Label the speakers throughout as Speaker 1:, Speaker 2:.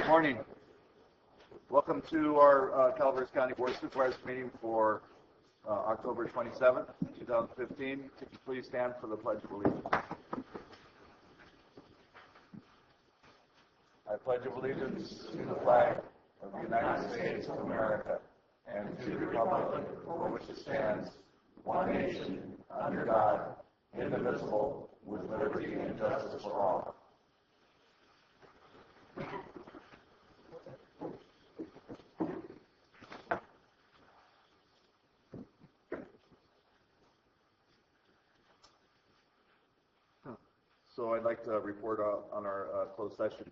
Speaker 1: Good morning. Welcome to our Calaveras County Board of Supervisors meeting for October 27th, 2015. Could you please stand for the Pledge of Allegiance? I pledge allegiance to the flag of the United States of America and to the republic for which it stands, one nation, under God, indivisible, with liberty and justice for all. So I'd like to report on our closed session.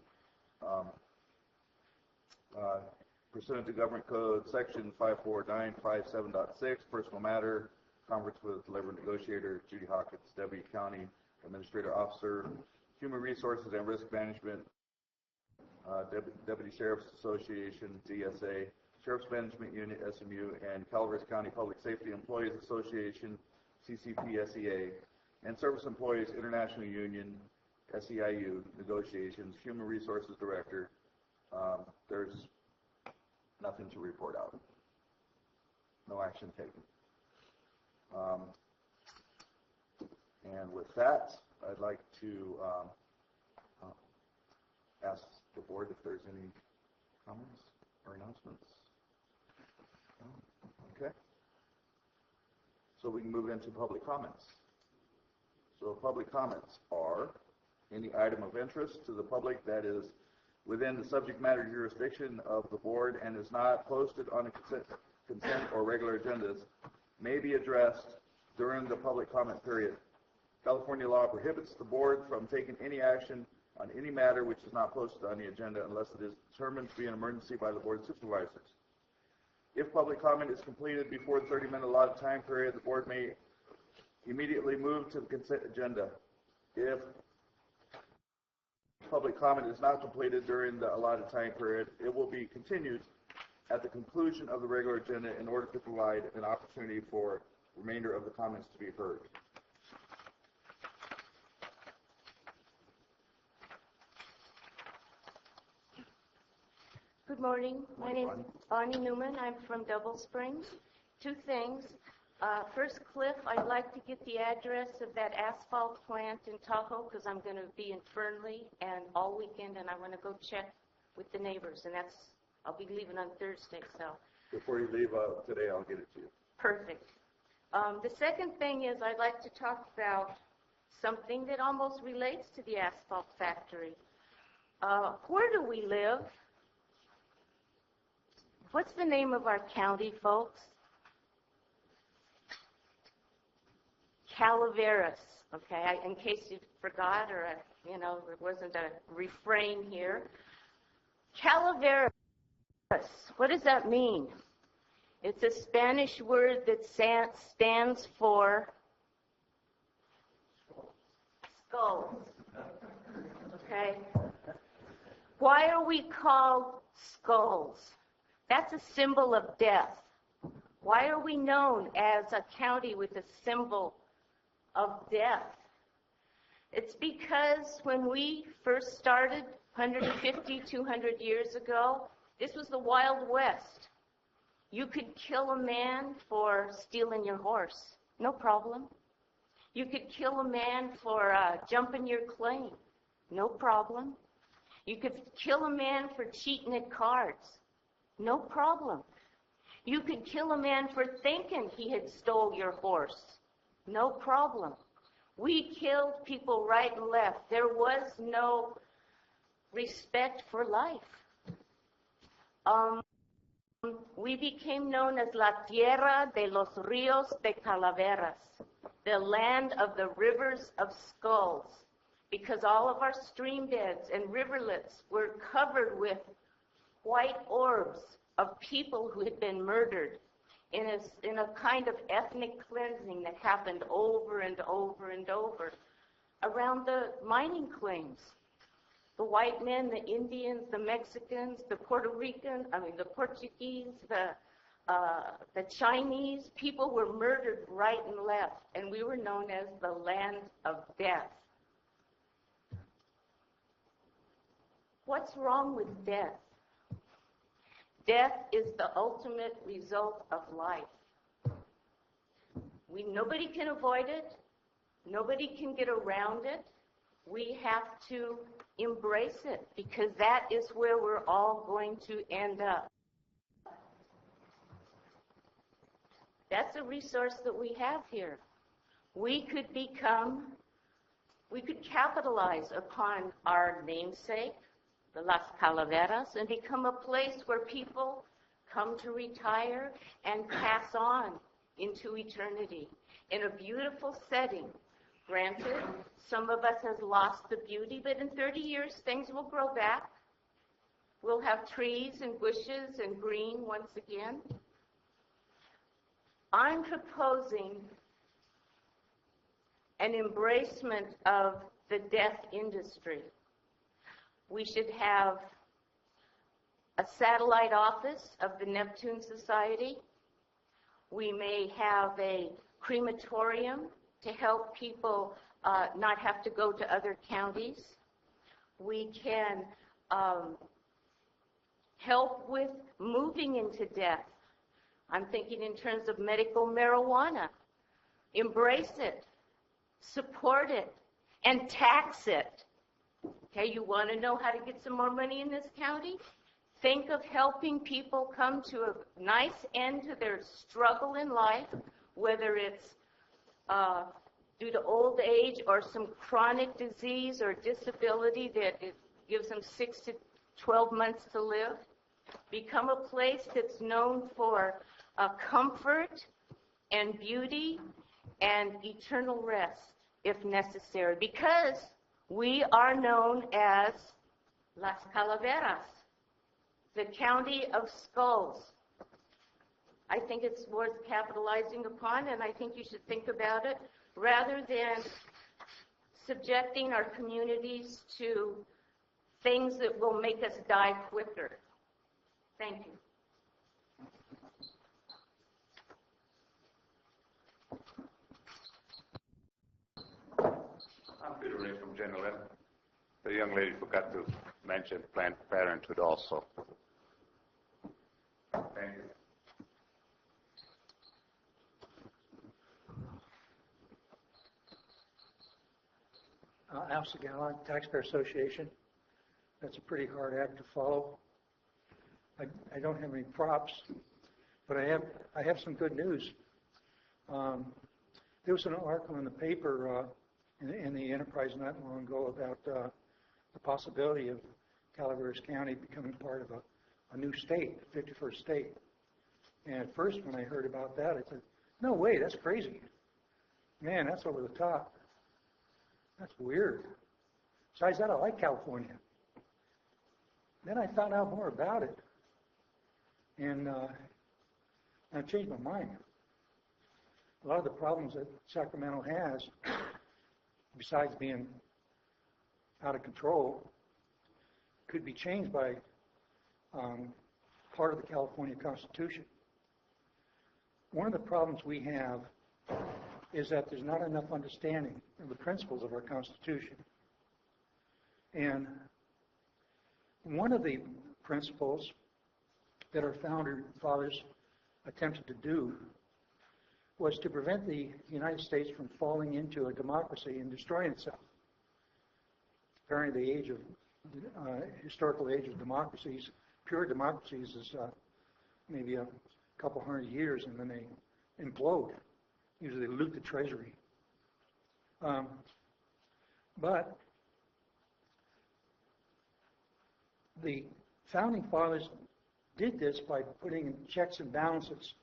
Speaker 1: Pursuant to Government Code Section 54957.6, personal matter, conference with labor negotiator Judy Hawkins, Deputy County Administrator Officer, Human Resources and Risk Management, Deputy Sheriff's Association, DSA, Sheriff's Management Unit, SMU, and Calaveras County Public Safety Employees Association, CCP-SEA, and Service Employees International Union, SEIU, negotiations, Human Resources Director. There's nothing to report out. No action taken. And with that, I'd like to ask the board if there's any comments or announcements. Okay. So we can move into public comments. So public comments are any item of interest to the public that is within the subject matter jurisdiction of the board and is not posted on a consent or regular agendas may be addressed during the public comment period. California law prohibits the board from taking any action on any matter which is not posted on the agenda unless it is determined to be an emergency by the board of supervisors. If public comment is completed before the 30-minute allotted time period, the board may immediately move to the consent agenda. If public comment is not completed during the allotted time period, it will be continued at the conclusion of the regular agenda in order to provide an opportunity for the remainder of the comments to be heard.
Speaker 2: Good morning. My name is Bonnie Newman. I'm from Double Springs. Two things. First, Cliff, I'd like to get the address of that asphalt plant in Tahoe because I'm going to be in Fernley and all weekend, and I want to go check with the neighbors. And I'll be leaving on Thursday. So
Speaker 1: before you leave today, I'll get it to you.
Speaker 2: Perfect. The second thing is I'd like to talk about something that almost relates to the asphalt factory. Where do we live? What's the name of our county, folks? Calaveras, okay, in case you forgot or, there wasn't a refrain here. Calaveras, what does that mean? It's a Spanish word that stands for skulls, okay? Why are we called skulls? That's a symbol of death. Why are we known as a county with a symbol of death? It's because when we first started 150, 200 years ago, this was the Wild West. You could kill a man for stealing your horse, no problem. You could kill a man for jumping your claim, no problem. You could kill a man for cheating at cards, no problem. You could kill a man for thinking he had stole your horse, no problem. We killed people right and left. There was no respect for life. We became known as La Tierra de los Ríos de Calaveras, the land of the rivers of skulls, because all of our stream beds and riverlets were covered with white orbs of people who had been murdered in a kind of ethnic cleansing that happened over and over and over around the mining claims. The white men, the Indians, the Mexicans, the the Portuguese, the Chinese, people were murdered right and left, and we were known as the land of death. What's wrong with death? Death is the ultimate result of life. Nobody can avoid it. Nobody can get around it. We have to embrace it because that is where we're all going to end up. That's a resource that we have here. We could capitalize upon our namesake, the Las Calaveras, and become a place where people come to retire and pass on into eternity in a beautiful setting. Granted, some of us has lost the beauty, but in 30 years, things will grow back. We'll have trees and bushes and green once again. I'm proposing an embracement of the death industry. We should have a satellite office of the Neptune Society. We may have a crematorium to help people not have to go to other counties. We can help with moving into death. I'm thinking in terms of medical marijuana. Embrace it, support it, and tax it. Okay, you want to know how to get some more money in this county? Think of helping people come to a nice end to their struggle in life, whether it's due to old age or some chronic disease or disability that it gives them 6 to 12 months to live. Become a place that's known for comfort and beauty and eternal rest, if necessary, because we are known as Las Calaveras, the county of skulls. I think it's worth capitalizing upon, and I think you should think about it rather than subjecting our communities to things that will make us die quicker. Thank you.
Speaker 3: I'm Peter Ray from General Ed. The young lady forgot to mention Planned Parenthood also. Thank you.
Speaker 4: Al Segala, Taxpayer Association. That's a pretty hard act to follow. I don't have any props, but I have some good news. There was an article in the paper in the Enterprise not long ago about the possibility of Calaveras County becoming part of a new state, the 51st state. And at first, when I heard about that, I said, "No way, that's crazy. Man, that's over the top. That's weird." Besides that, I like California. Then I found out more about it, and I changed my mind. A lot of the problems that Sacramento has, besides being out of control, could be changed by part of the California Constitution. One of the problems we have is that there's not enough understanding of the principles of our Constitution. And one of the principles that our founder fathers attempted to do was to prevent the United States from falling into a democracy and destroying itself. Apparently the historical age of democracies, pure democracies, is maybe a couple hundred years, and then they implode. Usually they loot the treasury. But the founding fathers did this by putting in checks and balances.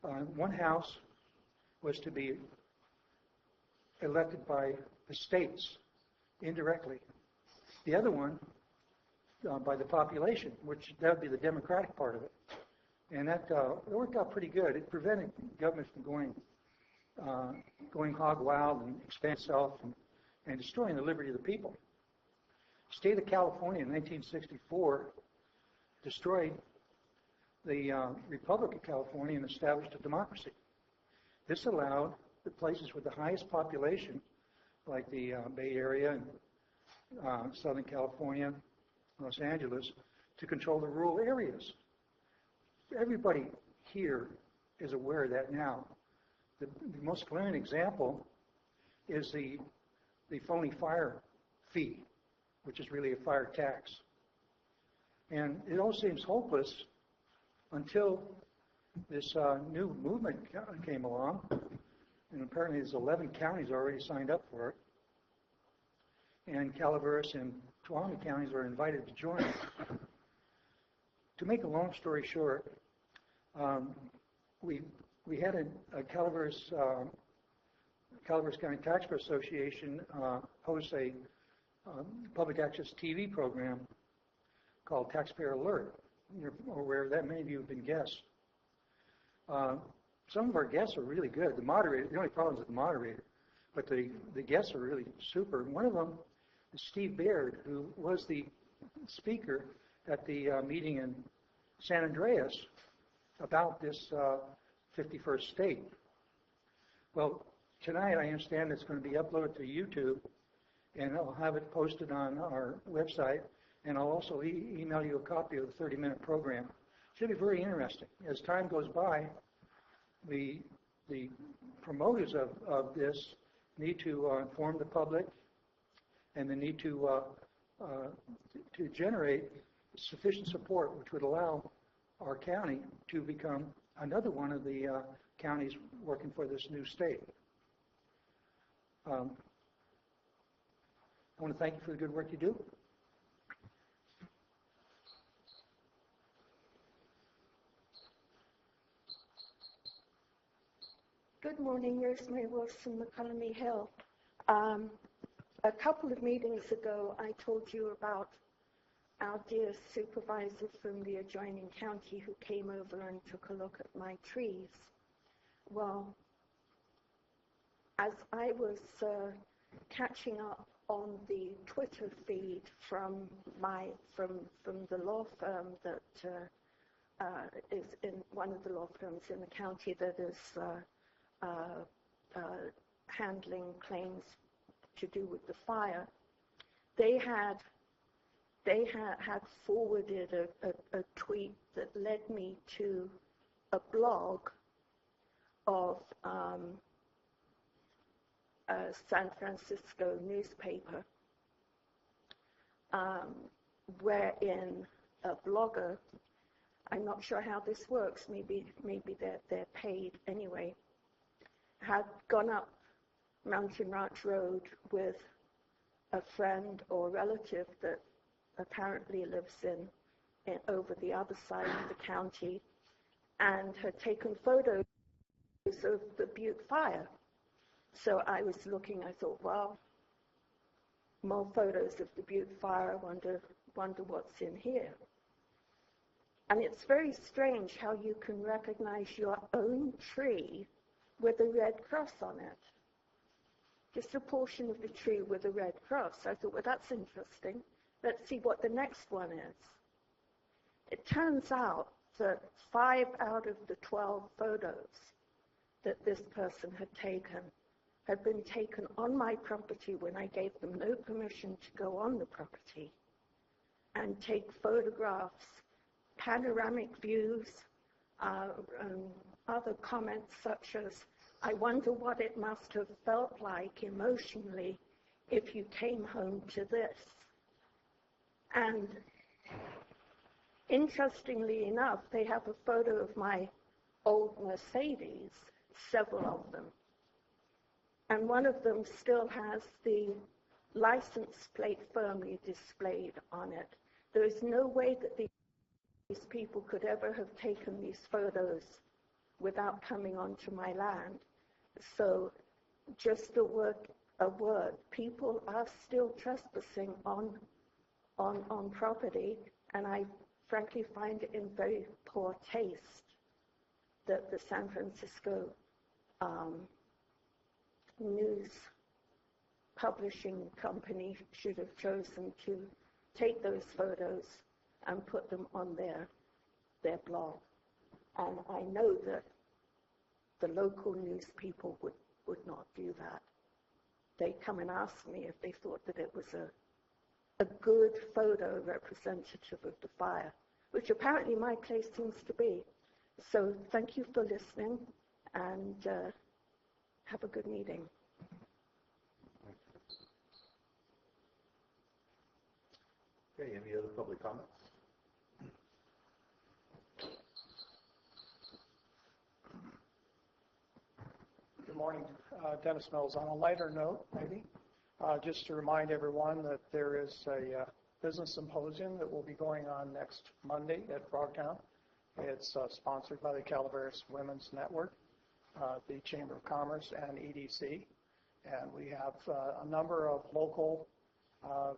Speaker 4: One house was to be elected by the states indirectly. The other one by the population, which that would be the democratic part of it. And that it worked out pretty good. It prevented government from going hog wild and expand itself and destroying the liberty of the people. The state of California in 1964 destroyed the Republic of California and established a democracy. This allowed the places with the highest population, like the Bay Area and Southern California, Los Angeles, to control the rural areas. Everybody here is aware of that now. The most glaring example is the phony fire fee, which is really a fire tax. And it all seems hopeless until this new movement came along, and apparently there's 11 counties already signed up for it. And Calaveras and Tuolumne counties are invited to join. To make a long story short, we had a Calaveras County Taxpayer Association host a public access TV program called Taxpayer Alert. You're aware of that. Many of you have been guests. Some of our guests are really good. The only problem is the moderator, but the guests are really super. One of them is Steve Baird, who was the speaker at the meeting in San Andreas about this 51st state. Well, tonight I understand it's going to be uploaded to YouTube, and I'll have it posted on our website, and I'll also email you a copy of the 30-minute program. Should be very interesting. As time goes by, the promoters of this need to inform the public, and they need to generate sufficient support, which would allow our county to become another one of the counties working for this new state. I want to thank you for the good work you do.
Speaker 5: Good morning, Rosemary Wilson, McCollum Hill. A couple of meetings ago, I told you about our dear supervisor from the adjoining county who came over and took a look at my trees. Well, as I was catching up on the Twitter feed from the law firm that is in one of the law firms in the county that is handling claims to do with the fire, they had forwarded a tweet that led me to a blog of a San Francisco newspaper, wherein a blogger, I'm not sure how this works, maybe they're paid anyway, had gone up Mountain Ranch Road with a friend or relative that apparently lives in over the other side of the county, and had taken photos of the Butte fire. So I was looking, I thought, well, more photos of the Butte fire, wonder what's in here. And it's very strange how you can recognize your own tree with a red cross on it. Just a portion of the tree with a red cross. I thought, well, that's interesting. Let's see what the next one is. It turns out that 5 out of the 12 photos that this person had taken had been taken on my property when I gave them no permission to go on the property and take photographs, panoramic views, other comments such as, I wonder what it must have felt like emotionally if you came home to this. And interestingly enough, they have a photo of my old Mercedes, several of them. And one of them still has the license plate firmly displayed on it. There is no way that these people could ever have taken these photos without coming onto my land. So just a word, people are still trespassing on property, and I frankly find it in very poor taste that the San Francisco news publishing company should have chosen to take those photos and put them on their blog. And I know that the local news people would not do that. They come and ask me if they thought that it was a good photo representative of the fire, which apparently my place seems to be. So thank you for listening, and have a good meeting.
Speaker 1: Okay, any other public comments?
Speaker 6: Good morning. Dennis Mills. On a lighter note, maybe, just to remind everyone that there is a business symposium that will be going on next Monday at Frogtown. It's sponsored by the Calaveras Women's Network, the Chamber of Commerce, and EDC. And we have a number of local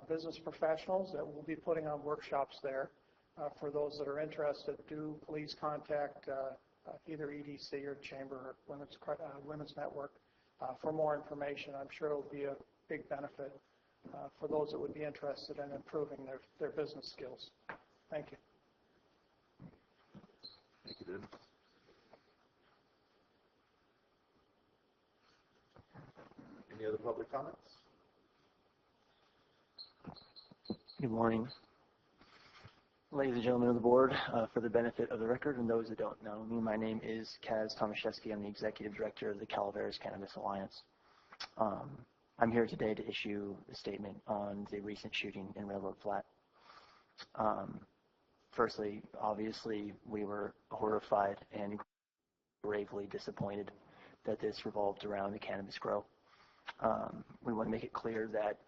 Speaker 6: business professionals that will be putting on workshops there. For those that are interested, do please contact either EDC or Chamber or Women's Network for more information. I'm sure it will be a big benefit for those that would be interested in improving their business skills. Thank you.
Speaker 1: Thank you, Dennis. Any other public comments?
Speaker 7: Good morning. Ladies and gentlemen of the board, for the benefit of the record and those that don't know me, my name is Kaz Tomaszewski. I'm the Executive Director of the Calaveras Cannabis Alliance. I'm here today to issue a statement on the recent shooting in Railroad Flat. Firstly, obviously, we were horrified and gravely disappointed that this revolved around the cannabis grow. We want to make it clear that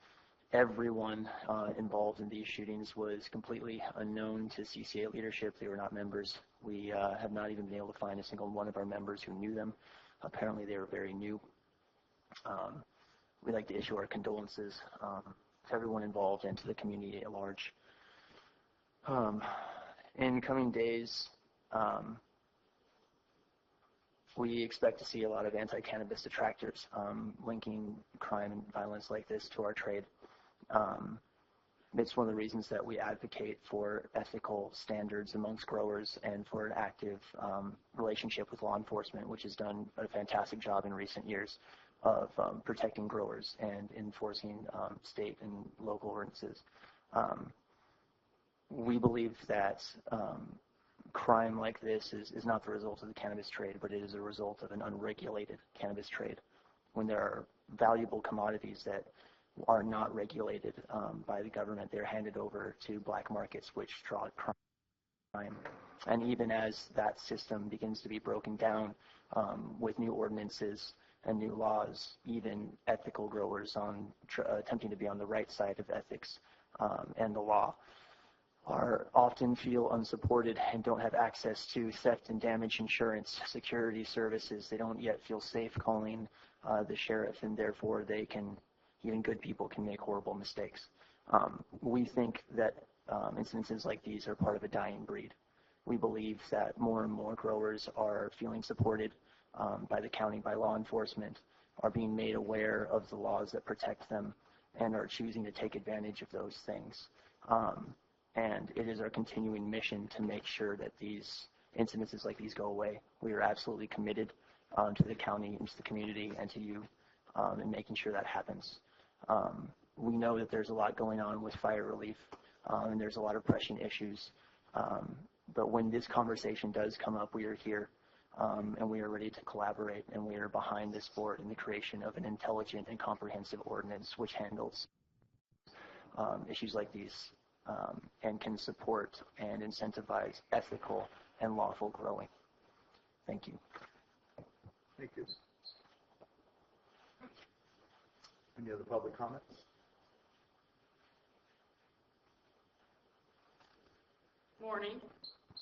Speaker 7: everyone involved in these shootings was completely unknown to CCA leadership. They were not members. We have not even been able to find a single one of our members who knew them. Apparently, they were very new. We'd like to issue our condolences to everyone involved and to the community at large. In coming days, we expect to see a lot of anti-cannabis detractors linking crime and violence like this to our trade. It's one of the reasons that we advocate for ethical standards amongst growers and for an active relationship with law enforcement, which has done a fantastic job in recent years of protecting growers and enforcing state and local ordinances. We believe that crime like this is not the result of the cannabis trade, but it is a result of an unregulated cannabis trade. When there are valuable commodities that are not regulated by the government, they're handed over to black markets, which draw crime. And even as that system begins to be broken down with new ordinances and new laws, even ethical growers attempting to be on the right side of ethics and the law often feel unsupported and don't have access to theft and damage insurance, security services. They don't yet feel safe calling the sheriff, and therefore even good people can make horrible mistakes. We think that incidences like these are part of a dying breed. We believe that more and more growers are feeling supported by the county, by law enforcement, are being made aware of the laws that protect them, and are choosing to take advantage of those things. And it is our continuing mission to make sure that these incidences like these go away. We are absolutely committed to the county and to the community and to you in making sure that happens. We know that there's a lot going on with fire relief and there's a lot of pressing issues. But when this conversation does come up, we are here and we are ready to collaborate, and we are behind this board in the creation of an intelligent and comprehensive ordinance which handles issues like these and can support and incentivize ethical and lawful growing. Thank you.
Speaker 1: Thank you. Any other public comments?
Speaker 8: Morning.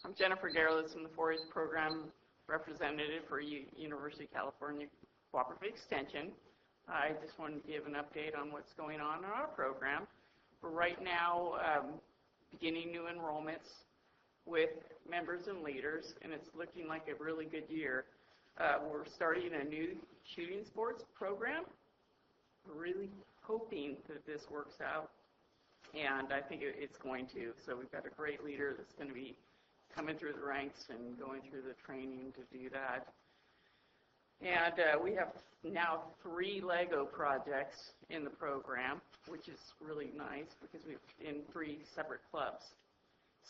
Speaker 8: I'm Jennifer Garrellis from the 4-H program representative for University of California Cooperative Extension. I just wanted to give an update on what's going on in our program. We're right now beginning new enrollments with members and leaders, and it's looking like a really good year. We're starting a new shooting sports program. We're really hoping that this works out, and I think it's going to. So we've got a great leader that's going to be coming through the ranks and going through the training to do that. And we have now 3 Lego projects in the program, which is really nice because we're in 3 separate clubs.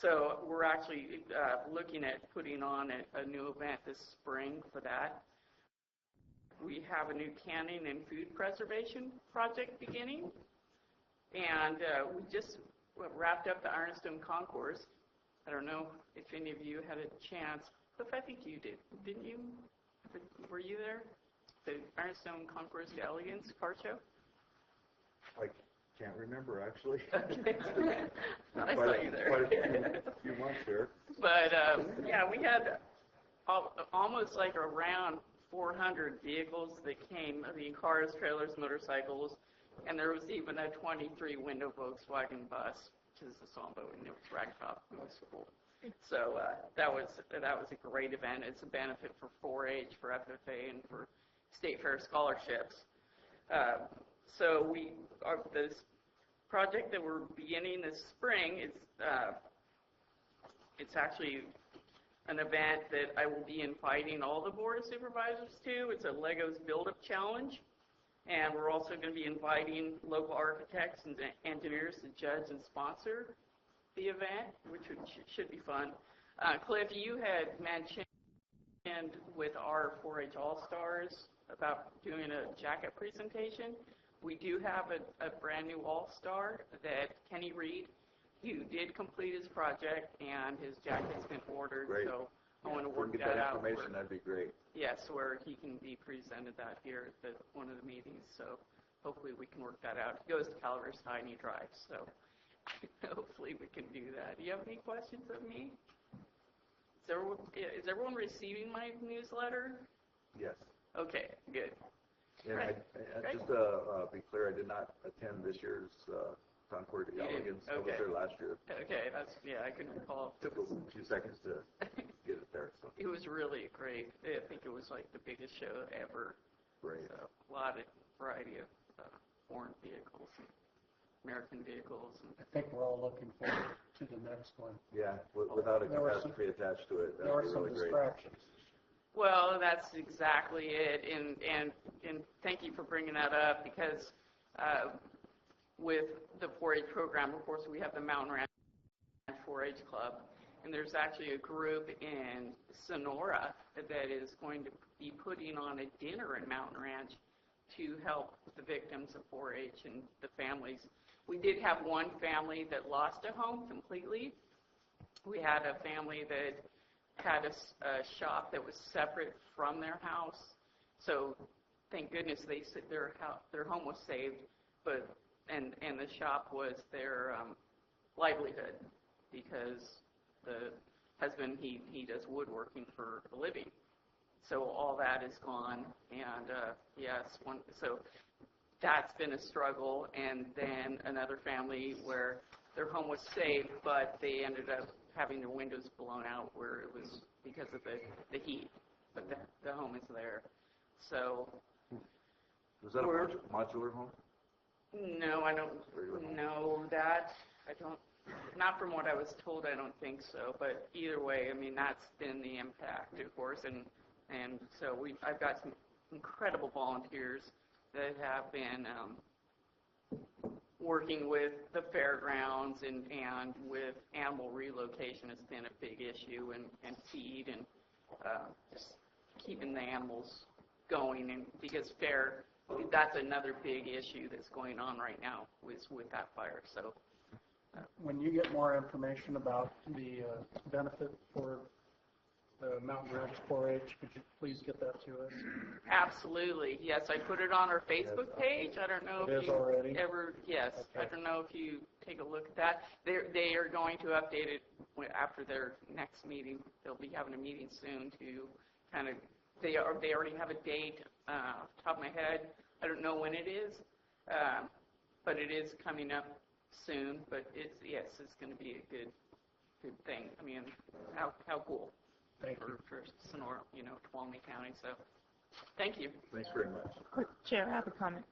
Speaker 8: So we're actually looking at putting on a new event this spring for that. We have a new canning and food preservation project beginning. And we just wrapped up the Ironstone Concourse. I don't know if any of you had a chance. Cliff, I think you did. Didn't you? Were you there? The Ironstone Concourse d'Elegance car show?
Speaker 1: I can't remember, actually.
Speaker 8: I saw you there.
Speaker 1: Quite a few months there.
Speaker 8: But, yeah, we had almost like around 400 vehicles that came, I mean, cars, trailers, motorcycles, and there was even a 23-window Volkswagen bus, which is a Sombo, and it was ragtop. It was cool. So that was a great event. It's a benefit for 4-H, for FFA, and for State Fair scholarships. So this project that we're beginning this spring is it's actually an event that I will be inviting all the Board of Supervisors to. It's a Legos Build-Up Challenge. And we're also going to be inviting local architects and engineers to judge and sponsor the event, which should be fun. Cliff, you had mentioned with our 4-H All-Stars about doing a jacket presentation. We do have a brand new All-Star that Kenny Reed, who did complete his project, and his jacket's been ordered.
Speaker 1: Great.
Speaker 8: So I want to
Speaker 1: If we
Speaker 8: work
Speaker 1: can get
Speaker 8: that
Speaker 1: that
Speaker 8: out.
Speaker 1: information, that'd be great.
Speaker 8: Yes, where he can be presented that here at one of the meetings. So hopefully we can work that out. He goes to Calaveras High and he drives, so hopefully we can do that. Do you have any questions of me? Is everyone receiving my newsletter?
Speaker 1: Yes.
Speaker 8: Okay, good.
Speaker 1: And
Speaker 8: Right.
Speaker 1: I just be clear, I did not attend this year's Concord
Speaker 8: You didn't?
Speaker 1: Elegance. I was
Speaker 8: Okay.
Speaker 1: there last year.
Speaker 8: Okay, I couldn't recall.
Speaker 1: Took a few seconds to get it there. So
Speaker 8: It was really great. I think it was like the biggest show ever.
Speaker 1: great.
Speaker 8: So, a lot of variety of foreign vehicles and American vehicles.
Speaker 9: I think we're all looking forward to the next one.
Speaker 1: Yeah, without a
Speaker 9: There were some-
Speaker 1: catastrophe attached to it,
Speaker 9: There are
Speaker 1: that'd be
Speaker 9: some
Speaker 1: really great.
Speaker 9: distractions.
Speaker 8: Well, that's exactly it, and thank you for bringing that up because with the 4-H program, of course, we have the Mountain Ranch 4-H Club, and there's actually a group in Sonora that is going to be putting on a dinner in Mountain Ranch to help the victims of 4-H and the families. We did have one family that lost a home completely. We had a family that had a shop that was separate from their house. So thank goodness their home was saved, but and the shop was their livelihood because the husband he does woodworking for a living. So all that is gone, and so that's been a struggle. And then another family where their home was saved, but they ended up having their windows blown out where it was because of the heat, but the home is there. So
Speaker 1: Was that a modular home?
Speaker 8: no, I don't
Speaker 1: Regular home?
Speaker 8: know that. I don't, not from what I was told, I don't think so. But either way, I mean, that's been the impact, of course. And so I've got some incredible volunteers that have been working with the fairgrounds and with animal relocation has been a big issue, and feed and just keeping the animals going, and because that's another big issue that's going on right now with that fire. So
Speaker 9: When you get more information about the benefit for the Mountain Ranch 4-H, could you please get that to us?
Speaker 8: absolutely, yes, I put it on our Facebook page. I don't know
Speaker 9: It
Speaker 8: if
Speaker 9: is
Speaker 8: you
Speaker 9: already?
Speaker 8: ever, yes,
Speaker 9: Okay.
Speaker 8: I don't know if you take a look at that. They are going to update it after their next meeting. They'll be having a meeting soon to kind of, they already have a date, off the top of my head. I don't know when it is, but it is coming up soon. But it's going to be a good thing. I mean, how cool.
Speaker 9: Thank you.
Speaker 8: For Sonora, Tuolumne County. So, thank you.
Speaker 1: Thanks very much.
Speaker 10: Chair, I have a comment.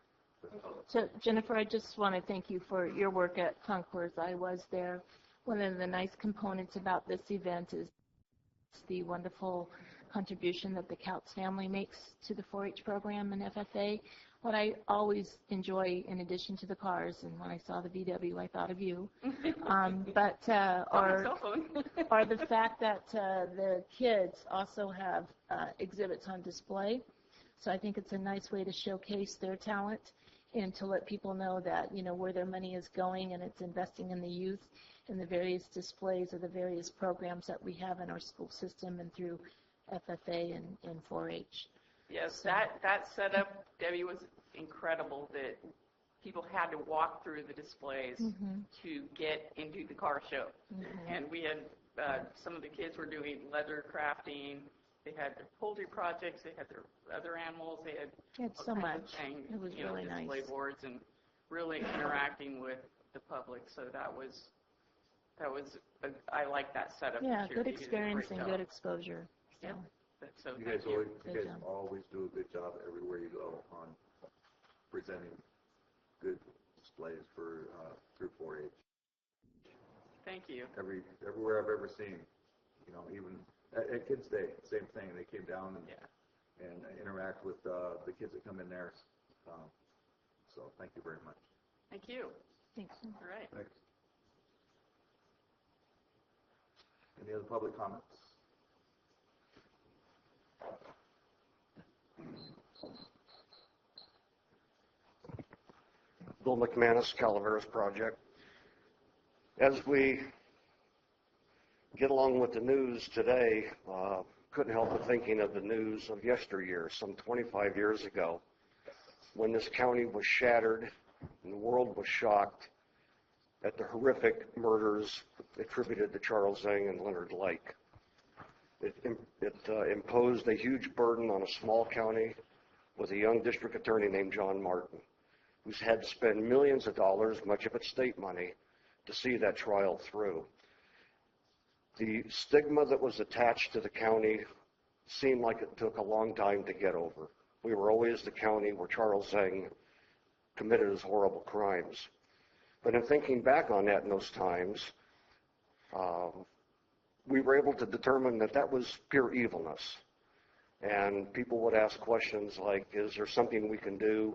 Speaker 10: So, Jennifer, I just want to thank you for your work at Concourse. I was there. One of the nice components about this event is the wonderful contribution that the Couts family makes to the 4-H program and FFA. What I always enjoy, in addition to the cars, and when I saw the VW, I thought of you, are the fact that the kids also have exhibits on display. So I think it's a nice way to showcase their talent and to let people know that, you know, where their money is going, and it's investing in the youth and the various displays of the various programs that we have in our school system and through FFA and 4-H.
Speaker 8: Yes, that setup, Debbie, was incredible, that people had to walk through the displays to get into the car show. And we had, some of the kids were doing leather crafting, they had their poultry projects, they had their other animals, they had
Speaker 10: so much.
Speaker 8: Things,
Speaker 10: it was really nice.
Speaker 8: Display boards and really interacting with the public. So that was I like that setup.
Speaker 10: Yeah,
Speaker 8: this year.
Speaker 10: good
Speaker 8: You did a
Speaker 10: experience
Speaker 8: great
Speaker 10: and
Speaker 8: job.
Speaker 10: good exposure. So.
Speaker 8: Yep. So
Speaker 1: You
Speaker 8: thank
Speaker 1: guys, always, you
Speaker 10: Good
Speaker 1: guys
Speaker 10: job.
Speaker 1: always do a good job everywhere you go on presenting good displays for through 4-H.
Speaker 8: Thank you.
Speaker 1: Everywhere I've ever seen, you know, even at Kids Day, same thing. They came down and interact with the kids that come in there. So thank you very much.
Speaker 8: Thank you.
Speaker 10: Thanks.
Speaker 8: All right.
Speaker 1: Thanks. Any other public comments?
Speaker 11: Bill McManus, Calaveras Project. As we get along with the news today, couldn't help but thinking of the news of yesteryear, some 25 years ago, when this county was shattered and the world was shocked at the horrific murders attributed to Charles Zeng and Leonard Lake. It imposed a huge burden on a small county with a young district attorney named John Martin, who's had to spend millions of dollars, much of it state money, to see that trial through. The stigma that was attached to the county seemed like it took a long time to get over. We were always the county where Charles Zeng committed his horrible crimes. But in thinking back on that in those times, we were able to determine that that was pure evilness. And people would ask questions like, is there something we can do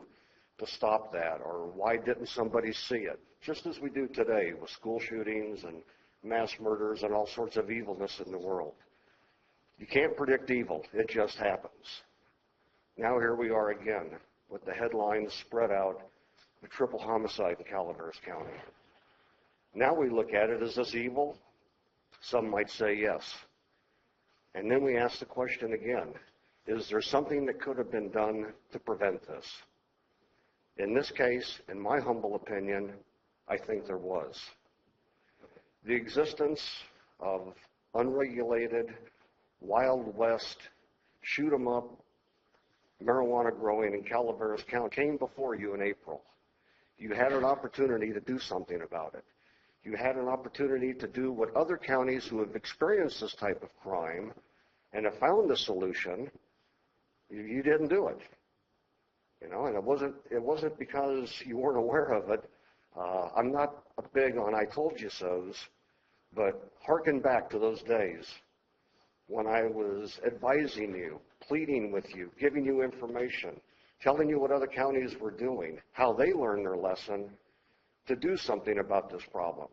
Speaker 11: to stop that? Or why didn't somebody see it? Just as we do today with school shootings and mass murders and all sorts of evilness in the world. You can't predict evil. It just happens. Now here we are again with the headlines spread out, a triple homicide in Calaveras County. Now we look at it, is this evil? Some might say yes. And then we ask the question again, is there something that could have been done to prevent this? In this case, in my humble opinion, I think there was. The existence of unregulated, Wild West, shoot-'em-up marijuana growing in Calaveras County came before you in April. You had an opportunity to do something about it. You had an opportunity to do what other counties who have experienced this type of crime and have found a solution. You didn't do it. You know, and it wasn't because you weren't aware of it. I'm not big on I told you so's, but hearken back to those days when I was advising you, pleading with you, giving you information, telling you what other counties were doing, how they learned their lesson to do something about this problem.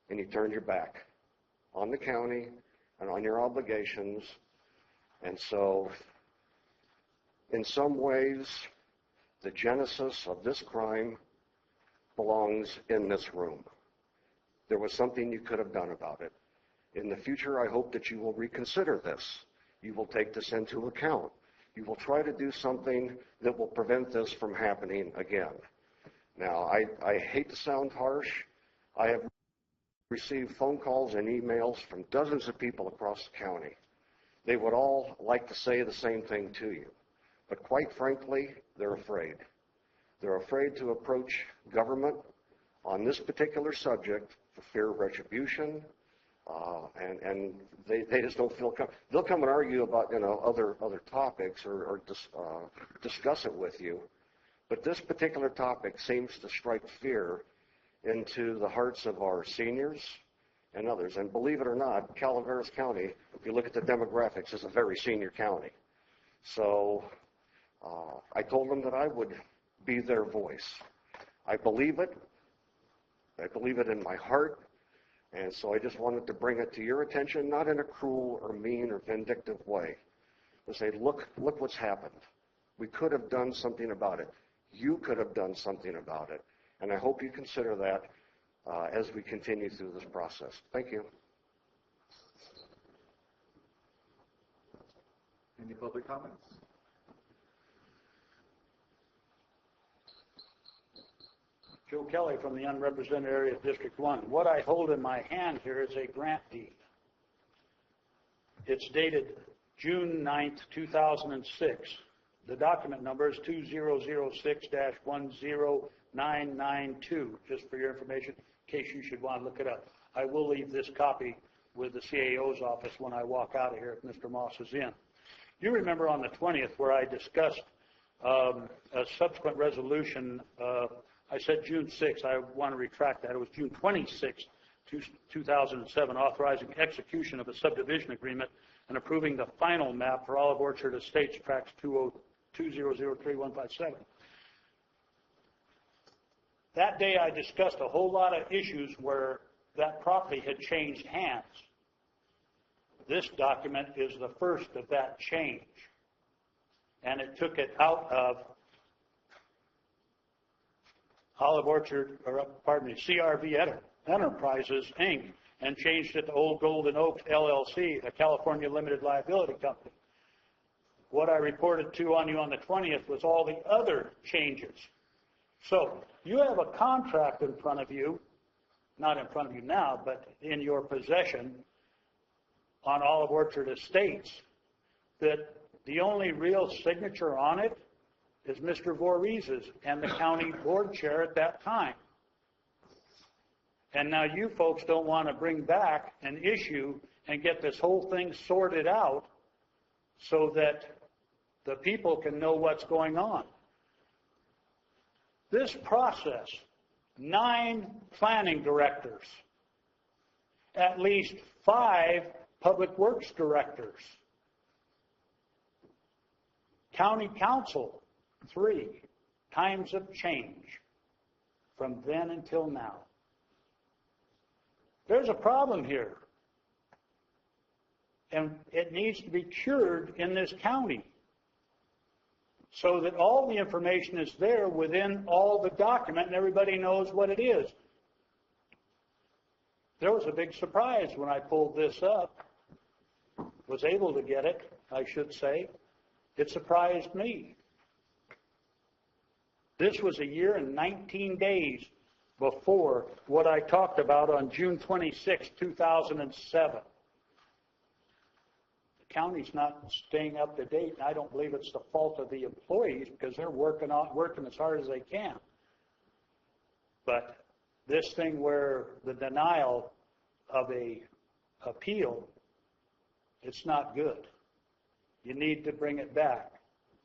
Speaker 11: And you turned your back on the county and on your obligations. And so, in some ways, the genesis of this crime belongs in this room. There was something you could have done about it. In the future, I hope that you will reconsider this. You will take this into account. You will try to do something that will prevent this from happening again. Now, I hate to sound harsh. I have received phone calls and emails from dozens of people across the county. They would all like to say the same thing to you. But quite frankly, they're afraid. They're afraid to approach government on this particular subject for fear of retribution, and they just don't feel comfortable. They'll come and argue about other topics or discuss it with you, but this particular topic seems to strike fear into the hearts of our seniors, and others. And believe it or not, Calaveras County, if you look at the demographics, is a very senior county. So I told them that I would be their voice. I believe it. I believe it in my heart. And so I just wanted to bring it to your attention, not in a cruel or mean or vindictive way, but say, look what's happened. We could have done something about it. You could have done something about it. And I hope you consider that as we continue through this process. Thank you.
Speaker 1: Any public comments?
Speaker 12: Joe Kelly from the unrepresented area of District 1. What I hold in my hand here is a grant deed. It's dated June 9th, 2006. The document number is 2006-10992, just for your information, in case you should want to look it up. I will leave this copy with the CAO's office when I walk out of here if Mr. Moss is in. You remember on the 20th where I discussed a subsequent resolution, I said June 6th. I want to retract that. It was June 26th, 2007, authorizing execution of a subdivision agreement and approving the final map for Olive Orchard Estates, tracts 2003157. That day I discussed a whole lot of issues where that property had changed hands. This document is the first of that change. And it took it out of Olive Orchard, CRV Enterprises, Inc., and changed it to Old Golden Oaks, LLC, a California limited liability company. What I reported to on you on the 20th was all the other changes. So you have a contract in front of you, not in front of you now, but in your possession on Olive Orchard Estates, that the only real signature on it is Mr. Voorhees's and the county board chair at that time. And now you folks don't want to bring back an issue and get this whole thing sorted out so that the people can know what's going on. This process, 9 planning directors, at least 5 public works directors, county council, 3 times of change from then until now. There's a problem here, and it needs to be cured in this county so that all the information is there within all the document and everybody knows what it is. There was a big surprise when I pulled this up, was able to get it, I should say. It surprised me. This was a year and 19 days before what I talked about on June 26, 2007. The county's not staying up to date, and I don't believe it's the fault of the employees because they're working as hard as they can. But this thing where the denial of a appeal, it's not good. You need to bring it back.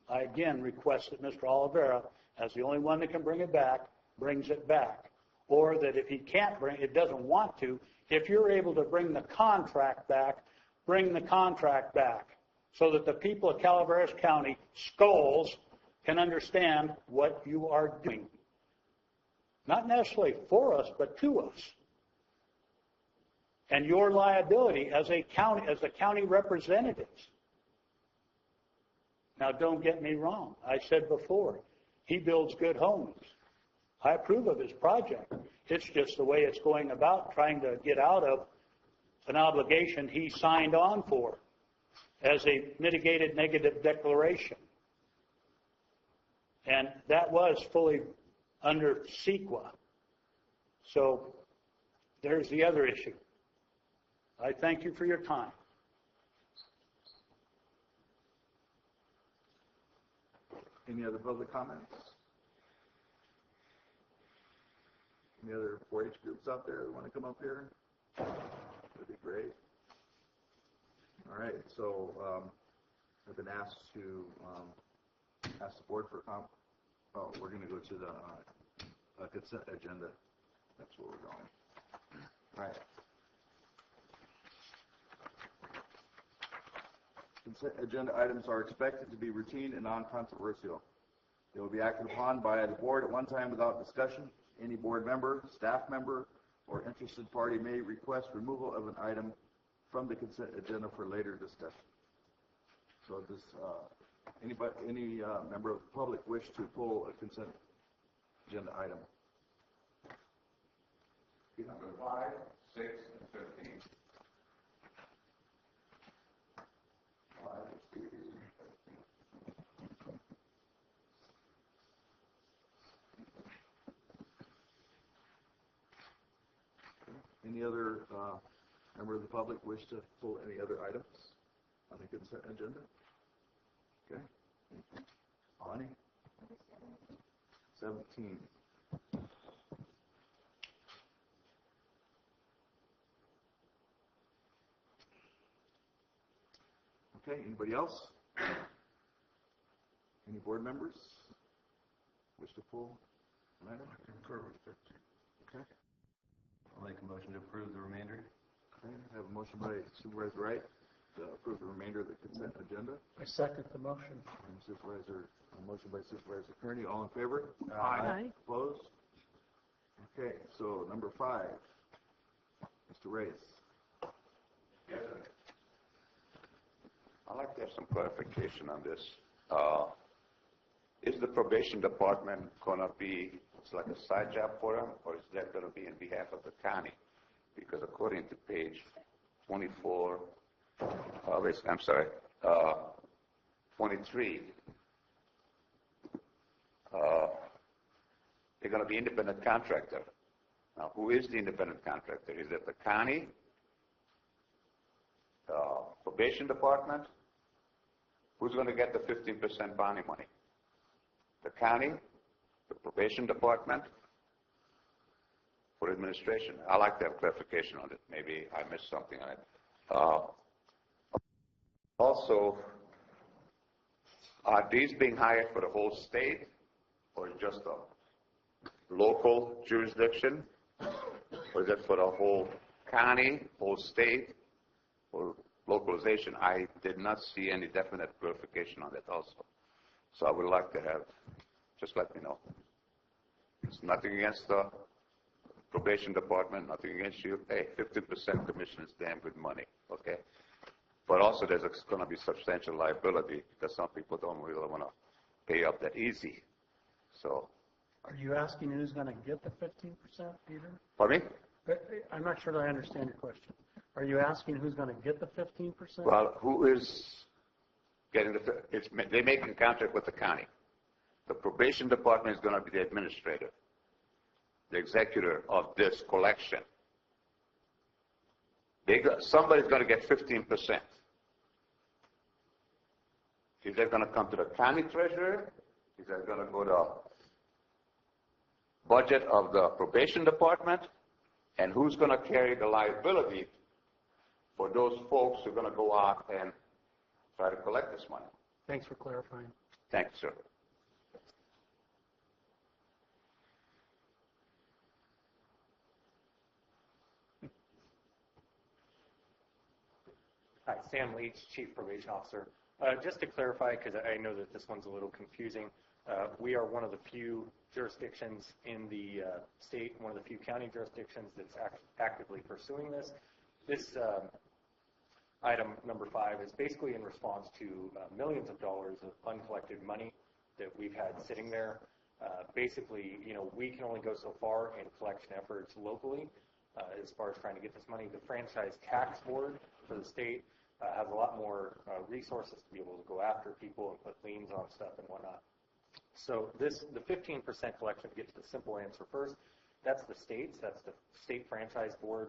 Speaker 12: I again request that Mr. Oliveira, as the only one that can bring it back, brings it back. Or that if he can't bring it, doesn't want to, if you're able to bring the contract back, bring the contract back so that the people of Calaveras County, skulls, can understand what you are doing. Not necessarily for us, but to us. And your liability as the county representatives. Now, don't get me wrong. I said before, he builds good homes. I approve of his project. It's just the way it's going about, trying to get out of an obligation he signed on for as a mitigated negative declaration. And that was fully under CEQA. So there's the other issue. I thank you for your time.
Speaker 1: Any other public comments? Any other 4-H groups out there that want to come up here? That'd be great. All right, so I've been asked to ask the board for we're going to go to the consent agenda. That's where we're going. All right. Consent agenda items are expected to be routine and non-controversial. They will be acted upon by the board at one time without discussion. Any board member, staff member, or interested party may request removal of an item from the consent agenda for later discussion. So does any member of the public wish to pull a consent agenda item?
Speaker 3: Number 5, 6, and 15. 5, 6,
Speaker 1: Any other member of the public wish to pull any other items on the consent agenda? Okay. Bonnie? 17. Okay, anybody else? Any board members wish to pull an item? I concur with 15. Okay.
Speaker 13: I'll make a motion to approve the remainder.
Speaker 1: Okay, I have a motion by Supervisor Wright to approve the remainder of the consent agenda.
Speaker 9: I second the motion.
Speaker 1: And a motion by Supervisor Kearney. All in favor?
Speaker 9: Aye.
Speaker 1: Opposed? Okay, so number 5, Mr. Reyes.
Speaker 3: Yes, sir. I'd like to have some clarification on this. Is the probation department going to be like a side job for them, or is that going to be in behalf of the county? Because according to page 24, 23, they're going to be independent contractor. Now, who is the independent contractor? Is it the county, probation department? Who's going to get the 15% bounty money? The county, the probation department, for administration? I'd like to have clarification on it. Maybe I missed something on it. Also, are these being hired for the whole state, or just a local jurisdiction? Or is it for the whole county, whole state, or localization? I did not see any definite clarification on that also. So I would like to have, just let me know. It's nothing against the probation department, nothing against you. Hey, 50% commission is damn good money, okay? But also there's going to be substantial liability because some people don't really want to pay up that easy. So.
Speaker 9: Are you asking who's going to get the 15%, Peter?
Speaker 3: Pardon me?
Speaker 9: I'm not sure that I understand your question. Are you asking who's going to get the 15%?
Speaker 3: Well, who is getting they're making a contract with the county. The probation department is going to be the administrator, the executor of this collection. Somebody's going to get 15%. Is that going to come to the county treasurer? Is that going to go to budget of the probation department? And who's going to carry the liability for those folks who are going to go out and try to collect this money?
Speaker 9: Thanks for clarifying.
Speaker 3: Thank you, sir.
Speaker 14: Hi, Sam Leach, Chief Probation Officer. Just to clarify, because I know that this one's a little confusing, we are one of the few jurisdictions in the state, one of the few county jurisdictions that's actively pursuing this. This item number 5 is basically in response to millions of dollars of uncollected money that we've had sitting there. Basically, we can only go so far in collection efforts locally as far as trying to get this money. The franchise tax board for the state has a lot more resources to be able to go after people and put liens on stuff and whatnot. So the 15% collection, to get to the simple answer first, that's the state's, that's the state franchise board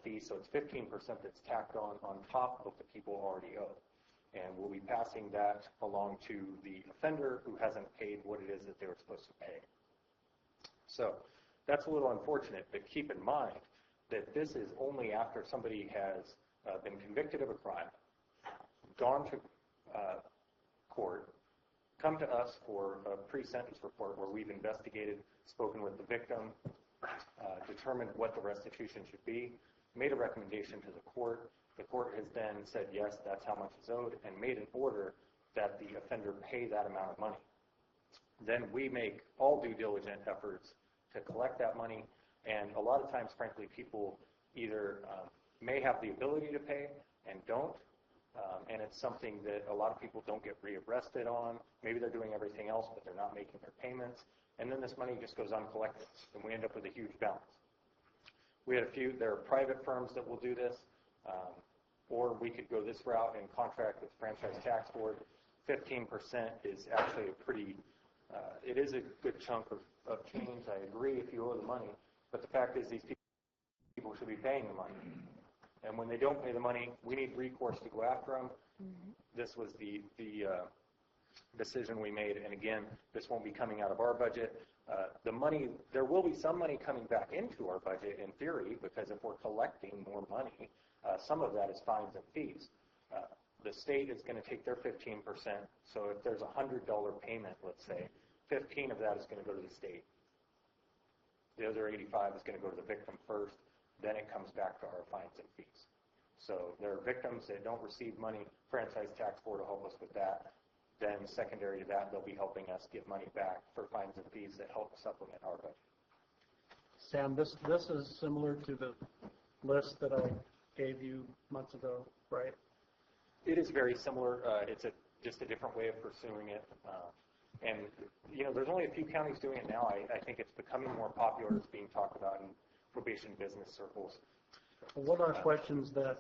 Speaker 14: fee, so it's 15% that's tacked on top of the people already owe. And we'll be passing that along to the offender who hasn't paid what it is that they were supposed to pay. So that's a little unfortunate, but keep in mind that this is only after somebody has been convicted of a crime, gone to court, come to us for a pre-sentence report where we've investigated, spoken with the victim, determined what the restitution should be, made a recommendation to the court, The court has then said, yes, that's how much is owed, and made an order that the offender pay that amount of money. Then we make all due diligent efforts to collect that money, and a lot of times, frankly, people either may have the ability to pay and don't, and it's something that a lot of people don't get rearrested on. Maybe they're doing everything else, but they're not making their payments, and then this money just goes uncollected, and we end up with a huge balance. We had a few, there are private firms that will do this, or we could go this route and contract with the Franchise Tax Board. 15% is actually a pretty, it is a good chunk of change. I agree if you owe the money, but the fact is these people should be paying the money. And when they don't pay the money, we need recourse to go after them. This was the decision we made, and again, this won't be coming out of our budget. The money, there will be some money coming back into our budget in theory, because if we're collecting more money, some of that is fines and fees. The state is going to take their 15%, so if there's a $100 payment, let's say, 15 of that is going to go to the state. The other 85 is going to go to the victim first, then it comes back to our fines and fees. So there are victims that don't receive money. Franchise Tax Board will help us with that. Then secondary to that, they'll be helping us get money back for fines and fees that help supplement our budget.
Speaker 9: Sam, this is similar to the list that I gave you months ago, right?
Speaker 14: It is very similar. It's just a different way of pursuing it. And, you know, there's only a few counties doing it now. I think it's becoming more popular. It's being talked about in probation business circles.
Speaker 9: Well, one of the questions that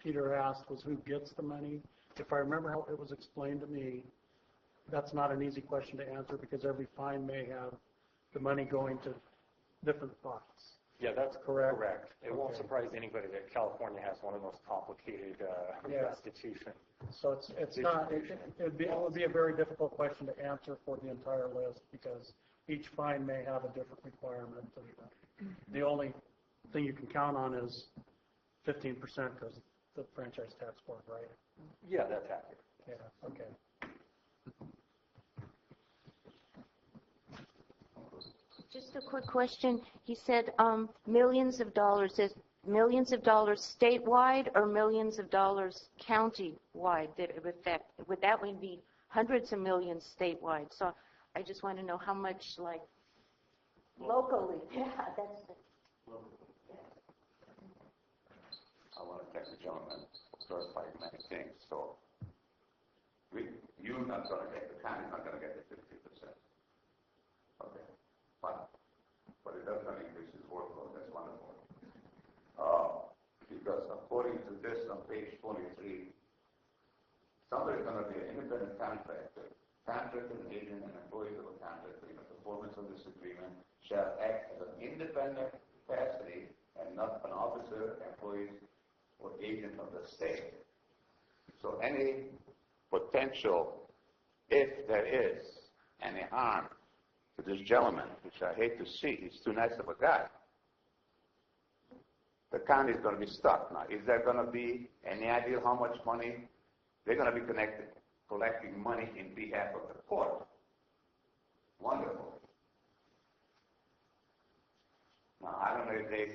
Speaker 9: Peter asked was who gets the money. If I remember how it was explained to me, that's not an easy question to answer because every fine may have the money going to different pots.
Speaker 14: Yeah, that's correct. It won't surprise anybody that California has one of the most complicated restitution.
Speaker 9: So it's not. It would be a very difficult question to answer for the entire list because each fine may have a different requirement. And the only thing you can count on is 15% because the Franchise Tax Board, right?
Speaker 14: Yeah, that's accurate.
Speaker 9: Yeah. Okay.
Speaker 2: Just a quick question. He said millions of dollars. Is millions of dollars statewide or millions of dollars county-wide that it would affect? Would that mean be hundreds of millions statewide? So I just want to know how much, like, locally. Yeah, that's it.
Speaker 3: I want to thank the gentleman for clarifying many things. So you're not going to get, the county's not going to get the 50%. Okay, fine. But it does not increase his workload. That's wonderful. Because according to this on page 43, somebody's going to be an independent contractor, agent, and employees of a contractor in the performance of this agreement shall act as an independent capacity and not an officer, employee, or agent of the state. So any potential, if there is any harm to this gentleman, which I hate to see, he's too nice of a guy, the county is going to be stuck now. Is there going to be any idea how much money they're going to be collecting money in behalf of the court? Wonderful. Now, I don't know if they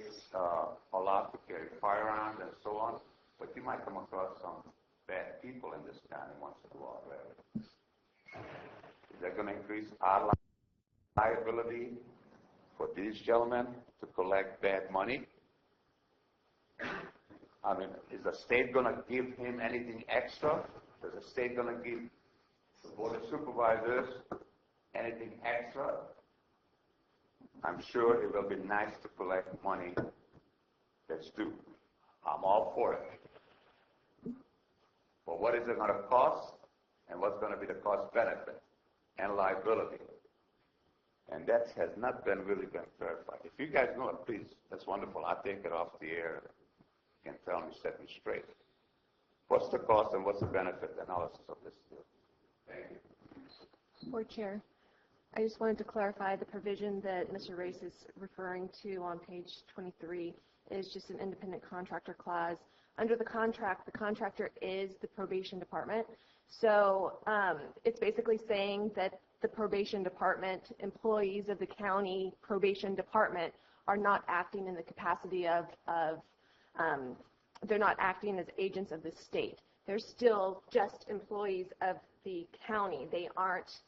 Speaker 3: allowed to carry firearms and so on, but you might come across some bad people in this county once in a while. Is that going to increase our liability for these gentlemen to collect bad money? I mean, is the state going to give him anything extra? Is the state going to give the Board of Supervisors anything extra? I'm sure it will be nice to collect money that's due. I'm all for it. But what is it going to cost? And what's going to be the cost benefit and liability? And that has not really been clarified. If you guys know it, please, that's wonderful. I'll take it off the air. You can tell me, set me straight. What's the cost and what's the benefit analysis of this deal? Thank you.
Speaker 15: Board Chair, I just wanted to clarify the provision that Mr. Race is referring to on page 23 is just an independent contractor clause. Under the contract, the contractor is the probation department. So it's basically saying that the probation department, employees of the county probation department, are not acting in the capacity of they're not acting as agents of the state. They're still just employees of the county. They aren't,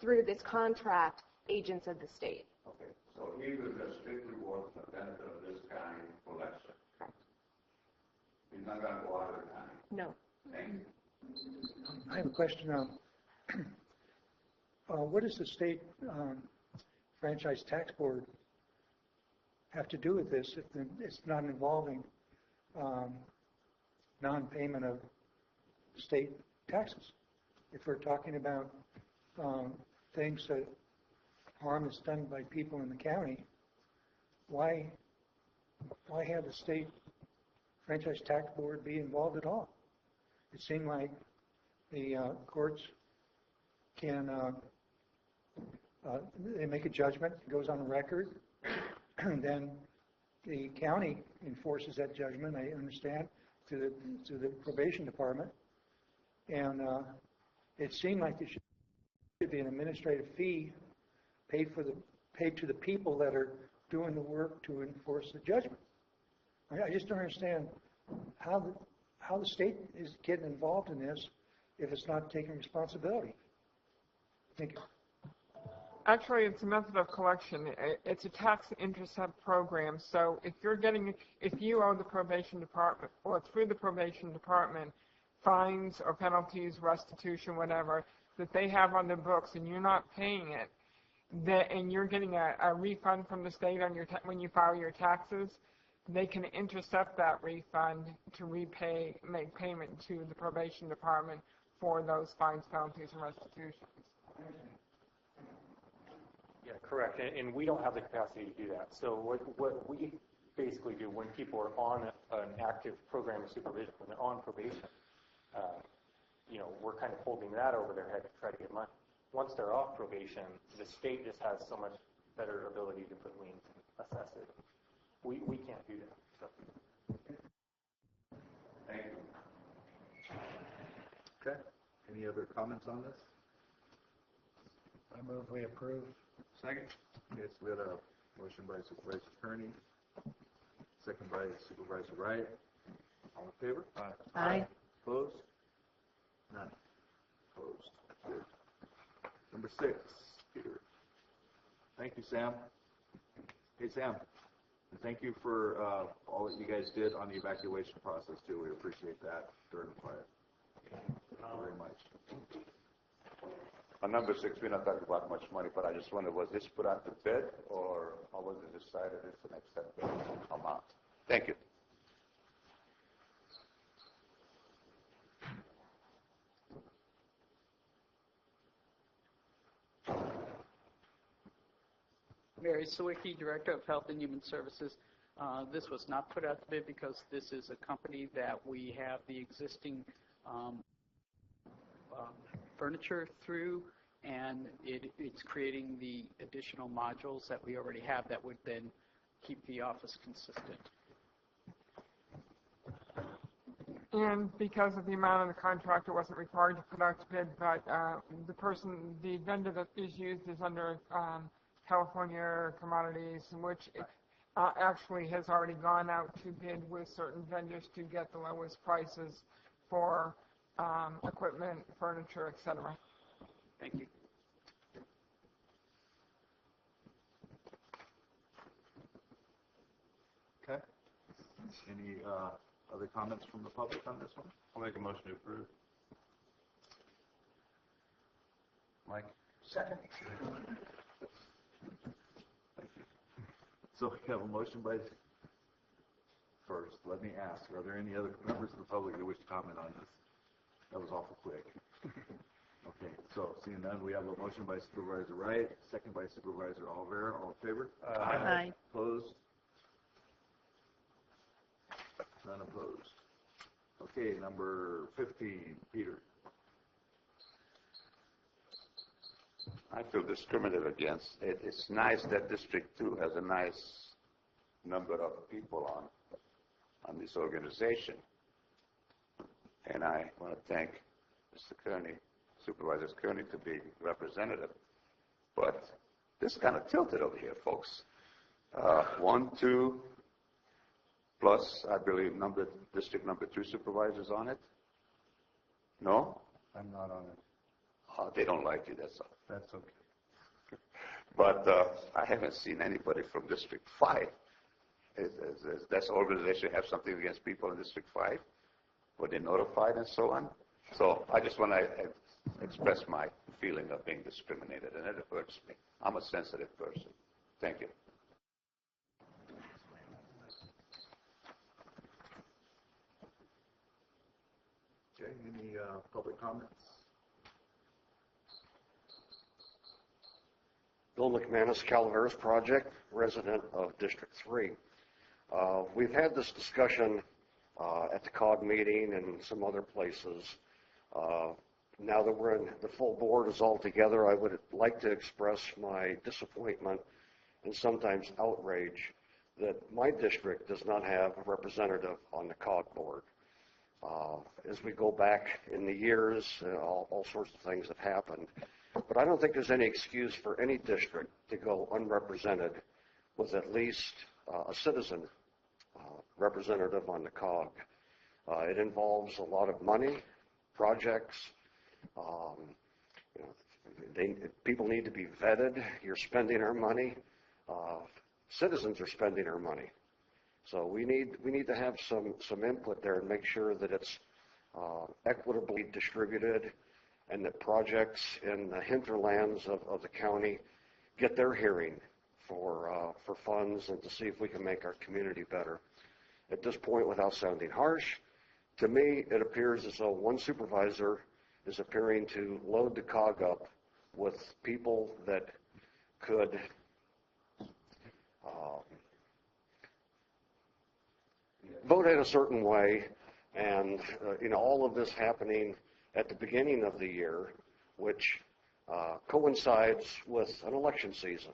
Speaker 15: through this contract, agents of the state.
Speaker 3: Okay, so he will just strictly work for the benefit of this county collection.
Speaker 15: Correct.
Speaker 3: He's not going to go out of the county.
Speaker 15: No.
Speaker 3: Thank you.
Speaker 4: I have a question. What does the state franchise tax board have to do with this if it's not involving non-payment of state taxes? If we're talking about things that harm is done by people in the county, why have the state franchise tax board be involved at all? It seemed like the courts can they make a judgment, it goes on the record, and then the county enforces that judgment, I understand, to the probation department. And it seemed like there should be an administrative fee paid to the people that are doing the work to enforce the judgment. I just don't understand how the state is getting involved in this if it's not taking responsibility. Thank you.
Speaker 16: Actually, it's a method of collection. It's a tax intercept program. So if you owe the probation department or through the probation department fines or penalties, restitution, whatever, that they have on their books and you're not paying it, and you're getting a refund from the state on when you file your taxes, they can intercept that refund to make payment to the probation department for those fines, penalties, and restitutions.
Speaker 14: Yeah, correct. And we don't have the capacity to do that. So what we basically do when people are on an active program of supervision, when they're on probation, we're kind of holding that over their head to try to get money. Once they're off probation, the state just has so much better ability to put liens and assess it. We can't do that. So.
Speaker 3: Thank you.
Speaker 1: Okay. Any other comments on this?
Speaker 12: I move we approve.
Speaker 1: Second. Yes, we had a motion by Supervisor Kearney, second by Supervisor Wright. All in favor? Aye.
Speaker 10: Aye.
Speaker 1: Opposed? None. Opposed. Good. Number 6, Peter. Thank you, Sam. Hey, Sam. And thank you for all that you guys did on the evacuation process, too. We appreciate that during the fire. Thank you very much.
Speaker 3: On number 6, we're not talking about much money, but I just wonder, was this put out to bid, or how was it decided it's an acceptable amount? Thank you.
Speaker 17: Mary Sawicki, Director of Health and Human Services. This was not put out to bid because this is a company that we have the existing furniture through, and it's creating the additional modules that we already have that would then keep the office consistent.
Speaker 16: And because of the amount of the contract, it wasn't required to put out to bid, but the vendor that is used is under California Commodities, which actually has already gone out to bid with certain vendors to get the lowest prices for equipment, furniture, etc.
Speaker 17: Thank you.
Speaker 1: Okay. Any other comments from the public on this one?
Speaker 13: I'll make a motion to approve. Mike?
Speaker 4: Second.
Speaker 1: So we have a motion by first. Let me ask, are there any other members of the public that wish to comment on this? That was awful quick. Okay, so seeing none, we have a motion by Supervisor Wright, second by Supervisor Olvera. All in favor?
Speaker 10: Aye.
Speaker 1: Opposed? None opposed. Okay, number 15, Peter.
Speaker 3: I feel discriminated against. It's nice that District 2 has a nice number of people on this organization. And I want to thank Mr. Kearney, Supervisor Kearney, to be representative. But this is kind of tilted over here, folks. 1, 2, plus, I believe, district number 2 supervisors on it? No?
Speaker 13: I'm not on it.
Speaker 3: Oh, they don't like you, that's all.
Speaker 13: That's okay.
Speaker 3: But I haven't seen anybody from District 5. Does the organization have something against people in District 5? Were they notified and so on? So I just want to express my feeling of being discriminated, and it hurts me. I'm a sensitive person. Thank you.
Speaker 1: Okay, any public comments?
Speaker 11: Bill McManus, Calaveras Project, resident of District 3. We've had this discussion at the COG meeting and some other places. Now that we're in, the full board is all together, I would like to express my disappointment and sometimes outrage that my district does not have a representative on the COG board. As we go back in the years, all sorts of things have happened. But I don't think there's any excuse for any district to go unrepresented with at least a citizen representative on the COG. It involves a lot of money, projects. People need to be vetted. You're spending our money. Citizens are spending our money. So we need to have some input there and make sure that it's equitably distributed, and that projects in the hinterlands of the county get their hearing for funds and to see if we can make our community better. At this point, without sounding harsh, to me it appears as though one supervisor is appearing to load the COG up with people that could vote in a certain way, and all of this happening at the beginning of the year, which coincides with an election season.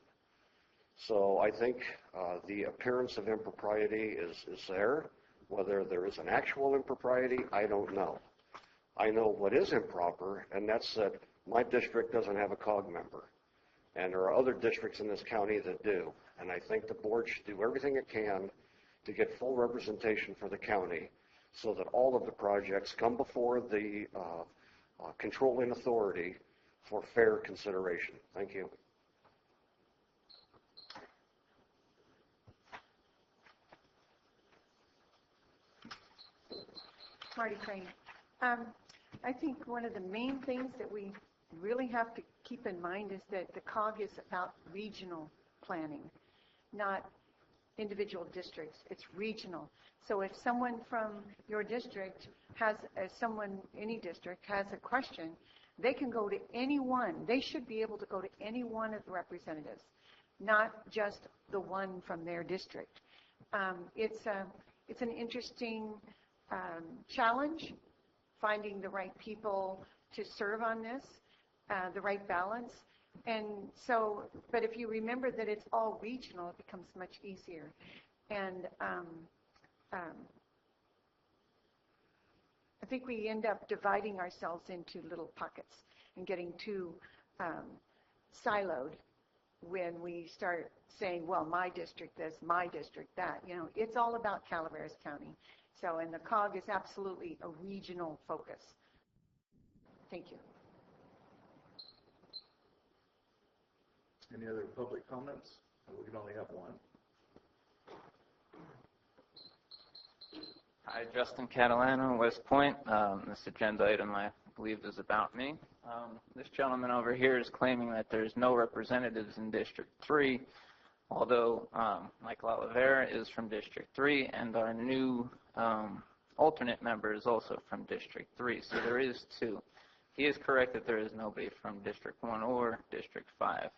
Speaker 11: So I think the appearance of impropriety is there. Whether there is an actual impropriety, I don't know. I know what is improper, and that's that my district doesn't have a COG member. And there are other districts in this county that do. And I think the board should do everything it can to get full representation for the county so that all of the projects come before the controlling authority for fair consideration. Thank you.
Speaker 18: Marty Crane. I think one of the main things that we really have to keep in mind is that the COG is about regional planning, not individual districts. It's regional. So if someone from your district has, any district has a question, they can go to any one. They should be able to go to any one of the representatives, not just the one from their district. It's an interesting challenge, finding the right people to serve on this, the right balance. And so, but if you remember that it's all regional, it becomes much easier. And I think we end up dividing ourselves into little pockets and getting too siloed when we start saying, well, my district this, my district that. It's all about Calaveras County. So, and the COG is absolutely a regional focus. Thank you.
Speaker 1: Any other public comments? We can only have one.
Speaker 19: Hi, Justin Catalano, West Point. This agenda item, I believe, is about me. This gentleman over here is claiming that there's no representatives in District 3, although Mike Calaveras is from District 3, and our new alternate member is also from District 3, so there is two. He is correct that there is nobody from District 1 or District 5.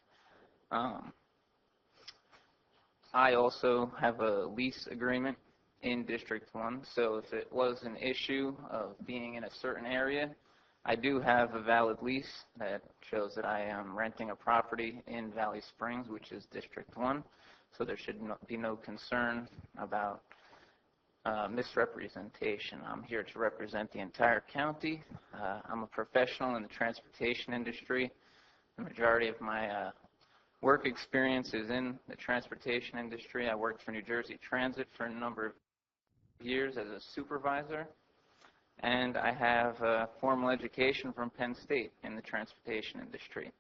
Speaker 19: I also have a lease agreement in District 1, so if it was an issue of being in a certain area, I do have a valid lease that shows that I am renting a property in Valley Springs, which is District 1, so there should be no concern about misrepresentation. I'm here to represent the entire county. I'm a professional in the transportation industry. The majority of my work experience is in the transportation industry. I worked for New Jersey Transit for a number of years as a supervisor, and I have formal education from Penn State in the transportation industry.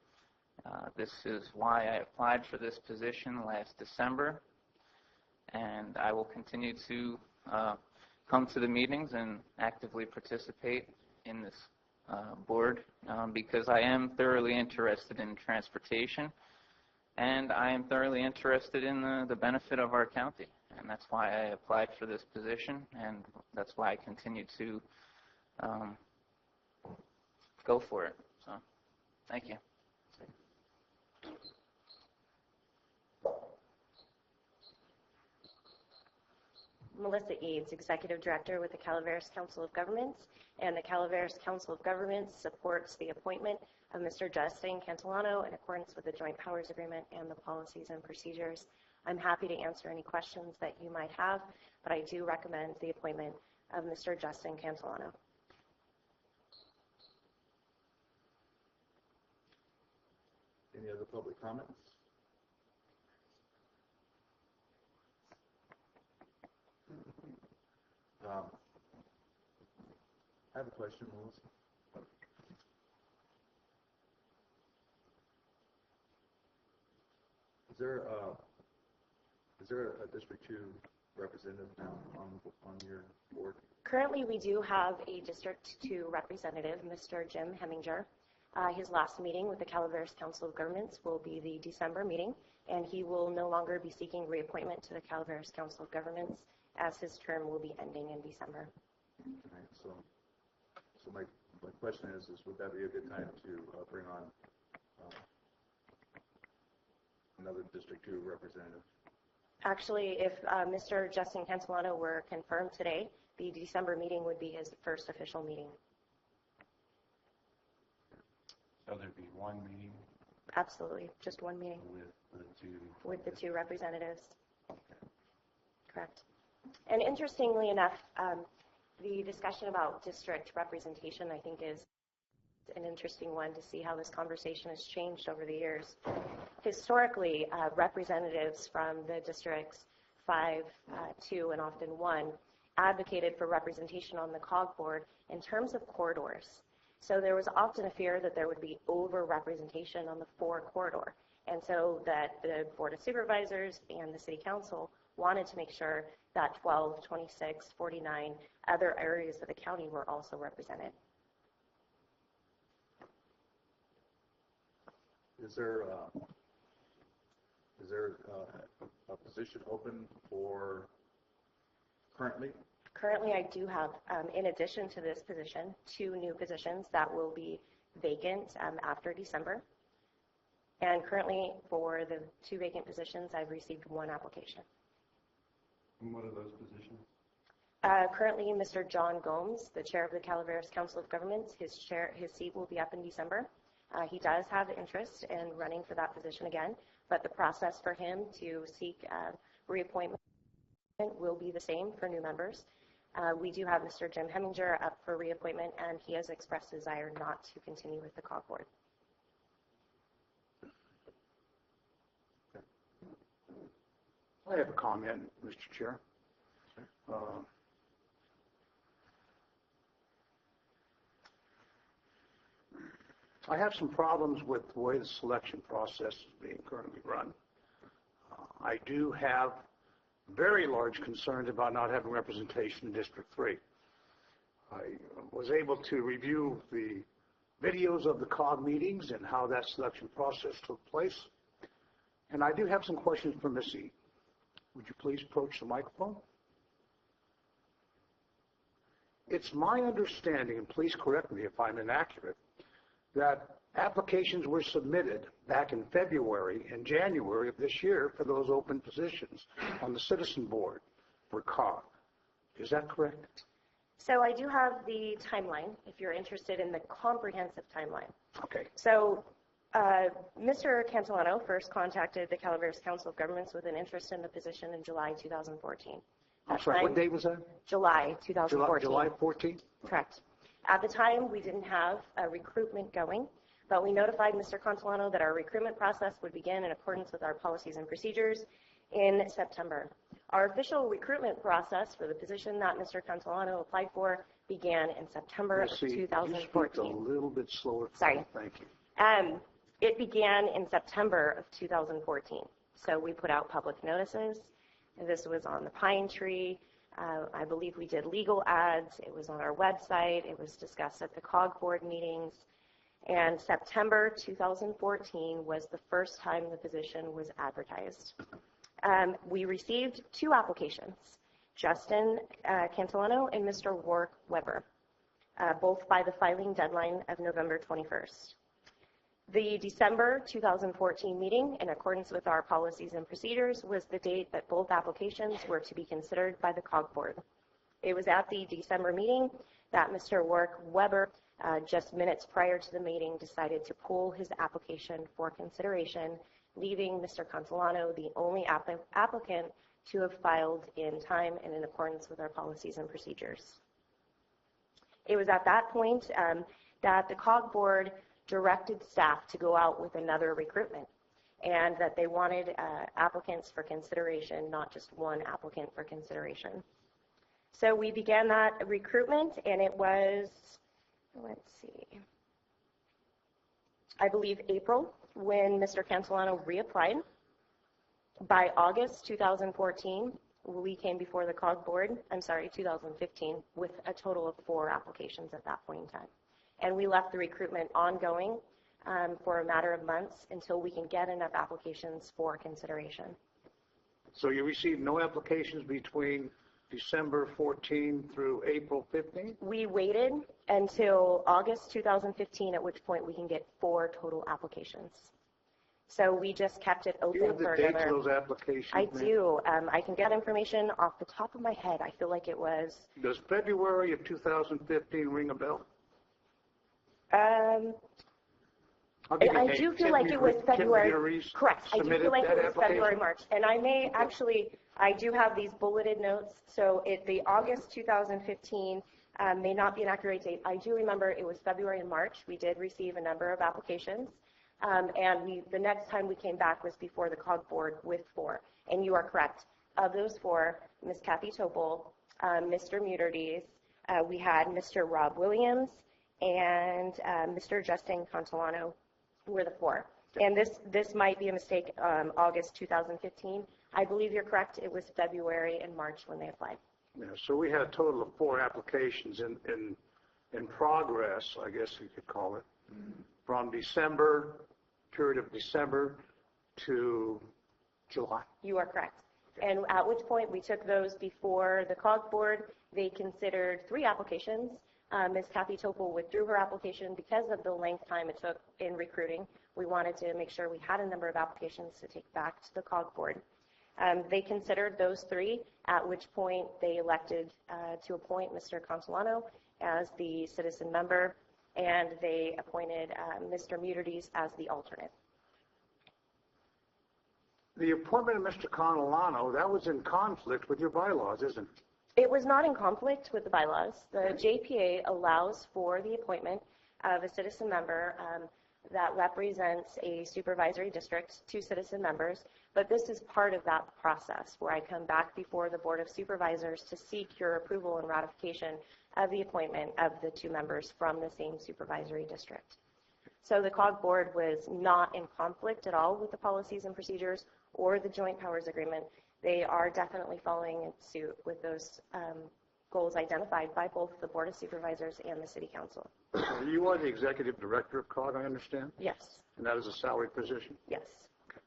Speaker 19: This is why I applied for this position last December, and I will continue to come to the meetings and actively participate in this board because I am thoroughly interested in transportation, and I am thoroughly interested in the benefit of our county, and that's why I applied for this position, and that's why I continue to go for it. So, thank you.
Speaker 20: Melissa Eads, Executive Director with the Calaveras Council of Governments, and the Calaveras Council of Governments supports the appointment of Mr. Justin Cantillano in accordance with the Joint Powers Agreement and the policies and procedures. I'm happy to answer any questions that you might have, but I do recommend the appointment of Mr. Justin Cantillano.
Speaker 1: Any other public comments? I have a question, Melissa. Is there a District 2 representative now on your board?
Speaker 20: Currently, we do have a District 2 representative, Mr. Jim Heminger. His last meeting with the Calaveras Council of Governments will be the December meeting, and he will no longer be seeking reappointment to the Calaveras Council of Governments as his term will be ending in December.
Speaker 1: All right, so my question is would that be a good time to bring on another District 2 representative?
Speaker 20: Actually, if Mr. Justin Cantillano were confirmed today, the December meeting would be his first official meeting.
Speaker 13: So there'd be one meeting?
Speaker 20: Absolutely, just one meeting. With the two representatives.
Speaker 1: Okay.
Speaker 20: Correct. And interestingly enough, the discussion about district representation, I think, is an interesting one to see how this conversation has changed over the years. Historically, representatives from the districts 5, 2, and often 1 advocated for representation on the COG board in terms of corridors. So there was often a fear that there would be over-representation on the 4 corridor. And so that the Board of Supervisors and the City Council wanted to make sure that 12, 26, 49 other areas of the county were also represented.
Speaker 1: Is there a position open for currently?
Speaker 20: Currently, I do have, in addition to this position, 2 new positions that will be vacant after December. And currently, for the 2 vacant positions, I've received 1 application.
Speaker 13: And what are those positions?
Speaker 20: Currently, Mr. John Gomes, the chair of the Calaveras Council of Governments, his seat will be up in December. He does have interest in running for that position again, but the process for him to seek reappointment will be the same for new members. We do have Mr. Jim Heminger up for reappointment, and he has expressed desire not to continue with the COG board.
Speaker 12: I have a comment, Mr. Chair. I have some problems with the way the selection process is being currently run. I do have very large concerns about not having representation in District 3. I was able to review the videos of the COG meetings and how that selection process took place. And I do have some questions for Ms. E. Would you please approach the microphone? It's my understanding, and please correct me if I'm inaccurate, that applications were submitted back in February and January of this year for those open positions on the Citizen Board for COG. Is that correct?
Speaker 20: So I do have the timeline, if you're interested in the comprehensive timeline.
Speaker 12: Okay.
Speaker 20: So Mr. Cantillano first contacted the Calaveras Council of Governments with an interest in the position in July 2014.
Speaker 12: I'm sorry, what date was that?
Speaker 20: July 2014.
Speaker 12: July 14?
Speaker 20: Correct. At the time, we didn't have a recruitment going, but we notified Mr. Cantillano that our recruitment process would begin in accordance with our policies and procedures in September. Our official recruitment process for the position that Mr. Cantolano applied for began in September of
Speaker 12: Could you
Speaker 20: 2014.
Speaker 12: speak a little bit slower?
Speaker 20: Sorry.
Speaker 12: Thank you.
Speaker 20: It began in September of 2014. So we put out public notices. This was on the Pine Tree. I believe we did legal ads. It was on our website. It was discussed at the COG board meetings. And September 2014 was the first time the position was advertised. We received 2 applications, Justin Cantolano and Mr. Warwick Weber, both by the filing deadline of November 21st. The December 2014 meeting, in accordance with our policies and procedures, was the date that both applications were to be considered by the COG board. It was at the December meeting that Mr. Warwick Weber, just minutes prior to the meeting, decided to pull his application for consideration, leaving Mr. Cantolano the only applicant to have filed in time and in accordance with our policies and procedures. It was at that point that the COG board directed staff to go out with another recruitment, and that they wanted applicants for consideration, not just one applicant for consideration. So we began that recruitment, and it was, let's see, I believe April when Mr. Cantolano reapplied. By August 2014, we came before the COG board, 2015, with a total of 4 applications at that point in time. And we left the recruitment ongoing for a matter of months until we can get enough applications for consideration.
Speaker 12: So you received no applications between December 14 through April 15?
Speaker 20: We waited until August 2015, at which point we can get 4 total applications. So we just kept it open
Speaker 12: Do you have the
Speaker 20: for
Speaker 12: dates
Speaker 20: another.
Speaker 12: of those applications?
Speaker 20: I
Speaker 12: ma'am?
Speaker 20: do. I can get information off the top of my head. I feel like it was.
Speaker 12: Does February of 2015 ring a bell?
Speaker 20: I do feel like it was February. Correct. I do feel like it was February, March. And I may actually, I do have these bulleted notes. So the August 2015 may not be an accurate date. I do remember it was February and March. We did receive a number of applications. And the next time we came back was before the COG board with 4. And you are correct. Of those 4, Ms. Kathy Topol, Mr. Muterdes, we had Mr. Rob Williams, and Mr. Justin Cantolano were the 4. And this might be a mistake, August 2015. I believe you're correct. It was February and March when they applied.
Speaker 12: Yeah, so we had a total of 4 applications in progress, I guess you could call it, from December, period of December to July.
Speaker 20: You are correct. And at which point we took those before the COG board. They considered 3 applications. Ms. Kathy Topol withdrew her application because of the length time it took in recruiting. We wanted to make sure we had a number of applications to take back to the COG board. They considered those 3, at which point they elected to appoint Mr. Cantolano as the citizen member, and they appointed Mr. Muterdes as the alternate.
Speaker 12: The appointment of Mr. Cantolano, that was in conflict with your bylaws, isn't it?
Speaker 20: It was not in conflict with the bylaws. The JPA allows for the appointment of a citizen member that represents a supervisory district, 2 citizen members, but this is part of that process where I come back before the Board of Supervisors to seek your approval and ratification of the appointment of the 2 members from the same supervisory district. So the COG board was not in conflict at all with the policies and procedures or the joint powers agreement. They are definitely following in suit with those goals identified by both the Board of Supervisors and the City Council.
Speaker 12: You are the executive director of COG, I understand?
Speaker 20: Yes.
Speaker 12: And that is a salaried position?
Speaker 20: Yes.
Speaker 12: Okay.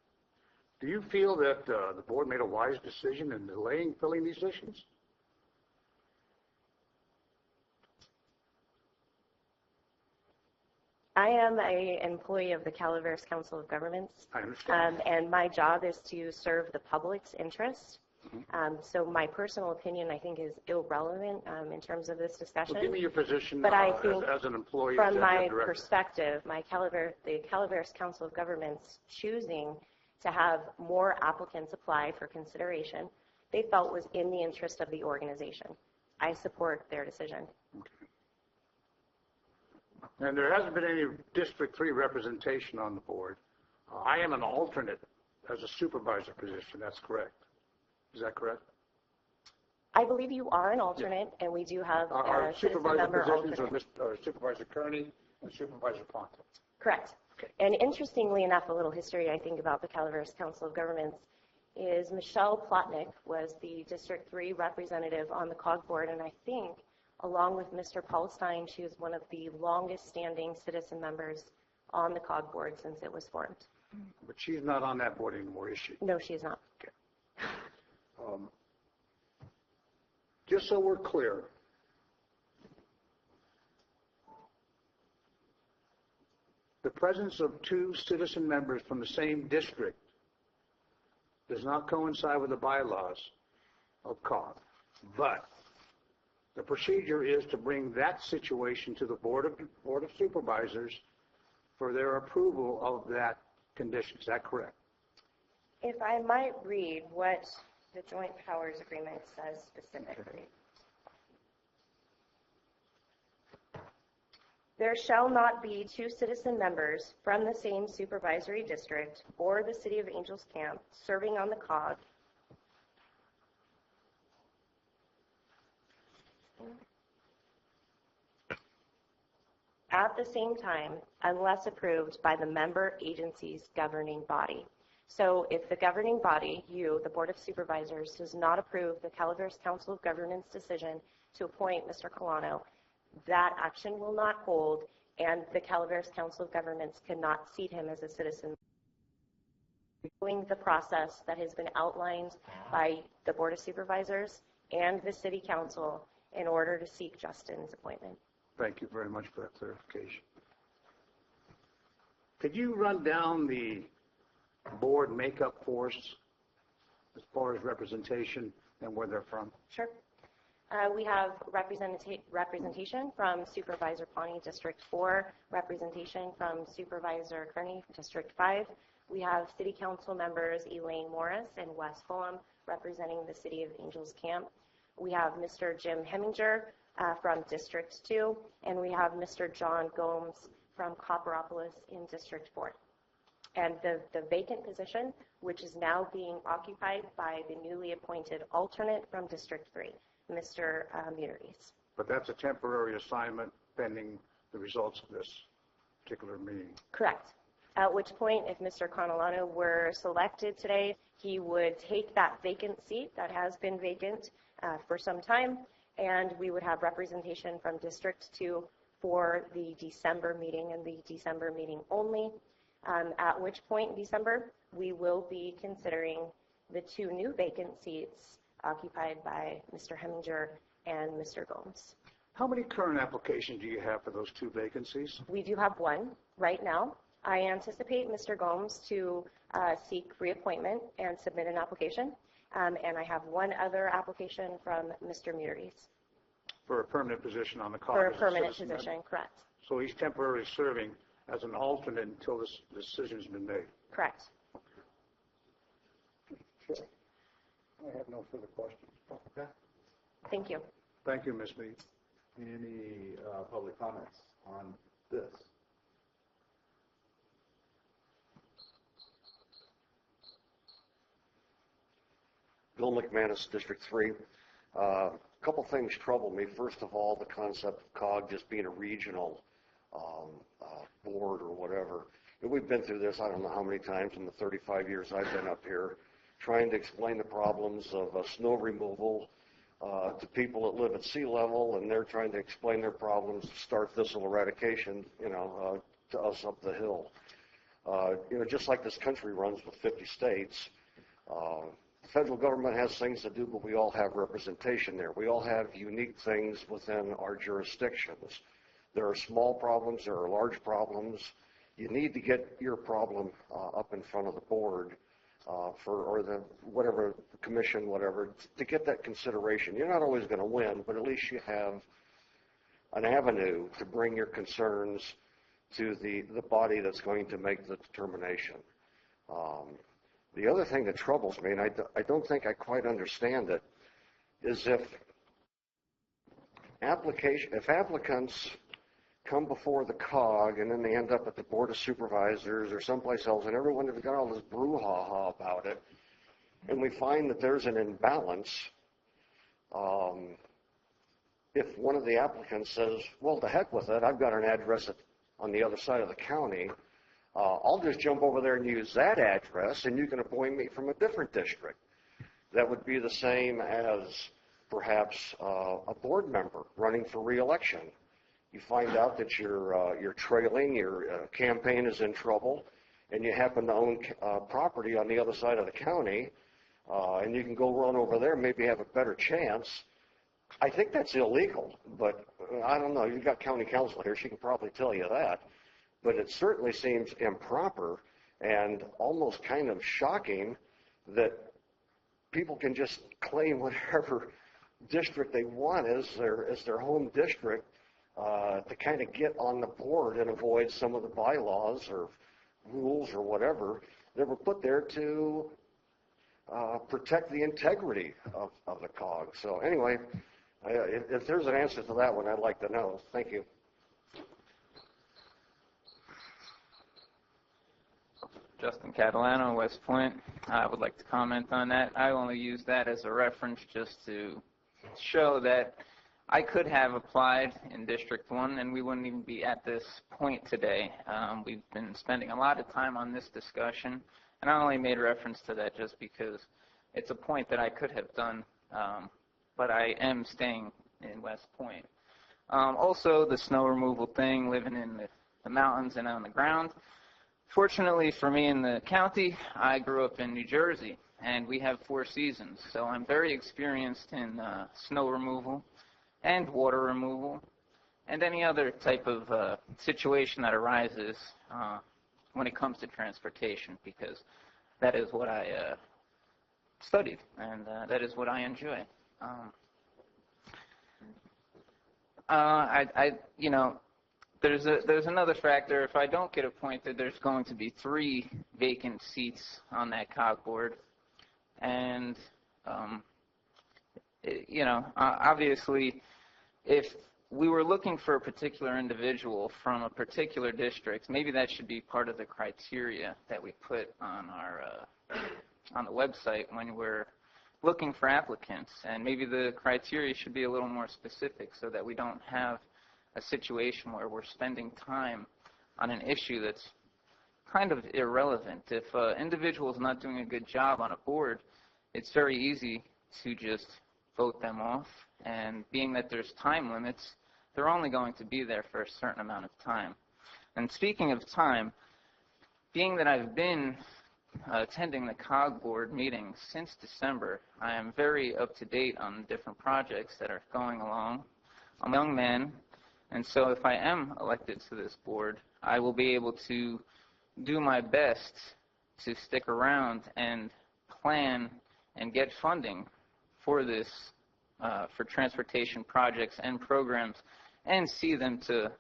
Speaker 12: Do you feel that the board made a wise decision in delaying filling these positions?
Speaker 20: I am an employee of the Calaveras Council of Governments.
Speaker 12: I understand.
Speaker 20: And my job is to serve the public's interest. So my personal opinion, I think, is irrelevant in terms of this discussion.
Speaker 12: Well, give me your position
Speaker 20: but I think
Speaker 12: as an employee.
Speaker 20: From my
Speaker 12: director.
Speaker 20: perspective, the Calaveras Council of Governments choosing to have more applicants apply for consideration, they felt was in the interest of the organization. I support their decision.
Speaker 12: Okay. And there hasn't been any District 3 representation on the board. I am an alternate as a supervisor position. That's correct. Is that correct?
Speaker 20: I believe you are an alternate, and we do have
Speaker 12: Our
Speaker 20: a citizen
Speaker 12: supervisor
Speaker 20: member
Speaker 12: positions
Speaker 20: alternate.
Speaker 12: are Supervisor Kearney and Supervisor Ponte.
Speaker 20: Correct. And interestingly enough, a little history I think about the Calaveras Council of Governments is Michelle Plotnick was the District 3 representative on the COG board, and I think along with Mr. Paul Stein, she was one of the longest standing citizen members on the COG board since it was formed.
Speaker 12: But she's not on that board anymore, is she?
Speaker 20: No, she is not.
Speaker 12: Just so we're clear, the presence of two citizen members from the same district does not coincide with the bylaws of COG. But the procedure is to bring that situation to the Board of Supervisors for their approval of that condition. Is that correct?
Speaker 20: If I might read what the Joint Powers Agreement says specifically. There shall not be two citizen members from the same supervisory district or the City of Angels Camp serving on the COG at the same time unless approved by the member agency's governing body. So if the governing body, you, the Board of Supervisors, does not approve the Calaveras Council of Governments decision to appoint Mr. Colano, that action will not hold, and the Calaveras Council of Governments cannot seat him as a citizen. Following the process that has been outlined by the Board of Supervisors and the City Council in order to seek Justin's appointment.
Speaker 12: Thank you very much for that clarification. Could you run down the board makeup for us as far as representation and where they're from?
Speaker 20: Sure. We have representation from Supervisor Pawnee, District 4, representation from Supervisor Kearney, District 5. We have City Council members Elaine Morris and Wes Fulham representing the City of Angels Camp. We have Mr. Jim Heminger from District 2, and we have Mr. John Gomes from Copperopolis in District 4. And the vacant position, which is now being occupied by the newly appointed alternate from District 3, Mr. Muniries.
Speaker 12: But that's a temporary assignment pending the results of this particular meeting.
Speaker 20: Correct. At which point, if Mr. Conolano were selected today, he would take that vacant seat that has been vacant for some time, and we would have representation from District 2 for the December meeting and the December meeting only. At which point in December, we will be considering the two new vacant seats occupied by Mr. Heminger and Mr. Gomes.
Speaker 12: How many current applications do you have for those two vacancies?
Speaker 20: We do have one right now. I anticipate Mr. Gomes to seek reappointment and submit an application, and I have one other application from Mr. Muniries.
Speaker 12: For a permanent position on the COG?
Speaker 20: For a permanent position, correct.
Speaker 12: So he's temporarily serving as an alternate until this decision's been made?
Speaker 20: Correct.
Speaker 12: Sure. I have no further questions.
Speaker 1: Okay.
Speaker 20: Thank you.
Speaker 12: Thank you, Ms. Meade.
Speaker 1: Any public comments on this?
Speaker 11: Bill McManus, District 3. A couple things trouble me. First of all, the concept of COG just being a regional board or whatever. And we've been through this, I don't know how many times in the 35 years I've been up here, trying to explain the problems of snow removal to people that live at sea level, and they're trying to explain their problems of star thistle eradication, to us up the hill. Just like this country runs with 50 states, the federal government has things to do, but we all have representation there. We all have unique things within our jurisdictions. There are small problems, there are large problems. You need to get your problem up in front of the board or the whatever commission, whatever, to get that consideration. You're not always going to win, but at least you have an avenue to bring your concerns to the body that's going to make the determination. The other thing that troubles me, and I don't think I quite understand it, is if applicants come before the COG and then they end up at the Board of Supervisors or someplace else, and everyone has got all this brouhaha about it, and we find that there's an imbalance if one of the applicants says, well, to heck with it, I've got an address on the other side of the county, I'll just jump over there and use that address, and you can appoint me from a different district. That would be the same as perhaps a board member running for re-election. You find out that you're trailing, your campaign is in trouble, and you happen to own property on the other side of the county, and you can go run over there and maybe have a better chance. I think that's illegal, but I don't know. You've got county counsel here. She can probably tell you that. But it certainly seems improper and almost kind of shocking that people can just claim whatever district they want as their home district to kind of get on the board and avoid some of the bylaws or rules or whatever that were put there to protect the integrity of the COG. So anyway, if there's an answer to that one, I'd like to know. Thank you.
Speaker 19: Justin Catalano, West Point. I would like to comment on that. I only use that as a reference just to show that I could have applied in District 1 and we wouldn't even be at this point today. We've been spending a lot of time on this discussion, and I only made reference to that just because it's a point that I could have done, but I am staying in West Point. Also, the snow removal thing, living in the mountains and on the ground. Fortunately for me in the county, I grew up in New Jersey, and we have 4 seasons. So I'm very experienced in snow removal and water removal and any other type of situation that arises when it comes to transportation, because that is what I studied, and that is what I enjoy. There's another factor. If I don't get appointed, there's going to be 3 vacant seats on that COG board. And, obviously, if we were looking for a particular individual from a particular district, maybe that should be part of the criteria that we put on on the website when we're looking for applicants. And maybe the criteria should be a little more specific so that we don't have a situation where we're spending time on an issue that's kind of irrelevant. If an individual is not doing a good job on a board, it's very easy to just vote them off. And being that there's time limits, they're only going to be there for a certain amount of time. And speaking of time, being that I've been attending the COG board meetings since December, I am very up to date on the different projects that are going along. I'm a young man, and so if I am elected to this board, I will be able to do my best to stick around and plan and get funding for this, for transportation projects and programs, and see them till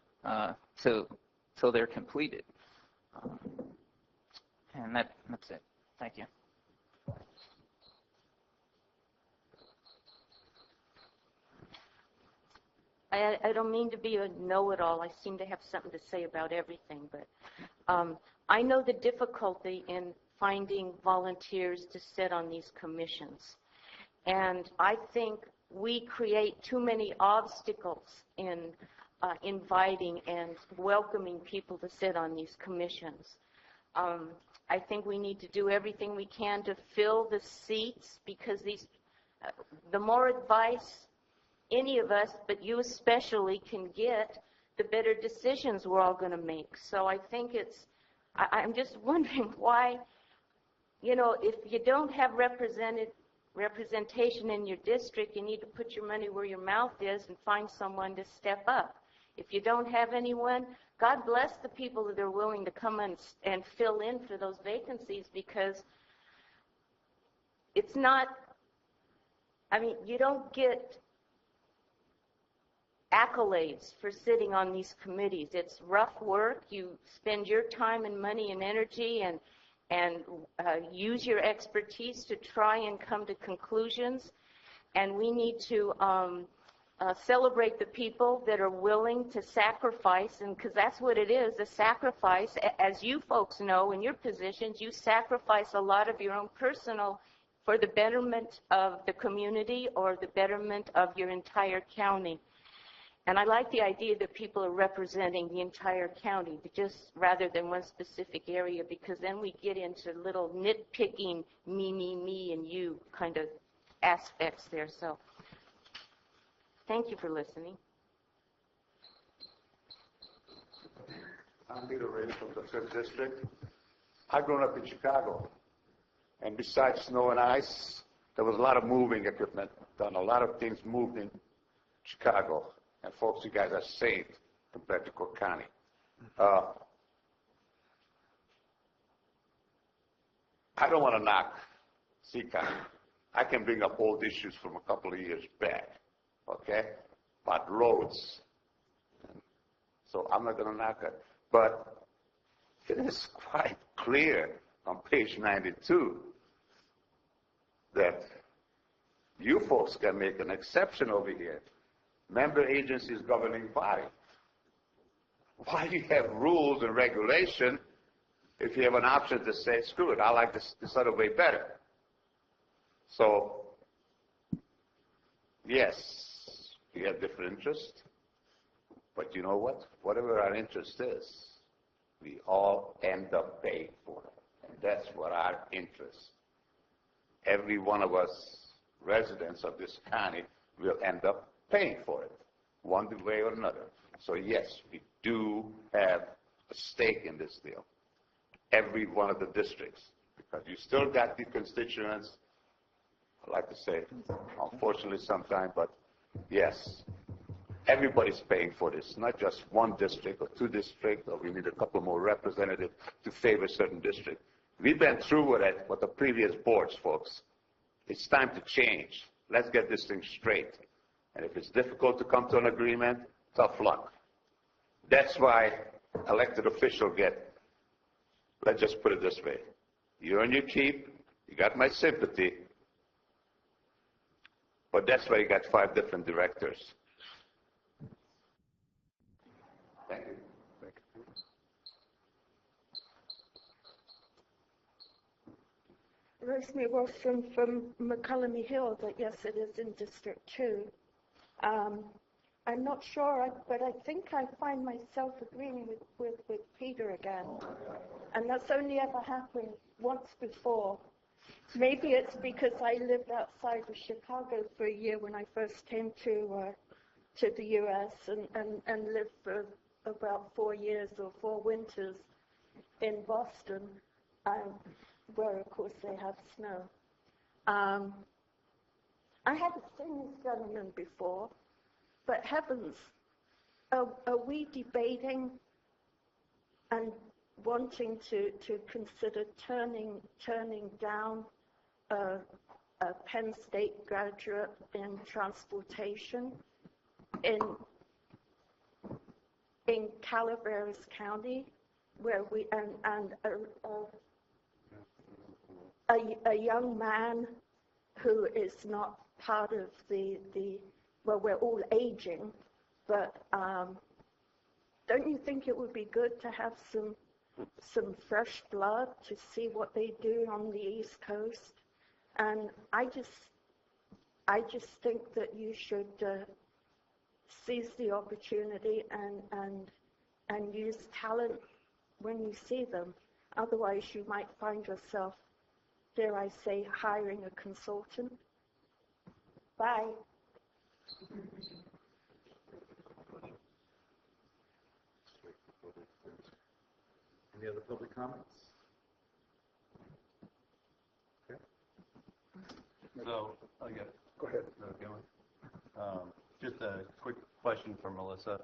Speaker 19: they're completed. And that's it. Thank you.
Speaker 2: I don't mean to be a know-it-all. I seem to have something to say about everything, but I know the difficulty in finding volunteers to sit on these commissions. And I think we create too many obstacles in inviting and welcoming people to sit on these commissions. I think we need to do everything we can to fill the seats, because the more advice any of us, but you especially, can get, the better decisions we're all going to make. So I think I'm just wondering why, if you don't have representation in your district, you need to put your money where your mouth is and find someone to step up. If you don't have anyone, God bless the people that are willing to come and fill in for those vacancies, because it's not, you don't get accolades for sitting on these committees. It's rough work. You spend your time and money and energy and use your expertise to try and come to conclusions. And we need to celebrate the people that are willing to sacrifice, and because that's what it is, a sacrifice. As you folks know, in your positions, you sacrifice a lot of your own personal for the betterment of the community or the betterment of your entire county. And I like the idea that people are representing the entire county, just rather than one specific area, because then we get into little nitpicking, me, and you kind of aspects there. So thank you for listening.
Speaker 3: I'm Peter Ray from the 5th District. I've grown up in Chicago. And besides snow and ice, there was a lot of moving equipment done. A lot of things moved in Chicago. And folks, you guys are safe compared to Cook County. I don't want to knock County. I can bring up old issues from a couple of years back, okay, about roads. So I'm not going to knock it. But it is quite clear on page 92 that you folks can make an exception over here. Member agencies governing body. Why do you have rules and regulation if you have an option to say, screw it, I like this other way better? So, yes, we have different interests, but you know what? Whatever our interest is, we all end up paying for it. And that's what our interest. Every one of us residents of this county will end up paying for it, one way or another. So yes, we do have a stake in this deal. Every one of the districts, because you still got the constituents, I like to say, unfortunately sometimes, but yes, everybody's paying for this, not just one district or two districts, or we need a couple more representatives to favor certain districts. We've been through with it with the previous boards, folks. It's time to change. Let's get this thing straight. And if it's difficult to come to an agreement, tough luck. That's why elected officials get, let's just put it this way, you earn your keep, you got my sympathy, but that's why you got 5 different directors. Thank you.
Speaker 5: Rosemary Wilson from McCullum Hill, but yes, it is in District 2. I'm not sure, but I think I find myself agreeing with Peter again. And that's only ever happened once before. Maybe it's because I lived outside of Chicago for a year when I first came to the U.S. and lived for about 4 years or 4 winters in Boston, where, of course, they have snow. I haven't seen this gentleman before, but heavens, are we debating and wanting to consider turning down a Penn State graduate in transportation in Calaveras County, where we and a young man who is not part of the well, we're all aging, but don't you think it would be good to have some fresh blood to see what they do on the East Coast? And I just think that you should seize the opportunity and use talent when you see them. Otherwise, you might find yourself, dare I say, hiring a consultant. Bye.
Speaker 1: Any other public comments? Okay.
Speaker 13: So, I guess.
Speaker 1: Go ahead.
Speaker 13: Just a quick question for Melissa.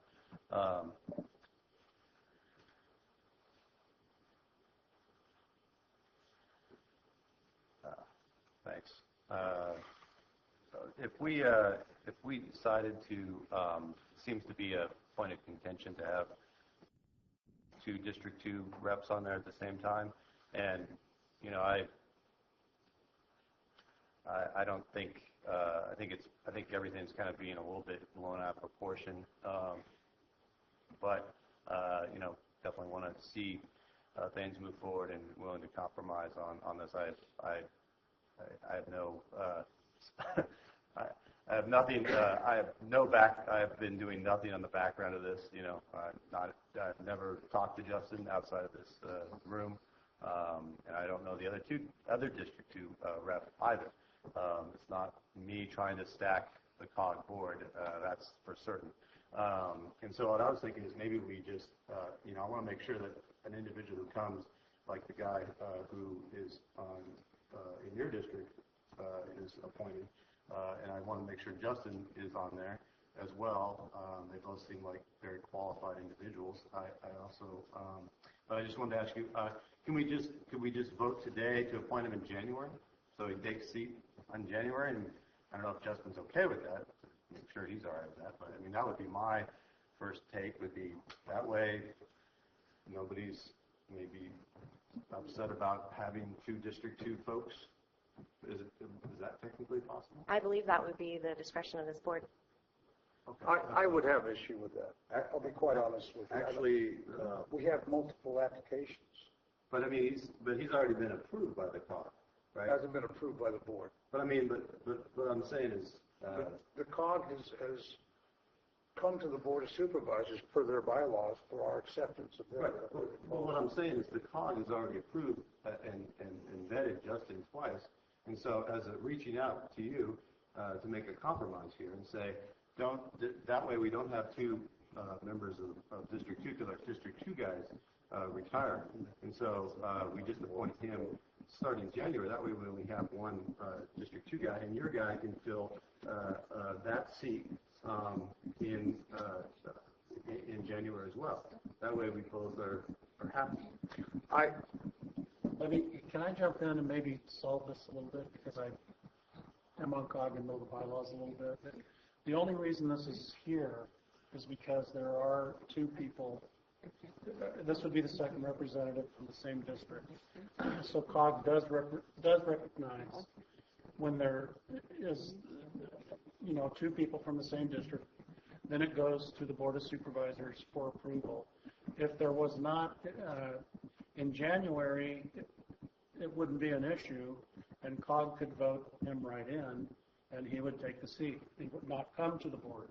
Speaker 13: Thanks. If we decided to, seems to be a point of contention to have 2 District 2 reps on there at the same time, and you know, I don't think I think everything's kind of being a little bit blown out of proportion, but you know, definitely want to see things move forward and willing to compromise on this. I I have no, I have nothing, I have been doing nothing on the background of this, I've never talked to Justin outside of this room, and I don't know the other District 2 rep either. It's not me trying to stack the COG board, that's for certain. And so what I was thinking is maybe we just, I want to make sure that an individual who comes, like the guy who is in your district is appointed, and I want to make sure Justin is on there as well. They both seem like very qualified individuals. I also, but I just wanted to ask you, could we just vote today to appoint him in January, so he takes a seat in January? And I don't know if Justin's okay with that. I'm sure he's all right with that, but I mean that would be my first take. Would be that way. Nobody's maybe upset about having 2 District 2 folks. Is that technically possible?
Speaker 20: I believe that would be the discretion of this board.
Speaker 13: Okay.
Speaker 12: I would have issue with that. I'll be quite honest with you.
Speaker 1: Actually,
Speaker 12: we have multiple applications.
Speaker 13: But I mean, he's already been approved by the COG, right?
Speaker 12: Hasn't been approved by the board.
Speaker 13: But I mean, but what I'm saying is,
Speaker 12: the COG has come to the Board of Supervisors per their bylaws for our acceptance of their.
Speaker 13: right. Well, what I'm saying is the COG has already approved and vetted Justin twice, and so as a reaching out to you to make a compromise here and say, that way we don't have 2 members of District 2 because our District 2 guys retire, and so we just appoint him starting January. That way we only have 1 District 2 guy, and your guy can fill that seat in January as well. That way we both are happy.
Speaker 9: Can I jump in and maybe solve this a little bit, because I am on COG and know the bylaws a little bit. The only reason this is here is because there are 2 people. This would be the second representative from the same district. So COG does recognize when there is, 2 people from the same district, then it goes to the Board of Supervisors for approval. If there was not, in January, it wouldn't be an issue, and COG could vote him right in, and he would take the seat. He would not come to the board.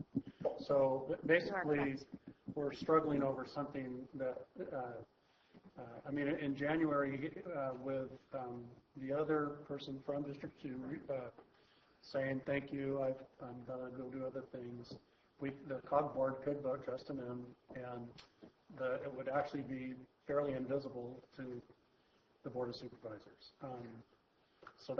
Speaker 9: So basically, we're struggling over something that, in January, with the other person from District 2 saying, thank you, I'm going to go do other things, the COG board could vote Justin in, and it would actually be fairly invisible to the Board of Supervisors. So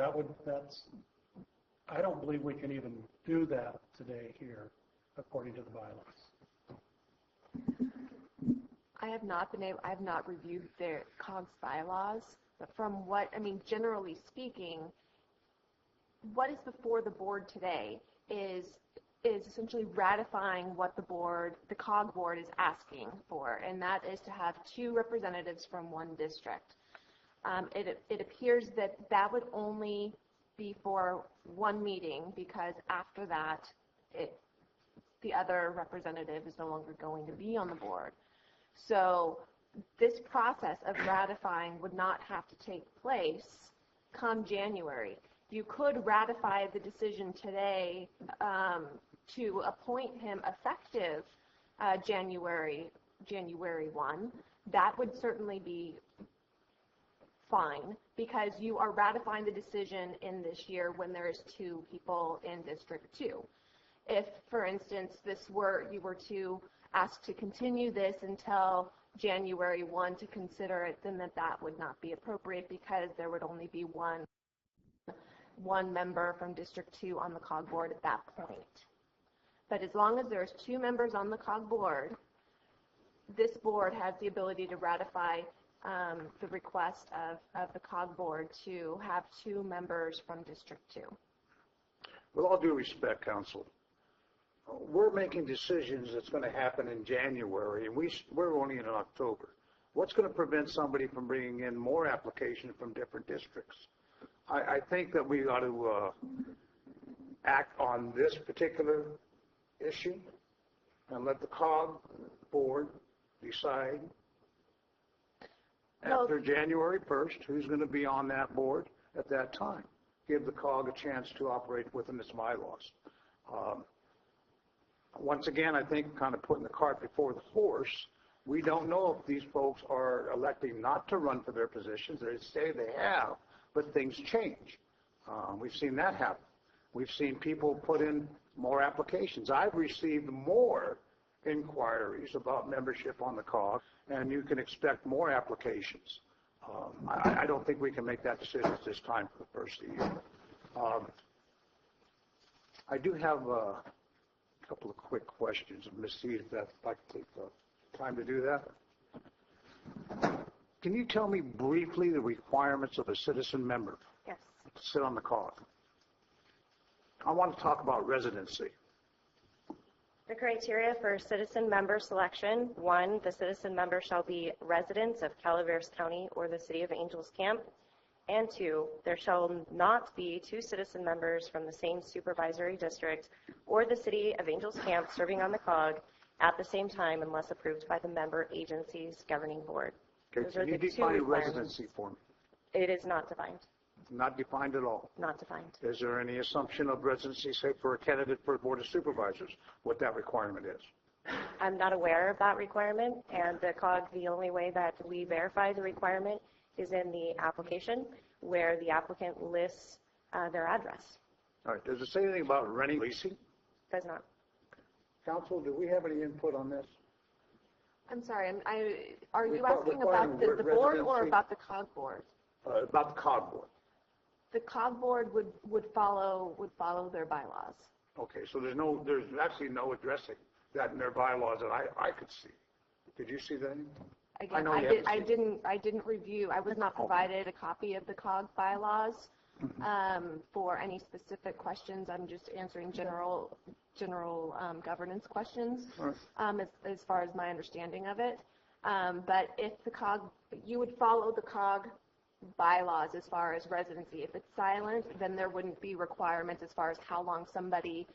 Speaker 9: I don't believe we can even do that today here, according to the bylaws.
Speaker 15: I have not reviewed their COG's bylaws, but from generally speaking, what is before the board today is essentially ratifying what the COG board is asking for, and that is to have 2 representatives from 1 district. It appears that would only be for 1 meeting, because after that, the other representative is no longer going to be on the board. So this process of ratifying would not have to take place come January. You could ratify the decision today to appoint him effective January 1. That would certainly be fine, because you are ratifying the decision in this year when there is 2 people in District 2. If, for instance, you were to ask to continue this until January 1 to consider it, then that would not be appropriate, because there would only be one member from District 2 on the COG board at that point. But as long as there's 2 members on the COG board, this board has the ability to ratify the request of the COG board to have 2 members from District 2.
Speaker 12: With all due respect, Council, we're making decisions that's going to happen in January, and we're only in October. What's going to prevent somebody from bringing in more applications from different districts? I think that we ought to act on this particular issue and let the COG board decide after January 1st who's going to be on that board at that time. give the COG a chance to operate within its bylaws. Once again, I think kind of putting the cart before the horse. We don't know if these folks are electing not to run for their positions. They say they have, but things change. We've seen that happen. We've seen people put in more applications. I've received more inquiries about membership on the COG, and you can expect more applications. I don't think we can make that decision at this time for the first of the year. I do have a couple of quick questions of Ms. Seed, if that's like to take the time to do that. Can you tell me briefly the requirements of a citizen member
Speaker 20: Yes.
Speaker 12: to sit on the COG? I want to talk about residency.
Speaker 20: The criteria for citizen member selection: 1, the citizen member shall be residents of Calaveras County or the City of Angels Camp, and 2, there shall not be 2 citizen members from the same supervisory district or the City of Angels Camp serving on the COG at the same time unless approved by the member agency's governing board.
Speaker 12: Okay,
Speaker 20: Those
Speaker 12: can
Speaker 20: are
Speaker 12: you
Speaker 20: the 2
Speaker 12: define
Speaker 20: requirements.
Speaker 12: residency for me?
Speaker 20: It is not defined.
Speaker 12: Not defined at all.
Speaker 20: Not defined.
Speaker 12: Is there any assumption of residency, say, for a candidate for Board of Supervisors, what that requirement is?
Speaker 20: I'm not aware of that requirement, and the COG, the only way that we verify the requirement is in the application, where the applicant lists their address.
Speaker 12: All right, does it say anything about renting, leasing?
Speaker 20: Does not.
Speaker 12: Council, do we have any input on this?
Speaker 15: I'm sorry, are you
Speaker 12: Require-
Speaker 15: asking about
Speaker 12: requiring
Speaker 15: the board or
Speaker 12: residency.
Speaker 15: about the COG board?
Speaker 12: About the COG board.
Speaker 15: The COG board would follow their bylaws.
Speaker 12: Okay, so there's actually no addressing that in their bylaws that I could see. Did you see that?
Speaker 15: Again,
Speaker 12: know you haven't
Speaker 15: I
Speaker 12: seen
Speaker 15: didn't review. I was not provided a copy of the COG bylaws for any specific questions. I'm just answering general governance questions as far as my understanding of it. But if the COG, you would follow the COG bylaws as far as residency. If it's silent, then there wouldn't be requirements as far as how long somebody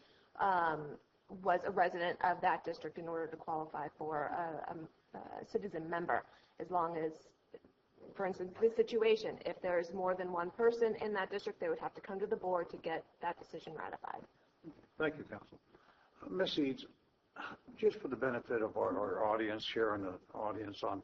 Speaker 15: was a resident of that district in order to qualify for a citizen member. As long as, for instance, this situation, if there's more than one person in that district, they would have to come to the board to get that decision ratified.
Speaker 12: Thank you, Council. Ms. Eads, just for the benefit of our audience here and the audience on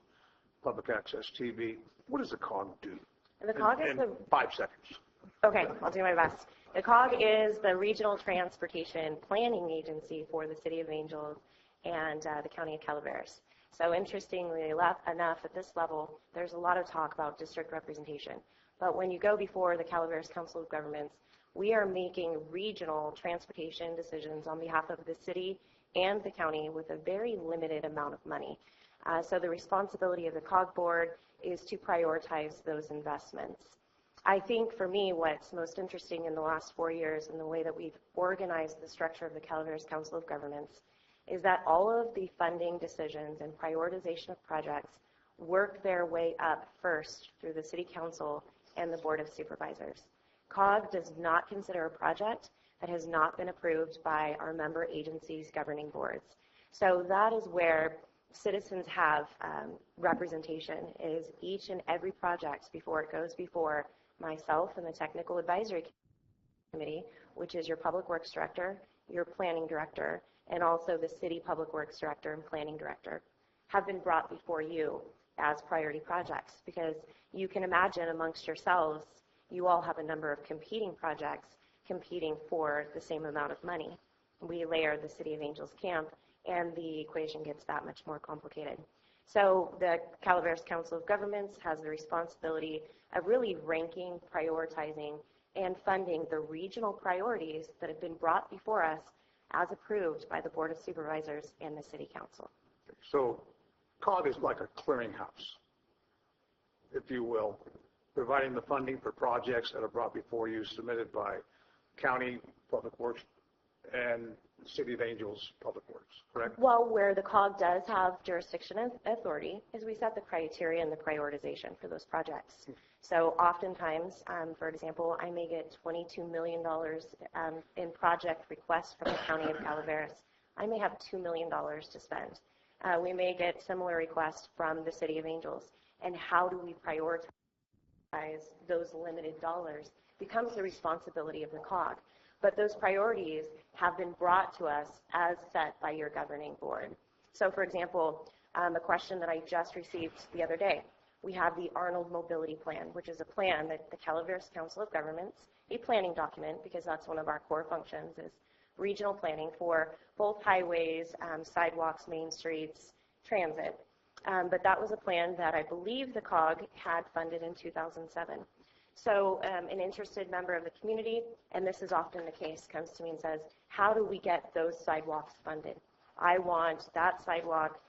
Speaker 12: Public Access TV, what does the COG do?
Speaker 20: The COG is
Speaker 12: in 5 seconds.
Speaker 20: Okay, I'll do my best. The COG is the Regional Transportation Planning Agency for the City of Angels and the County of Calaveras. So interestingly enough, at this level, there's a lot of talk about district representation. But when you go before the Calaveras Council of Governments, we are making regional transportation decisions on behalf of the city and the county with a very limited amount of money. So the responsibility of the COG board is to prioritize those investments. I think for me, what's most interesting in the last 4 years in the way that we've organized the structure of the Calaveras Council of Governments is that all of the funding decisions and prioritization of projects work their way up first through the City Council and the Board of Supervisors. COG does not consider a project that has not been approved by our member agencies' governing boards. So that is where citizens have representation, is each and every project before it goes before myself and the Technical Advisory Committee, which is your Public Works Director, your Planning Director, and also the City Public Works Director and Planning Director, have been brought before you as priority projects, because you can imagine amongst yourselves, you all have a number of competing projects competing for the same amount of money. We layer the City of Angels Camp, and the equation gets that much more complicated. So the Calaveras Council of Governments has the responsibility of really ranking, prioritizing, and funding the regional priorities that have been brought before us as approved by the Board of Supervisors and the City Council.
Speaker 12: So COG is like a clearinghouse, if you will, providing the funding for projects that are brought before you, submitted by County Public Works and City of Angels Public Works, correct?
Speaker 20: Well, where the COG does have jurisdiction and authority is we set the criteria and the prioritization for those projects. So oftentimes, for example, I may get $22 million in project requests from the County of Calaveras. I may have $2 million to spend. We may get similar requests from the City of Angels. And how do we prioritize those limited dollars becomes the responsibility of the COG. But those priorities have been brought to us as set by your governing board. So, for example, a question that I just received the other day, we have the Arnold Mobility Plan, which is a plan that the Calaveras Council of Governments, a planning document, because that's one of our core functions, is regional planning for both highways, sidewalks, main streets, transit. But that was a plan that I believe the COG had funded in 2007. So an interested member of the community, and this is often the case, comes to me and says, how do we get those sidewalks funded? I want that sidewalk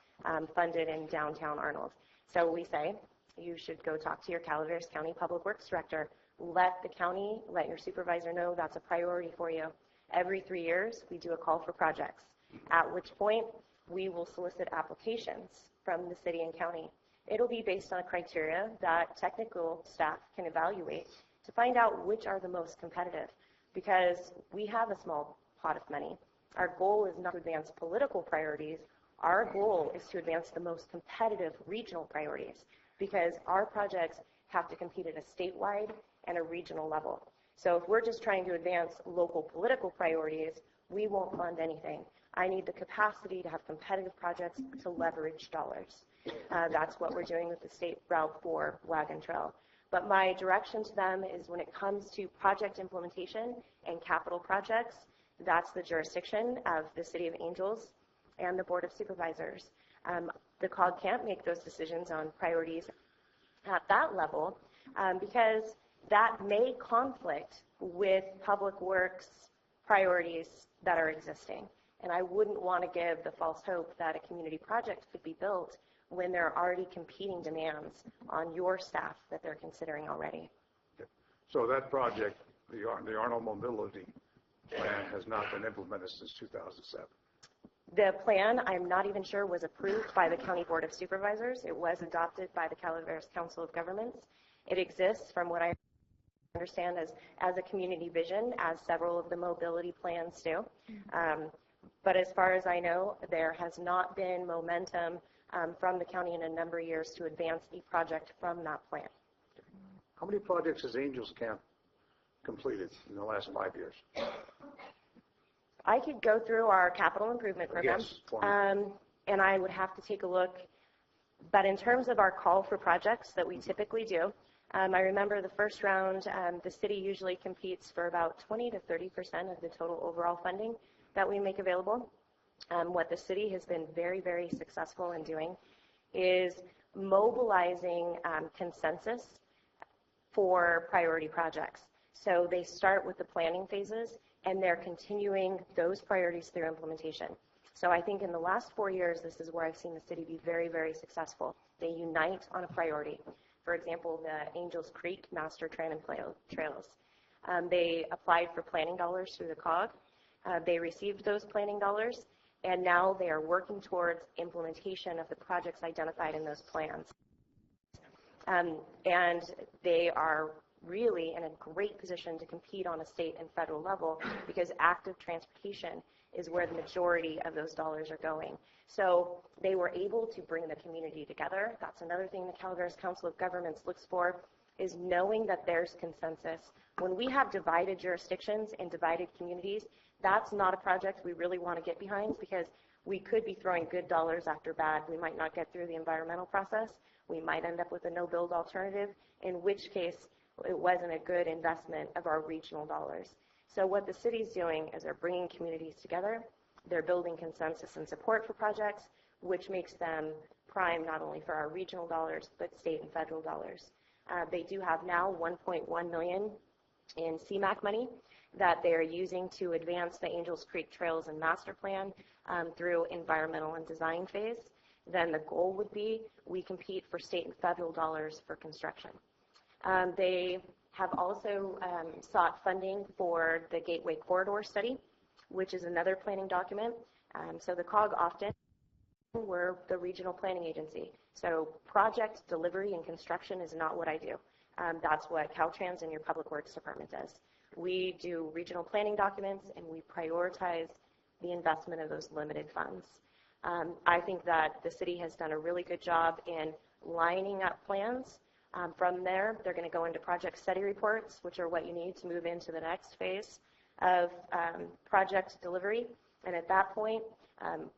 Speaker 20: funded in downtown Arnold. So we say, you should go talk to your Calaveras County Public Works Director. Let the county, let your supervisor know that's a priority for you. Every 3 years, we do a call for projects, at which point we will solicit applications from the city and county. It'll be based on a criteria that technical staff can evaluate to find out which are the most competitive, because we have a small pot of money. Our goal is not to advance political priorities. Our goal is to advance the most competitive regional priorities, because our projects have to compete at a statewide and a regional level. So if we're just trying to advance local political priorities, we won't fund anything. I need the capacity to have competitive projects to leverage dollars. That's what we're doing with the State Route 4 Wagon Trail. But my direction to them is when it comes to project implementation and capital projects, that's the jurisdiction of the City of Angels and the Board of Supervisors. The COG can't make those decisions on priorities at that level because that may conflict with public works priorities that are existing. And I wouldn't want to give the false hope that a community project could be built when there are already competing demands on your staff that they're considering already.
Speaker 21: So that project, the Arnold Mobility Plan, has not been implemented since 2007.
Speaker 20: The plan, I'm not even sure, was approved by the County Board of Supervisors. It was adopted by the Calaveras Council of Governments. It exists, from what I understand, as a community vision, as several of the mobility plans do. But as far as I know, there has not been momentum from the county in a number of years to advance a project from that plan.
Speaker 21: How many projects has Angels Camp completed in the last 5 years?
Speaker 20: I could go through our capital improvement program,
Speaker 21: Yes,
Speaker 20: and I would have to take a look. But in terms of our call for projects that we typically do, I remember the first round, the city usually competes for about 20 to 30% of the total overall funding that we make available. What the city has been very, very successful in doing is mobilizing consensus for priority projects. So they start with the planning phases, and they're continuing those priorities through implementation. So I think in the last 4 years, this is where I've seen the city be very, very successful. They unite on a priority. For example, the Angels Creek Master Trails. They applied for planning dollars through the COG. They received those planning dollars, and now they are working towards implementation of the projects identified in those plans. And they are really in a great position to compete on a state and federal level because active transportation is where the majority of those dollars are going. So they were able to bring the community together. That's another thing the Calaveras Council of Governments looks for, is knowing that there's consensus. When we have divided jurisdictions and divided communities, that's not a project we really want to get behind because we could be throwing good dollars after bad. We might not get through the environmental process. We might end up with a no-build alternative, in which case it wasn't a good investment of our regional dollars. So what the city's doing is they're bringing communities together. They're building consensus and support for projects, which makes them prime not only for our regional dollars, but state and federal dollars. They do have now $1.1 million in CMAQ money that they're using to advance the Angels Creek Trails and Master Plan through environmental and design phase. Then the goal would be we compete for state and federal dollars for construction. They have also sought funding for the Gateway Corridor Study, which is another planning document. So the COG often, we're the regional planning agency. So project delivery and construction is not what I do. That's what Caltrans and your Public Works Department does. We do regional planning documents, and we prioritize the investment of those limited funds. I think that the city has done a really good job in lining up plans From there, they're going to go into project study reports, which are what you need to move into the next phase of project delivery. And at that point,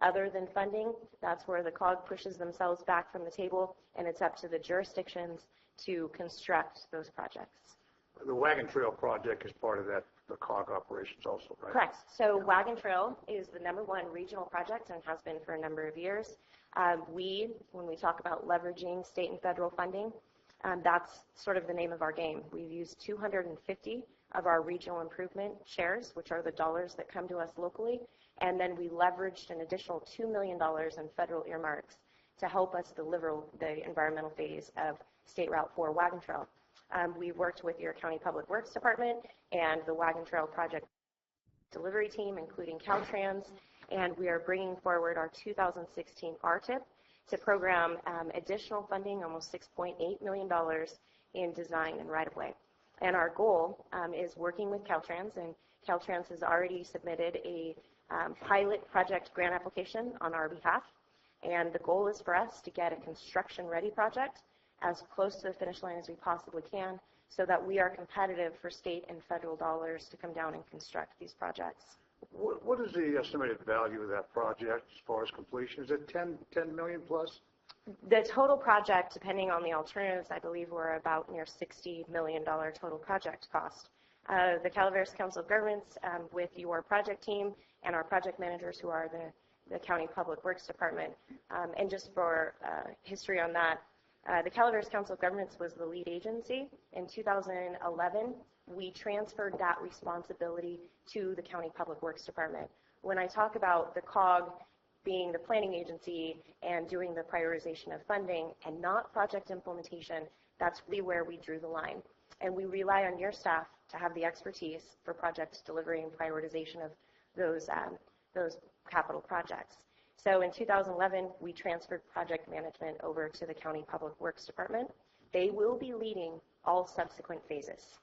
Speaker 20: other than funding, that's where the COG pushes themselves back from the table, and it's up to the jurisdictions to construct those projects.
Speaker 21: The Wagon Trail project is part of that, the COG operations also, right?
Speaker 20: Correct. So Wagon Trail is the #1 regional project and has been for a number of years. When we talk about leveraging state and federal funding, that's sort of the name of our game. We've used 250 of our regional improvement shares, which are the dollars that come to us locally, and then we leveraged an additional $2 million in federal earmarks to help us deliver the environmental phase of State Route 4 Wagon Trail. We worked with your County Public Works Department and the Wagon Trail project delivery team, including Caltrans, and we are bringing forward our 2016 RTIP to program additional funding, almost $6.8 million in design and right-of-way. And our goal is working with Caltrans, and Caltrans has already submitted a pilot project grant application on our behalf, and the goal is for us to get a construction-ready project as close to the finish line as we possibly can so that we are competitive for state and federal dollars to come down and construct these projects.
Speaker 21: What is the estimated value of that project as far as completion? Is it 10 million plus?
Speaker 20: The total project, depending on the alternatives, I believe we're about near $60 million total project cost. The Calaveras Council of Governments, with your project team and our project managers who are the County Public Works Department. And just for history on that, the Calaveras Council of Governments was the lead agency. In 2011, we transferred that responsibility to the County Public Works Department. When I talk about the COG being the planning agency and doing the prioritization of funding and not project implementation, that's really where we drew the line. And we rely on your staff to have the expertise for project delivery and prioritization of those capital projects. So in 2011, we transferred project management over to the County Public Works Department. They will be leading all subsequent phases.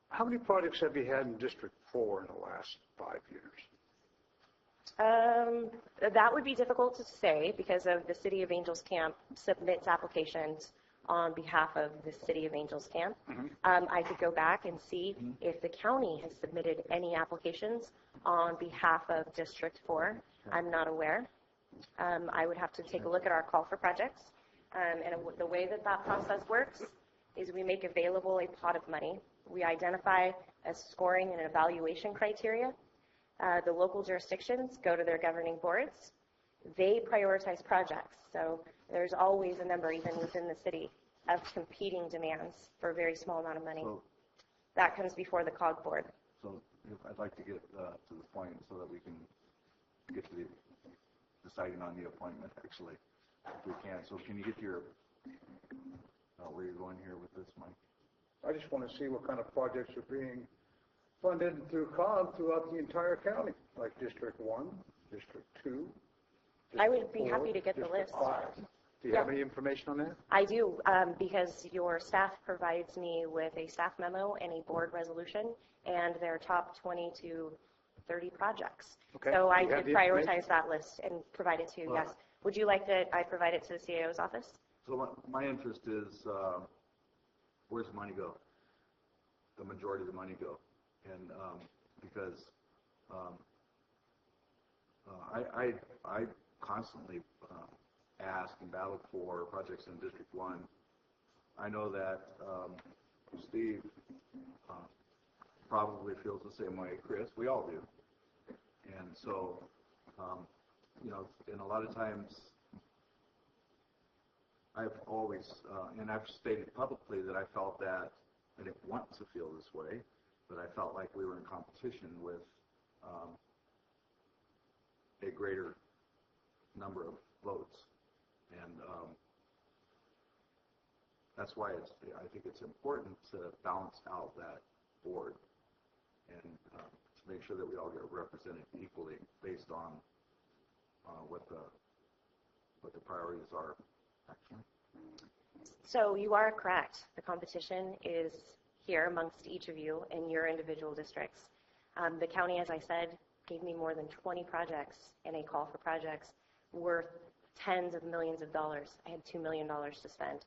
Speaker 21: How many projects have you had in District 4 in the last 5 years?
Speaker 20: That would be difficult to say because of the City of Angels Camp submits applications on behalf of the City of Angels Camp. I could go back and see if the county has submitted any applications on behalf of District 4. I'm not aware. I would have to take a look at our call for projects. And the way that process works is we make available a pot of money. We identify a scoring and an evaluation criteria. The local jurisdictions go to their governing boards. They prioritize projects. So there's always a number, even within the city, of competing demands for a very small amount of money. That comes before the COG board.
Speaker 1: So I'd like to get to the point so that we can get to deciding on the appointment, actually, if we can. So can you get to your, where you're going here with this, Mike?
Speaker 21: I just want to see what kind of projects are being funded through COG throughout the entire county, like District 1, District 2.
Speaker 20: I would be happy to get the list.
Speaker 21: 5. Do you have any information on that?
Speaker 20: I do, because your staff provides me with a staff memo and a board resolution, and their top 20 to 30 projects.
Speaker 21: Okay.
Speaker 20: So I could prioritize that list and provide it to you, yes. Would you like that I provide it to the CAO's office?
Speaker 1: So my interest is, where's the money go? The majority of the money go. And because I constantly ask and battle for projects in District 1. I know that Steve probably feels the same way, Chris. We all do. And so, and a lot of times I've always, and I've stated publicly that I felt that I didn't want to feel this way, but I felt like we were in competition with a greater number of votes. And that's why I think it's important to balance out that board and to make sure that we all get represented equally based on what the priorities are, actually.
Speaker 20: So you are correct. The competition is here amongst each of you in your individual districts. The county, as I said, gave me more than 20 projects and a call for projects worth tens of millions of dollars. I had $2 million to spend.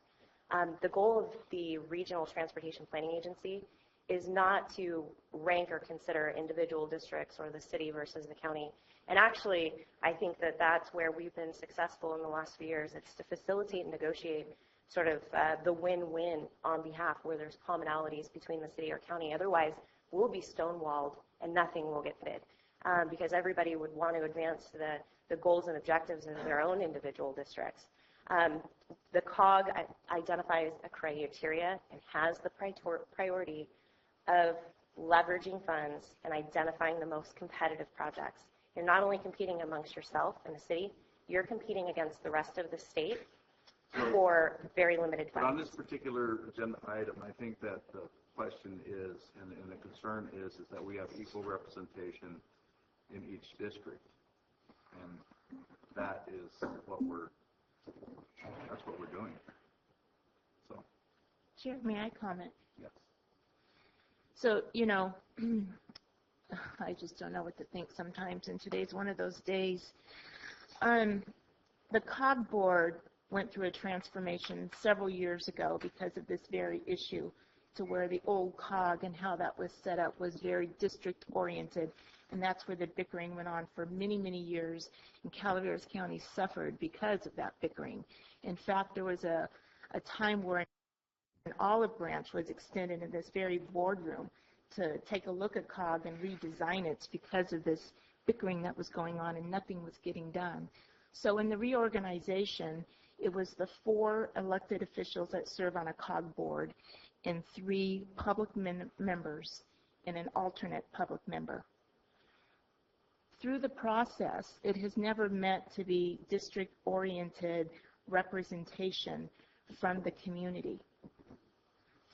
Speaker 20: The goal of the Regional Transportation Planning Agency is not to rank or consider individual districts or the city versus the county. And actually, I think that that's where we've been successful in the last few years. It's to facilitate and negotiate sort of the win-win on behalf where there's commonalities between the city or county. Otherwise, we'll be stonewalled and nothing will get bid because everybody would want to advance the goals and objectives of their own individual districts. The COG identifies a criteria and has the priority of leveraging funds and identifying the most competitive projects. You're not only competing amongst yourself and the city, you're competing against the rest of the state for very limited
Speaker 1: But on
Speaker 20: funds.
Speaker 1: this particular agenda item, I think that the question is, and the concern is that we have equal representation in each district. And that is that's what we're doing. So.
Speaker 10: Chair, may I comment?
Speaker 1: Yes.
Speaker 10: So, I just don't know what to think sometimes, and today's one of those days. The COG board went through a transformation several years ago because of this very issue, to where the old COG and how that was set up was very district-oriented, and that's where the bickering went on for many, many years, and Calaveras County suffered because of that bickering. In fact, there was a time where an olive branch was extended in this very boardroom to take a look at COG and redesign it because of this bickering that was going on and nothing was getting done. So in the reorganization, it was the 4 elected officials that serve on a COG board and 3 public members and an alternate public member. Through the process, it has never meant to be district-oriented representation from the community.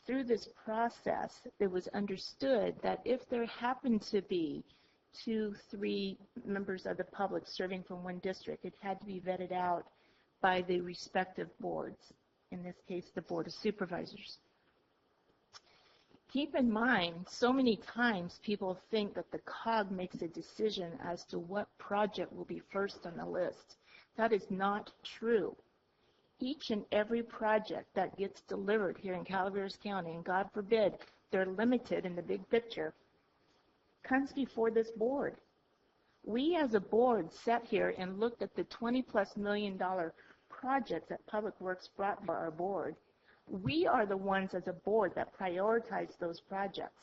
Speaker 10: Through this process, it was understood that if there happened to be 2, 3 members of the public serving from one district, it had to be vetted out by the respective boards, in this case, the Board of Supervisors. Keep in mind, so many times people think that the COG makes a decision as to what project will be first on the list. That is not true. Each and every project that gets delivered here in Calaveras County, and God forbid they're limited in the big picture, comes before this board. We as a board sat here and looked at the $20+ million projects that Public Works brought for our board. We are the ones as a board that prioritized those projects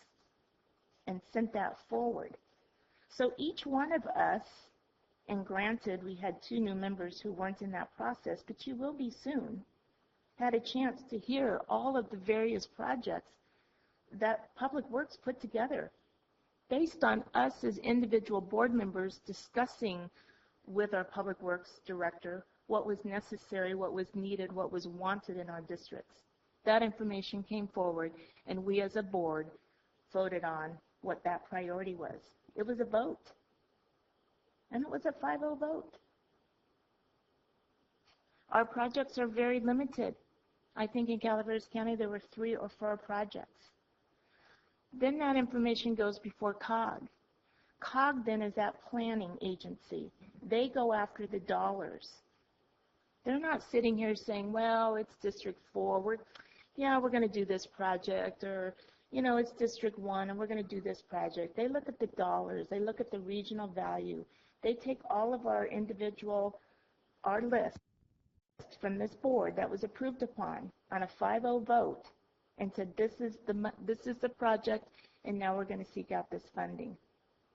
Speaker 10: and sent that forward. So each one of us, and granted we had 2 new members who weren't in that process, but you will be soon, had a chance to hear all of the various projects that Public Works put together based on us as individual board members discussing with our Public Works director what was necessary, what was needed, what was wanted in our districts. That information came forward, and we as a board voted on what that priority was. It was a vote, and it was a 5-0 vote. Our projects are very limited. I think in Calaveras County there were 3 or 4 projects. Then that information goes before COG. COG then is that planning agency. They go after the dollars. They're not sitting here saying, well, it's District 4. We're going to do this project, or, it's District 1 and we're going to do this project. They look at the dollars. They look at the regional value. They take all of our list from this board that was approved upon on a 5-0 vote and said, this is the project, and now we're going to seek out this funding.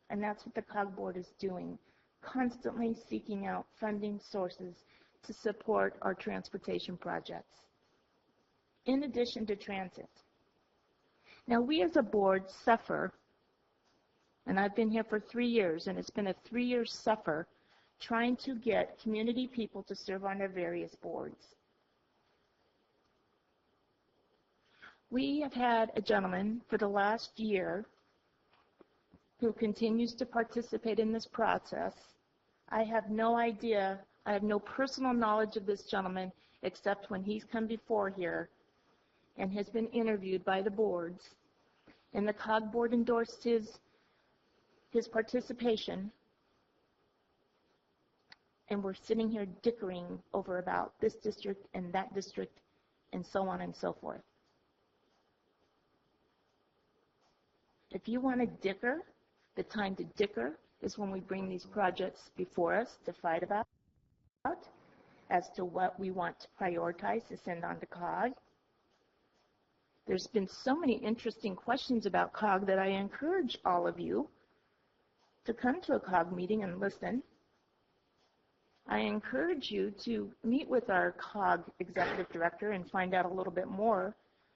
Speaker 10: And that's what the COG board is doing, constantly seeking out funding sources to support our transportation projects, in addition to transit. Now, we as a board suffer, and I've been here for 3 years, and it's been a 3-year suffer trying to get community people to serve on their various boards. We have had a gentleman for the last year who continues to participate in this process. I have no idea, I have no personal knowledge of this gentleman except when he's come before here and has been interviewed by the boards. And the COG board endorsed his participation. and we're sitting here dickering over about this district and that district and so on and so forth. If you want to dicker, the time to dicker is when we bring these projects before us to fight about as to what we want to prioritize to send on to COG. There's been so many interesting questions about COG that I encourage all of you to come to a COG meeting and listen. I encourage you to meet with our COG executive director and find out a little bit more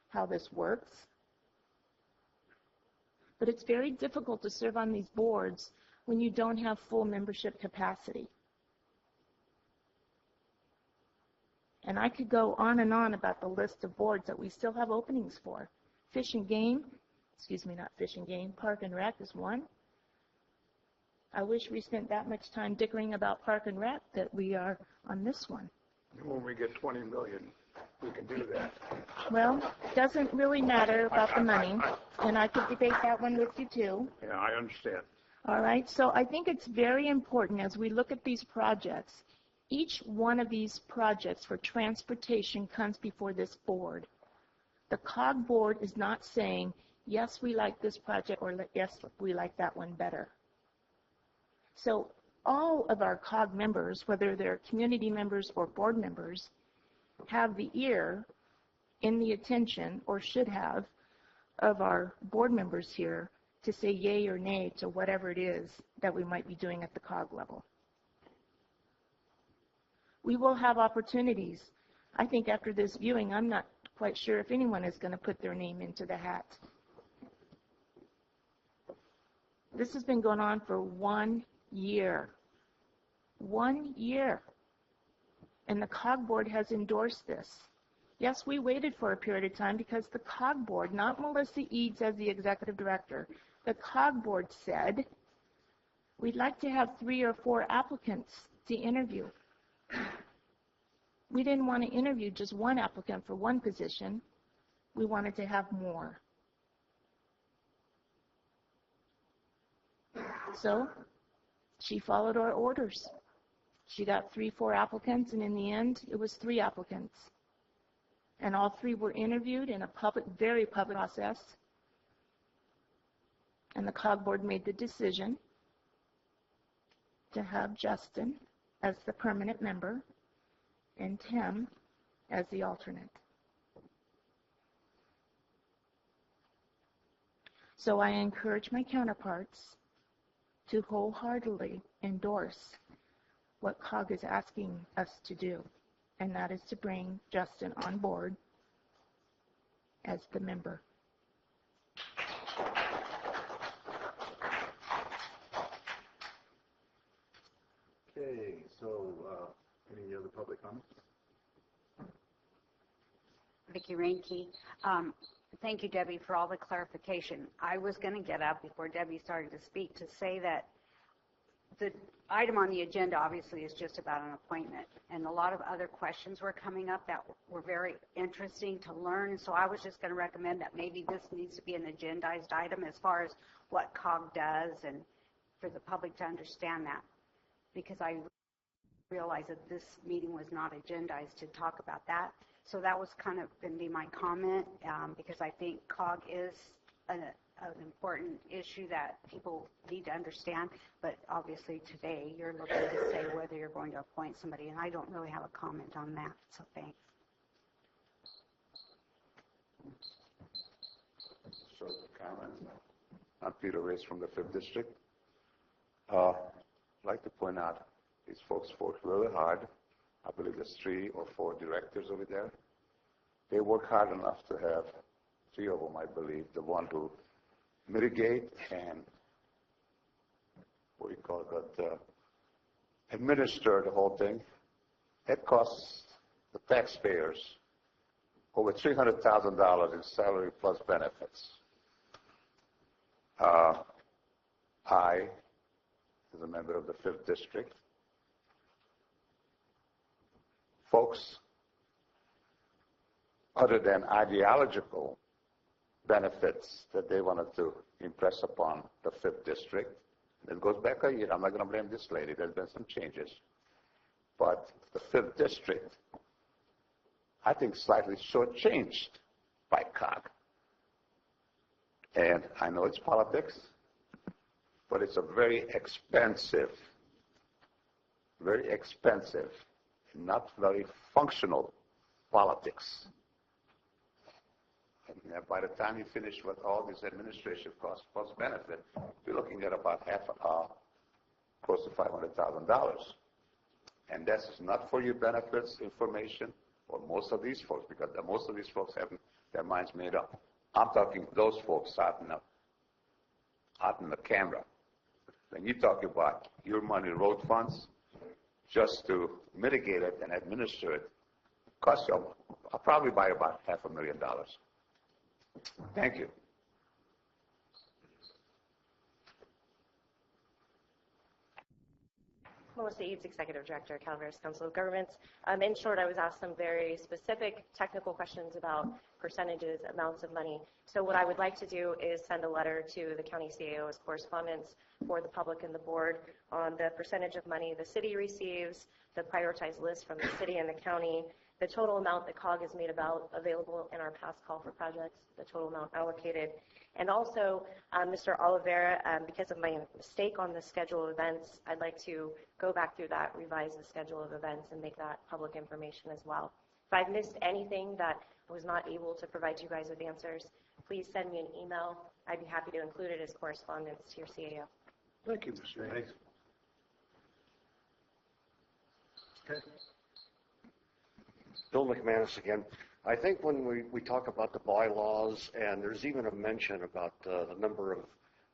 Speaker 10: how this works. But it's very difficult to serve on these boards when you don't have full membership capacity. And I could go on and on about the list of boards that we still have openings for. Fish and Game, Park and Rec is one. I wish we spent that much time dickering about Park and Rec that we are on this one.
Speaker 21: When we get 20 million, we can do that.
Speaker 10: Well, it doesn't really matter about the money, and I could debate that one with you too.
Speaker 21: Yeah, I understand.
Speaker 10: All right, so I think it's very important as we look at these projects, each one of these projects for transportation comes before this board. The COG board is not saying, yes, we like this project, or yes, we like that one better. So all of our COG members, whether they're community members or board members, have the ear in the attention, or should have, of our board members here to say yay or nay to whatever it is that we might be doing at the COG level. We will have opportunities. I think after this viewing, I'm not quite sure if anyone is going to put their name into the hat. This has been going on for 1 year. 1 year. And the COG board has endorsed this. Yes, we waited for a period of time because the COG board, not Melissa Eads as the executive director, the COG board said, we'd like to have 3 or 4 applicants to interview. We didn't want to interview just one applicant for one position. We wanted to have more. So she followed our orders. She got 3, 4 applicants, and in the end, it was 3 applicants. And all 3 were interviewed in a public, very public process. And the COG board made the decision to have Justin as the permanent member and Tim as the alternate. So I encourage my counterparts to wholeheartedly endorse what COG is asking us to do, and that is to bring Justin on board as the member.
Speaker 1: Okay, so any other public comments?
Speaker 6: Vicki Reinke. Thank you, Debbie, for all the clarification. I was going to get up before Debbie started to speak to say that the item on the agenda obviously is just about an appointment, and a lot of other questions were coming up that were very interesting to learn, and so I was just going to recommend that maybe this needs to be an agendized item as far as what COG does, and for the public to understand that, because I realized that this meeting was not agendized to talk about that. So that was kind of going to be my comment, because I think COG is an important issue that people need to understand. But obviously today you're looking to say whether you're going to appoint somebody, and I don't really have a comment on that. So thanks.
Speaker 3: Short comment. I'm Peter Race from the 5th District. I'd like to point out these folks worked really hard. I believe there's 3 or 4 directors over there. They work hard enough to have 3 of them, I believe, the one who mitigate and administer the whole thing. It costs the taxpayers over $300,000 in salary plus benefits. I, as a member of the 5th District, folks, other than ideological benefits that they wanted to impress upon the 5th District, it goes back a year. I'm not going to blame this lady. There's been some changes. But the 5th District, I think, slightly shortchanged by COG. And I know it's politics, but it's a very expensive, not very functional politics. And by the time you finish with all these administration costs plus benefit, you're looking at about close to $500,000. And that's not for your benefits information for most of these folks, because most of these folks have their minds made up. I'm talking those folks out in the camera. When you talk about your money road funds, just to mitigate it and administer it, costs you probably by about $500,000. Thank you.
Speaker 20: Melissa Eads, Executive Director, Calaveras Council of Governments. In short, I was asked some very specific technical questions about percentages, amounts of money. So what I would like to do is send a letter to the county CAO as correspondence for the public and the board on the percentage of money the city receives, the prioritized list from the city and the county, the total amount that COG has made available in our past call for projects, the total amount allocated, and also, Mr. Oliveira, because of my mistake on the schedule of events, I'd like to go back through that, revise the schedule of events, and make that public information as well. If I've missed anything that I was not able to provide you guys with answers, please send me an email. I'd be happy to include it as correspondence to your CAO.
Speaker 21: Thank you, Mr. Hayes. Okay.
Speaker 11: Bill McManus again. I think when we talk about the bylaws, and there's even a mention about the number of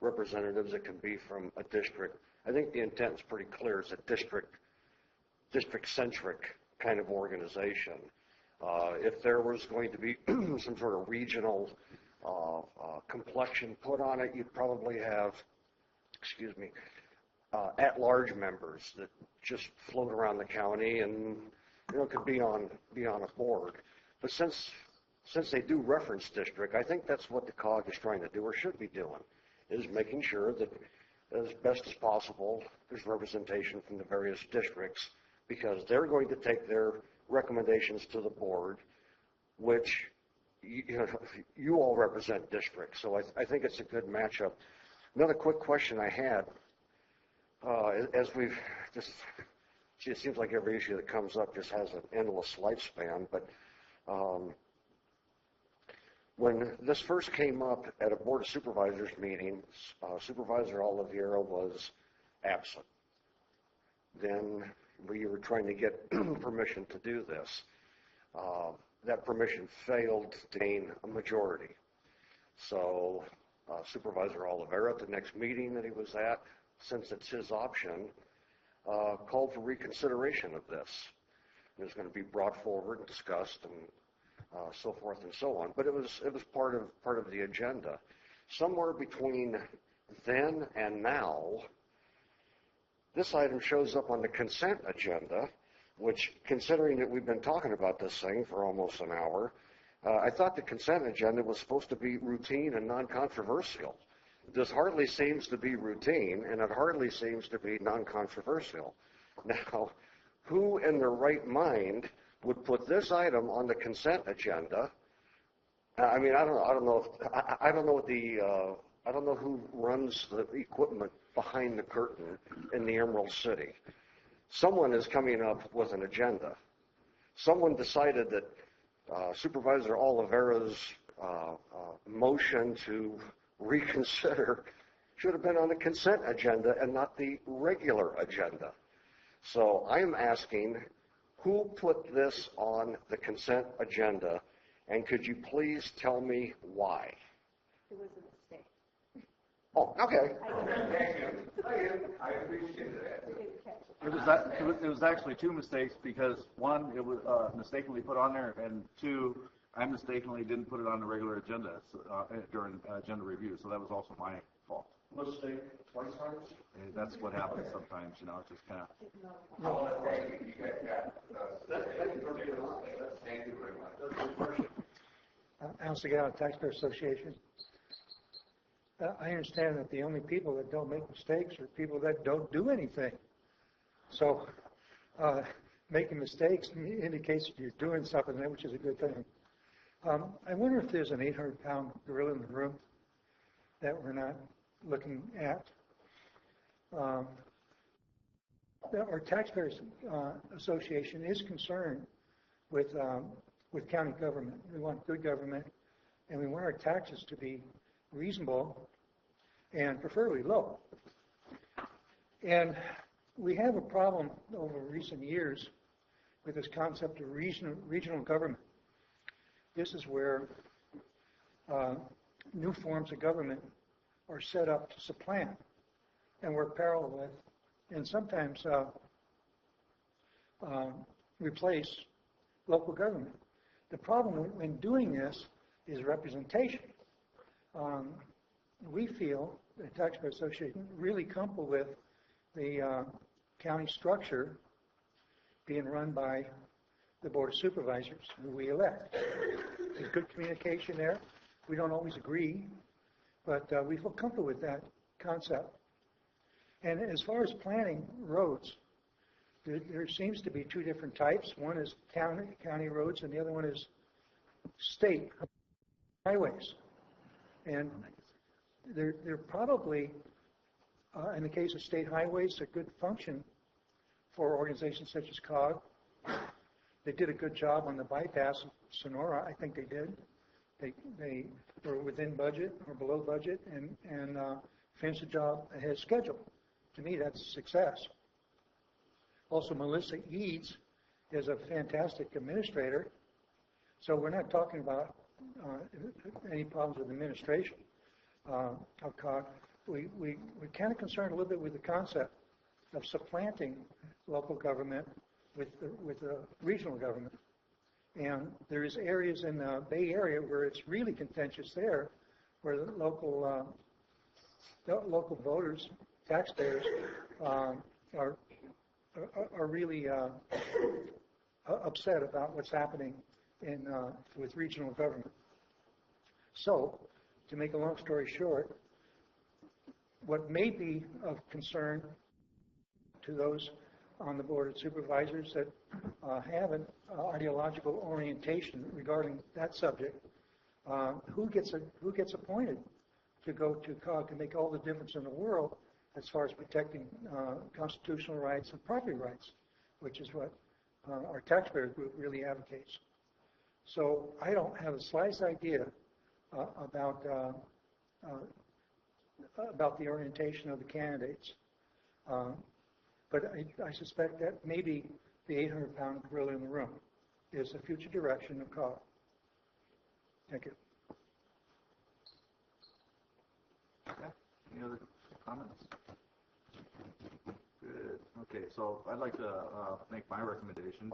Speaker 11: representatives that can be from a district, I think the intent is pretty clear. It's a district-centric kind of organization. If there was going to be some sort of regional complexion put on it, you'd probably have, at-large members that just float around the county and could be on a board. But since they do reference district, I think that's what the COG is trying to do, or should be doing, is making sure that as best as possible there's representation from the various districts, because they're going to take their recommendations to the board, which you all represent districts. So I think it's a good matchup. Another quick question I had, as we've just, it seems like every issue that comes up just has an endless lifespan, but when this first came up at a Board of Supervisors meeting, Supervisor Oliveira was absent. Then we were trying to get permission to do this. That permission failed to gain a majority. So Supervisor Oliveira, at the next meeting that he was at, since it's his option, called for reconsideration of this. It was going to be brought forward and discussed and so forth and so on. But it was part of the agenda. Somewhere between then and now, this item shows up on the consent agenda, which, considering that we've been talking about this thing for almost an hour, I thought the consent agenda was supposed to be routine and non-controversial. This hardly seems to be routine, and it hardly seems to be non-controversial. Now, who in their right mind would put this item on the consent agenda? I mean, I don't know who runs the equipment behind the curtain in the Emerald City. Someone is coming up with an agenda. Someone decided that Supervisor Oliveira's motion to reconsider should have been on the consent agenda and not the regular agenda. So I'm asking, who put this on the consent agenda, and could you please tell me why?
Speaker 15: It was a mistake.
Speaker 11: Oh, okay.
Speaker 1: I appreciate that. It was actually two mistakes, because one, it was mistakenly put on there, and two, I mistakenly didn't put it on the regular agenda during agenda review, so that was also my fault.
Speaker 21: Mistake twice times?
Speaker 1: And that's what happens sometimes, it's just kind of.
Speaker 21: Thank you very much.
Speaker 4: House of God Taxpayer Association. I understand that the only people that don't make mistakes are people that don't do anything. So making mistakes indicates that you're doing something, which is a good thing. I wonder if there's an 800-pound gorilla in the room that we're not looking at. Our Taxpayers Association is concerned with county government. We want good government, and we want our taxes to be reasonable and preferably low. And we have a problem over recent years with this concept of regional government. This is where new forms of government are set up to supplant and work parallel with, and sometimes replace local government. The problem when doing this is representation. We feel, the Taxpayer Association, really comfortable with the county structure being run by the Board of Supervisors, who we elect. There's good communication there. We don't always agree, but we feel comfortable with that concept. And as far as planning roads, there seems to be two different types. One is county roads, and the other one is state highways. And they're probably, in the case of state highways, a good function for organizations such as COG. They did a good job on the bypass of Sonora. I think they did. They were within budget or below budget and finished the job ahead of schedule. To me, that's a success. Also, Melissa Eads is a fantastic administrator. So we're not talking about any problems with administration of COG. We're kind of concerned a little bit with the concept of supplanting local government with the regional government. And there is areas in the Bay Area where it's really contentious there, where the local voters, taxpayers, are really upset about what's happening with regional government. So, to make a long story short, what may be of concern to those on the Board of Supervisors that have an ideological orientation regarding that subject, who gets appointed to go to COG to make all the difference in the world as far as protecting constitutional rights and property rights, which is what our taxpayer group really advocates. So I don't have the slightest idea about the orientation of the candidates. But I suspect that maybe the 800-pound gorilla in the room is the future direction of COG. Thank you.
Speaker 1: Okay. Any other comments? Good. Okay, so I'd like to make my recommendation.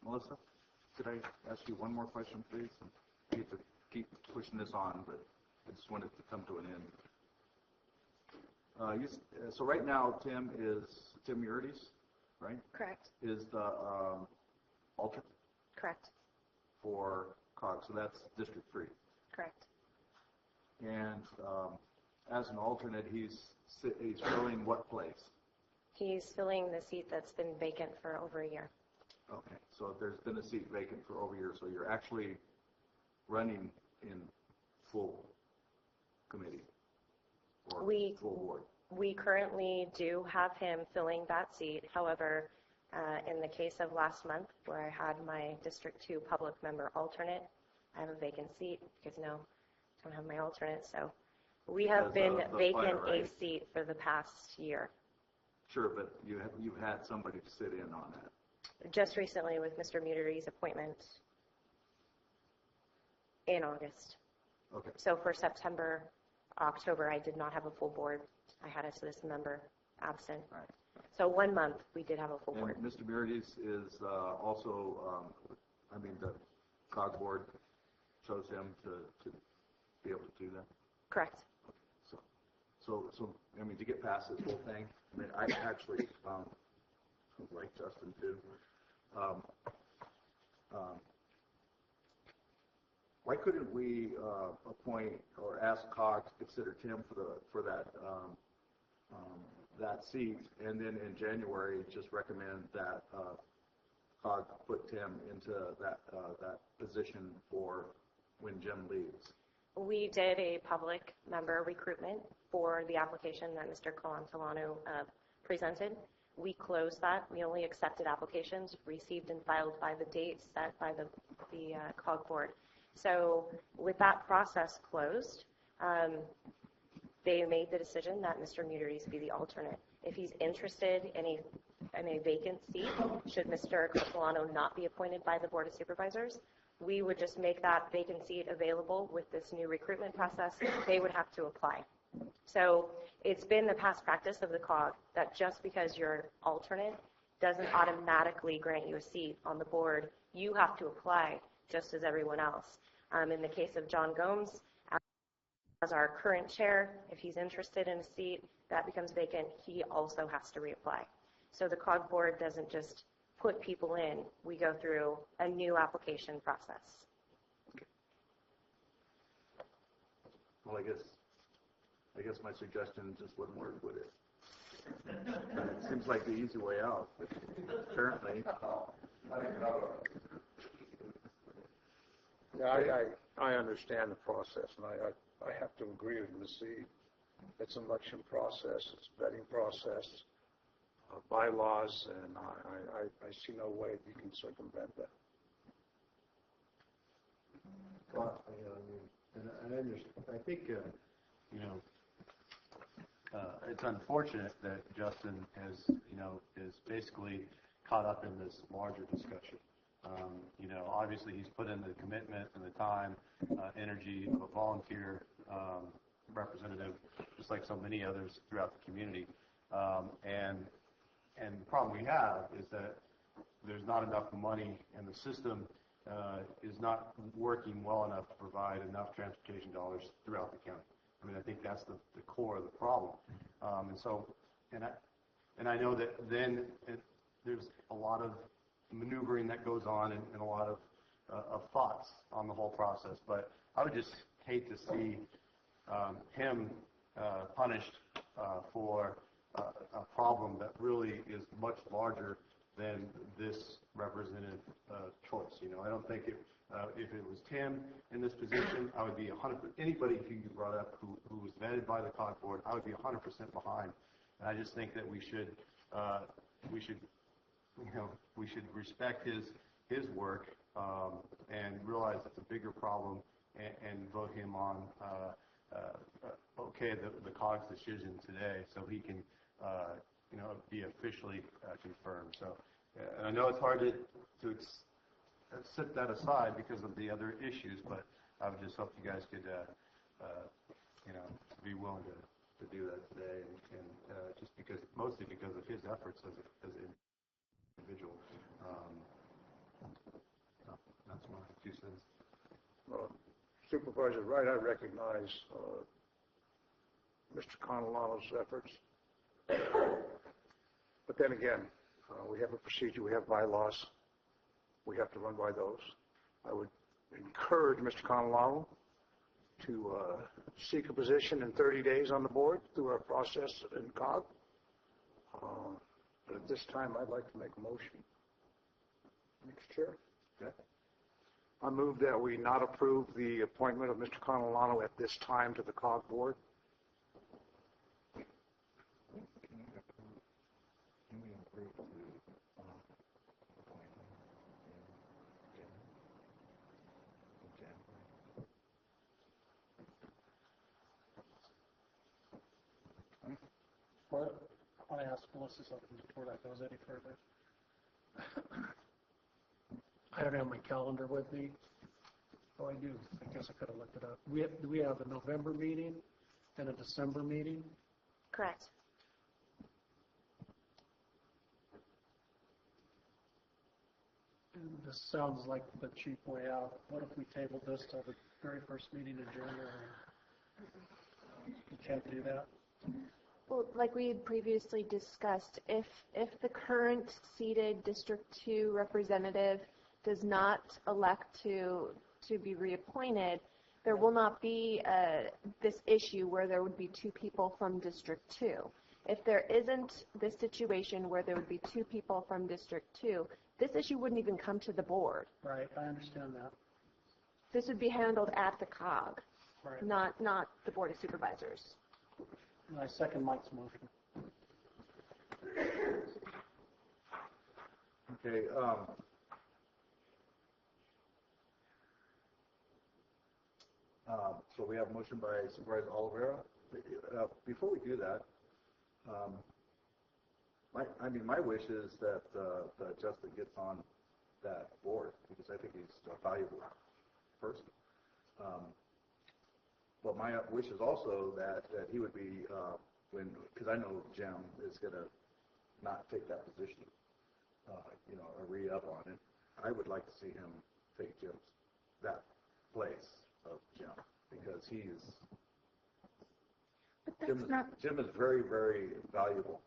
Speaker 1: Melissa, could I ask you one more question, please? I hate to keep pushing this on, but I just wanted to come to an end. So right now, Tim Urides, right?
Speaker 20: Correct.
Speaker 1: Is the alternate?
Speaker 20: Correct.
Speaker 1: For COG, so that's District 3.
Speaker 20: Correct.
Speaker 1: And as an alternate, he's filling what place?
Speaker 20: He's filling the seat that's been vacant for over a year.
Speaker 1: Okay, so there's been a seat vacant for over a year, so you're actually running in full committee or full board.
Speaker 20: We currently do have him filling that seat. However, in the case of last month where I had my District 2 public member alternate, I have a vacant seat because I don't have my alternate. So we have been vacant a seat for the past year.
Speaker 1: Sure, but you've had somebody to sit in on that.
Speaker 20: Just recently with Mr. Muteri's appointment in August.
Speaker 1: Okay.
Speaker 20: So for September, October, I did not have a full board. I had a citizen member absent.
Speaker 1: Right.
Speaker 20: So 1 month we did have a full
Speaker 1: And
Speaker 20: board.
Speaker 1: Mr. Murides is also, the COG board chose him to be able to do that?
Speaker 20: Correct.
Speaker 1: So to get past this whole thing, I actually like Justin too. Why couldn't we appoint or ask COG to consider Tim for that that seat, and then in January, just recommend that COG put Tim into that position for when Jim leaves.
Speaker 20: We did a public member recruitment for the application that Mr. Colantolano presented. We closed that. We only accepted applications received and filed by the date set by the COG board. So with that process closed, they made the decision that Mr. Muteries be the alternate. If he's interested in a vacant seat, should Mr. Colantolano not be appointed by the Board of Supervisors, we would just make that vacant seat available with this new recruitment process. They would have to apply. So it's been the past practice of the COG that just because you're alternate doesn't automatically grant you a seat on the board. You have to apply just as everyone else. In the case of John Gomes, as our current chair, if he's interested in a seat that becomes vacant, he also has to reapply. So the COG board doesn't just put people in. We go through a new application process.
Speaker 1: Well, I guess my suggestion just wouldn't work, would it? It seems like the easy way out, but apparently.
Speaker 21: Yeah, I understand the process, and I have to agree with Ms. C. It's an election process, it's a vetting process, bylaws, and I see no way you can circumvent that.
Speaker 13: Well, I think, it's unfortunate that Justin is basically caught up in this larger discussion. Obviously he's put in the commitment and the time, energy of a volunteer representative, just like so many others throughout the community. And the problem we have is that there's not enough money, and the system is not working well enough to provide enough transportation dollars throughout the county. I mean, I think that's the core of the problem. And I know that then there's a lot of maneuvering that goes on and a lot of thoughts on the whole process. But I would just hate to see him punished for a problem that really is much larger than this representative choice. I don't think if it was Tim in this position, I would be 100%. Anybody who you brought up who was vetted by the COG board, I would be 100% behind. And I just think that we should respect his work and realize it's a bigger problem and vote him on the COG's decision today, so he can be officially confirmed. So, and I know it's hard to set that aside because of the other issues, but I would just hope you guys could be willing to do that today, and just mostly because of his efforts as an individual. That's my 2 cents.
Speaker 21: Supervisor Wright, I recognize Mr. Conolano's efforts. But then again, we have a procedure, we have bylaws, we have to run by those. I would encourage Mr. Conolano to seek a position in 30 days on the board through our process in COG. But at this time, I'd like to make a motion. Mr. Chair.
Speaker 1: Okay.
Speaker 21: I move that we not approve the appointment of Mr. Conolano at this time to the COG board.
Speaker 9: Well, I want to ask Melissa something before that goes any further. I don't have my calendar with me. Oh, I do. I guess I could have looked it up. Do we have a November meeting and a December meeting?
Speaker 20: Correct.
Speaker 9: And this sounds like the cheap way out. What if we tabled this till the very first meeting in January? You can't do that?
Speaker 15: Well, like we had previously discussed, if the current seated District 2 representative does not elect to be reappointed, there will not be this issue where there would be 2 people from District 2. If there isn't this situation where there would be two people from District 2, this issue wouldn't even come to the board.
Speaker 9: Right, I understand that.
Speaker 15: This would be handled at the COG,
Speaker 9: Right.
Speaker 15: not the Board of Supervisors.
Speaker 9: I second Mike's motion.
Speaker 1: Okay, so we have a motion by Supervisor Oliveira. Before we do that, my wish is that Justin gets on that board because I think he's a valuable person. But my wish is also that he would be because I know Jim is going to not take that position, or re-up on it. I would like to see him take that place of Jim because Jim is very, very valuable,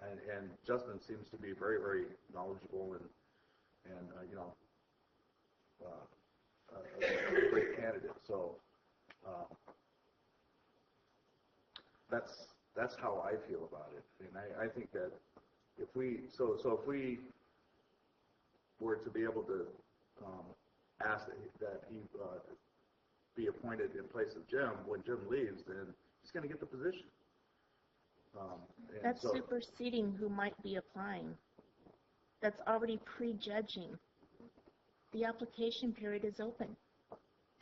Speaker 1: and Justin seems to be very, very knowledgeable and a great candidate. So that's how I feel about it, and I think that if we were to be able to ask that he be appointed in place of Jim when Jim leaves, then he's going to get the position.
Speaker 10: That's superseding who might be applying. That's already prejudging. The application period is open.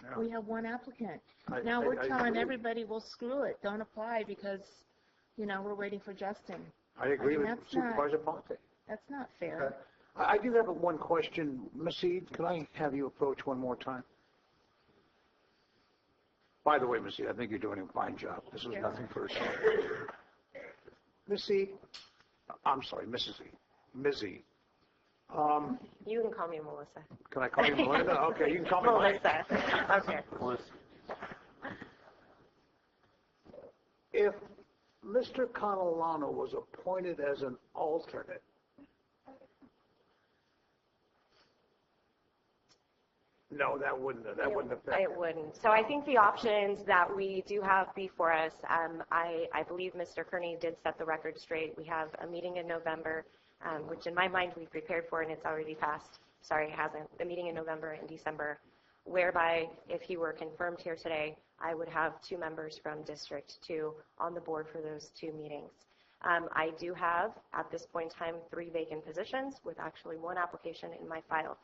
Speaker 21: Yeah.
Speaker 10: We have one applicant. Now we're telling everybody, well, screw it, don't apply because, we're waiting for Justin.
Speaker 21: I agree with Supervisor Ponte.
Speaker 10: That's not fair.
Speaker 21: Okay. I do have one question. Ms. Eade, could I have you approach one more time? By the way, Ms. Eade, I think you're doing a fine job. This was nothing personal. Ms. Eade, I'm sorry, Mrs. Eade. Ms. Eade.
Speaker 20: You can call me Melissa.
Speaker 21: Can I call you Melinda? Okay, you can call me
Speaker 20: Melissa. Okay.
Speaker 21: If Mr. Catalano was appointed as an alternate, no, that wouldn't affect
Speaker 20: it. Wouldn't. So I think the options that we do have before us, I believe Mr. Kearney did set the record straight. We have a meeting in November, which in my mind we prepared for and it's already passed. Sorry, it hasn't. The meeting in November and December, whereby if he were confirmed here today, I would have 2 members from District 2 on the board for those 2 meetings. I do have, at this point in time, 3 vacant positions with actually 1 application in my file.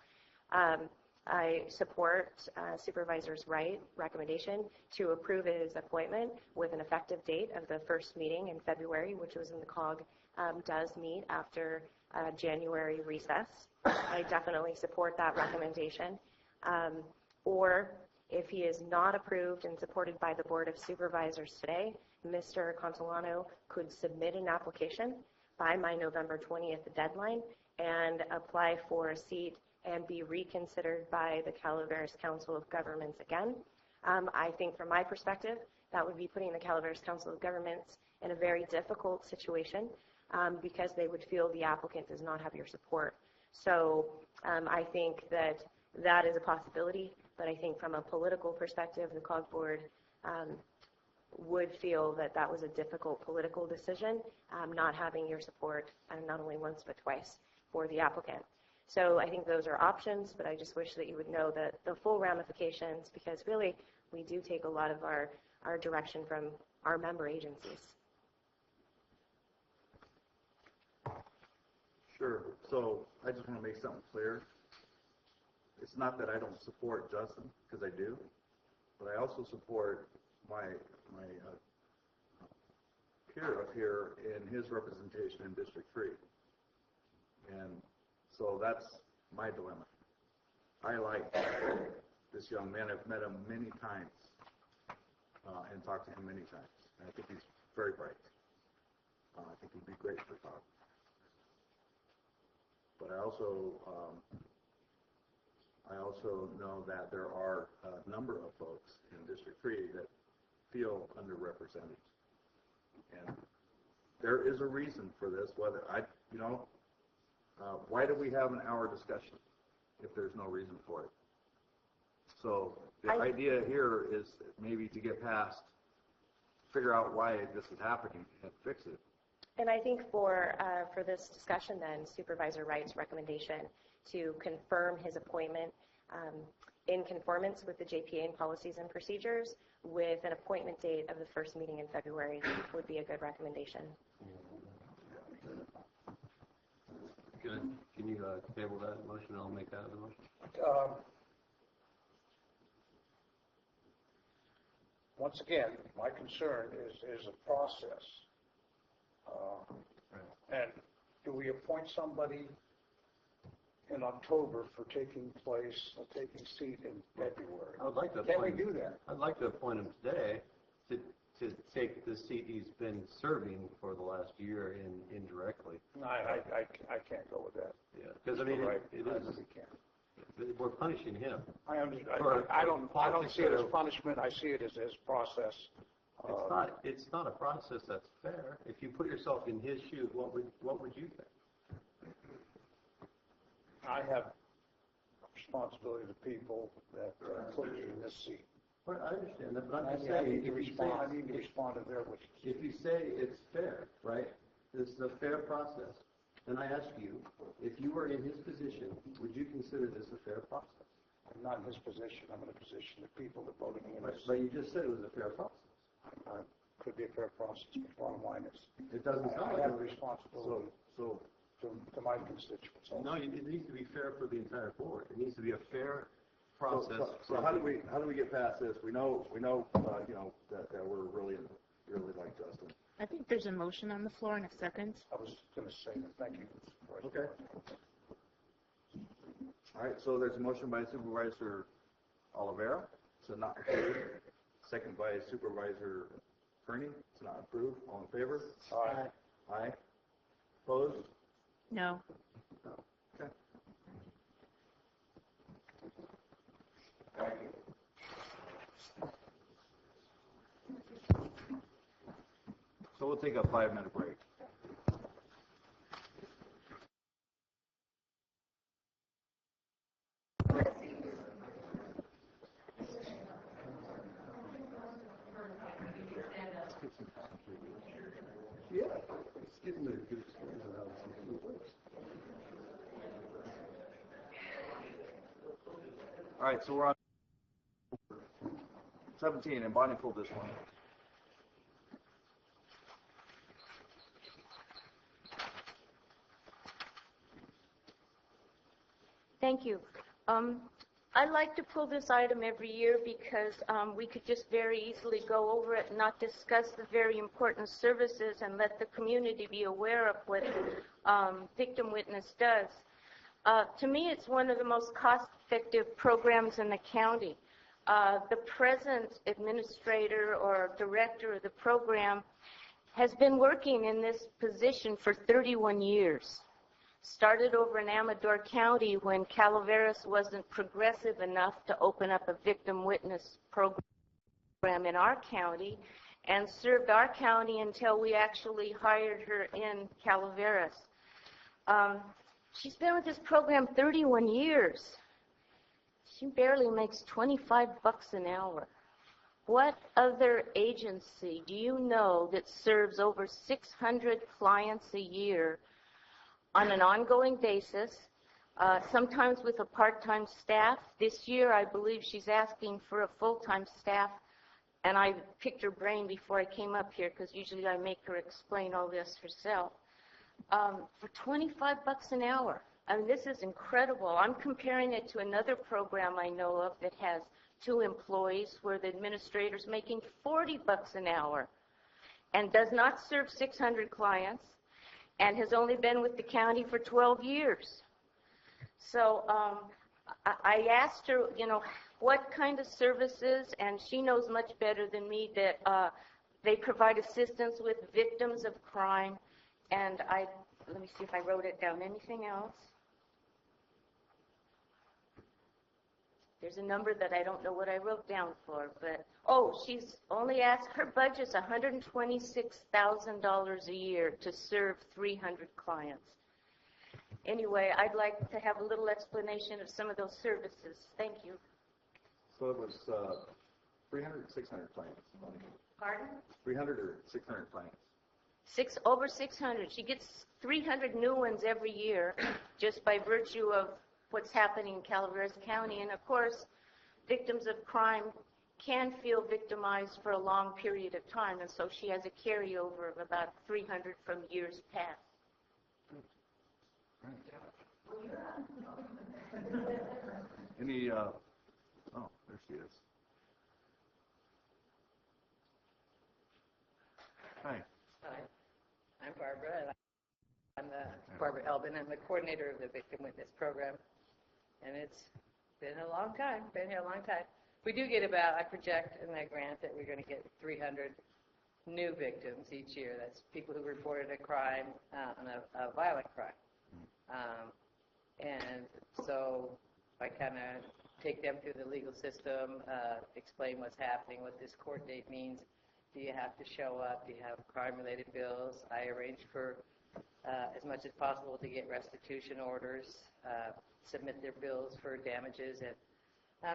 Speaker 20: I support Supervisor's Wright recommendation to approve his appointment with an effective date of the first meeting in February, which was in the COG, does meet after January recess. I definitely support that recommendation. Or if he is not approved and supported by the Board of Supervisors today, Mr. Consolano could submit an application by my November 20th deadline and apply for a seat and be reconsidered by the Calaveras Council of Governments again. I think from my perspective, that would be putting the Calaveras Council of Governments in a very difficult situation because they would feel the applicant does not have your support. So I think that is a possibility, but I think from a political perspective, the COG board would feel that was a difficult political decision, not having your support not only once but twice for the applicant. So I think those are options, but I just wish that you would know the full ramifications because really we do take a lot of our direction from our member agencies.
Speaker 1: Sure. So I just want to make something clear. It's not that I don't support Justin, because I do, but I also support my peer up here in his representation in District 3. And so that's my dilemma. I like this young man. I've met him many times and talked to him many times. And I think he's very bright. I think he'd be great for COG. But I also know that there are a number of folks in District 3 that feel underrepresented. And there is a reason for this, why do we have an hour discussion if there's no reason for it? So the idea here is maybe to get past, figure out why this is happening and fix it.
Speaker 20: And I think for this discussion then, Supervisor Wright's recommendation to confirm his appointment in conformance with the JPA and policies and procedures with an appointment date of the first meeting in February would be a good recommendation.
Speaker 13: Good. Can you table that motion? I'll make that the motion.
Speaker 21: Once again, my concern is a process. And do we appoint somebody in October for taking seat in February?
Speaker 13: I would like to
Speaker 21: Can we
Speaker 13: appoint
Speaker 21: do that?
Speaker 13: I'd like to appoint him today to take the seat he's been serving for the last year indirectly.
Speaker 21: No, I can't go with that.
Speaker 13: Yeah, because I mean,
Speaker 21: Right.
Speaker 13: it
Speaker 21: I
Speaker 13: is.
Speaker 21: really can't.
Speaker 13: We're punishing him.
Speaker 21: I don't see it as punishment. I see it as process.
Speaker 13: It's not a process that's fair. If you put yourself in his shoes, what would you think?
Speaker 21: I have responsibility to people that put me in this seat.
Speaker 13: Well, I understand that, but I'm just
Speaker 21: I
Speaker 13: saying,
Speaker 21: need to respond to their wishes.
Speaker 13: if you say it's fair, right? This is a fair process. Then I ask you, if you were in his position, would you consider this a fair process?
Speaker 21: I'm not in his position. I'm in a position of people that voted me in.
Speaker 13: But you just said it was a fair process.
Speaker 21: Could be a fair process, but bottom line is,
Speaker 13: It doesn't sound
Speaker 21: I
Speaker 13: like
Speaker 21: have a
Speaker 13: it.
Speaker 21: responsibility
Speaker 13: So
Speaker 21: to my constituents. Also.
Speaker 13: no, it needs to be fair for the entire board. It needs to be a fair process.
Speaker 1: So how do we get past this? We know that we're really like Justin.
Speaker 10: I think there's a motion on the floor in a second.
Speaker 21: I was going to say that. Thank you.
Speaker 1: Okay. All right, so there's a motion by Supervisor Oliveira to not approve. Second by Supervisor Kearney to not approve. All in favor?
Speaker 21: Aye.
Speaker 1: Aye. Opposed?
Speaker 10: No.
Speaker 1: No. Okay. Thank you. So we'll take a 5-minute break.
Speaker 13: Yeah, it's getting a good experience of how it works.
Speaker 1: All right, so we're on 17, and Bonnie pulled this one.
Speaker 2: Thank you. I like to pull this item every year because we could just very easily go over it and not discuss the very important services and let the community be aware of what Victim Witness does. To me, it's one of the most cost-effective programs in the county. The present administrator or director of the program has been working in this position for 31 years. Started over in Amador County when Calaveras wasn't progressive enough to open up a victim witness program in our county, and served our county until we actually hired her in Calaveras. She's been with this program 31 years. She barely makes $25 an hour. What other agency do you know that serves over 600 clients a year on an ongoing basis, sometimes with a part-time staff? This year, I believe she's asking for a full-time staff, and I picked her brain before I came up here because usually I make her explain all this herself. For $25 an hour. I mean, this is incredible. I'm comparing it to another program I know of that has 2 employees where the administrator's making $40 an hour and does not serve 600 clients, and has only been with the county for 12 years. So I asked her, what kind of services, and she knows much better than me that they provide assistance with victims of crime. And let me see if I wrote it down. Anything else? There's a number that I don't know what I wrote down for, but, she's only asked, her budget's $126,000 a year to serve 300 clients. Anyway, I'd like to have a little explanation of some of those services. Thank you.
Speaker 1: So it was 300 or 600 clients?
Speaker 2: Pardon?
Speaker 1: 300 or 600 clients?
Speaker 2: Over 600. She gets 300 new ones every year just by virtue of what's happening in Calaveras County. And of course, victims of crime can feel victimized for a long period of time, and so she has a carryover of about 300 from years past.
Speaker 1: Any, oh, there she is. Hi.
Speaker 7: Hi, I'm Barbara. I'm Barbara Elbin. I'm the coordinator of the Victim Witness Program, and it's been a long time. Been here a long time. We do get I project in that grant that we're going to get 300 new victims each year. That's people who reported a crime, a violent crime. And so I kind of take them through the legal system, explain what's happening, what this court date means. Do you have to show up? Do you have crime-related bills? I arrange for as much as possible to get restitution orders, submit their bills for damages, and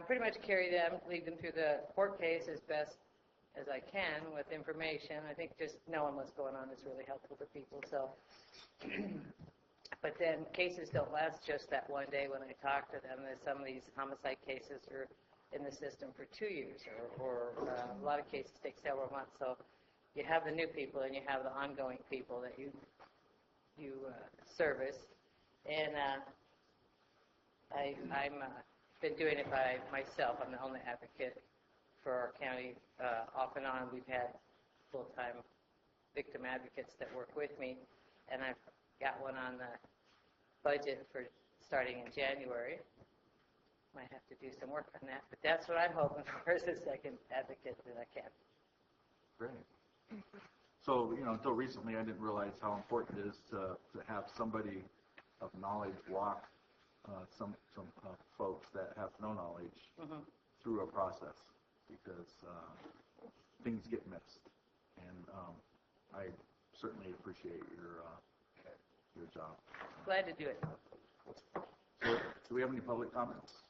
Speaker 7: pretty much carry them, lead them through the court case as best as I can with information. I think just knowing what's going on is really helpful to people. So, but then cases don't last just that one day when I talk to them. Some of these homicide cases are in the system for 2 years, or a lot of cases take several months. So you have the new people and you have the ongoing people that you service. And I'm been doing it by myself. I'm the only advocate for our county. Off and on, we've had full-time victim advocates that work with me, and I've got one on the budget for starting in January. Might have to do some work on that, but that's what I'm hoping for, is a second advocate that I can.
Speaker 1: Great. So, until recently, I didn't realize how important it is to have somebody of knowledge walk some folks that have no knowledge through a process, because things get missed, and I certainly appreciate your job.
Speaker 7: Glad to do it.
Speaker 1: So, do we have any public comments?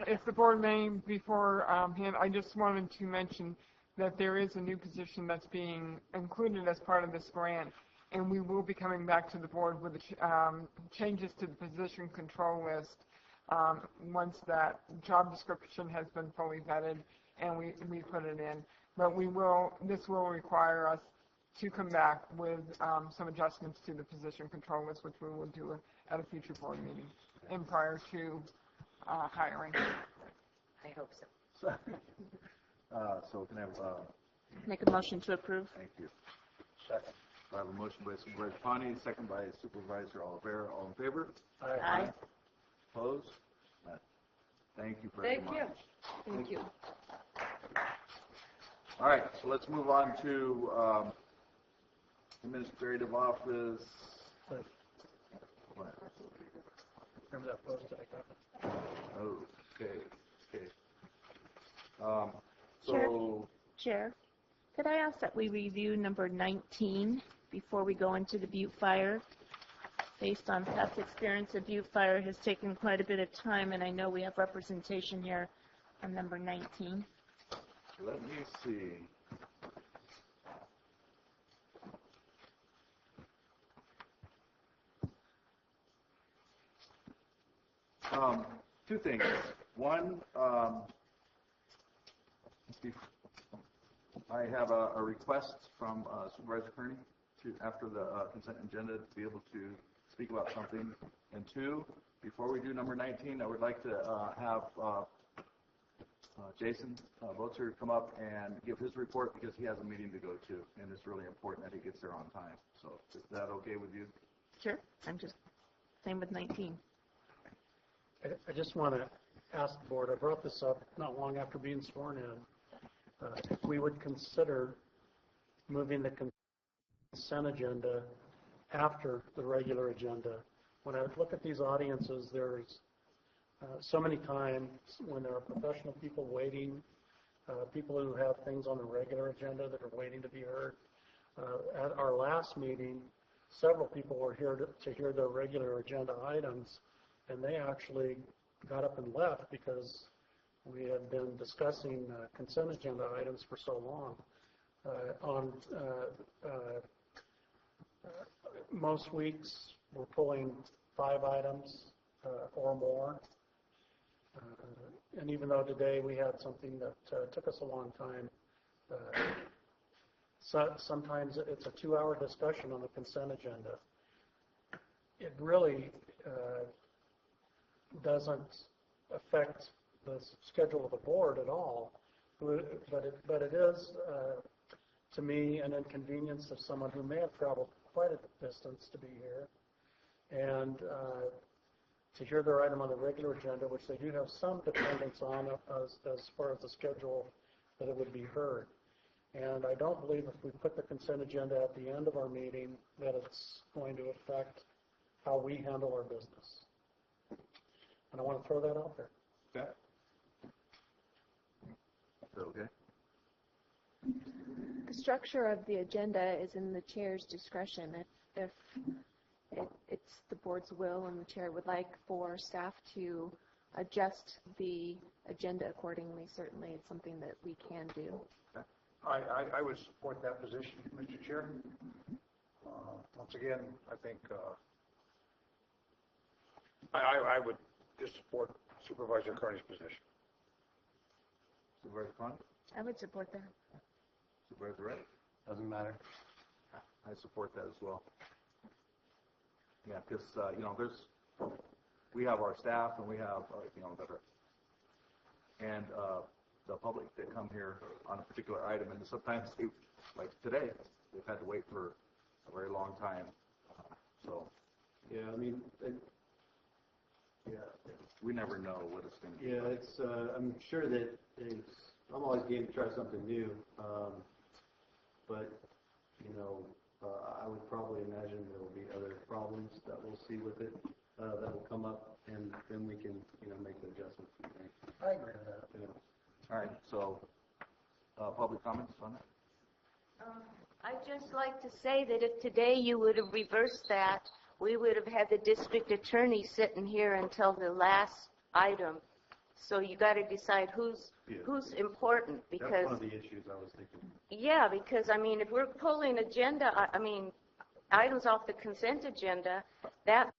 Speaker 16: If the board may, beforehand, I just wanted to mention that there is a new position that's being included as part of this grant, and we will be coming back to the board with changes to the position control list once that job description has been fully vetted and we put it in. But this will require us to come back with some adjustments to the position control list, which we will do at a future board meeting and prior to hiring.
Speaker 7: I hope so.
Speaker 1: So can I have
Speaker 10: Make a motion to approve.
Speaker 1: Thank you. Second. I have a motion by Supervisor Pawnee, second by Supervisor Oliveira. All in favor?
Speaker 7: Aye.
Speaker 1: Opposed? Thank you very much.
Speaker 7: Thank you.
Speaker 1: All right, so let's move on to administrative office. What?
Speaker 9: Remember that post that I got?
Speaker 1: Okay.
Speaker 10: Chair, could I ask that we review number 19 before we go into the Butte Fire? Based on past experience, the Butte Fire has taken quite a bit of time, and I know we have representation here on number 19.
Speaker 1: Let me see. Two things. One, I have a request from Supervisor Kearney after the consent agenda, to be able to speak about something. And two, before we do number 19, I would like to have Jason Boetzer come up and give his report, because he has a meeting to go to, and it's really important that he gets there on time. So is that okay with you?
Speaker 10: Sure. I'm just same with 19.
Speaker 9: I just want to ask the board, I brought this up not long after being sworn in, if we would consider moving the consent agenda after the regular agenda. When I look at these audiences, there's so many times when there are professional people waiting, people who have things on the regular agenda that are waiting to be heard. At our last meeting, several people were here to hear the regular agenda items, and they actually got up and left because we have been discussing consent agenda items for so long. Most weeks, we're pulling 5 items or more. And even though today we had something that took us a long time, sometimes it's a 2-hour discussion on the consent agenda. It really doesn't affect the schedule of the board at all, but it is, to me, an inconvenience of someone who may have traveled quite a distance to be here, and to hear their item on the regular agenda, which they do have some dependence on as far as the schedule, that it would be heard. And I don't believe if we put the consent agenda at the end of our meeting that it's going to affect how we handle our business. And I want to throw that out there.
Speaker 1: Okay. Okay.
Speaker 15: The structure of the agenda is in the chair's discretion. If it's the board's will and the chair would like for staff to adjust the agenda accordingly, certainly it's something that we can do.
Speaker 21: I would support that position, Mr. Chair. Once again, I think I would just support Supervisor Kearney's position.
Speaker 1: Supervisor Khan?
Speaker 10: I would support that.
Speaker 1: Supervisor Ray?
Speaker 13: Doesn't matter.
Speaker 1: I support that as well. Yeah, because, we have our staff and we have, and the public that come here on a particular item, and sometimes, like today, they've had to wait for a very long time.
Speaker 13: Yeah, I mean,
Speaker 1: we never know what it's going to be.
Speaker 13: yeah, it's. I'm sure that I'm always game to try something new, but I would probably imagine there will be other problems that we'll see with it that will come up, and then we can make the adjustments.
Speaker 9: I agree with that.
Speaker 1: All right, so public comments on that?
Speaker 2: I'd just like to say that if today you would have reversed that, we would have had the district attorney sitting here until the last item. So you got to decide who's important, because
Speaker 13: That's one of the issues I was thinking.
Speaker 2: Yeah, because if we're pulling items off the consent agenda, that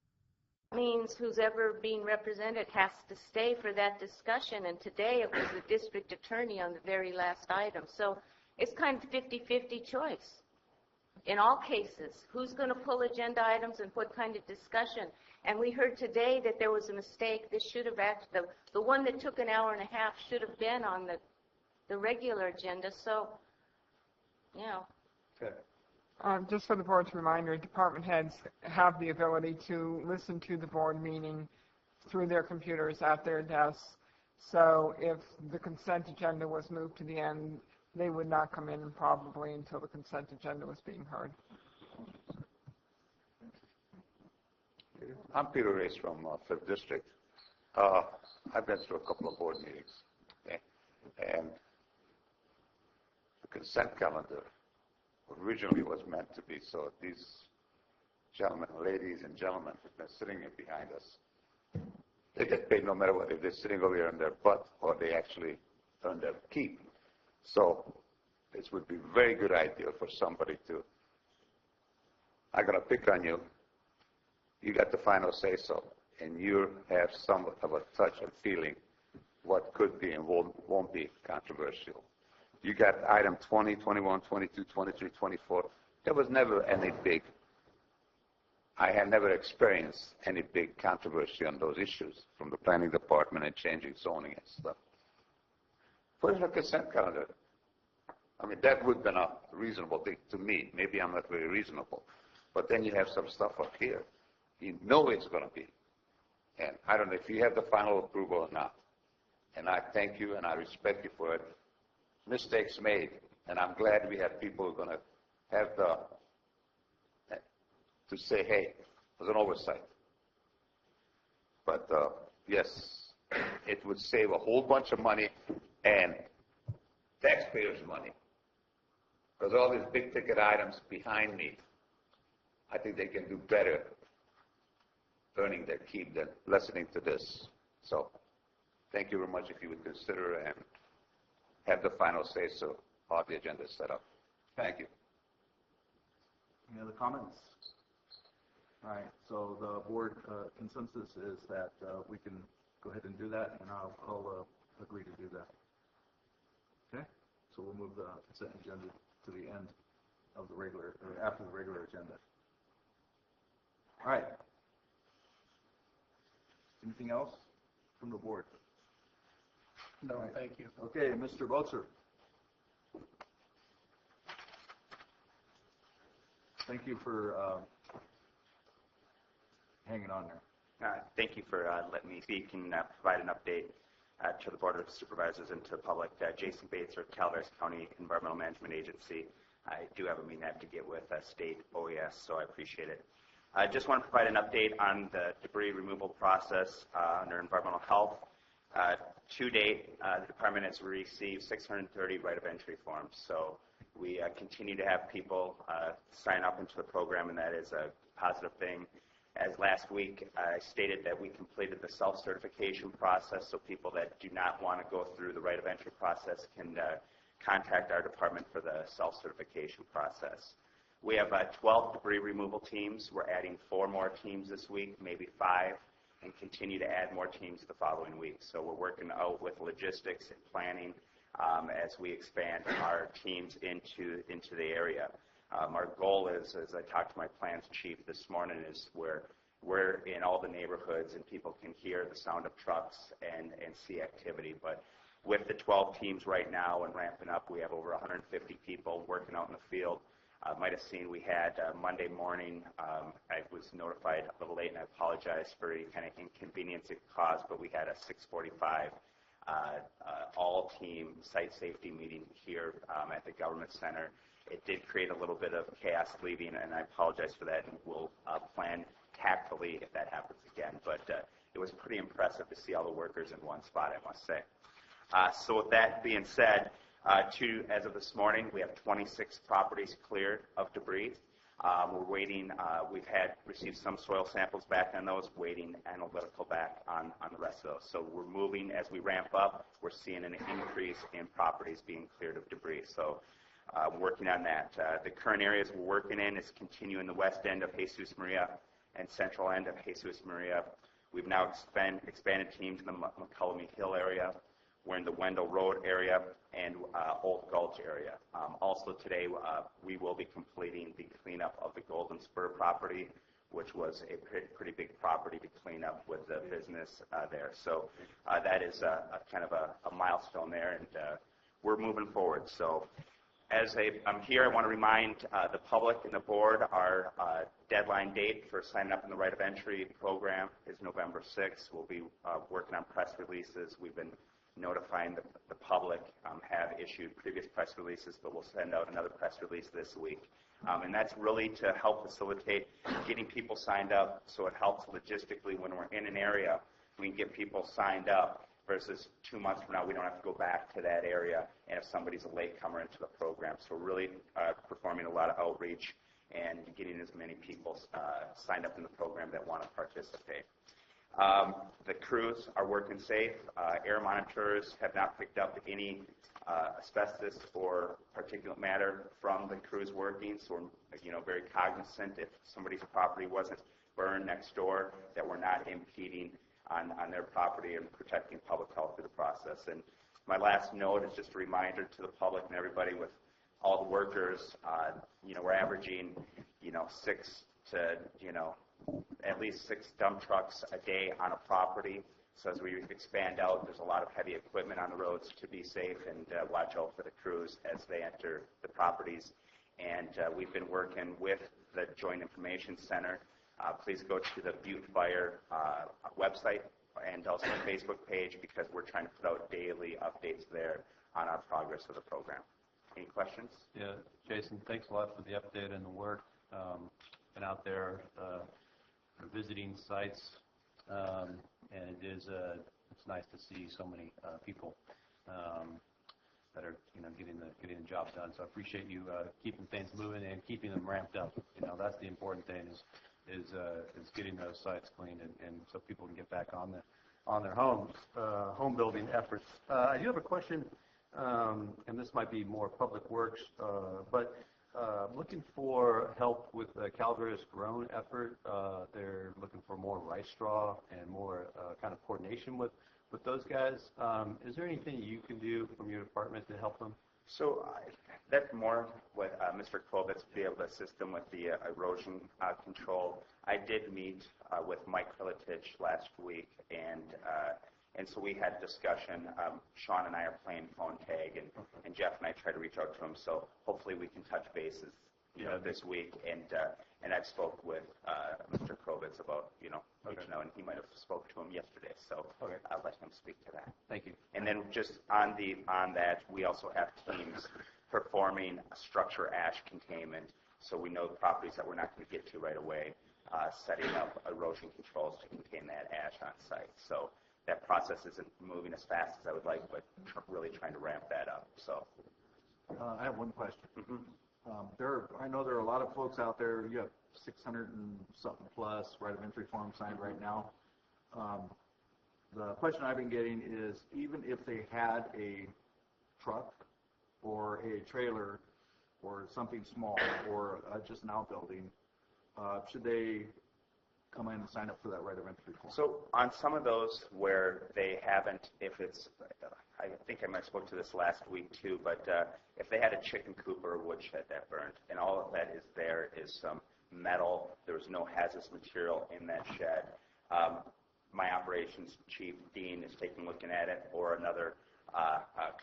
Speaker 2: means who's ever being represented has to stay for that discussion. And today it was the district attorney on the very last item. So it's kind of 50-50 choice. In all cases, who's going to pull agenda items and what kind of discussion? And we heard today that there was a mistake. This should have actually, the one that took an hour and a half should have been on the regular agenda. So,
Speaker 13: Okay.
Speaker 16: Just for the board's reminder, department heads have the ability to listen to the board meeting through their computers at their desks. So if the consent agenda was moved to the end, they would not come in probably until the consent agenda was being heard.
Speaker 3: I'm Peter Race from 5th District. I've been through a couple of board meetings, okay? And the consent calendar originally was meant to be so these gentlemen, ladies and gentlemen who've been sitting here behind us, they get paid no matter what, if they're sitting over here on their butt or they actually earn their keep. So this would be a very good idea for somebody to, I'm going to pick on you, you got the final say-so, and you have somewhat of a touch and feeling what could be and won't be controversial. You got item 20, 21, 22, 23, 24. There was never any big, I had never experienced any big controversy on those issues from the planning department and changing zoning and stuff. Put in a consent calendar. That would have been a reasonable thing to me. Maybe I'm not very reasonable. But then you have some stuff up here. You know it's going to be. And I don't know if you have the final approval or not. And I thank you and I respect you for it. Mistakes made. And I'm glad we have people who are going to have to say, hey, it was an oversight. But yes, it would save a whole bunch of money and taxpayers' money. Because all these big ticket items behind me, I think they can do better earning their keep than listening to this. So thank you very much if you would consider and have the final say so how the agenda is set up. Thank you.
Speaker 1: Any other comments? All right, so the board consensus is that we can go ahead and do that, and I'll agree to do that. Okay, so we'll move the consent agenda to the end of the regular, or after the regular agenda. All right. Anything else from the board?
Speaker 9: No,
Speaker 1: right.
Speaker 9: thank you.
Speaker 1: Okay, Mr. Boetzer. Thank you for hanging on there.
Speaker 8: Thank you for letting me speak and provide an update to the Board of Supervisors and to the public. Jason Bates, or Calaveras County Environmental Management Agency. I do have a meeting I have to get with state OES, so I appreciate it. I just want to provide an update on the debris removal process under environmental health. To date, the department has received 630 right of entry forms. So we continue to have people sign up into the program, and that is a positive thing. As last week I stated that we completed the self-certification process, so people that do not want to go through the right of entry process can contact our department for the self-certification process. We have 12 debris removal teams. We're adding 4 more teams this week, maybe 5, and continue to add more teams the following week. So we're working out with logistics and planning as we expand our teams into the area. Our goal is, as I talked to my plans chief this morning, is where we're in all the neighborhoods and people can hear the sound of trucks and see activity. But with the 12 teams right now and ramping up, we have over 150 people working out in the field. Might have seen we had Monday morning, I was notified a little late, and I apologize for any kind of inconvenience it caused, but we had a 6:45 all-team site safety meeting here at the Government Center. It did create a little bit of chaos leaving, and I apologize for that, and we'll plan tactfully if that happens again. But it was pretty impressive to see all the workers in one spot, I must say. So with that being said, as of this morning, we have 26 properties cleared of debris. We're waiting. We've received some soil samples back on those, waiting analytical back on the rest of those. So we're moving as we ramp up. We're seeing an increase in properties being cleared of debris. So working on that. The current areas we're working in is continuing the west end of Jesus Maria and central end of Jesus Maria. We've now expanded teams in the McCullum Hill area. We're in the Wendell Road area and Old Gulch area. Also today, we will be completing the cleanup of the Golden Spur property, which was a pretty big property to clean up with the business there. So that is a kind of a milestone there, and we're moving forward. So as I'm here, I want to remind the public and the board our deadline date for signing up in the right of entry program is November 6th. We'll be working on press releases. We've been notifying the public, have issued previous press releases, but we'll send out another press release this week. And that's really to help facilitate getting people signed up, so it helps logistically when we're in an area. We can get people signed up versus 2 months from now, we don't have to go back to that area and if somebody's a latecomer into the program. So we're really performing a lot of outreach and getting as many people signed up in the program that want to participate. The crews are working safe. Air monitors have not picked up any asbestos or particulate matter from the crews working, so we're very cognizant if somebody's property wasn't burned next door, that we're not impeding on their property and protecting public health through the process. And my last note is just a reminder to the public and everybody, with all the workers, we're averaging 6 to at least 6 dump trucks a day on a property. So as we expand out, there's a lot of heavy equipment on the roads to be safe and watch out for the crews as they enter the properties. And we've been working with the Joint Information Center. Please go to the Butte Fire website and also the Facebook page, because we're trying to put out daily updates there on our progress of the program. Any questions?
Speaker 13: Yeah, Jason, thanks a lot for the update and the work. Been out there visiting sites, and it's nice to see so many people that are getting the job done. So I appreciate you keeping things moving and keeping them ramped up. That's the important thing is getting those sites clean and so people can get back on on their homes, home building efforts. I do have a question, and this might be more public works, but looking for help with the Calaveras Grown effort. They're looking for more rice straw and more kind of coordination with those guys. Is there anything you can do from your department to help them?
Speaker 8: So that's more with Mr. Kovitz to be able to assist them with the erosion control. I did meet with Mike Krilitich last week, and so we had a discussion. Sean and I are playing phone tag, and Jeff and I tried to reach out to him. So hopefully we can touch bases, this week. And I've spoke with Mr. Kovitz about reaching out, and he might have spoke to him yesterday. So I'll let him speak to that.
Speaker 13: Thank you.
Speaker 8: And then just on that, we also have teams performing structure ash containment, so we know the properties that we're not going to get to right away, setting up erosion controls to contain that ash on site. So that process isn't moving as fast as I would like, but really trying to ramp that up. So
Speaker 1: I have one question. I know there are a lot of folks out there. You have 600 and something plus right of entry forms signed right now. The question I've been getting is, even if they had a truck or a trailer or something small or just an outbuilding, should they come in and sign up for that right of entry form?
Speaker 8: So on some of those where they haven't, if it's, I think I might have spoke to this last week too, but if they had a chicken coop or a woodshed that burned, and all of that is there is some metal, there was no hazardous material in that shed, my operations chief, Dean, is looking at it, or another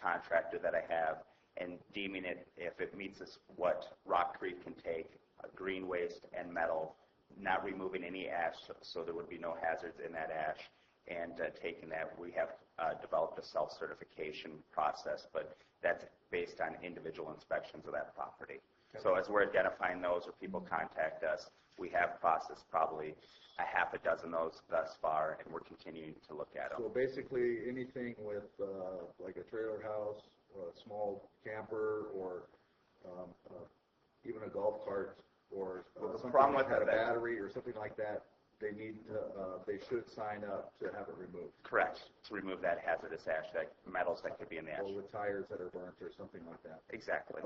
Speaker 8: contractor that I have, and deeming it, if it meets what Rock Creek can take, green waste and metal, not removing any ash, so there would be no hazards in that ash, and taking that, we have developed a self-certification process, but that's based on individual inspections of that property. Okay. So as we're identifying those, or people contact us, we have processed probably a half a dozen of those thus far, and we're continuing to look at them.
Speaker 1: So basically anything with like a trailer house, or a small camper, or even a golf cart, or something that had a battery or something like that, they should sign up to have it removed.
Speaker 8: Correct, to remove that hazardous ash, that metals that could be in the ash.
Speaker 1: Or with tires that are burnt or something like that.
Speaker 8: Exactly.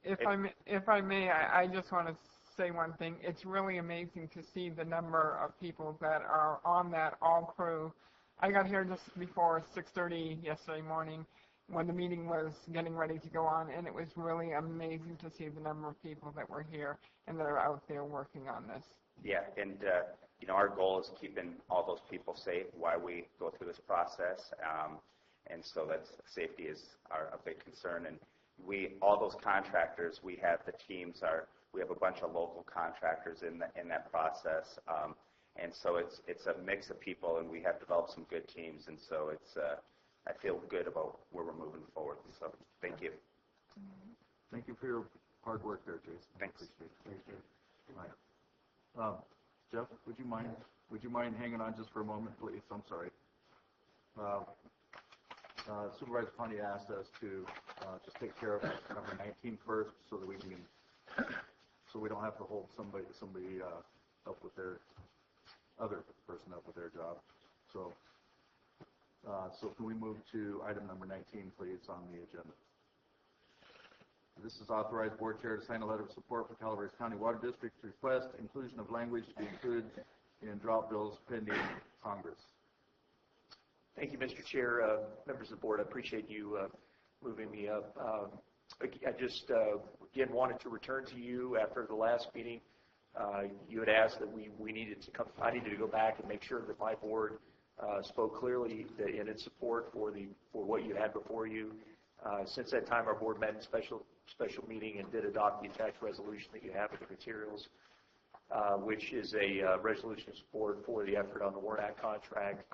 Speaker 16: If I may, I just want to say one thing. It's really amazing to see the number of people that are on that all crew. I got here just before 6:30 yesterday morning when the meeting was getting ready to go on, and it was really amazing to see the number of people that were here and that are out there working on this.
Speaker 8: Yeah, and our goal is keeping all those people safe while we go through this process, and so safety is a big concern. And all those contractors, we have the teams we have a bunch of local contractors in that process, and so it's a mix of people, and we have developed some good teams, and so I feel good about where we're moving forward. So thank you.
Speaker 1: Thank you for your hard work there, Jason.
Speaker 8: Thanks.
Speaker 1: Thank you. Right. Jeff, would you mind hanging on just for a moment, please? I'm sorry. Supervisor Ponte asked us to just take care of number 19 first, so that we don't have to hold somebody up with their other person up with their job. So can we move to item number 19, please, on the agenda? This is authorized board chair to sign a letter of support for Calaveras County Water District's request, inclusion of language to be included in drought bills pending Congress.
Speaker 14: Thank you, Mr. Chair. Members of the board, I appreciate you moving me up. I just, again, wanted to return to you after the last meeting. You had asked that I needed to go back and make sure that my board spoke clearly in its support for what you had before you. Since that time, our board met in special meeting and did adopt the attached resolution that you have in the materials, which is a resolution of support for the effort on the Warnock contract,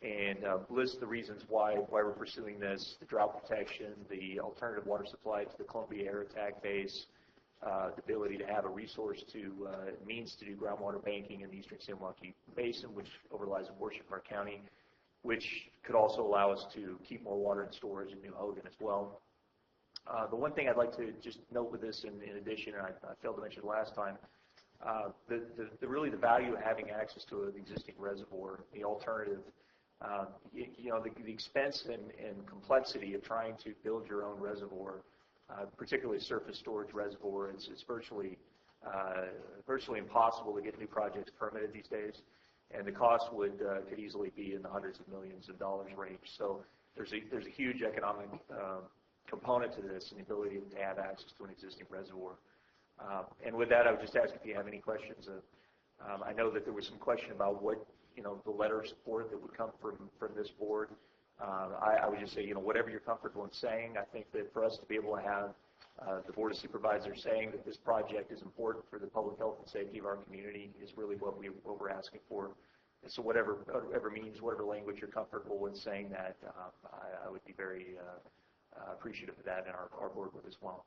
Speaker 14: and lists the reasons why we're pursuing this: the drought protection, the alternative water supply to the Columbia Air Attack Base, the ability to have a resource means to do groundwater banking in the Eastern San Joaquin Basin, which overlies a portion of our county, which could also allow us to keep more water in storage in New Hogan as well. The one thing I'd like to just note with this, in addition, and I failed to mention last time, really the value of having access to an existing reservoir, the alternative, the expense and complexity of trying to build your own reservoir, particularly surface storage reservoir, it's virtually impossible to get new projects permitted these days, and the cost could easily be in the hundreds of millions of dollars range. So there's a huge economic component to this, and the ability to have access to an existing reservoir. And with that, I would just ask if you have any questions. I know that there was some question about what the letter of support that would come from this board. I would just say, whatever you're comfortable in saying. I think that for us to be able to have the Board of Supervisors saying that this project is important for the public health and safety of our community is really what we're asking for. And so whatever means, whatever language you're comfortable with saying that, I would be very appreciative of that, and our board would as well.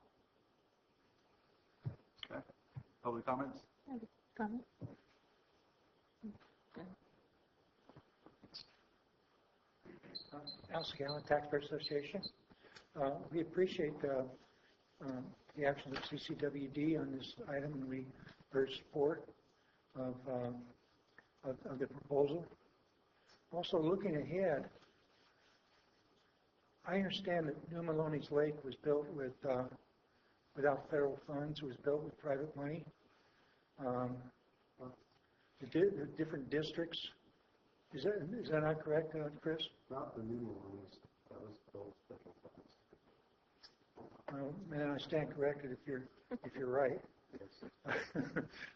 Speaker 1: Okay. Public comments?
Speaker 10: Comment?
Speaker 4: Al Scala, Taxpayer Association. We appreciate the action of CCWD on this item, and we urge support of the proposal. Also, looking ahead, I understand that New Maloney's Lake was built without federal funds. It was built with private money. The different districts. Is that not correct, Chris?
Speaker 17: Not the new ones. That was built special funds.
Speaker 4: And I stand corrected if you're right.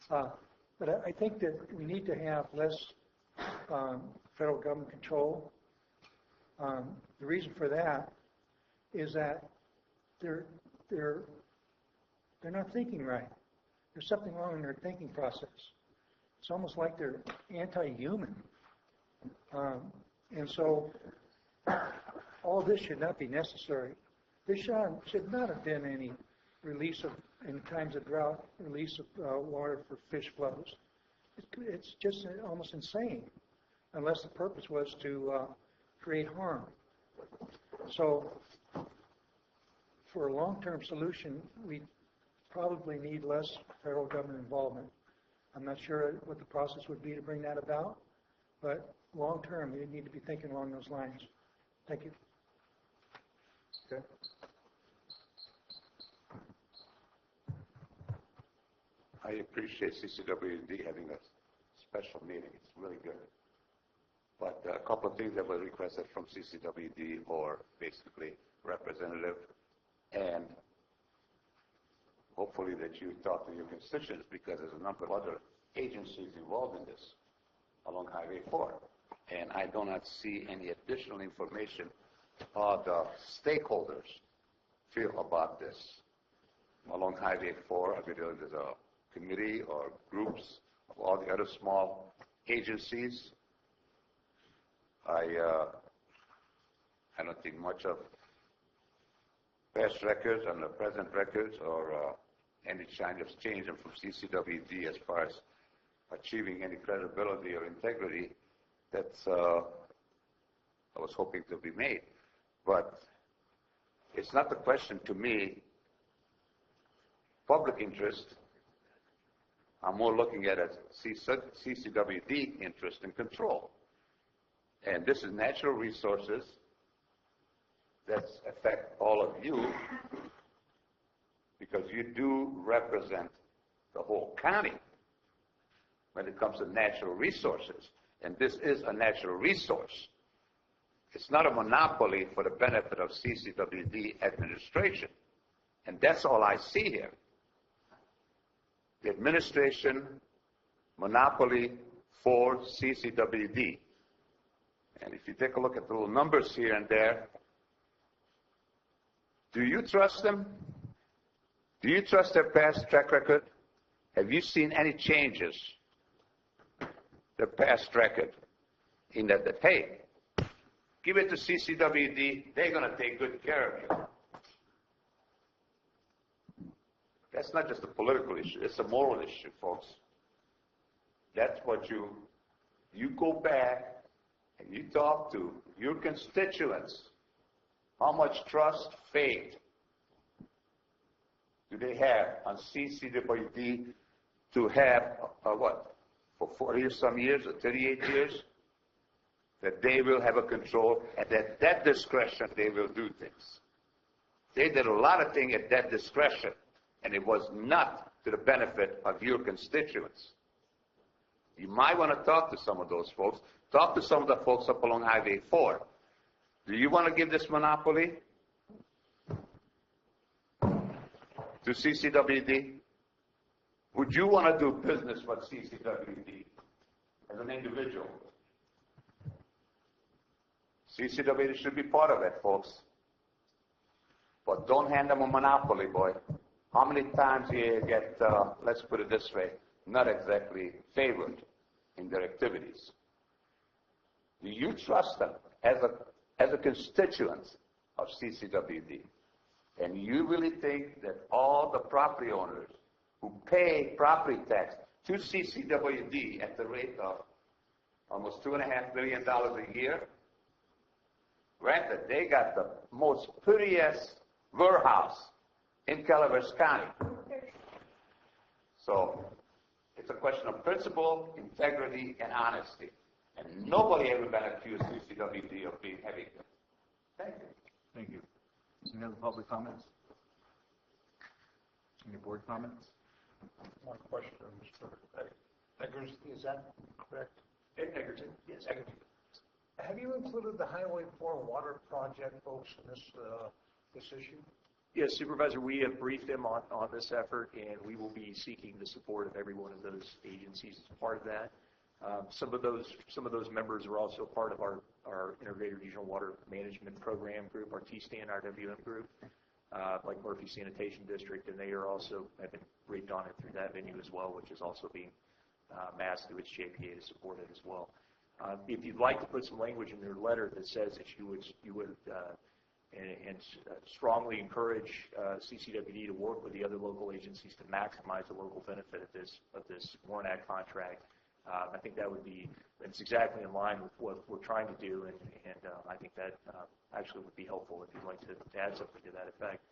Speaker 4: But I think that we need to have less federal government control. The reason for that is that they're not thinking right. There's something wrong in their thinking process. It's almost like they're anti-human. And so all this should not be necessary. There should not have been any release of, in times of drought, release of water for fish flows. It's just almost insane, unless the purpose was to create harm. So for a long-term solution, we probably need less federal government involvement. I'm not sure what the process would be to bring that about, but long-term, we need to be thinking along those lines. Thank you.
Speaker 1: Okay.
Speaker 3: I appreciate CCWD having a special meeting. It's really good. But a couple of things that were requested from CCWD, or basically representative, and hopefully that you talk to your constituents, because there's a number of other agencies involved in this along Highway 4. And I do not see any additional information how the stakeholders feel about this. Along Highway 4, I believe there's a committee or groups of all the other small agencies. I don't think much of past records and the present records or any kind of change from CCWD as far as achieving any credibility or integrity that's I was hoping to be made. But it's not the question to me, public interest. I'm more looking at it as CCWD interest and control. And this is natural resources that affect all of you, because you do represent the whole county when it comes to natural resources. And this is a natural resource. It's not a monopoly for the benefit of CCWD administration. And that's all I see here. The administration monopoly for CCWD. And if you take a look at the little numbers here and there, do you trust them? Do you trust their past track record? Have you seen any changes? Their past record in that, hey, give it to CCWD, they're going to take good care of you. That's not just a political issue, it's a moral issue, folks. That's what you go back and you talk to your constituents. How much trust, faith do they have on CCWD to have, for 40 or some years, or 38 years, that they will have a control, and at that discretion they will do things. They did a lot of things at that discretion, and it was not to the benefit of your constituents. You might want to talk to some of those folks. Talk to some of the folks up along Highway 4. Do you want to give this monopoly to CCWD? Would you want to do business with CCWD as an individual? CCWD should be part of it, folks. But don't hand them a monopoly, boy. How many times do you get, let's put it this way, not exactly favored in their activities? Do you trust them as a constituent of CCWD? And you really think that all the property owners who pay property tax to CCWD at the rate of almost $2.5 million a year, granted, they got the most prettiest warehouse in Calaveras County. So it's a question of principle, integrity, and honesty. And nobody ever been accused CCWD of being heavy. Thank you.
Speaker 1: Thank you. Any other public comments? Any board comments?
Speaker 21: One question, Mr. Eggers, is that correct?
Speaker 14: Egerton, yes.
Speaker 21: Egerton. Have you included the Highway 4 water project folks in this issue?
Speaker 14: Yes, Supervisor, we have briefed them on this effort, and we will be seeking the support of every one of those agencies as part of that. Some of those members are also part of our Integrated Regional Water Management Program group, our TSTAN, RWM group, like Murphy Sanitation District, and they are also have been briefed on it through that venue as well, which is also being masked through its JPA to support it as well. If you'd like to put some language in your letter that says that you would strongly encourage CCWD to work with the other local agencies to maximize the local benefit of this Warren Act contract, I think that would be, it's exactly in line with what we're trying to do, and I think that actually would be helpful if you'd like to add something to that effect.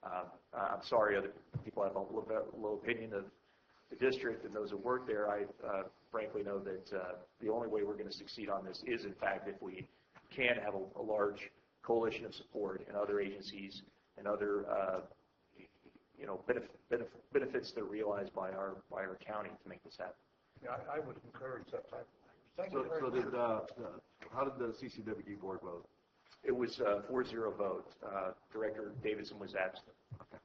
Speaker 14: I'm sorry other people have a low opinion of the district and those that work there. I frankly know that the only way we're going to succeed on this is, in fact, if we can have a large coalition of support and other agencies and other benefits that are realized by our county to make this happen.
Speaker 21: Yeah, I would encourage that type of language. Thank you very much.
Speaker 1: How did the CCWD board vote?
Speaker 14: It was a 4-0 vote. Director Davidson was absent.
Speaker 1: Okay.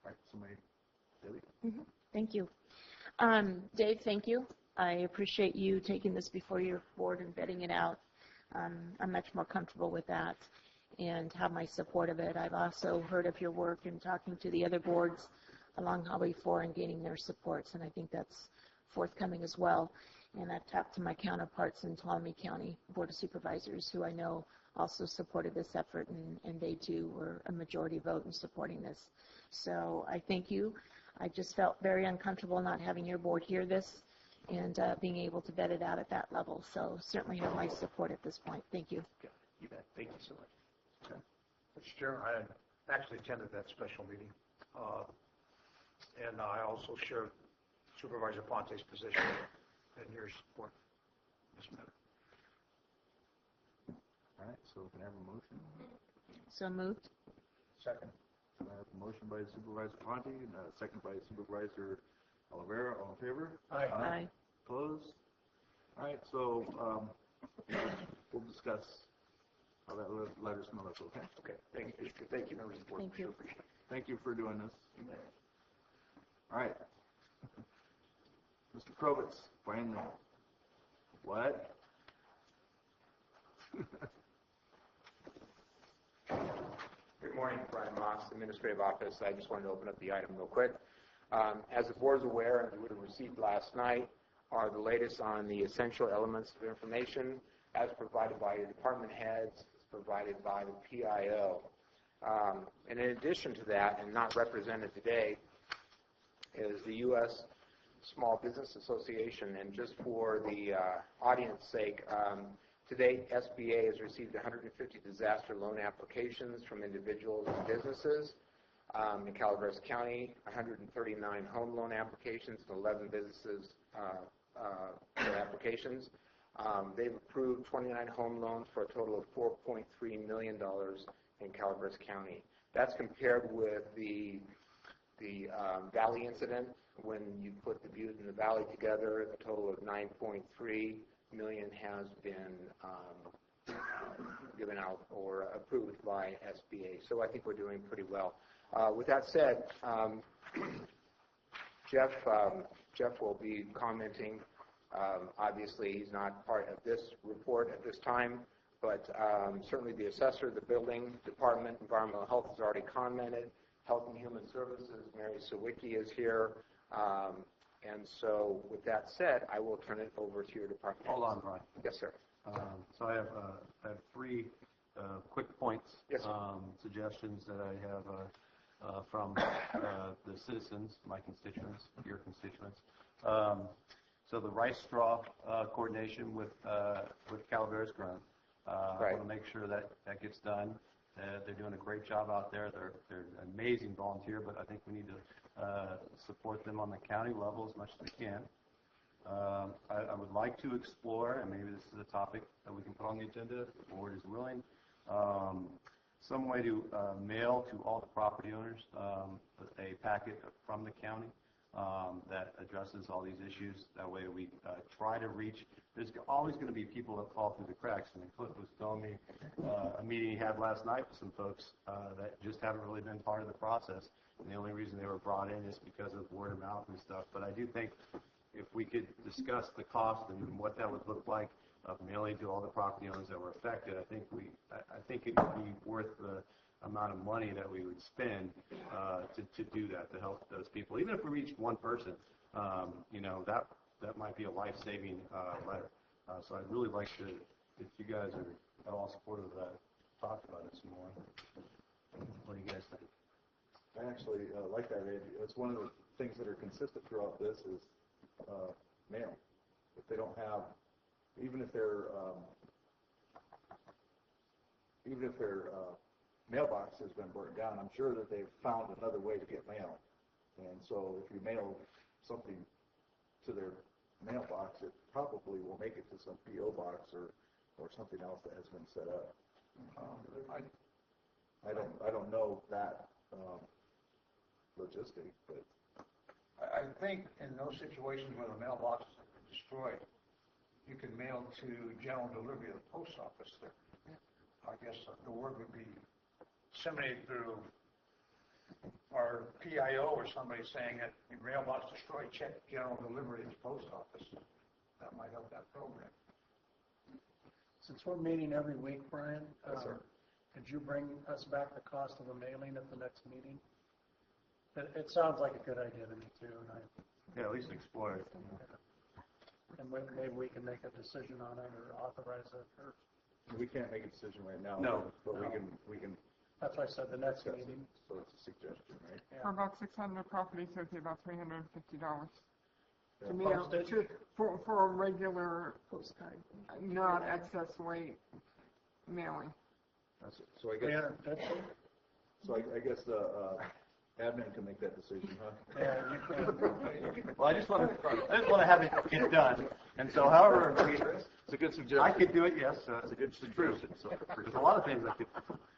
Speaker 1: All right, somebody, Debbie?
Speaker 10: Mm-hmm. Thank you. Dave, thank you. I appreciate you taking this before your board and vetting it out. I'm much more comfortable with that and have my support of it. I've also heard of your work and talking to the other boards along Highway 4 and gaining their supports, and I think that's forthcoming as well. And I've talked to my counterparts in Tuolumne County Board of Supervisors, who I know also supported this effort, and they too were a majority vote in supporting this. So I thank you. I just felt very uncomfortable not having your board hear this and being able to vet it out at that level. So certainly have my support at this point. Thank you.
Speaker 14: Okay. You bet. Thank you so much.
Speaker 21: Okay. Mr. Chairman, I actually attended that special meeting, and I also shared Supervisor Ponte's position and your support in this matter.
Speaker 1: All right, so can I have a motion?
Speaker 10: So moved.
Speaker 21: Second.
Speaker 1: I have a motion by Supervisor Ponte and a second by Supervisor Calaveras. All in favor?
Speaker 21: Aye.
Speaker 10: Aye.
Speaker 1: Opposed? All right, so we'll discuss how that letter smells. Okay.
Speaker 14: Okay. Thank you. Thank you, members of the board.
Speaker 10: Thank you.
Speaker 1: Thank you for doing this. All right. Mr. Krovitz, finally. What?
Speaker 18: Good morning, Brian Moss, Administrative Office. I just wanted to open up the item real quick. As the board is aware, and we would have received last night, are the latest on the essential elements of information as provided by your department heads, provided by the PIO. And in addition to that, and not represented today, is the U.S. Small Business Association. And just for the audience sake, to date, SBA has received 150 disaster loan applications from individuals and businesses. In Calaveras County, 139 home loan applications and 11 businesses for applications. They've approved 29 home loans for a total of $4.3 million in Calaveras County. That's compared with the Valley incident. When you put the Butte and the Valley together, a total of $9.3 million has been given out or approved by SBA. So I think we're doing pretty well. With that said, Jeff will be commenting. Obviously, he's not part of this report at this time, but certainly the assessor, the building department, environmental health has already commented. Health and Human Services, Mary Sawicki is here. And so with that said, I will turn it over to your department.
Speaker 13: Hold on, Brian.
Speaker 18: Yes, sir.
Speaker 13: So I have 3 quick points,
Speaker 18: yes,
Speaker 13: suggestions that I have from the citizens, my constituents, your constituents. So the rice straw coordination with Calaveras Grunt. I want to make sure that gets done. They're doing a great job out there. They're an amazing volunteer, but I think we need to support them on the county level as much as we can. I would like to explore, and maybe this is a topic that we can put on the agenda if the board is willing, some way to mail to all the property owners a packet from the county that addresses all these issues. That way we try to reach. There's always going to be people that fall through the cracks. And Cliff was telling me a meeting he had last night with some folks that just haven't really been part of the process. And the only reason they were brought in is because of word of mouth and stuff. But I do think if we could discuss the cost and what that would look like of mailing to all the property owners that were affected, I think it would be worth the amount of money that we would spend to do that, to help those people. Even if we reach one person, that might be a life-saving letter. So I'd really like to, if you guys are at all supportive of that, talk about it some more. What do you guys think?
Speaker 1: I actually like that idea. It's one of the things that are consistent throughout this is mail. If they don't have, even if their mailbox has been burnt down, I'm sure that they've found another way to get mail. And so if you mail something to their mailbox, it probably will make it to some P.O. box or something else that has been set up. I don't know that logistic, but
Speaker 21: I think in those situations where the mailbox is destroyed, you can mail to general delivery of the post office there. I guess the word would be disseminated through our PIO or somebody saying that your mailbox destroyed, check general delivery at the post office. That might help that program.
Speaker 9: Since we're meeting every week, Brian,
Speaker 1: yes, sir.
Speaker 9: Could you bring us back the cost of a mailing at the next meeting? It sounds like a good idea to me too.
Speaker 13: Yeah, at least explore it.
Speaker 9: And maybe we can make a decision on it or authorize it. Or
Speaker 1: we can't make a decision right now.
Speaker 13: No,
Speaker 1: but we can.
Speaker 9: That's why I said the next meeting.
Speaker 1: So it's a suggestion, right?
Speaker 9: Yeah.
Speaker 16: For about 600 properties, it would be about $350 to me for a regular postcard, not excess weight mailing.
Speaker 1: So I guess. I guess the admin can make that decision, huh?
Speaker 9: Yeah.
Speaker 13: Well, I just want to have it get done. And so, however,
Speaker 1: it's a good suggestion.
Speaker 13: I could do it. Yes, it's a good suggestion. So there's a lot of things I could,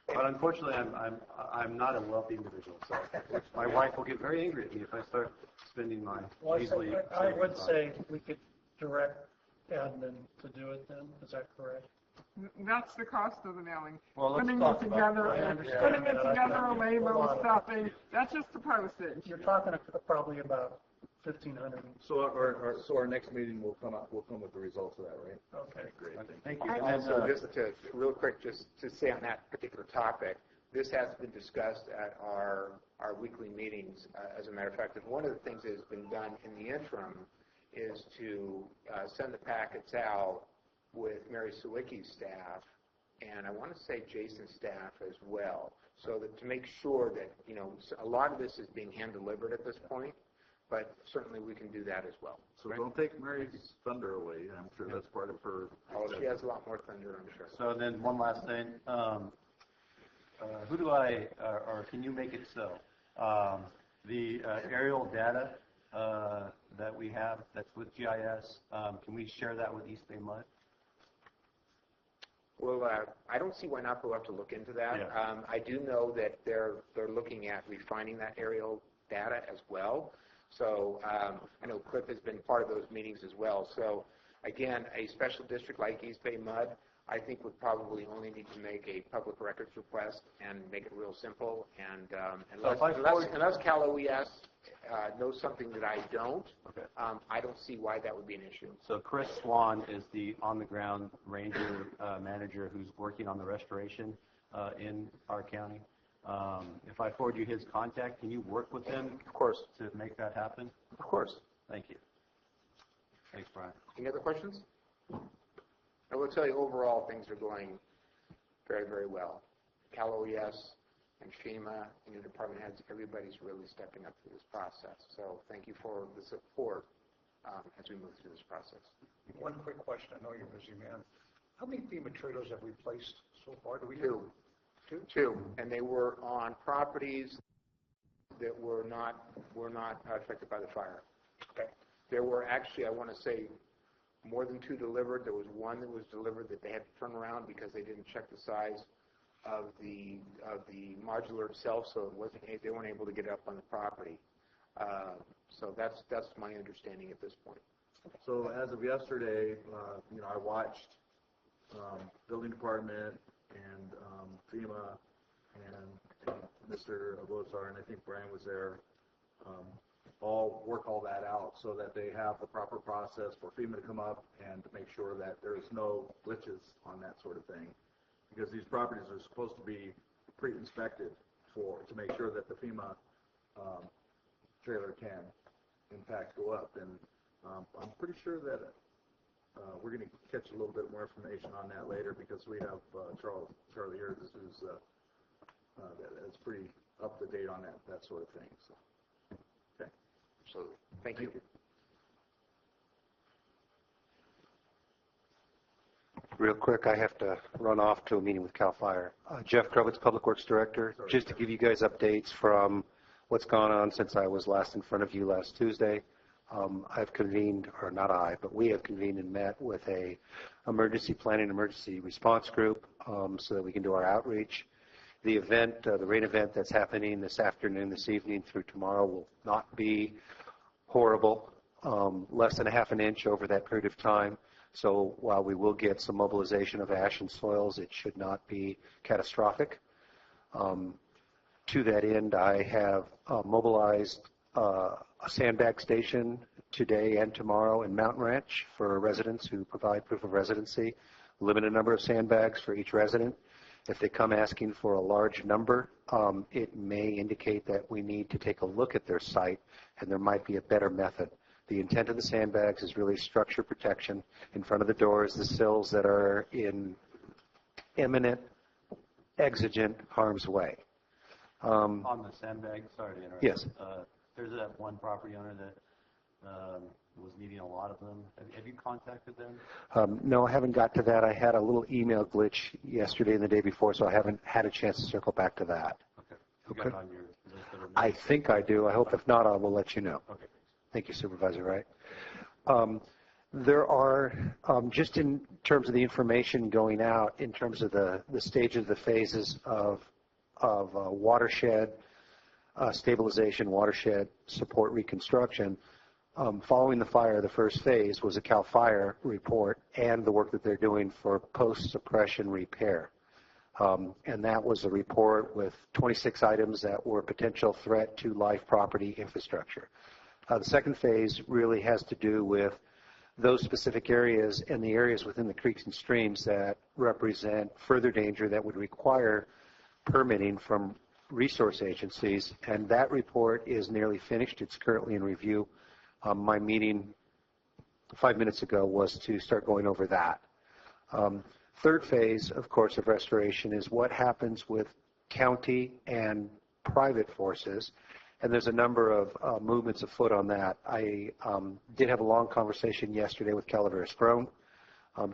Speaker 13: but unfortunately, I'm not a wealthy individual. So my wife will get very angry at me if I start spending my easily.
Speaker 9: I would say we could direct admin to do it. Then is that correct?
Speaker 16: That's the cost of the mailing.
Speaker 13: Well, let's
Speaker 16: putting
Speaker 13: talk
Speaker 16: it
Speaker 13: about
Speaker 16: together, putting it together, a label, stuffing. That's just the postage.
Speaker 9: You're talking probably about 1,500.
Speaker 1: So our next meeting will come with the results of that, right?
Speaker 9: Okay,
Speaker 1: great.
Speaker 13: Thank you.
Speaker 18: And also, just to real quick, just to say on that particular topic, this has been discussed at our weekly meetings, as a matter of fact. And one of the things that has been done in the interim is to send the packets out with Mary Sawicki's staff, and I want to say Jason's staff as well, so that to make sure that, a lot of this is being hand-delivered at this point, but certainly we can do that as well.
Speaker 1: So don't take Mary's thunder away. I'm sure that's part of her.
Speaker 18: Oh, she has a lot more thunder, I'm sure.
Speaker 13: So then one last thing. Who do or can you make it so The aerial data that we have that's with GIS, can we share that with East Bay Mud?
Speaker 18: Well, I don't see why not. We'll have to look into that.
Speaker 13: Yeah.
Speaker 18: I do know that they're looking at refining that aerial data as well. So I know Cliff has been part of those meetings as well. So again, a special district like East Bay Mud, I think would probably only need to make a public records request and make it real simple. And unless Cal OES knows something that I don't,
Speaker 13: okay.
Speaker 18: I don't see why that would be an issue.
Speaker 13: So Chris Swan is the on-the-ground ranger manager who's working on the restoration in our county. If I forward you his contact, can you work with him?
Speaker 18: Of course.
Speaker 13: To make that happen?
Speaker 18: Of course.
Speaker 13: Thank you. Thanks, Brian.
Speaker 18: Any other questions? I will tell you, overall, things are going very, very well. Cal OES and FEMA and your department heads, everybody's really stepping up through this process. So thank you for the support as we move through this process.
Speaker 21: One quick question. I know you're busy, man. How many FEMA trailers have we placed so far? Do we
Speaker 18: Two. Two. And they were on properties that were not affected by the fire.
Speaker 21: Okay.
Speaker 18: There were actually, I want to say, more than two delivered. There was one that was delivered that they had to turn around because they didn't check the size of the modular itself, so they weren't able to get it up on the property. So that's my understanding at this point.
Speaker 1: So as of yesterday, I watched building department and FEMA and Mr. Abosar, and I think Brian was there, all work all that out so that they have the proper process for FEMA to come up and to make sure that there's no glitches on that sort of thing. Because these properties are supposed to be pre-inspected to make sure that the FEMA trailer can, in fact, go up. And I'm pretty sure that we're going to catch a little bit more information on that later because we have Charlie here, who's that's pretty up to date on that sort of thing. So, okay.
Speaker 18: Absolutely. Thank you.
Speaker 11: Real quick, I have to run off to a meeting with CAL FIRE. Jeff Krubitz, Public Works Director, just to give you guys updates from what's gone on since I was last in front of you last Tuesday. I've convened, or not I, but we have convened and met with a emergency planning, emergency response group so that we can do our outreach. The event, the rain event that's happening this afternoon, this evening through tomorrow will not be horrible, less than a half an inch over that period of time. So while we will get some mobilization of ash and soils, it should not be catastrophic. To that end, I have mobilized a sandbag station today and tomorrow in Mountain Ranch for residents who provide proof of residency. Limited number of sandbags for each resident. If they come asking for a large number, it may indicate that we need to take a look at their site and there might be a better method. The intent of the sandbags is really structure protection in front of the doors, the sills that are in imminent, exigent harm's way.
Speaker 13: On the sandbag, sorry to interrupt.
Speaker 11: Yes.
Speaker 13: There's that one property owner that was needing a lot of them. Have you contacted them?
Speaker 11: No, I haven't got to that. I had a little email glitch yesterday and the day before, so I haven't had a chance to circle back to that.
Speaker 13: Okay. You got it on your list of
Speaker 11: I think I do. I hope if not, I will let you know.
Speaker 13: Okay.
Speaker 11: Thank you, Supervisor Wright. There are, just in terms of the information going out, in terms of the stages, the phases of watershed stabilization, watershed support reconstruction, following the fire, the first phase was a CAL FIRE report and the work that they're doing for post-suppression repair. And that was a report with 26 items that were a potential threat to life, property, infrastructure. The second phase really has to do with those specific areas and the areas within the creeks and streams that represent further danger that would require permitting from resource agencies. And that report is nearly finished. It's currently in review. My meeting 5 minutes ago was to start going over that. Third phase, of course, of restoration is what happens with county and private forces. And there's a number of movements afoot on that. I did have a long conversation yesterday with Calaveras Grown,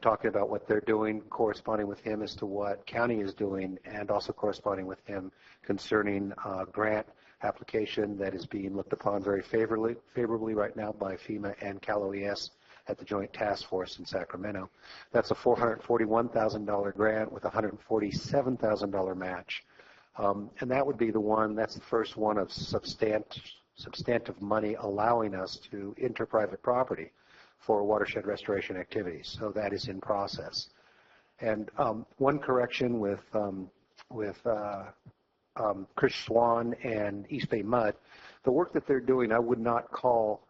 Speaker 11: talking about what they're doing, corresponding with him as to what county is doing, and also corresponding with him concerning grant
Speaker 19: application that is being looked upon very favorably right now by FEMA and CalOES at the Joint Task Force in Sacramento. That's a $441,000 grant with a $147,000 match. And that would be the one, that's the first one of substantive money allowing us to enter private property for watershed restoration activities. So that is in process. And one correction with Chris Swan and East Bay Mud, the work that they're doing I would not call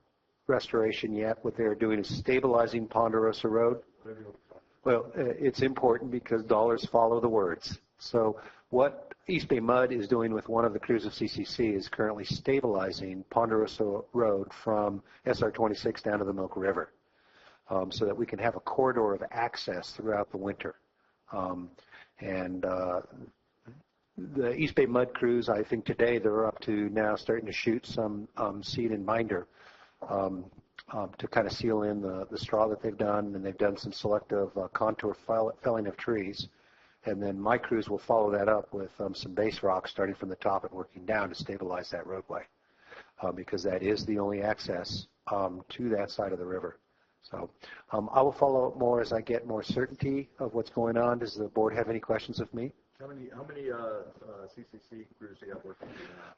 Speaker 19: restoration yet. What they're doing is stabilizing Ponderosa Road. Well, it's important because dollars follow the words. So what East Bay Mud is doing with one of the crews of CCC is currently stabilizing Ponderosa Road from SR 26 down to the Milk River, so that we can have a corridor of access throughout the winter. The East Bay Mud crews, I think today they're up to now starting to shoot some seed and binder to kind of seal in the straw that they've done, and they've done some selective contour felling of trees. And then my crews will follow that up with some base rock starting from the top and working down to stabilize that roadway, because that is the only access to that side of the river. So I will follow up more as I get more certainty of what's going on. Does the board have any questions of me?
Speaker 1: How many CCC crews do you have working?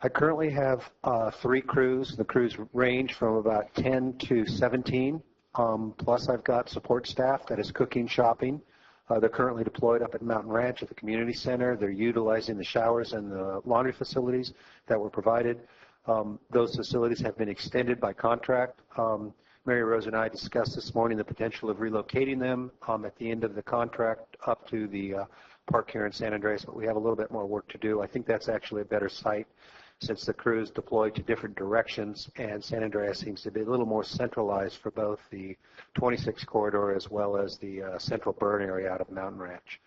Speaker 19: I currently have 3 crews. The crews range from about 10 to 17. Plus I've got support staff that is cooking, shopping. They're currently deployed up at Mountain Ranch at the community center. They're utilizing the showers and the laundry facilities that were provided. Those facilities have been extended by contract. Mary Rose and I discussed this morning the potential of relocating them at the end of the contract up to the park here in San Andreas, but we have a little bit more work to do. I think that's actually a better site since the crews deployed to different directions, and San Andreas seems to be a little more centralized for both the 26 corridor as well as the central burn area out of Mountain Ranch.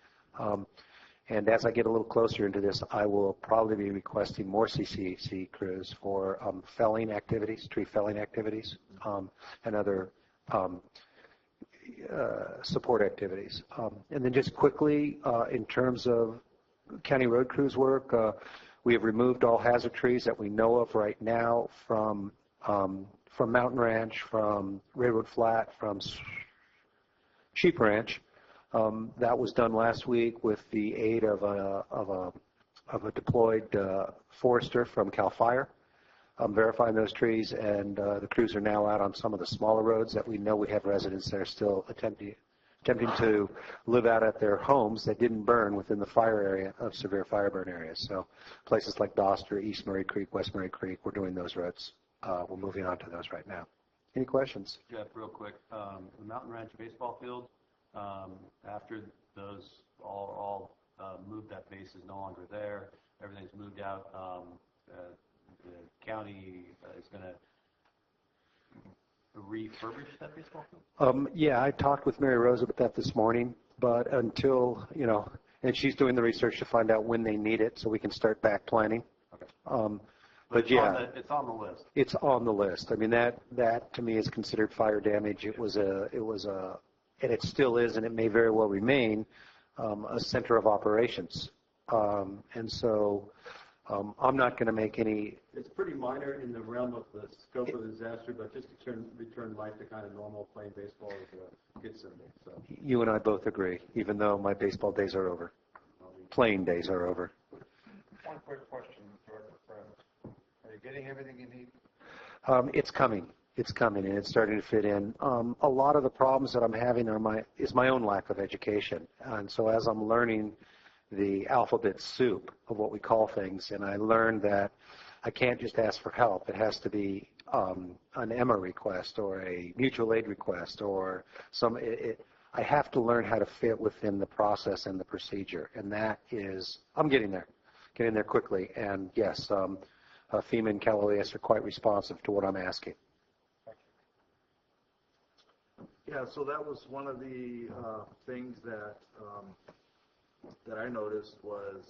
Speaker 19: And as I get a little closer into this, I will probably be requesting more CCC crews for felling activities, tree felling activities, and other support activities. And then just quickly, in terms of county road crews work, we have removed all hazard trees that we know of right now from Mountain Ranch, from Railroad Flat, from Sheep Ranch. That was done last week with the aid of a deployed forester from CAL FIRE, verifying those trees, and the crews are now out on some of the smaller roads that we know we have residents that are still attempting to live out at their homes that didn't burn within the fire area of severe fire burn areas. So places like Doster, East Murray Creek, West Murray Creek, we're doing those roads. We're moving on to those right now. Any questions?
Speaker 13: Jeff, real quick, the Mountain Ranch baseball field, after those all moved, that base is no longer there. Everything's moved out. The county is going to refurbish that baseball field?
Speaker 19: Yeah, I talked with Mary Rose about that this morning, but until, and she's doing the research to find out when they need it so we can start back planning.
Speaker 13: Okay.
Speaker 19: But yeah,
Speaker 13: it's on the list.
Speaker 19: It's on the list. I mean, that to me is considered fire damage. It was a, and it still is, and it may very well remain a center of operations. And so I'm not going to make any.
Speaker 17: It's pretty minor in the realm of the scope of the disaster, but just to return life to kind of normal playing baseball is a good symbol. So.
Speaker 19: You and I both agree, even though my baseball days are over. Playing days are over.
Speaker 21: One quick question, Director Friend. Are you getting everything you need?
Speaker 19: It's coming. It's coming, and it's starting to fit in. A lot of the problems that I'm having is my own lack of education. And so as I'm learning the alphabet soup of what we call things, and I learned that I can't just ask for help. It has to be an EMA request or a mutual aid request or I have to learn how to fit within the process and the procedure, and that is, I'm getting there quickly. And yes, FEMA and CalOES are quite responsive to what I'm asking.
Speaker 1: Yeah, so that was one of the things that I noticed was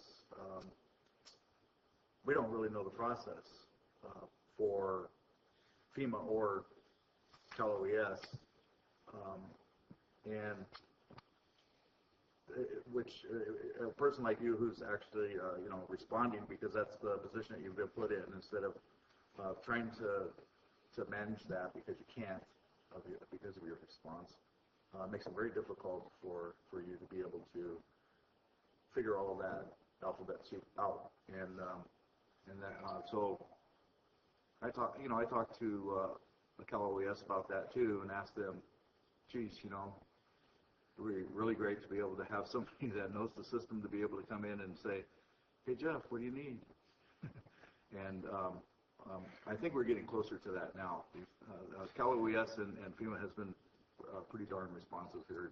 Speaker 1: we don't really know the process for FEMA or CalOES, and a person like you who's actually, responding because that's the position that you've been put in instead of trying to manage that because you can't because of your response. Makes it very difficult for you to be able to figure all that alphabet soup out. So I talked to the Calaveras about that too and asked them, geez, it would be really great to be able to have somebody that knows the system to be able to come in and say, hey, Jeff, what do you need? And I think we're getting closer to that now. Calaveras and FEMA has been pretty darn responsive here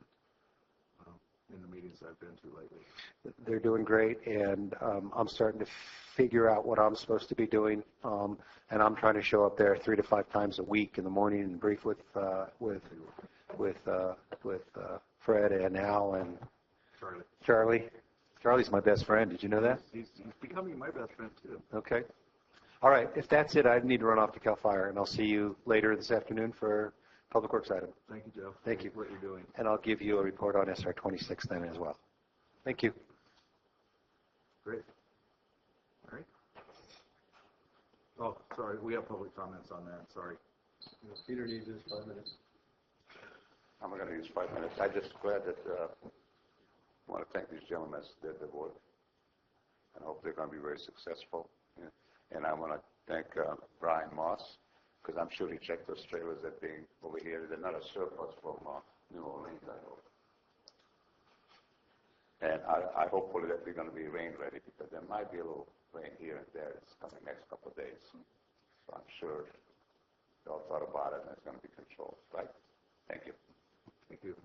Speaker 1: in the meetings I've been to lately.
Speaker 19: They're doing great, and I'm starting to figure out what I'm supposed to be doing, and I'm trying to show up there 3 to 5 times a week in the morning and brief with Fred and Al and Charlie. Charlie's my best friend. Did you know that?
Speaker 1: He's becoming my best friend too.
Speaker 19: Okay. All right. If that's it, I need to run off to Cal Fire, and I'll see you later this afternoon for Public Works item.
Speaker 1: Thank you, Jeff.
Speaker 19: Thank you.
Speaker 1: What you're doing.
Speaker 19: And I'll give you a report on SR 26 then as well. Thank you.
Speaker 1: Great. All right. Oh, sorry. We have public comments on that. Sorry.
Speaker 17: Peter needs his 5 minutes.
Speaker 3: I'm going to use 5 minutes. I'm just glad that I want to thank these gentlemen that did the work, and I hope they're going to be very successful. Yeah. And I want to thank Brian Moss, because I'm sure he checked those trailers that being over here. They're not a surplus from New Orleans, I hope. And I hopefully that they're going to be rain ready, because there might be a little rain here and there. It's coming next couple of days. So I'm sure they all thought about it and it's going to be controlled. Right? Thank you.
Speaker 1: Thank you.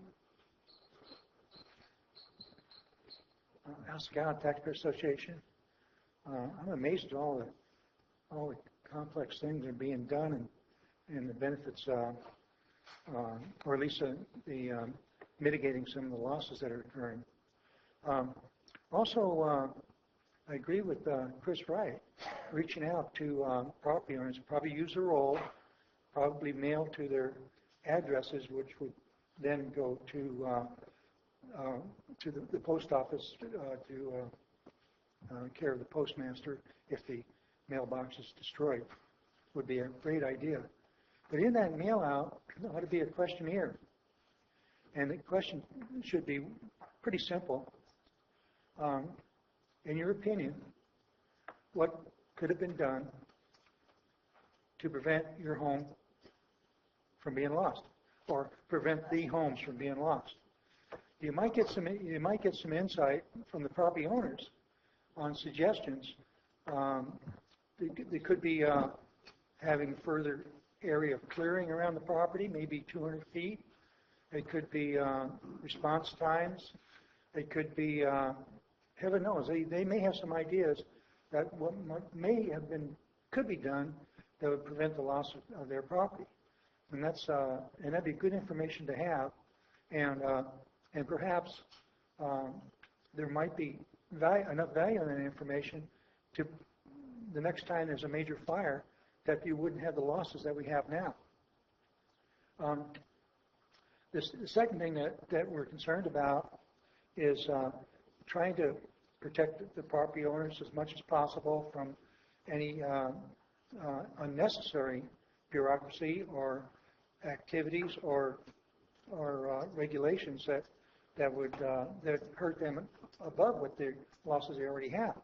Speaker 4: Al Scout Taxpayer Association. I'm amazed at all the complex things that are being done and the benefits, or at least the mitigating some of the losses that are occurring. Also, I agree with Chris Wright, reaching out to property owners, probably use a roll, probably mail to their addresses, which would then go to the post office to care of the postmaster if the mailbox is destroyed. Would be a great idea. But in that mail out, there ought to be a questionnaire. And the question should be pretty simple. In your opinion, what could have been done to prevent your home from being lost, or prevent the homes from being lost? You might get some insight from the property owners on suggestions. They could be having further area of clearing around the property, maybe 200 feet. It could be response times. It could be, heaven knows, they may have some ideas that what could be done that would prevent the loss of their property. And that'd be good information to have. And perhaps there might be enough value in that information to the next time there's a major fire that you wouldn't have the losses that we have now. The second thing that we're concerned about is trying to protect the property owners as much as possible from any unnecessary bureaucracy or activities or regulations that would hurt them above what the losses they already have.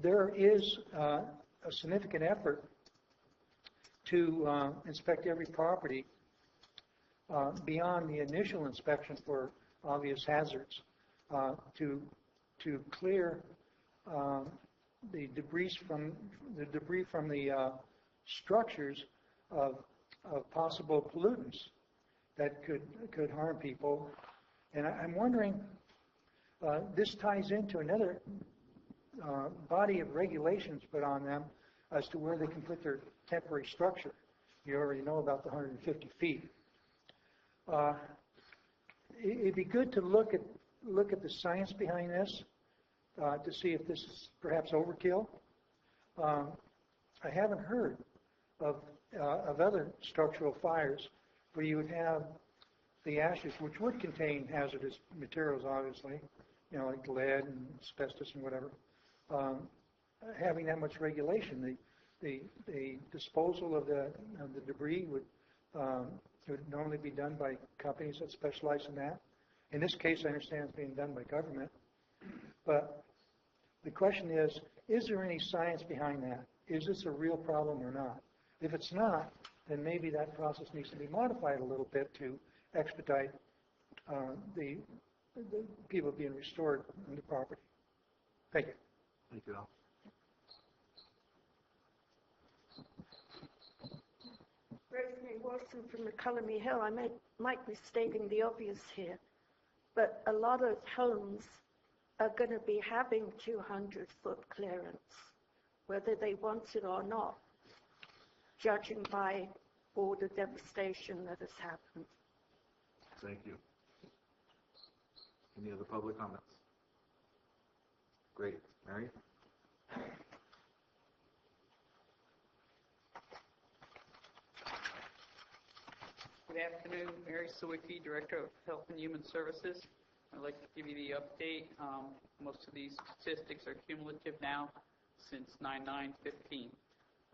Speaker 4: There is a significant effort to inspect every property beyond the initial inspection for obvious hazards, to clear the debris from the structures of possible pollutants that could harm people. And I'm wondering, this ties into another body of regulations put on them as to where they can put their temporary structure. You already know about the 150 feet. It'd be good to look at the science behind this to see if this is perhaps overkill. I haven't heard of other structural fires where you would have the ashes, which would contain hazardous materials, obviously, like lead and asbestos and whatever, having that much regulation, the disposal of the debris would normally be done by companies that specialize in that. In this case, I understand it's being done by government. But the question is there any science behind that? Is this a real problem or not? If it's not, then maybe that process needs to be modified a little bit to expedite the people being restored on the property. Thank you.
Speaker 1: Thank you, Al.
Speaker 5: Rosemary Wilson from McCullum Hill. I might be stating the obvious here, but a lot of homes are going to be having 200-foot clearance, whether they want it or not, judging by all the devastation that has happened.
Speaker 1: Thank you. Any other public comments? Great. Mary?
Speaker 22: Good afternoon, Mary Sawicki, Director of Health and Human Services. I'd like to give you the update. Most of these statistics are cumulative now since 9/9/15.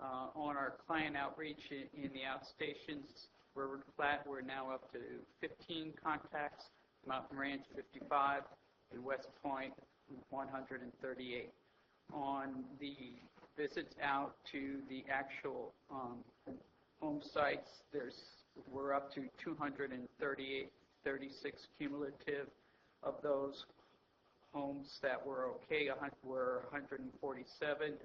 Speaker 22: On our client outreach in the outstations, River Flat, we're now up to 15 contacts, Mountain Ranch 55, and West Point 138. On the visits out to the actual home sites, we're up to 238, 36 cumulative. Of those homes that were okay, were 147,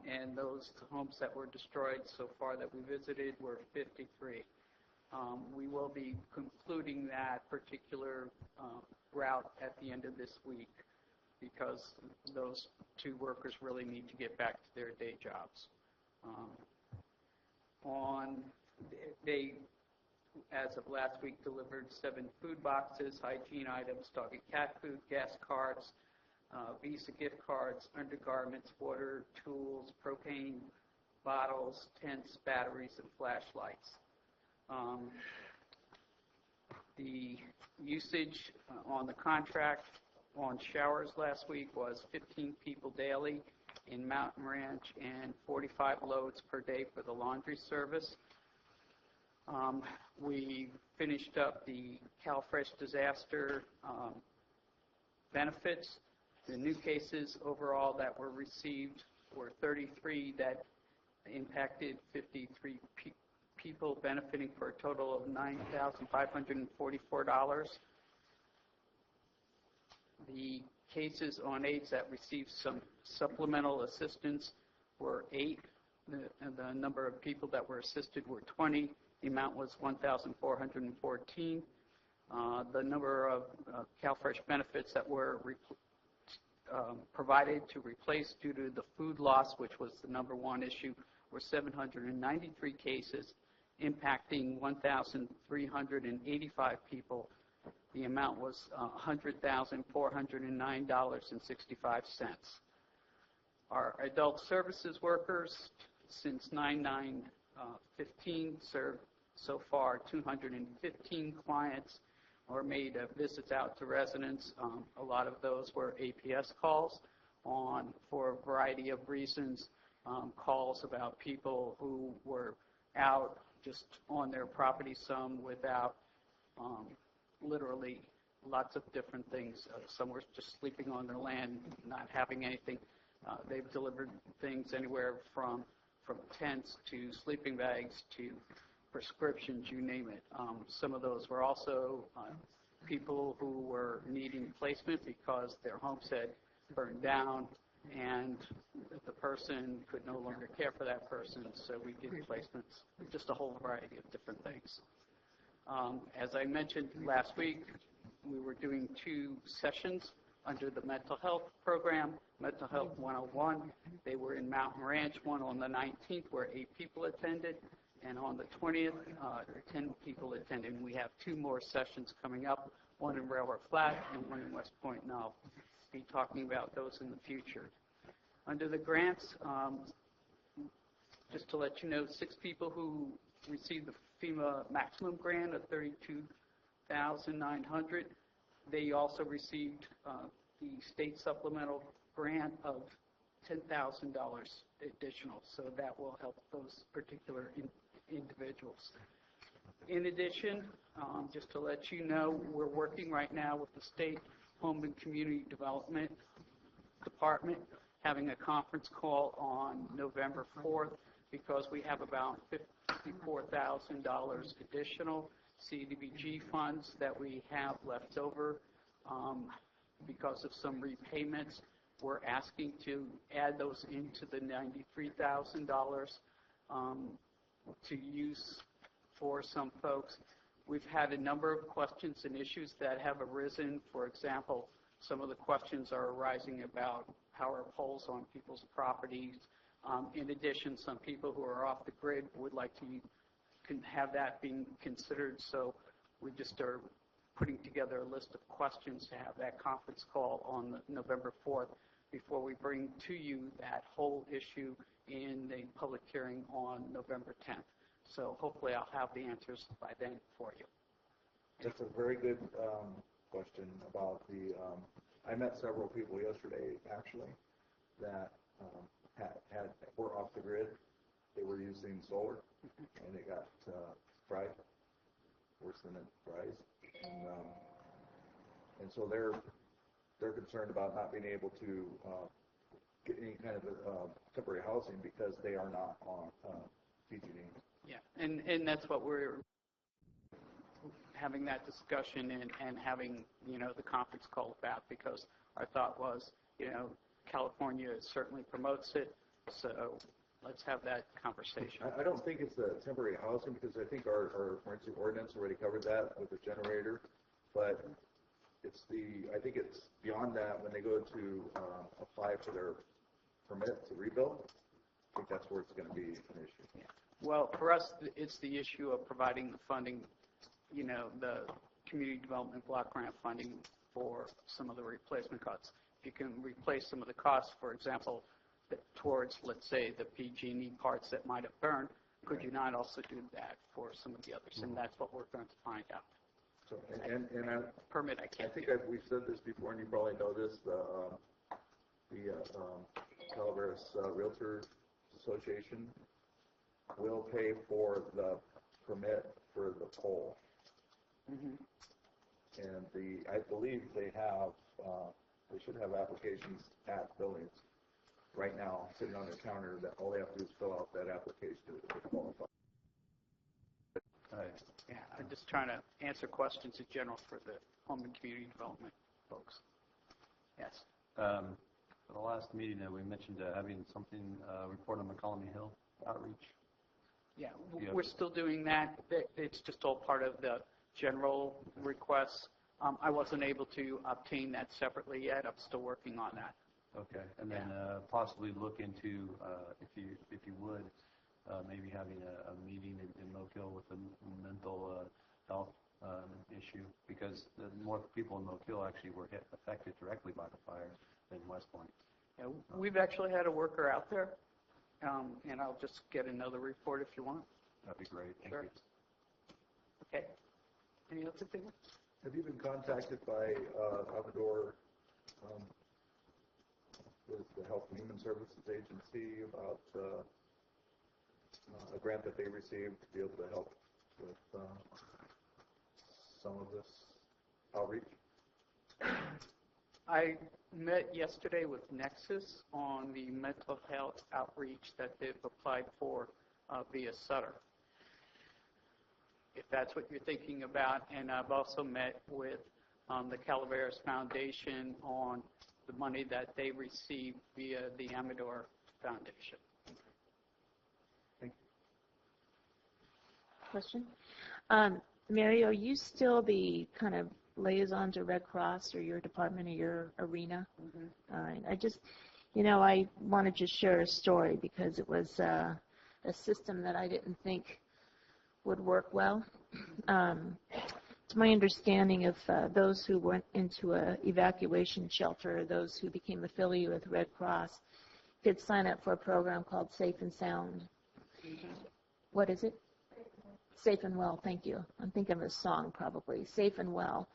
Speaker 22: and those homes that were destroyed so far that we visited were 53. We will be concluding that particular route at the end of this week because those two workers really need to get back to their day jobs. They, as of last week, delivered 7 food boxes, hygiene items, dog and cat food, gas cards, Visa gift cards, undergarments, water, tools, propane bottles, tents, batteries, and flashlights. The usage on the contract on showers last week was 15 people daily in Mountain Ranch and 45 loads per day for the laundry service. We finished up the CalFresh disaster benefits. The new cases overall that were received were 33 that impacted 53 people, benefiting for a total of $9,544. The cases on AIDS that received some supplemental assistance were 8. The number of people that were assisted were 20. The amount was $1,414. The number of CalFresh benefits that were provided to replace due to the food loss, which was the number one issue, were 793 cases, impacting 1,385 people. The amount was $100,409.65. Our adult services workers, since 9/9/15, served so far 215 clients or made visits out to residents. A lot of those were APS calls for a variety of reasons, calls about people who were out just on their property, some without literally lots of different things. Some were just sleeping on their land, not having anything. They've delivered things anywhere from tents to sleeping bags to prescriptions, you name it. Some of those were also people who were needing placement because their homes had burned down and the person could no longer care for that person, so we did placements, just a whole variety of different things. As I mentioned last week, we were doing 2 sessions under the mental health program, Mental Health 101. They were in Mountain Ranch, one on the 19th where 8 people attended, and on the 20th, 10 people attended. We have 2 more sessions coming up, one in Railroad Flat and one in West Point, and I'll be talking about those in the future. Under the grants, just to let you know, 6 people who received the FEMA maximum grant of $15,900. They also received the state supplemental grant of $10,000 additional, so that will help those particular individuals. In addition, just to let you know, we're working right now with the State Home and Community Development Department, having a conference call on November 4th because we have about $54,000 additional CDBG funds that we have left over because of some repayments. We're asking to add those into the $93,000 to use for some folks. We've had a number of questions and issues that have arisen. For example, some of the questions are arising about power poles on people's properties. In addition, some people who are off the grid would like to have that being considered, so we just are putting together a list of questions to have that conference call on November 4th before we bring to you that whole issue in the public hearing on November 10th. So hopefully I'll have the answers by then for you.
Speaker 1: That's a very good question about the, I met several people yesterday, actually, that were off the grid. They were using solar, and it got fried, worse than it fries. And so they're concerned about not being able to get any kind of temporary housing because they are not on PG&E.
Speaker 22: Yeah, and that's what we're having that discussion and having, the conference call about, because our thought was, California certainly promotes it, so let's have that conversation.
Speaker 1: I don't think it's the temporary housing because I think our emergency ordinance already covered that with the generator, but I think it's beyond that when they go to apply for their permit to rebuild. I think that's where it's going to be an issue.
Speaker 22: Yeah. Well, for us, it's the issue of providing the funding, the community development block grant funding for some of the replacement costs. If you can replace some of the costs, for example, towards, let's say, the PG&E parts that might have burned, could you not also do that for some of the others? And that's what we're going to find out.
Speaker 1: So, and
Speaker 22: permit, I can't.
Speaker 1: I think we've said this before, and you probably know this. The Calaveras Realtors Association will pay for the permit for the pole.
Speaker 22: Mm-hmm.
Speaker 1: And I believe they should have applications at buildings right now sitting on their counter that all they have to do is fill out that application to qualify.
Speaker 22: Yeah, I'm just trying to answer questions in general for the home and community development folks. Yes.
Speaker 13: For the last meeting, we mentioned having something report on McCollum Hill outreach.
Speaker 22: Yeah, we're still doing that. It's just all part of the general requests. I wasn't able to obtain that separately yet. I'm still working on that.
Speaker 13: Okay, and then possibly look into, if you would, maybe having a meeting in Moke with the mental health issue, because the more people in Moke actually were affected directly by the fire than West Point.
Speaker 22: Yeah, we've actually had a worker out there, and I'll just get another report if you want.
Speaker 13: That'd be great. Thank
Speaker 22: Sure.
Speaker 13: you.
Speaker 22: Okay. Any other things?
Speaker 1: Have you been contacted by Salvador, the Health and Human Services Agency, about a grant that they received to be able to help with some of this outreach?
Speaker 22: I met yesterday with Nexus on the mental health outreach that they've applied for via Sutter, if that's what you're thinking about. And I've also met with the Calaveras Foundation on the money that they received via the Amador Foundation.
Speaker 1: Thank you.
Speaker 10: Question? Mary, are you still the kind of liaison to Red Cross or your department or your arena?
Speaker 22: Mm-hmm.
Speaker 10: I just, I want to just share a story because it was a system that I didn't think would work well. It's my understanding of those who went into an evacuation shelter, those who became affiliated with Red Cross, could sign up for a program called Safe and Sound.
Speaker 22: Mm-hmm.
Speaker 10: What is it? Safe and Well, thank you. I'm thinking of a song probably, Safe and Well.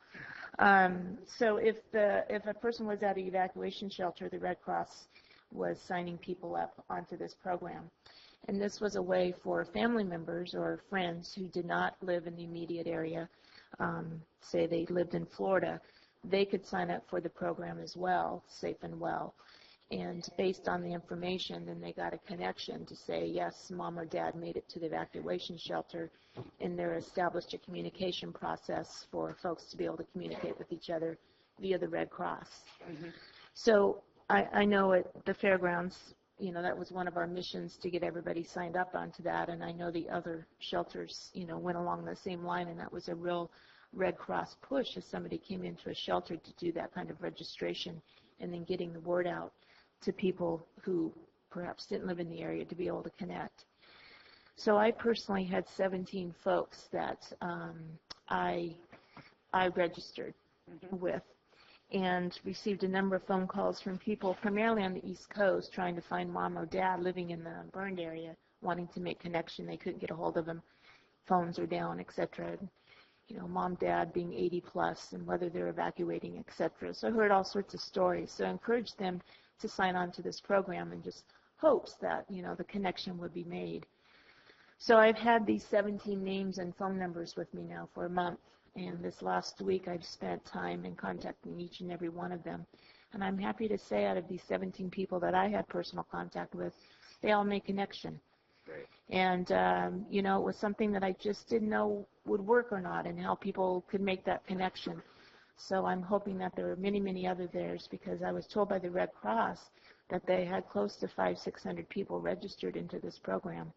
Speaker 10: So if a person was at an evacuation shelter, the Red Cross was signing people up onto this program. And this was a way for family members or friends who did not live in the immediate area, say they lived in Florida, they could sign up for the program as well, Safe and Well. And based on the information, then they got a connection to say, yes, mom or dad made it to the evacuation shelter, and there established a communication process for folks to be able to communicate with each other via the Red Cross. So I know at the fairgrounds, that was one of our missions to get everybody signed up onto that, and I know the other shelters, went along the same line, and that was a real Red Cross push as somebody came into a shelter to do that kind of registration and then getting the word out to people who perhaps didn't live in the area to be able to connect. So I personally had 17 folks that I registered with and received a number of phone calls from people primarily on the East Coast trying to find mom or dad living in the burned area, wanting to make connection. They couldn't get a hold of them. Phones are down, etc. Mom, dad being 80 plus and whether they're evacuating, etc. So I heard all sorts of stories. So I encouraged them to sign on to this program and just hopes that, the connection would be made. So I've had these 17 names and phone numbers with me now for a month. And this last week I've spent time in contacting each and every one of them. And I'm happy to say out of these 17 people that I had personal contact with, they all made connection.
Speaker 14: Great.
Speaker 10: And, it was something that I just didn't know would work or not and how people could make that connection. So I'm hoping that there are many, many other theirs because I was told by the Red Cross that they had close to 500-600 people registered into this program.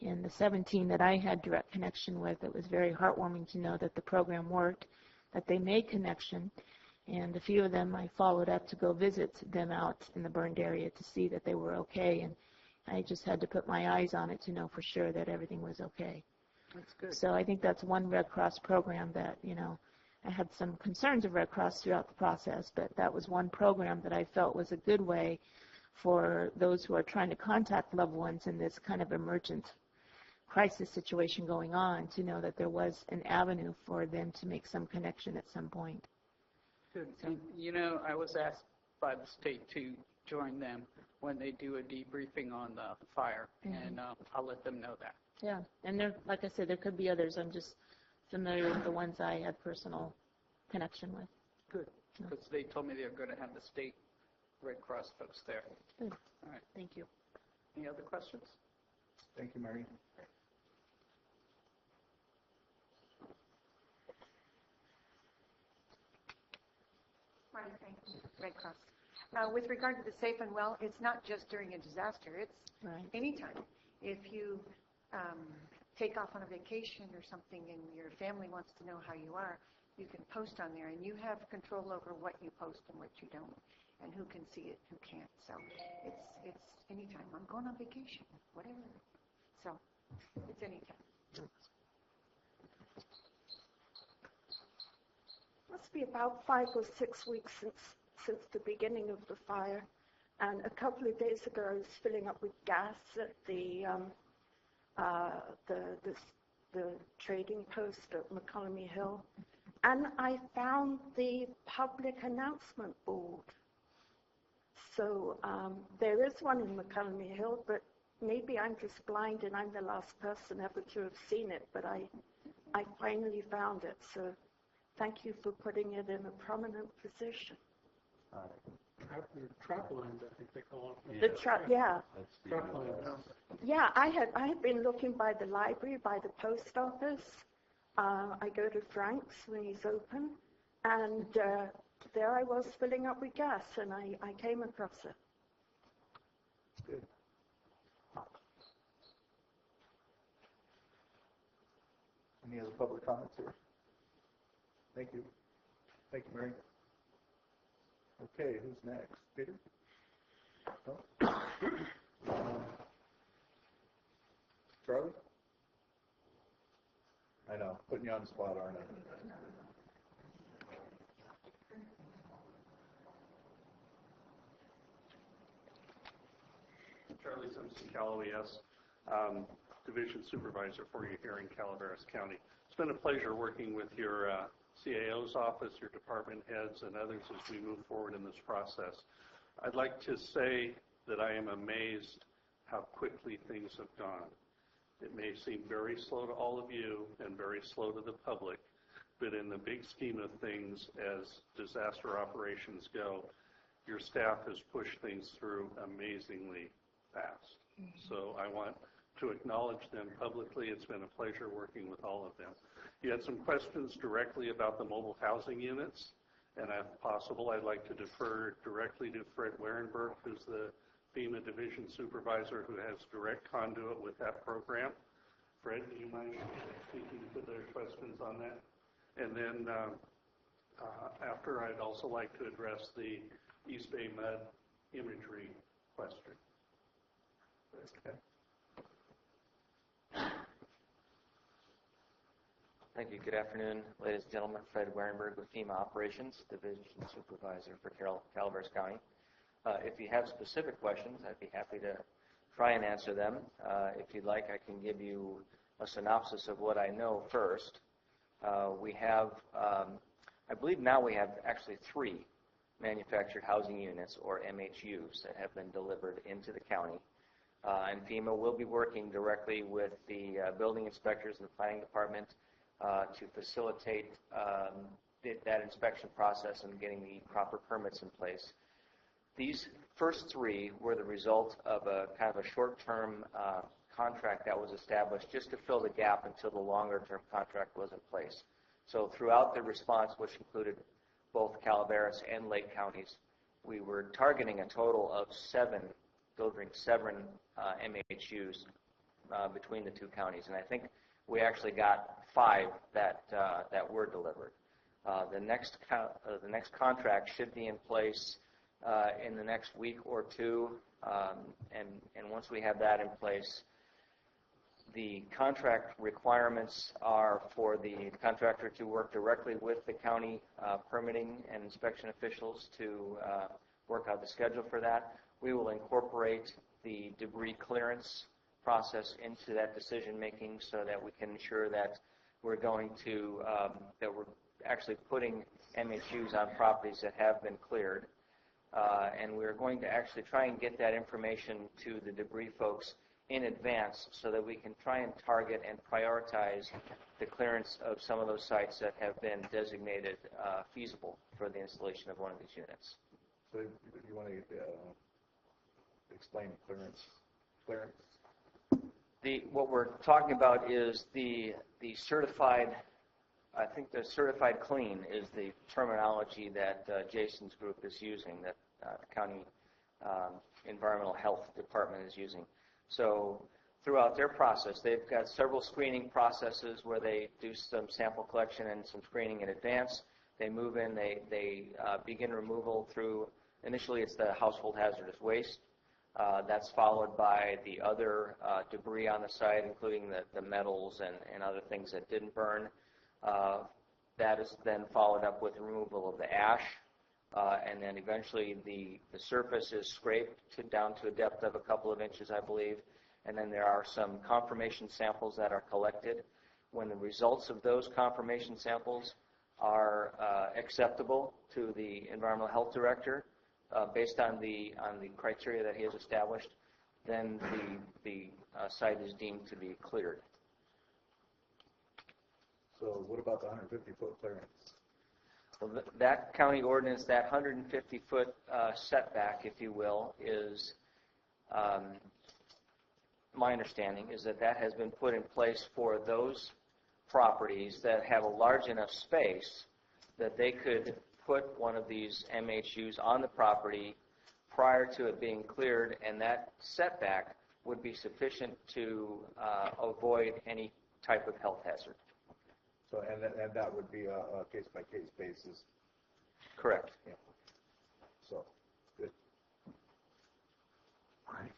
Speaker 10: And the 17 that I had direct connection with, it was very heartwarming to know that the program worked, that they made connection, and a few of them I followed up to go visit them out in the burned area to see that they were okay, and I just had to put my eyes on it to know for sure that everything was okay.
Speaker 22: That's good.
Speaker 10: So I think that's one Red Cross program that, I had some concerns of Red Cross throughout the process, but that was one program that I felt was a good way for those who are trying to contact loved ones in this kind of emergent crisis situation going on to know that there was an avenue for them to make some connection at some point.
Speaker 22: Good. And, I was asked by the state to join them when they do a debriefing on the fire, and I'll let them know that.
Speaker 10: Yeah, and there, like I said, there could be others. I'm just familiar with the ones I had personal connection with.
Speaker 22: Good, because they told me they were going to have the state Red Cross folks there.
Speaker 10: Good.
Speaker 22: All right.
Speaker 10: Thank you.
Speaker 22: Any other questions?
Speaker 1: Thank you, Mary.
Speaker 6: Marty Frank, Red Cross. With regard to the Safe and Well, it's not just during a disaster, it's anytime. If you take off on a vacation or something and your family wants to know how you are, you can post on there, and you have control over what you post and what you don't, and who can see it, who can't. So it's anytime. I'm going on vacation, whatever. So it's anytime.
Speaker 5: Must be about 5 or 6 weeks since the beginning of the fire, and a couple of days ago I was filling up with gas at the trading post at McCollum Hill, and I found the public announcement board. So there is one in McCollum Hill, but maybe I'm just blind and I'm the last person ever to have seen it, but I finally found it. So thank you for putting it in a prominent position.
Speaker 9: Trap lines, I think they call them.
Speaker 5: The trap, yeah.
Speaker 9: Trap lines.
Speaker 5: Yeah, I had been looking by the library, by the post office. I go to Frank's when he's open, and there I was filling up with gas, and I came across it.
Speaker 1: Good. Any other public comments here? Thank you. Thank you, Mary. Okay, who's next? Peter? No? Charlie? I know, putting you on the spot, aren't I?
Speaker 12: Charlie Simpson, Calaveras. Division Supervisor for you here in Calaveras County. It's been a pleasure working with your CAO's office, your department heads, and others as we move forward in this process. I'd like to say that I am amazed how quickly things have gone. It may seem very slow to all of you and very slow to the public, but in the big scheme of things, as disaster operations go, your staff has pushed things through amazingly fast. So I want to acknowledge them publicly. It's been a pleasure working with all of them. You had some questions directly about the mobile housing units, and if possible, I'd like to defer directly to Fred Warenberg, who's the FEMA Division Supervisor who has direct conduit with that program. Fred, do you mind speaking to their questions on that? And then after, I'd also like to address the East Bay mud imagery question. Okay.
Speaker 20: Thank you. Good afternoon, ladies and gentlemen. Fred Warenberg with FEMA Operations, Division Supervisor for Calaveras County. If you have specific questions, I'd be happy to try and answer them. If you'd like, I can give you a synopsis of what I know first. We have, I believe now we have actually 3 manufactured housing units, or MHUs, that have been delivered into the county. And FEMA will be working directly with the building inspectors and the planning department to facilitate that inspection process and getting the proper permits in place. These first 3 were the result of a kind of a short-term contract that was established just to fill the gap until the longer-term contract was in place. So throughout the response, which included both Calaveras and Lake counties, we were targeting a total of 7 MHUs between the 2 counties, and I think we actually got 5 that were delivered. The next contract should be in place in the next week or 2, and once we have that in place, the contract requirements are for the contractor to work directly with the county permitting and inspection officials to work out the schedule for that. We will incorporate the debris clearance process into that decision making so that we can ensure that we're going to that we're actually putting MHUs on properties that have been cleared, and we're going to actually try and get that information to the debris folks in advance so that we can try and target and prioritize the clearance of some of those sites that have been designated feasible for the installation of one of these units.
Speaker 1: So if you want to explain clearance.
Speaker 20: What we're talking about is the certified, I think the certified clean is the terminology that Jason's group is using, that the county environmental health department is using. So throughout their process, they've got several screening processes where they do some sample collection and some screening in advance. They move in, they begin removal through, initially it's the household hazardous waste. That's followed by the other debris on the site, including the metals and other things that didn't burn. That is then followed up with removal of the ash, and then eventually the surface is scraped down to a depth of a couple of inches, I believe, and then there are some confirmation samples that are collected. When the results of those confirmation samples are acceptable to the environmental health director, based on the criteria that he has established, then the site is deemed to be cleared.
Speaker 1: So what about the 150-foot clearance?
Speaker 20: Well, that county ordinance, that 150-foot setback, if you will, is, my understanding is that has been put in place for those properties that have a large enough space that they could put one of these MHUs on the property prior to it being cleared, and that setback would be sufficient to avoid any type of health hazard.
Speaker 1: So, and that would be a case-by-case basis?
Speaker 20: Correct.
Speaker 1: Yeah. So, good. All right.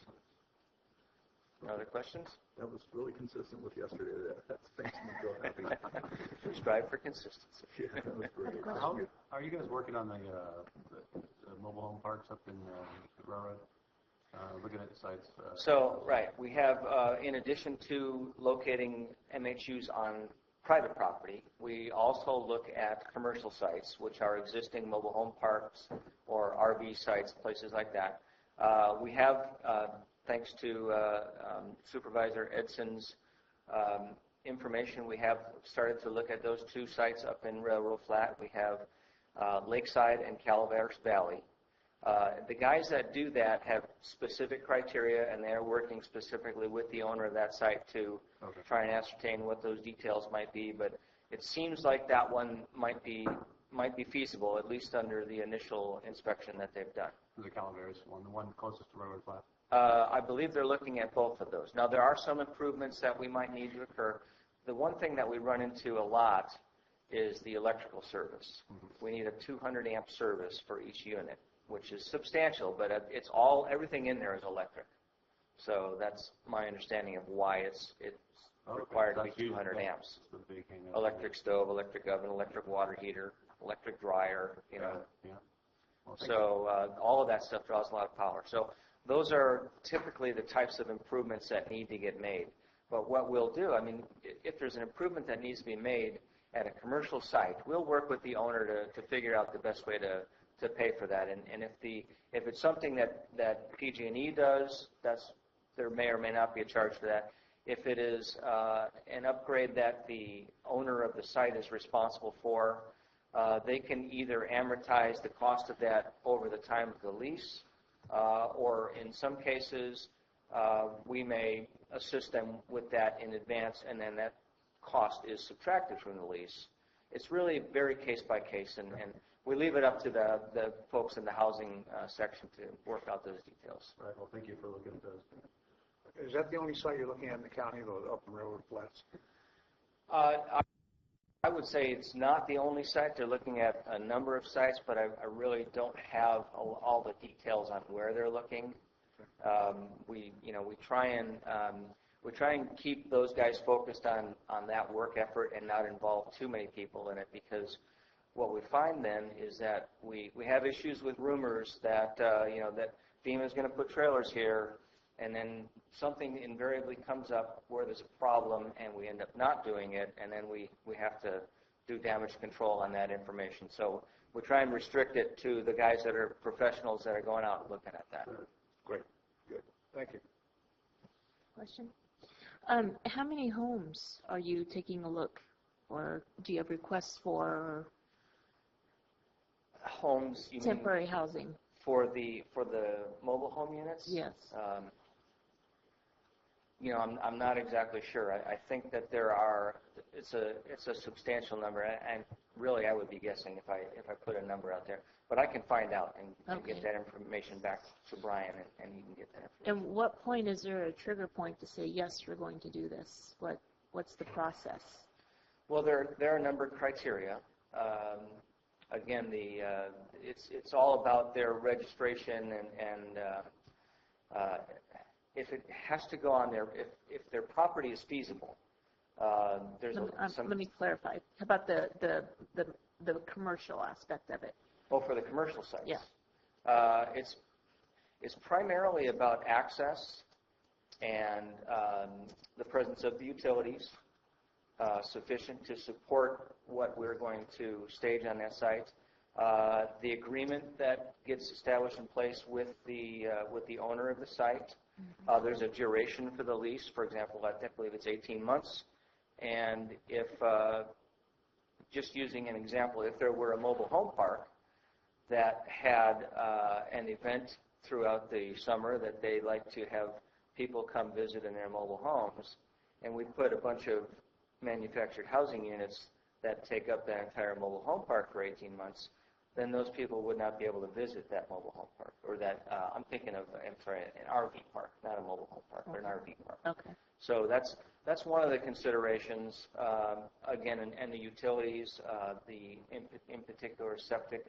Speaker 20: Other questions?
Speaker 1: That was really consistent with yesterday. That makes me feel happy.
Speaker 20: We strive for consistency.
Speaker 1: Yeah, that was great.
Speaker 13: How are you guys working on the mobile home parks up in the railroad? looking at sites.
Speaker 20: So, right, we have, in addition to locating MHUs on private property, we also look at commercial sites, which are existing mobile home parks or RV sites, places like that. We have, thanks to Supervisor Edson's information, we have started to look at those two sites up in Railroad Flat. We have Lakeside and Calaveras Valley. The guys that do that have specific criteria, and they're working specifically with the owner of that site to try and ascertain what those details might be. But it seems like that one might be feasible, at least under the initial inspection that they've done.
Speaker 13: The Calaveras one, the one closest to Railroad Flat.
Speaker 20: I believe they're looking at both of those. Now, there are some improvements that we might need to occur. The one thing that we run into a lot is the electrical service. We need a 200 amp service for each unit, which is substantial, but it's everything in there is electric. So that's my understanding of why it's required to be 200 amps. Electric stove, electric oven, electric water heater, electric dryer, you know. So all of that stuff draws a lot of power. So those are typically the types of improvements that need to get made. But what we'll do, I mean, if there's an improvement that needs to be made at a commercial site, we'll work with the owner to figure out the best way to pay for that. And if it's something that PG&E does, there may or may not be a charge for that. If it is an upgrade that the owner of the site is responsible for, they can either amortize the cost of that over the time of the lease, or in some cases, we may assist them with that in advance, and then that cost is subtracted from the lease. It's really very case by case, and we leave it up to the folks in the housing section to work out those details.
Speaker 13: Right. Well, thank you for looking at those.
Speaker 21: Is that the only site you're looking at in the county, those up in Railroad Flats?
Speaker 20: I would say it's not the only site. They're looking at a number of sites, but I really don't have all the details on where they're looking. We try and keep those guys focused on that work effort and not involve too many people in it, because what we find then is that we have issues with rumors that that FEMA is going to put trailers here, and then something invariably comes up where there's a problem and we end up not doing it, and then we have to do damage control on that information. So we try and restrict it to the guys that are professionals that are going out and looking at that.
Speaker 21: Great. Good. Thank you.
Speaker 10: Question? How many homes are you taking a look, or do you have requests for
Speaker 20: homes? You
Speaker 10: temporary
Speaker 20: mean
Speaker 10: housing
Speaker 20: for the mobile home units?
Speaker 10: Yes.
Speaker 20: I'm not exactly sure. I think that there are. It's a substantial number, and really I would be guessing if I put a number out there. But I can find out and get that information back to Brian, and he can get that information.
Speaker 10: And what point is there a trigger point to say, yes, we're going to do this? What's the process?
Speaker 20: Well, there are a number of criteria. Again, it's all about their registration and if it has to go on there, if their property is feasible.
Speaker 10: Let me clarify. How about the commercial aspect of it?
Speaker 20: Oh, for the commercial sites?
Speaker 10: Yeah.
Speaker 20: It's primarily about access and the presence of the utilities sufficient to support what we're going to stage on that site. The agreement that gets established in place with the owner of the site. There's a duration for the lease. For example, I believe it's 18 months. And if, just using an example, if there were a mobile home park that had an event throughout the summer that they like to have people come visit in their mobile homes, and we put a bunch of manufactured housing units that take up that entire mobile home park for 18 months, then those people would not be able to visit that mobile home park, or that, an RV park, not a mobile home park, but an RV park.
Speaker 10: Okay.
Speaker 20: So that's one of the considerations, again, and the utilities, in particular septic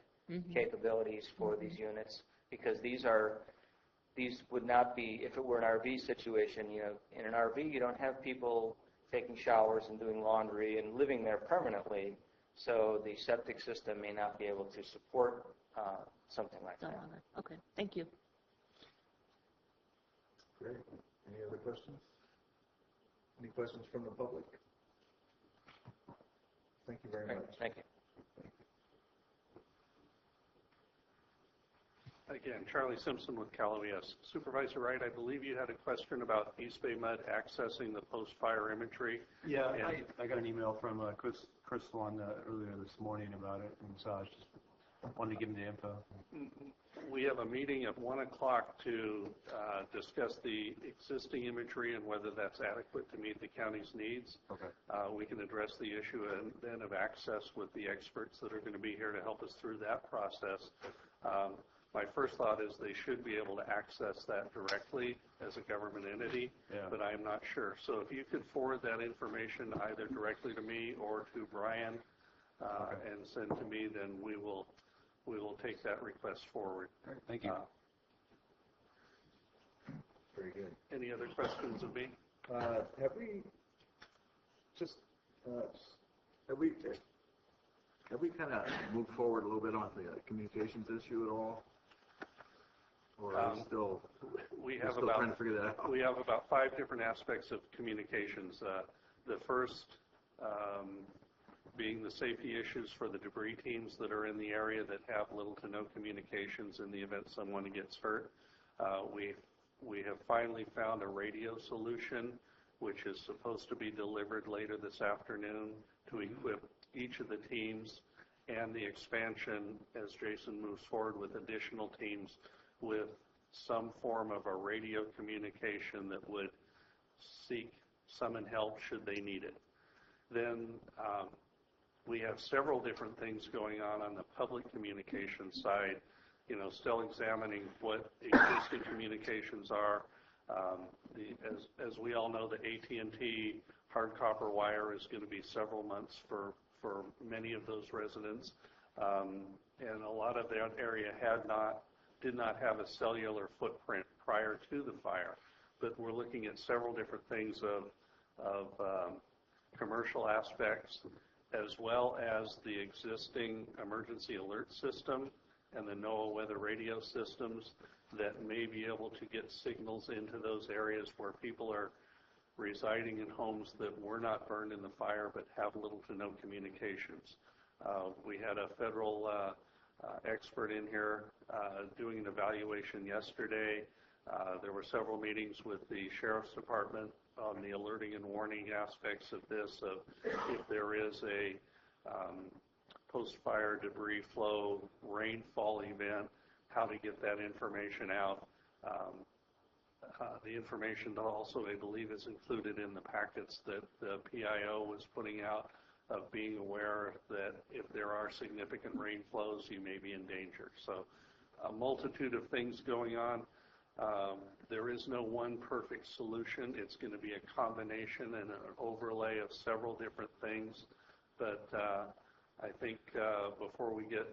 Speaker 20: capabilities for these units, because these would not be, if it were an RV situation, in an RV you don't have people taking showers and doing laundry and living there permanently, so the septic system may not be able to support something like that.
Speaker 10: Okay, thank you.
Speaker 1: Great. Any other questions? Any questions from the public? Thank you very much.
Speaker 20: Thank you.
Speaker 12: Again, Charlie Simpson with Calaveras. Supervisor Wright, I believe you had a question about East Bay Mud accessing the post-fire imagery.
Speaker 13: Yeah, I got an email from Crystal on earlier this morning about it, and so I was just wanted to give him the info.
Speaker 12: We have a meeting at 1 o'clock to discuss the existing imagery and whether that's adequate to meet the county's needs.
Speaker 13: Okay.
Speaker 12: We can address the issue and then of access with the experts that are going to be here to help us through that process. My first thought is they should be able to access that directly as a government entity, but I am not sure. So if you could forward that information either directly to me or to Brian and send to me, then we will take that request forward.
Speaker 13: All right, thank you.
Speaker 1: Very good.
Speaker 12: Any other questions of me?
Speaker 1: Have we kind of moved forward a little bit on the communications issue at all? Or are we still trying to figure that out?
Speaker 12: We have about 5 different aspects of communications. The first being the safety issues for the debris teams that are in the area that have little to no communications in the event someone gets hurt. We have finally found a radio solution which is supposed to be delivered later this afternoon to equip each of the teams and the expansion as Jason moves forward with additional teams with some form of a radio communication that would summon help should they need it. Then we have several different things going on the public communication side, still examining what existing communications are. As we all know, the AT&T hard copper wire is going to be several months for many of those residents. And a lot of that area did not have a cellular footprint prior to the fire. But we're looking at several different things of commercial aspects, as well as the existing emergency alert system and the NOAA weather radio systems that may be able to get signals into those areas where people are residing in homes that were not burned in the fire but have little to no communications. We had a federal expert in here doing an evaluation yesterday. There were several meetings with the Sheriff's Department on the alerting and warning aspects of this, of if there is a post-fire debris flow rainfall event, how to get that information out. The information also, I believe, is included in the packets that the PIO was putting out of being aware that if there are significant rain flows, you may be in danger. So a multitude of things going on. There is no one perfect solution. It's going to be a combination and an overlay of several different things. But I think before we get,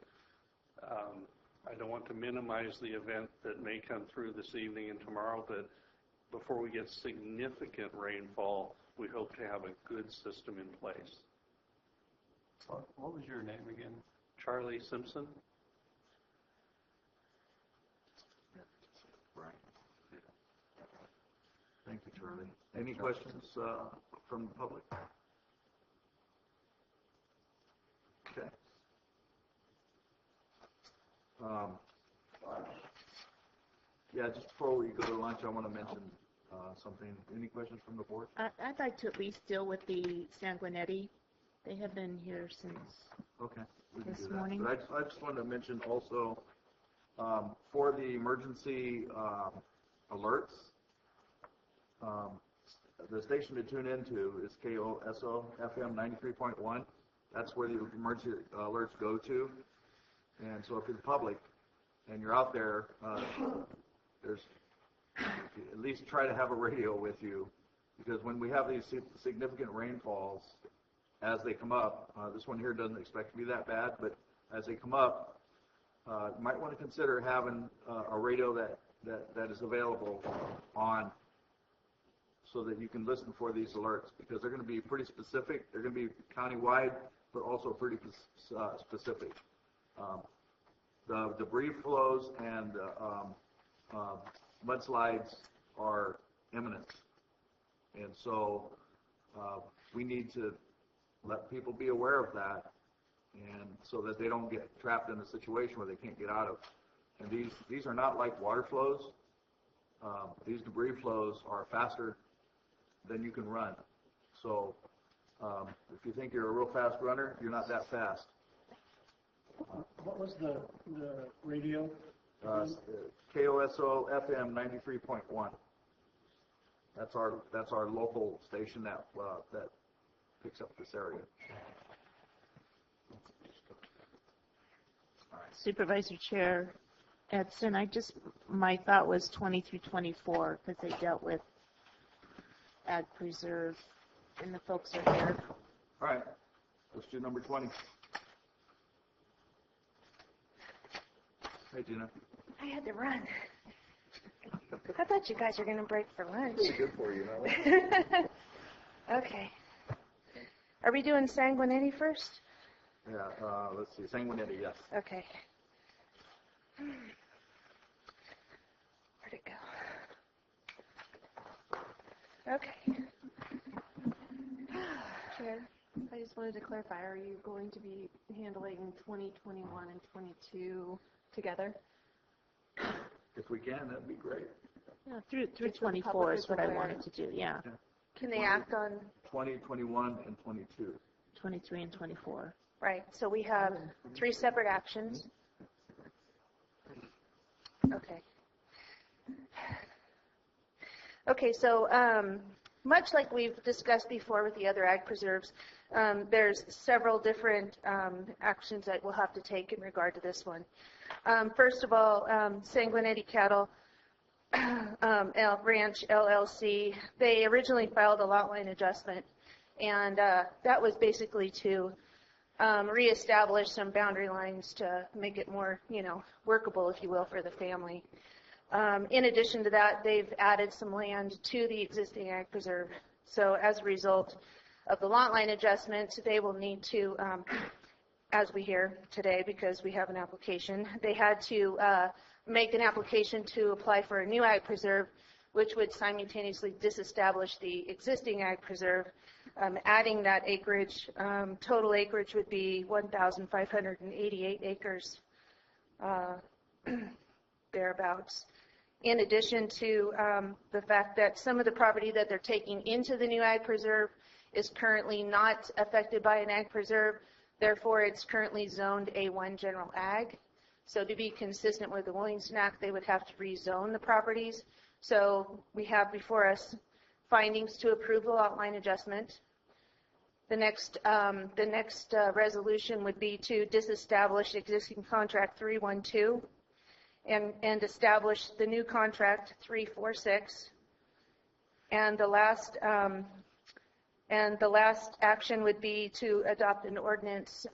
Speaker 12: I don't want to minimize the event that may come through this evening and tomorrow, but before we get significant rainfall, we hope to have a good system in place.
Speaker 13: What was your name again?
Speaker 12: Charlie Simpson.
Speaker 1: Right. Thank you, Charlie. Any questions from the public? Okay. Yeah, just before we go to lunch, I want to mention something. Any questions from the board?
Speaker 10: I'd like to at least deal with the Sanguinetti. They have been here since this morning.
Speaker 1: But I just wanted to mention also for the emergency alerts, the station to tune into is KOSO FM 93.1. That's where the emergency alerts go to. And so if you're the public and you're out there, at least try to have a radio with you, because when we have these significant rainfalls, as they come up, this one here doesn't expect to be that bad, but as they come up, you might want to consider having a radio that is available on so that you can listen for these alerts, because they're going to be pretty specific. They're going to be county-wide, but also pretty specific. The debris flows and mudslides are imminent. And so we need to let people be aware of that, and so that they don't get trapped in a situation where they can't get out of. And these are not like water flows. These debris flows are faster than you can run. So if you think you're a real fast runner, you're not that fast.
Speaker 9: What was the radio?
Speaker 1: KOSO FM 93.1. That's our local station that picks up this area.
Speaker 10: Supervisor Chair Edson, my thought was 20 through 24 because they dealt with Ag Preserve and the folks are here.
Speaker 1: All right, let's do number 20. Hey, Gina.
Speaker 5: I had to run. I thought you guys were going to break for lunch.
Speaker 1: It's good for you, know.
Speaker 5: Okay. Are we doing Sanguinetti first?
Speaker 1: Yeah, let's see. Sanguinetti, yes.
Speaker 5: Okay. Where'd it go? Okay.
Speaker 7: Chair, I just wanted to clarify, are you going to be handling 20, 21, and 22 together?
Speaker 1: If we can, that'd be great.
Speaker 10: Yeah, through 24 is what I wanted to do, yeah.
Speaker 5: Can they act on?
Speaker 1: 20, 21, and 22.
Speaker 10: 23 and 24.
Speaker 5: Right, so we have 3 separate actions. Okay. Okay, so much like we've discussed before with the other ag preserves, there's several different actions that we'll have to take in regard to this one. First of all, Sanguinetti Cattle Ranch LLC, they originally filed a lot line adjustment, and that was basically to reestablish some boundary lines to make it more, workable, if you will, for the family. In addition to that, they've added some land to the existing ag preserve. So as a result of the lot line adjustment, they will need to, as we hear today, because we have an application, they had to make an application to apply for a new ag preserve, which would simultaneously disestablish the existing ag preserve. Adding that acreage, total acreage would be 1,588 acres, thereabouts. In addition to the fact that some of the property that they're taking into the new ag preserve is currently not affected by an ag preserve, therefore it's currently zoned A1 general ag. So to be consistent with the Williamson Act, they would have to rezone the properties. So we have before us findings to approve the lot line adjustment. The next resolution would be to disestablish existing contract 312 and establish the new contract 346. And the last action would be to adopt an ordinance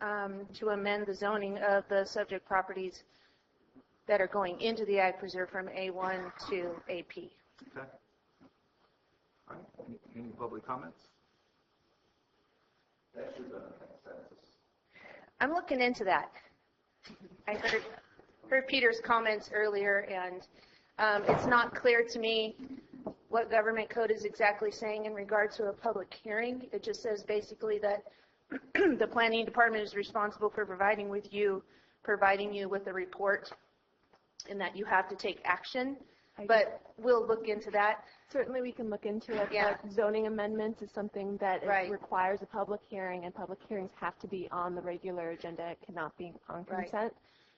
Speaker 5: to amend the zoning of the subject properties that are going into the ag preserve from A1 to AP.
Speaker 1: Okay. All right. Any public comments? That should be a consensus.
Speaker 5: I'm looking into that. I heard Peter's comments earlier, and it's not clear to me what government code is exactly saying in regard to a public hearing. It just says basically that the planning department is responsible for providing you with a report, and that you have to take action. But we'll look into that.
Speaker 7: Certainly we can look into it.
Speaker 5: Yeah.
Speaker 7: But zoning amendments is something that
Speaker 5: Right.
Speaker 7: requires a public hearing, and public hearings have to be on the regular agenda. It cannot be on
Speaker 5: Right.
Speaker 7: consent.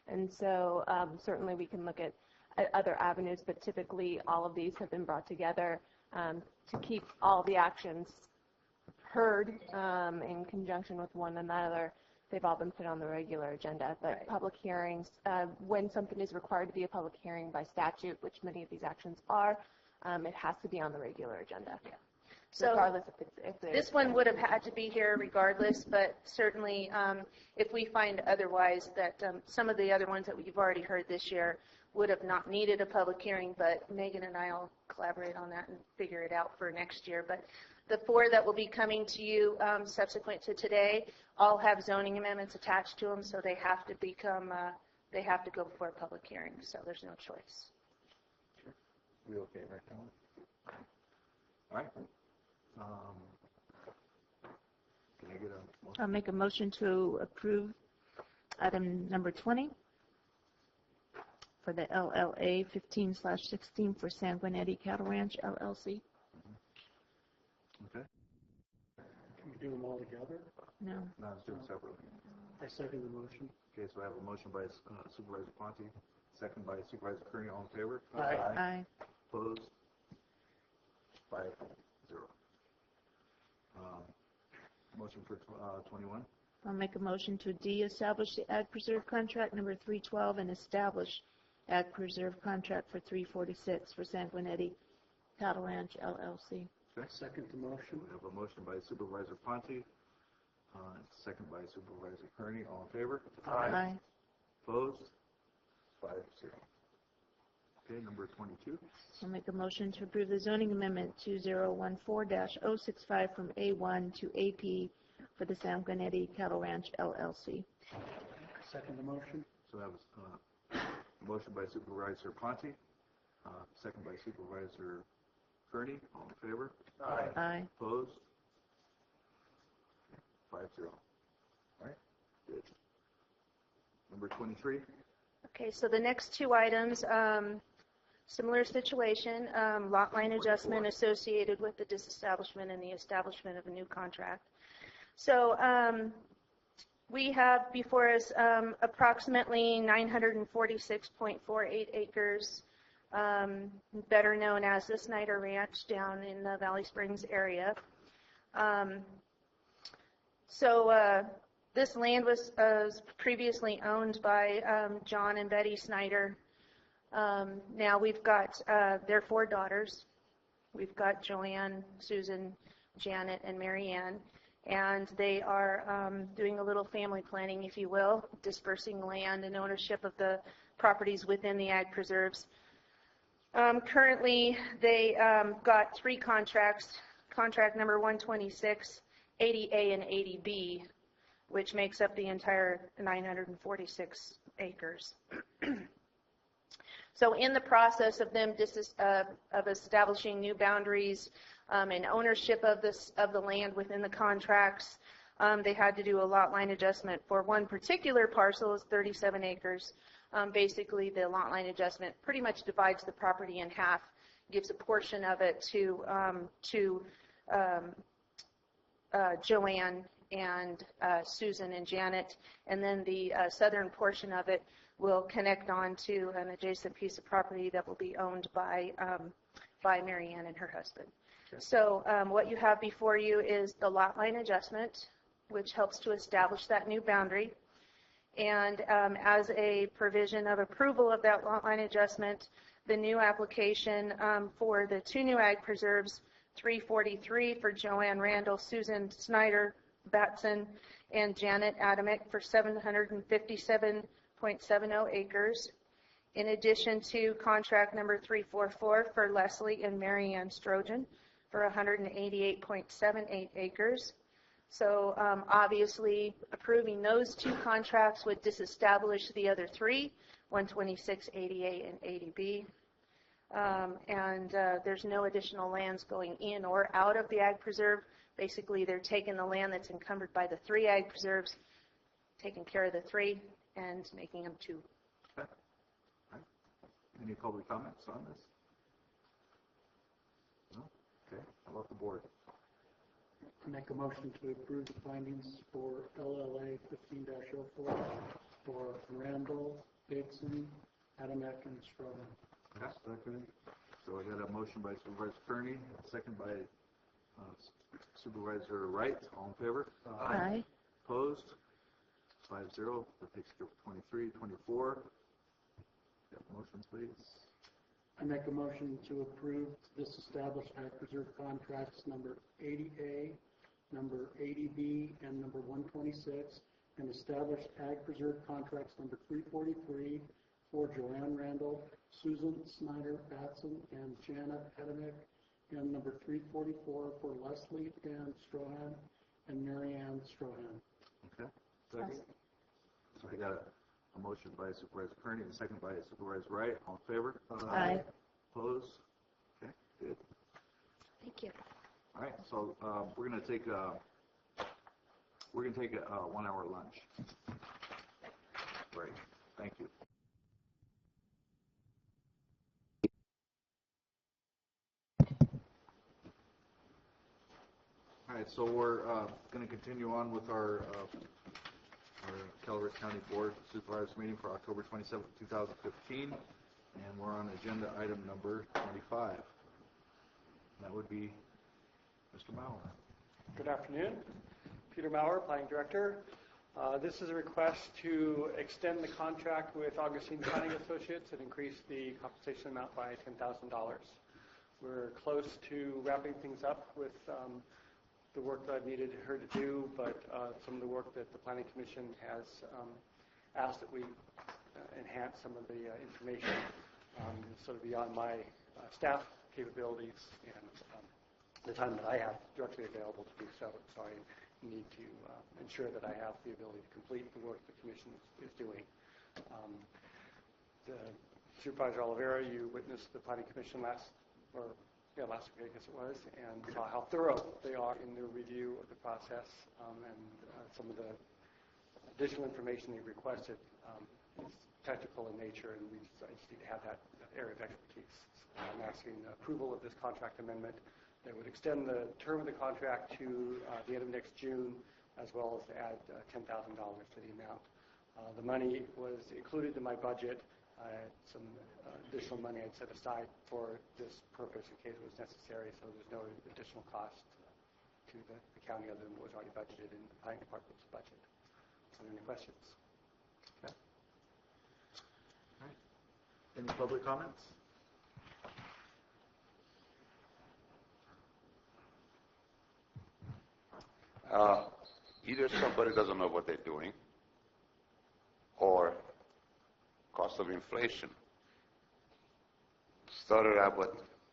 Speaker 7: And so certainly we can look at other avenues, but typically all of these have been brought together to keep all the actions heard in conjunction with one another. They've all been put on the regular agenda. But
Speaker 5: Right.
Speaker 7: public hearings, when something is required to be a public hearing by statute, which many of these actions are, it has to be on the regular agenda. Yeah.
Speaker 5: So
Speaker 7: regardless if
Speaker 5: this one would have had to be here regardless, but certainly if we find otherwise that some of the other ones that we've already heard this year would have not needed a public hearing, but Megan and I will collaborate on that and figure it out for next year. But the 4 that will be coming to you subsequent to today all have zoning amendments attached to them, so they have to go before a public hearing, so there's no choice.
Speaker 1: We okay right now? All right. Can I get a motion?
Speaker 10: I'll make a motion to approve item number 20 for the LLA 15/16 for San Guinetti Cattle Ranch LLC.
Speaker 1: Okay.
Speaker 9: Can we do them all together?
Speaker 10: No.
Speaker 1: No, let's do them separately.
Speaker 9: I second the motion.
Speaker 1: Okay, so I have a motion by Supervisor Ponte, second by Supervisor Kearney. All in favor?
Speaker 9: Aye.
Speaker 10: Aye.
Speaker 1: Opposed? 5-0. Motion for 21.
Speaker 10: I'll make a motion to de-establish the Ag Preserve contract number 312 and establish Ag Preserve contract for 346 for San Guinetti Cattle Ranch LLC.
Speaker 1: Okay.
Speaker 9: Second the motion.
Speaker 1: We have a motion by Supervisor Ponte, second by Supervisor Kearney. All in favor?
Speaker 10: Aye.
Speaker 1: Opposed? 5-0. Okay, number 22.
Speaker 10: I'll make a motion to approve the zoning amendment 2014-065 from A1 to AP for the San Guinetti Cattle Ranch LLC.
Speaker 9: Second the motion.
Speaker 1: So that was a motion by Supervisor Ponte, second by Supervisor Kearney. All in favor?
Speaker 9: Aye.
Speaker 10: Aye.
Speaker 1: Opposed? 5-0. All right, good. Number 23.
Speaker 2: Okay, so the next two items, similar situation, lot line adjustment associated with the disestablishment and the establishment of a new contract. So we have before us approximately 946.48 acres, better known as the Snyder Ranch down in the Valley Springs area. This land was previously owned by John and Betty Snyder. Now we've got their 4 daughters. We've got Joanne, Susan, Janet, and Marianne. And they are doing a little family planning, if you will, dispersing land and ownership of the properties within the Ag Preserves. Currently, they got 3 contracts, contract number 126, 80A and 80B, which makes up the entire 946 acres. So in the process of them of establishing new boundaries and ownership of the land within the contracts, they had to do a lot line adjustment for one particular parcel, is 37 acres. Basically, the lot line adjustment pretty much divides the property in half, gives a portion of it to Joanne and Susan and Janet, and then the southern portion of it will connect on to an adjacent piece of property that will be owned by Marianne and her husband. Okay. So what you have before you is the lot line adjustment, which helps to establish that new boundary. And as a provision of approval of that lot line adjustment, the new application for the 2 new Ag Preserves, 343 for Joanne Randall, Susan Snyder Batson, and Janet Adamick for 757.70 acres, in addition to contract number 344 for Leslie and Marianne Strojan for 188.78 acres. So obviously approving those 2 contracts would disestablish the other 3, 126, 80A, and 80B. There's no additional lands going in or out of the Ag Preserve. Basically, they're taking the land that's encumbered by the 3 Ag Preserves, taking care of the 3, and making them 2.
Speaker 1: Okay. All right. Any public comments on this? No? Okay. How about the board?
Speaker 9: Make a motion to approve the findings for LLA 15-04 for Randall, Bateson, Adamick, and Stroman.
Speaker 1: Okay. Second. So I got a motion by Supervisor Kearney, second by Supervisor Wright. All in favor?
Speaker 10: Aye.
Speaker 1: Opposed? 5-0. That takes care of 23, 24. Motion, please.
Speaker 9: I make a motion to approve disestablished Ag Preserve contracts number 80A, number 80B, and number 126, and establish Ag Preserve contracts number 343 for Joanne Randall, Susan Snyder Batson, and Janet Adamick, and number 344 for Leslie Dan Strohan and Marianne Strohan.
Speaker 1: Okay. Second. So I got a motion by Supervisor Kearney and a second by Supervisor Wright. All in favor?
Speaker 10: Aye.
Speaker 1: Opposed? Good.
Speaker 5: Thank you.
Speaker 1: All right, so we're going to take a 1-hour lunch break. Thank you. All right, so we're going to continue on with our Calaveras County Board of Supervisors meeting for October 27, 2015, and we're on agenda item number 25. That would be Mr. Mauer.
Speaker 9: Good afternoon. Peter Mauer, Planning Director. This is a request to extend the contract with Augustine Planning Associates and increase the compensation amount by $10,000. We're close to wrapping things up with the work that I've needed her to do, but some of the work that the Planning Commission has asked that we enhance some of the information sort of beyond my staff capabilities and the time that I have directly available to do so. So I need to ensure that I have the ability to complete the work the Commission is doing. The Supervisor Calaveras, you witnessed the Planning Commission last week, I guess it was, and saw how thorough they are in their review of the process, and some of the additional information they requested is technical in nature, and I just need to have that area of expertise. So I'm asking approval of this contract amendment that would extend the term of the contract to the end of next June, as well as to add $10,000 to the amount. The money was included in my budget. I had some additional money I'd set aside for this purpose in case it was necessary, so there's no additional cost to the county other than what was already budgeted in the planning department's budget. Are there any questions?
Speaker 1: Okay. All right. Any public comments?
Speaker 3: Either somebody doesn't know what they're doing, or cost of inflation. Started out with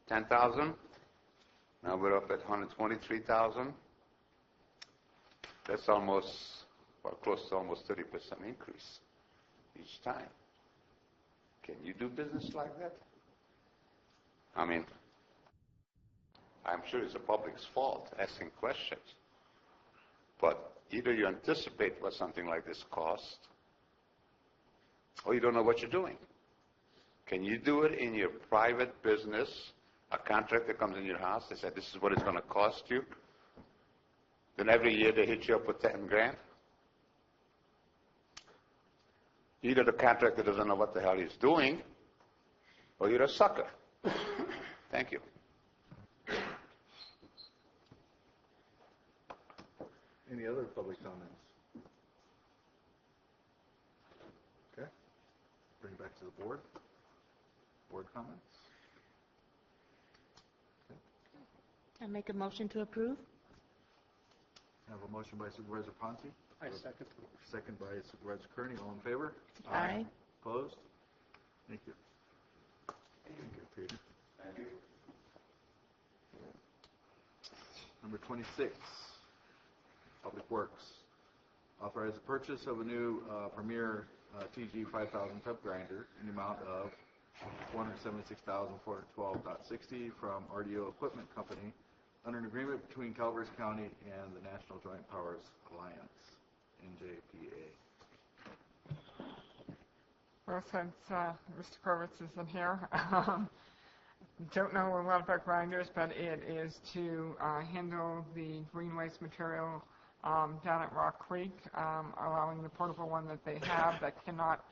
Speaker 3: 10,000. Now we're up at 123,000. That's almost, well, close to almost 30% increase each time. Can you do business like that? I mean, I'm sure it's the public's fault asking questions, but either you anticipate what something like this costs, or you don't know what you're doing. Can you do it in your private business? A contractor comes in your house, they say, this is what it's going to cost you. Then every year they hit you up with 10 grand. Either the contractor doesn't know what the hell he's doing, or you're a sucker. Thank you.
Speaker 1: Any other public comments? Okay. Bring it back to the board. Board comments? Okay.
Speaker 10: I make a motion to approve.
Speaker 1: I have a motion by Supervisor Ponte.
Speaker 9: I second.
Speaker 1: Second by Supervisor Kearney. All in favor?
Speaker 10: Aye.
Speaker 1: Opposed? Thank you. Thank you, Peter.
Speaker 3: Thank you.
Speaker 1: Number 26, Public Works. Authorize the purchase of a new Premier TG 5000 tub grinder in the amount of $476,412.60 from RDO Equipment Company under an agreement between Calaveras County and the National Joint Powers Alliance, NJPA.
Speaker 16: Well, since Mr. Corvitz isn't here, don't know a lot about grinders, but it is to handle the green waste material down at Rock Creek, allowing the portable one that they have that cannot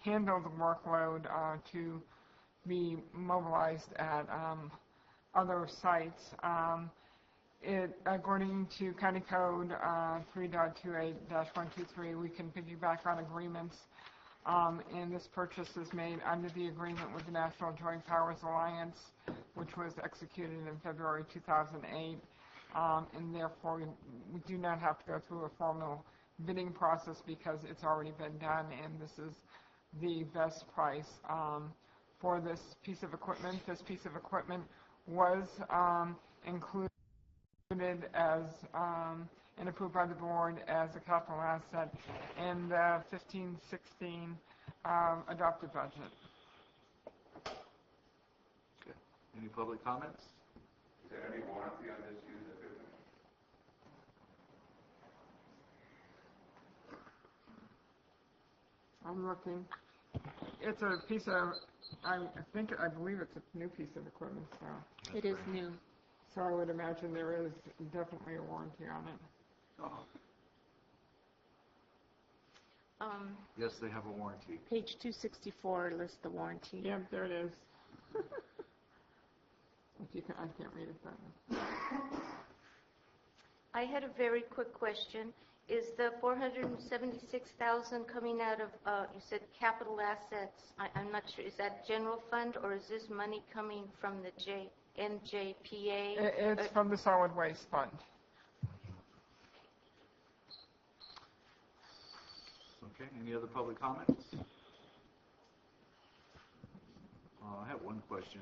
Speaker 16: handle the workload to be mobilized at other sites. According to County Code 3.28-123, we can piggyback on agreements, and this purchase is made under the agreement with the National Joint Powers Alliance, which was executed in February 2008, and therefore we do not have to go through a formal bidding process because it's already been done, and this is the best price for this piece of equipment. This piece of equipment was included as and approved by the board as a capital asset in the 15-16 adopted budget.
Speaker 1: Okay. Any public comments?
Speaker 3: Is there any warranty on this used equipment?
Speaker 16: I'm looking. It's a piece of, I believe it's a new piece of equipment, so.
Speaker 10: It is new.
Speaker 16: So I would imagine there is definitely a warranty on it.
Speaker 1: Yes, they have a warranty.
Speaker 10: Page 264 lists the warranty.
Speaker 16: Yep, there it is. If you can, I can't read it that way.
Speaker 5: I had a very quick question. Is the $476,000 coming out of, you said capital assets? I'm not sure. Is that general fund, or is this money coming from the NJPA?
Speaker 16: It's from the solid waste fund.
Speaker 1: Okay, any other public comments? I have one question.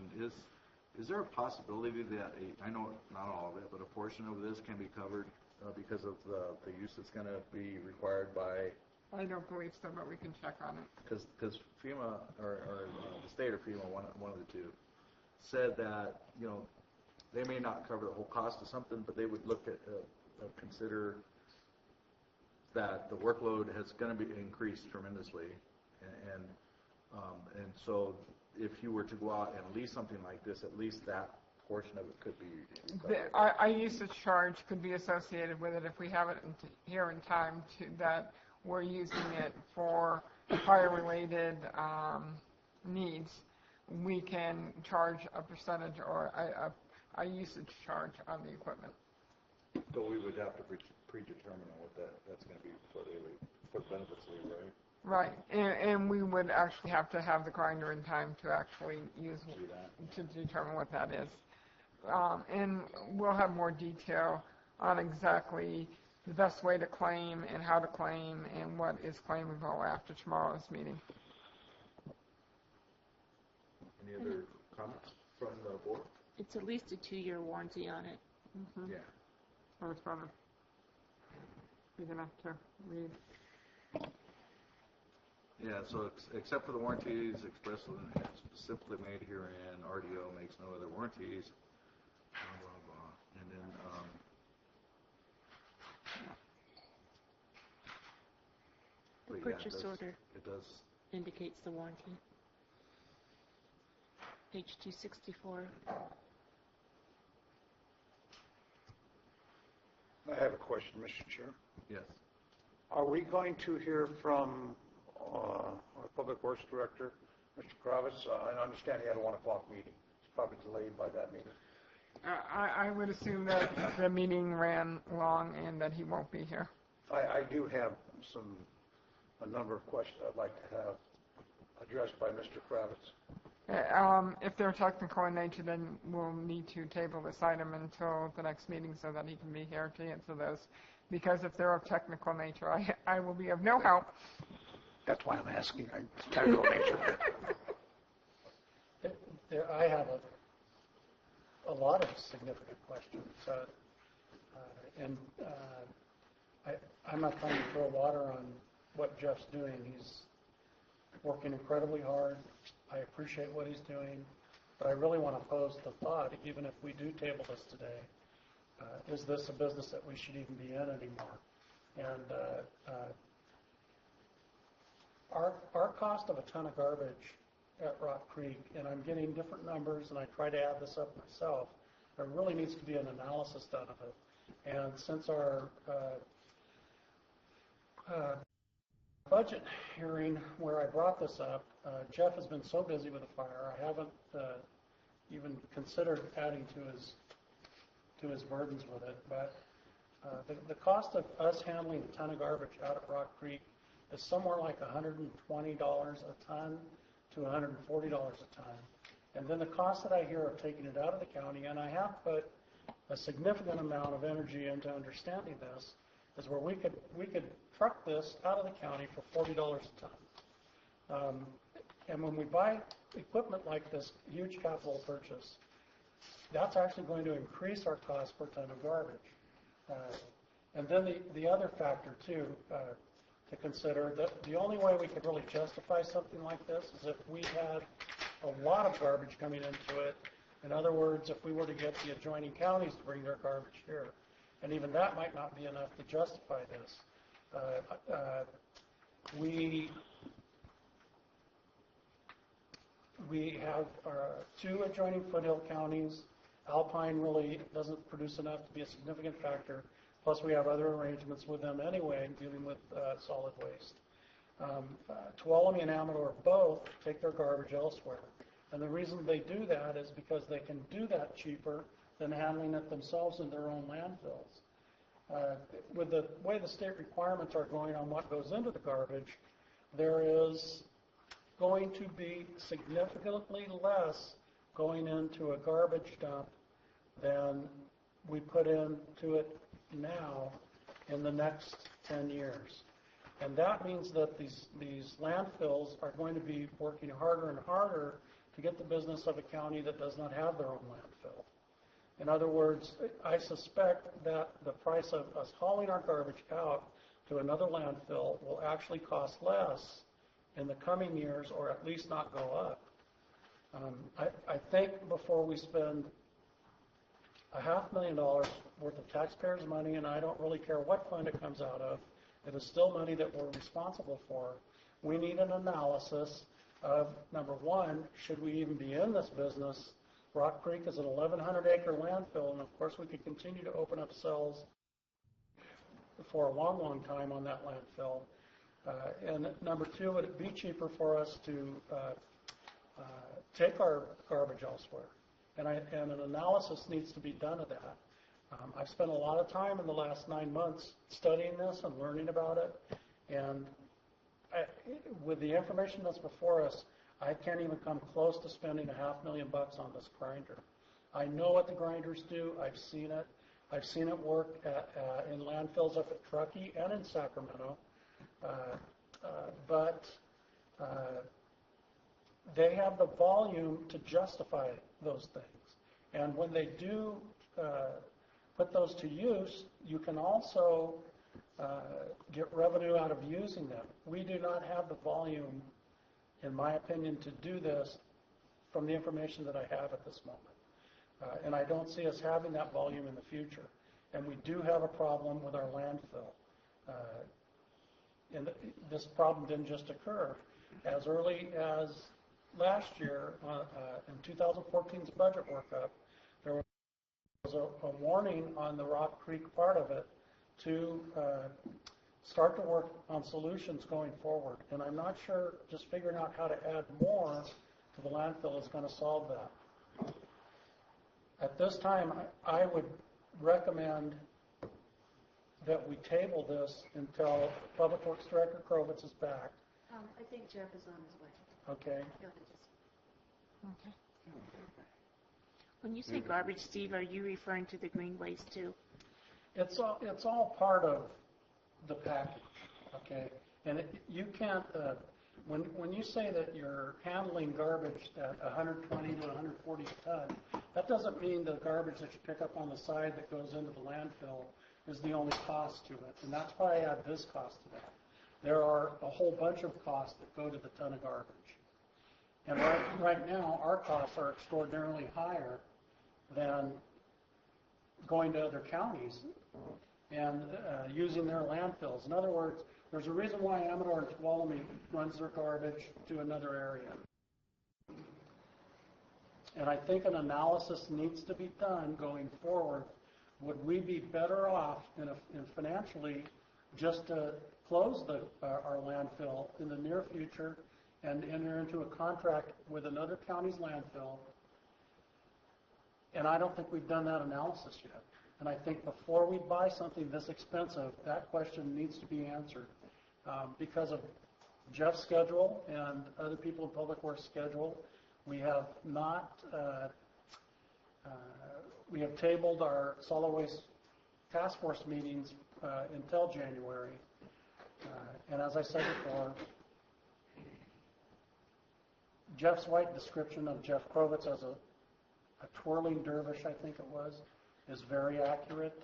Speaker 1: Is there a possibility that I know not all of it, but a portion of this can be covered because of the use that's going to be required by?
Speaker 16: I don't believe so, but we can check on it.
Speaker 1: Because FEMA or the state or FEMA, one of the two, said that they may not cover the whole cost of something, but they would look at consider that the workload has going to be increased tremendously, and so if you were to go out and lease something like this, at least that portion of it could be covered.
Speaker 16: Our usage charge could be associated with it if we have it here in time that we're using it for fire-related needs. We can charge a percentage or a usage charge on the equipment.
Speaker 1: So we would have to predetermine what that's going to be for benefits leave, right?
Speaker 16: Right, and we would actually have to have the grinder in time to actually use to determine what that is. And we'll have more detail on exactly the best way to claim and how to claim and what is claimable after tomorrow's meeting.
Speaker 1: Any other comments from the board?
Speaker 10: It's at least a 2-year warranty on it.
Speaker 16: Mm-hmm.
Speaker 1: Yeah.
Speaker 16: So it's better. Big enough to read.
Speaker 1: Yeah, so except for the warranties expressly and specifically made herein, RDO makes no other warranties, blah, blah, blah. And then,
Speaker 10: The purchase order
Speaker 1: it does
Speaker 10: indicates the warranty. Page 264.
Speaker 21: I have a question, Mr. Chair.
Speaker 1: Yes.
Speaker 21: Are we going to hear from our Public Works Director, Mr. Kravitz? I understand he had a 1 o'clock meeting. It's probably delayed by that meeting.
Speaker 16: I would assume that the meeting ran long and that he won't be here.
Speaker 21: I do have a number of questions I'd like to have addressed by Mr. Kravitz.
Speaker 16: If they're technical in nature, then we'll need to table this item until the next meeting so that he can be here to answer those. Because if they're of technical nature, I will be of no help.
Speaker 21: That's why I'm asking. Technical nature.
Speaker 9: I have a lot of significant questions. I'm not trying to throw water on what Jeff's doing. He's working incredibly hard. I appreciate what he's doing. But I really want to pose the thought, even if we do table this today, is this a business that we should even be in anymore? And our cost of a ton of garbage at Rock Creek, and I'm getting different numbers, and I try to add this up myself, there really needs to be an analysis done of it. And since our budget hearing where I brought this up, Jeff has been so busy with the fire, I haven't even considered adding to his burdens with it. But the cost of us handling a ton of garbage out at Rock Creek is somewhere like $120 a ton to $140 a ton. And then the cost that I hear of taking it out of the county, and I have put a significant amount of energy into understanding this, is where we could truck this out of the county for $40 a ton. And when we buy equipment like this huge capital purchase, that's actually going to increase our cost per ton of garbage. And then the other factor, too, to consider, that the only way we could really justify something like this is if we had a lot of garbage coming into it In other words, if we were to get the adjoining counties to bring their garbage here, and even that might not be enough to justify this. We have two adjoining foothill counties. Alpine really doesn't produce enough to be a significant factor. Plus, we have other arrangements with them anyway, dealing with solid waste. Tuolumne and Amador both take their garbage elsewhere. And the reason they do that is because they can do that cheaper than handling it themselves in their own landfills. With the way the state requirements are going on what goes into the garbage, there is going to be significantly less going into a garbage dump than we put into it now in the next 10 years. And that means that these landfills are going to be working harder and harder to get the business of a county that does not have their own landfill. In other words, I suspect that the price of us hauling our garbage out to another landfill will actually cost less in the coming years, or at least not go up. I think before we spend $500,000 worth of taxpayers' money, and I don't really care what fund it comes out of, it is still money that we're responsible for. We need an analysis of, number one, should we even be in this business? Rock Creek is an 1,100-acre landfill, and of course we could continue to open up cells for a long, long time on that landfill. And number two, would it be cheaper for us to take our garbage elsewhere? And an analysis needs to be done of that. I've spent a lot of time in the last 9 months studying this and learning about it. And with the information that's before us, I can't even come close to spending $500,000 on this grinder. I know what the grinders do. I've seen it. I've seen it work in landfills up at Truckee and in Sacramento. But they have the volume to justify those things. And when they do put those to use, you can also get revenue out of using them. We do not have the volume, in my opinion, to do this from the information that I have at this moment. And I don't see us having that volume in the future. And we do have a problem with our landfill. And this problem didn't just occur. As early as last year, in 2014's budget workup, there was a warning on the Rock Creek part of it to start to work on solutions going forward. And I'm not sure just figuring out how to add more to the landfill is going to solve that. At this time, I would recommend that we table this until Public Works Director Krovitz is back.
Speaker 2: I think Jeff is on his way.
Speaker 9: Okay.
Speaker 2: Go ahead, Jess.
Speaker 10: Okay.
Speaker 8: When you say garbage, Steve, are you referring to the green waste too?
Speaker 9: It's all part of the package, okay? And you can't, when you say that you're handling garbage at 120 to 140 a ton, that doesn't mean the garbage that you pick up on the side that goes into the landfill is the only cost to it. And that's why I add this cost to that. There are a whole bunch of costs that go to the ton of garbage. And right now, our costs are extraordinarily higher than going to other counties and using their landfills. In other words, there's a reason why Amador and Tuolumne runs their garbage to another area. And I think an analysis needs to be done going forward. Would we be better off in financially just to close our landfill in the near future and enter into a contract with another county's landfill? And I don't think we've done that analysis yet. And I think before we buy something this expensive, that question needs to be answered. Because of Jeff's schedule and other people in Public Works' schedule, we have not, we have tabled our solid waste task force meetings until January. And as I said before, Jeff's white description of Jeff Krovitz as a twirling dervish, I think it was, is very accurate.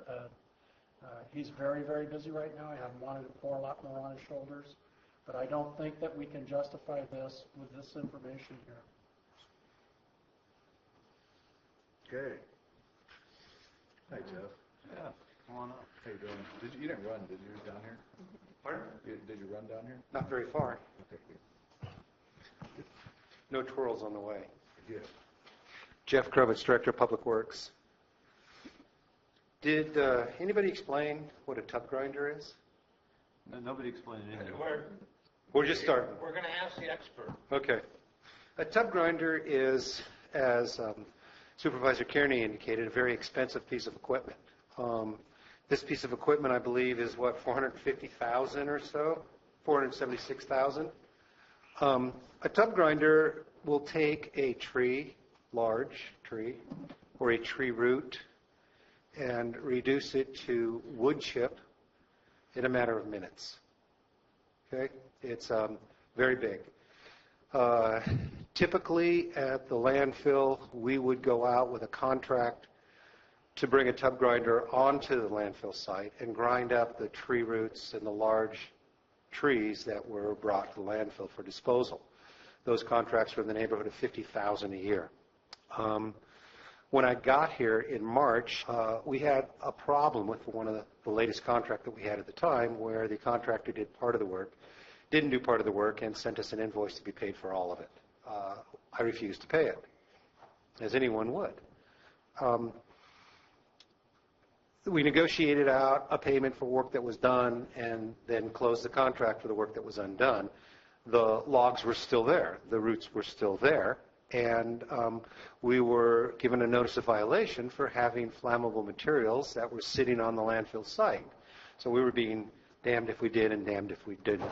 Speaker 9: He's very, very busy right now. I have wanted to pour a lot more on his shoulders, but I don't think that we can justify this with this information here.
Speaker 1: Okay. Hi, Jeff.
Speaker 13: Yeah, come on up.
Speaker 1: How you doing? You didn't run, did you, down here?
Speaker 13: Pardon?
Speaker 1: Did you run down here?
Speaker 19: Not very far.
Speaker 1: Okay, good.
Speaker 19: No twirls on the way.
Speaker 1: Good.
Speaker 19: Jeff Krovitz, Director of Public Works. Did anybody explain what a tub grinder is?
Speaker 13: No, nobody explained anything.
Speaker 19: We're just starting.
Speaker 21: We're going to ask the expert.
Speaker 19: Okay. A tub grinder is, as Supervisor Kearney indicated, a very expensive piece of equipment. This piece of equipment, I believe, is what, $450,000 or so, $476,000. A tub grinder will take a tree, large tree, or a tree root, and reduce it to wood chip in a matter of minutes. Okay, it's very big. Typically at the landfill, we would go out with a contract to bring a tub grinder onto the landfill site and grind up the tree roots and the large trees that were brought to the landfill for disposal. Those contracts were in the neighborhood of $50,000 a year. When I got here in March, we had a problem with one of the latest contract that we had at the time, where the contractor did part of the work, didn't do part of the work, and sent us an invoice to be paid for all of it. I refused to pay it, as anyone would. We negotiated out a payment for work that was done and then closed the contract for the work that was undone. The logs were still there. The roots were still there. And we were given a notice of violation for having flammable materials that were sitting on the landfill site. So we were being damned if we did and damned if we didn't.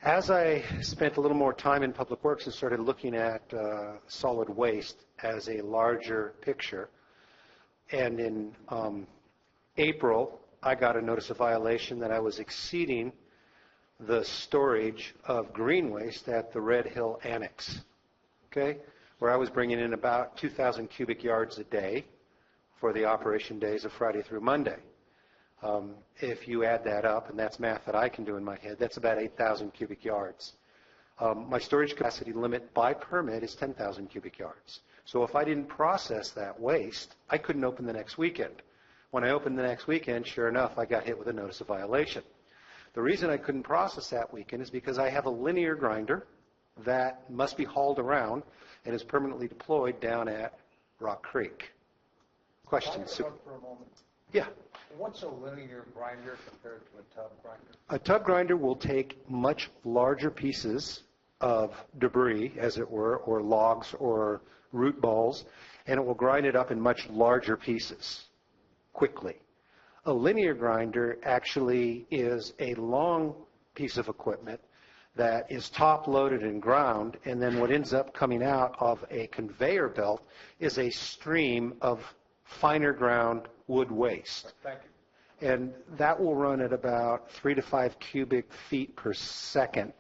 Speaker 19: As I spent a little more time in Public Works and started looking at solid waste as a larger picture, and in April, I got a notice of violation that I was exceeding the storage of green waste at the Red Hill Annex, okay, where I was bringing in about 2,000 cubic yards a day for the operation days of Friday through Monday. If you add that up, and that's math that I can do in my head, that's about 8,000 cubic yards. My storage capacity limit by permit is 10,000 cubic yards. So if I didn't process that waste, I couldn't open the next weekend. When I opened the next weekend, sure enough, I got hit with a notice of violation. The reason I couldn't process that weekend is because I have a linear grinder that must be hauled around and is permanently deployed down at Rock Creek. Questions?
Speaker 21: For a moment.
Speaker 19: Yeah.
Speaker 21: What's a linear grinder compared to a tub grinder?
Speaker 19: A tub grinder will take much larger pieces of debris, as it were, or logs or root balls, and it will grind it up in much larger pieces quickly. A linear grinder actually is a long piece of equipment that is top-loaded and ground, and then what ends up coming out of a conveyor belt is a stream of finer ground wood waste.
Speaker 21: Thank you.
Speaker 19: And that will run at about 3 to 5 cubic feet per second.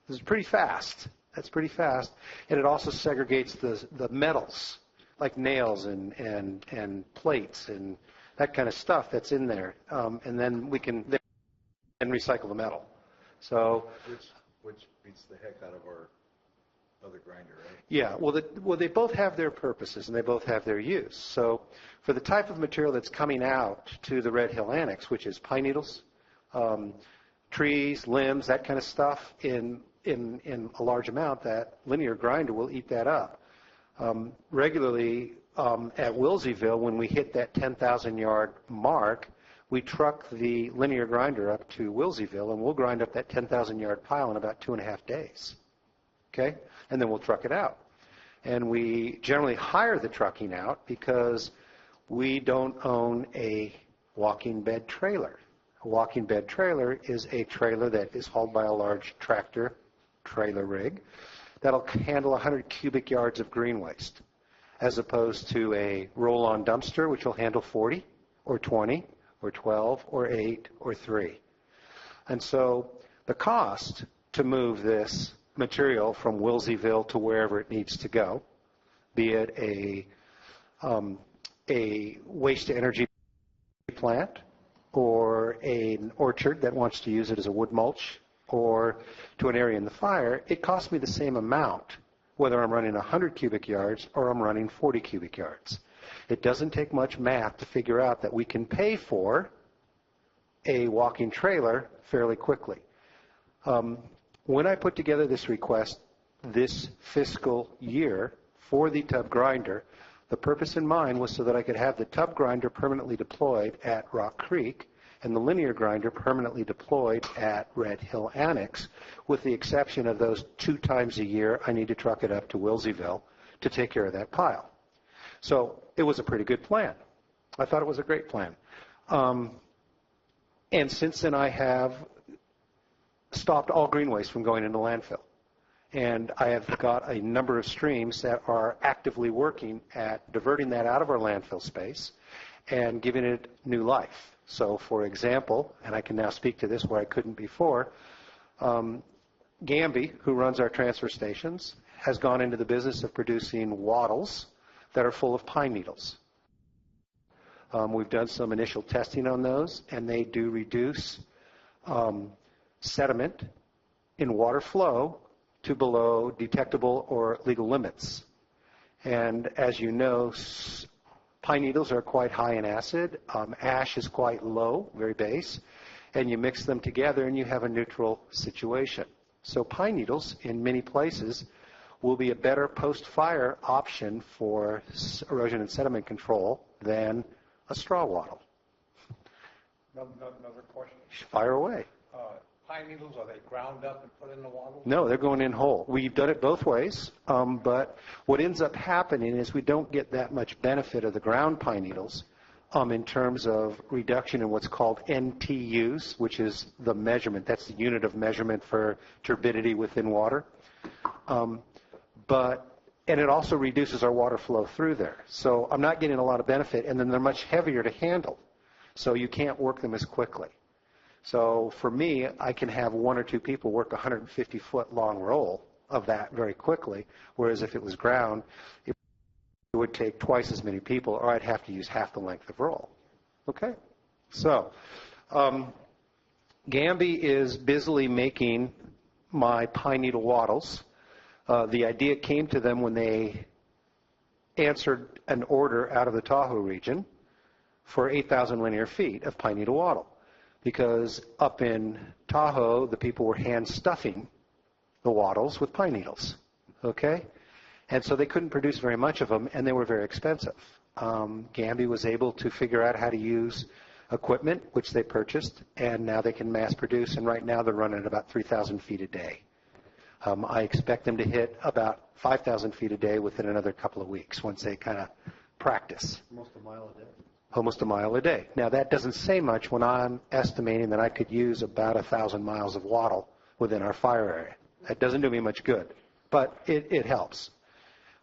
Speaker 19: This is pretty fast. That's pretty fast. And it also segregates the metals, like nails and plates and that kind of stuff that's in there. And then we can then recycle the metal. So,
Speaker 1: Which beats the heck out of our other grinder, right?
Speaker 19: yeah, well, they both have their purposes and they both have their use. So for the type of material that's coming out to the Red Hill Annex, which is pine needles, trees, limbs, that kind of stuff, in a large amount, that linear grinder will eat that up. Regularly at Wilseyville, when we hit that 10,000 yard mark, we truck the linear grinder up to Wilseyville, and we'll grind up that 10,000 yard pile in about 2.5 days. Okay? And then we'll truck it out. And we generally hire the trucking out because we don't own a walking bed trailer. A walking bed trailer is a trailer that is hauled by a large tractor trailer rig that'll handle 100 cubic yards of green waste, as opposed to a roll-on dumpster, which will handle 40 or 20 or 12 or 8 or 3. And so the cost to move this material from Wilseyville to wherever it needs to go, be it a waste-to-energy plant or an orchard that wants to use it as a wood mulch, or to an area in the fire, it costs me the same amount whether I'm running 100 cubic yards or I'm running 40 cubic yards. It doesn't take much math to figure out that we can pay for a walking trailer fairly quickly. When I put together this request this fiscal year for the tub grinder, the purpose in mind was so that I could have the tub grinder permanently deployed at Rock Creek and the linear grinder permanently deployed at Red Hill Annex, with the exception of those 2 times a year I need to truck it up to Wilseyville to take care of that pile. So it was a pretty good plan. I thought it was a great plan. And since then I have stopped all green waste from going into landfill. And I have got a number of streams that are actively working at diverting that out of our landfill space and giving it new life. So, for example, and I can now speak to this where I couldn't before, Gamby, who runs our transfer stations, has gone into the business of producing wattles that are full of pine needles. We've done some initial testing on those, and they do reduce sediment in water flow to below detectable or legal limits. And as you know, pine needles are quite high in acid. Ash is quite low, very base. And you mix them together and you have a neutral situation. So pine needles, in many places, will be a better post-fire option for erosion and sediment control than a straw wattle.
Speaker 21: Another question.
Speaker 19: Fire away.
Speaker 21: Pine needles, are they ground up and put in the wattle?
Speaker 19: No, they're going in whole. We've done it both ways, but what ends up happening is we don't get that much benefit of the ground pine needles in terms of reduction in what's called NTUs, which is the measurement. That's the unit of measurement for turbidity within water. And it also reduces our water flow through there. So I'm not getting a lot of benefit, and then they're much heavier to handle. So you can't work them as quickly. So for me, I can have 1 or 2 people work a 150-foot long roll of that very quickly, whereas if it was ground, it would take twice as many people, or I'd have to use half the length of roll. Okay? So Gamby is busily making my pine needle wattles. The idea came to them when they answered an order out of the Tahoe region for 8,000 linear feet of pine needle wattle. Because up in Tahoe, the people were hand stuffing the wattles with pine needles, okay? And so they couldn't produce very much of them, and they were very expensive. Gamby was able to figure out how to use equipment, which they purchased, and now they can mass produce, and right now they're running at about 3,000 feet a day. I expect them to hit about 5,000 feet a day within another couple of weeks once they kind of practice.
Speaker 17: Almost a mile a day.
Speaker 19: Almost a mile a day. Now, that doesn't say much when I'm estimating that I could use about 1,000 miles of wattle within our fire area. That doesn't do me much good, but it helps.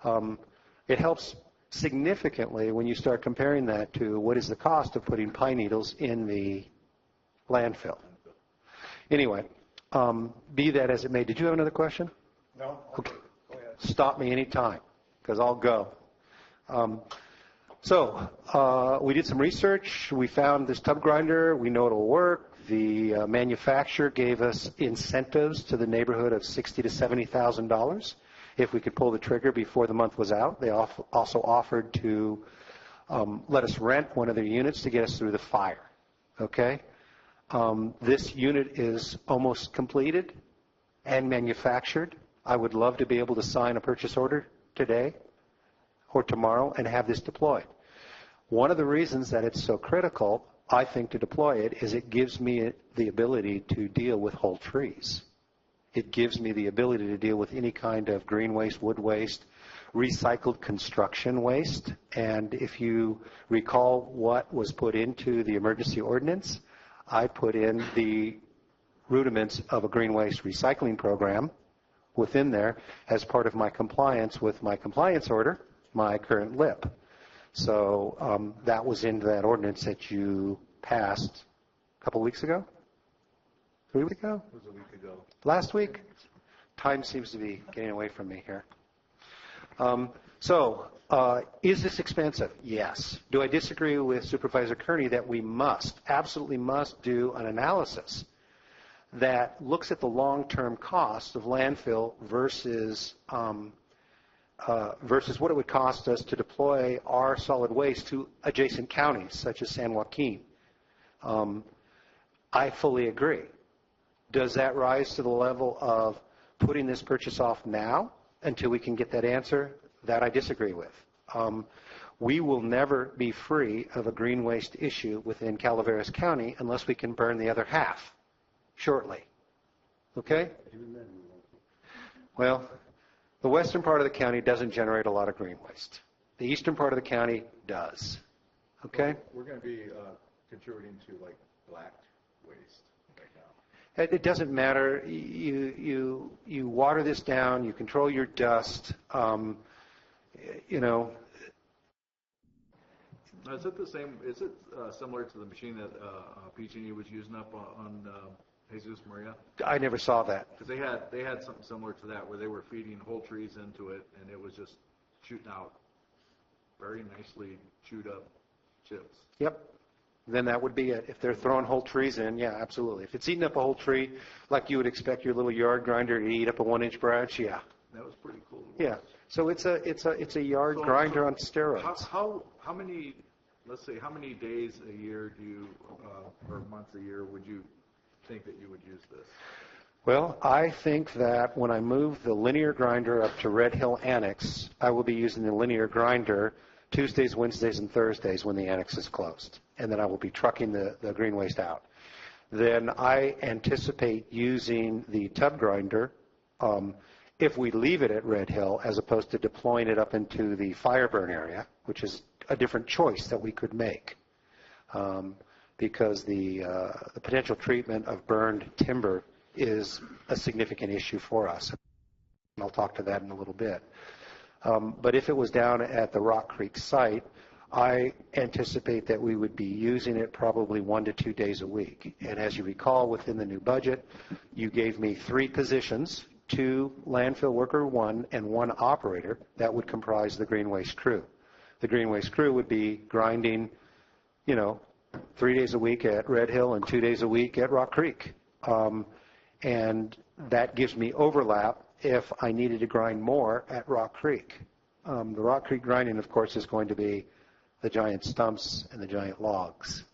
Speaker 19: It helps significantly when you start comparing that to what is the cost of putting pine needles in the landfill. Anyway, be that as it may, did you have another question?
Speaker 21: No?
Speaker 19: Okay. Go ahead. Stop me anytime, because I'll go. So we did some research. We found this tub grinder. We know it'll work. The manufacturer gave us incentives to the neighborhood of $60,000 to $70,000 if we could pull the trigger before the month was out. They also offered to let us rent one of their units to get us through the fire. Okay? This unit is almost completed and manufactured. I would love to be able to sign a purchase order today or tomorrow and have this deployed. One of the reasons that it's so critical, I think, to deploy it is it gives me the ability to deal with whole trees. It gives me the ability to deal with any kind of green waste, wood waste, recycled construction waste. And if you recall what was put into the emergency ordinance, I put in the rudiments of a green waste recycling program within there as part of my compliance with my compliance order, my current LIP. So that was in that ordinance that you passed a couple weeks ago? 3 weeks ago?
Speaker 17: It was a week ago.
Speaker 19: Last week? Time seems to be getting away from me here. Is this expensive? Yes. Do I disagree with Supervisor Kearney that we absolutely must do an analysis that looks at the long-term cost of landfill versus versus what it would cost us to deploy our solid waste to adjacent counties, such as San Joaquin. I fully agree. Does that rise to the level of putting this purchase off now until we can get that answer? That I disagree with. We will never be free of a green waste issue within Calaveras County unless we can burn the other half shortly. Okay? Well, the western part of the county doesn't generate a lot of green waste. The eastern part of the county does. Okay?
Speaker 1: We're going to be contributing to like black waste right now.
Speaker 19: It doesn't matter. You water this down. You control your dust. You know.
Speaker 1: Is it the same? Is it similar to the machine that PG&E was using up on Jesus Maria?
Speaker 19: I never saw that.
Speaker 1: Because they had something similar to that where they were feeding whole trees into it, and it was just shooting out very nicely chewed up chips.
Speaker 19: Yep. Then that would be it. If they're throwing whole trees in, yeah, absolutely. If it's eating up a whole tree, like you would expect your little yard grinder to eat up a 1-inch branch, yeah.
Speaker 1: That was pretty cool.
Speaker 19: Yeah. So it's a yard grinder on steroids.
Speaker 1: How many? Let's say how many days a year do you or months a year would you think that you would use this?
Speaker 19: Well, I think that when I move the linear grinder up to Red Hill Annex, I will be using the linear grinder Tuesdays, Wednesdays, and Thursdays when the annex is closed, and then I will be trucking the green waste out. Then I anticipate using the tub grinder if we leave it at Red Hill as opposed to deploying it up into the fire burn area, which is a different choice that we could make because the potential treatment of burned timber is a significant issue for us. And I'll talk to that in a little bit. But if it was down at the Rock Creek site, I anticipate that we would be using it probably 1 to 2 days a week. And as you recall, within the new budget, you gave me 3 positions, 2 landfill worker 1 and 1 operator that would comprise the green waste crew. The green waste crew would be grinding, 3 days a week at Red Hill and 2 days a week at Rock Creek. And that gives me overlap if I needed to grind more at Rock Creek. The Rock Creek grinding, of course, is going to be the giant stumps and the giant logs.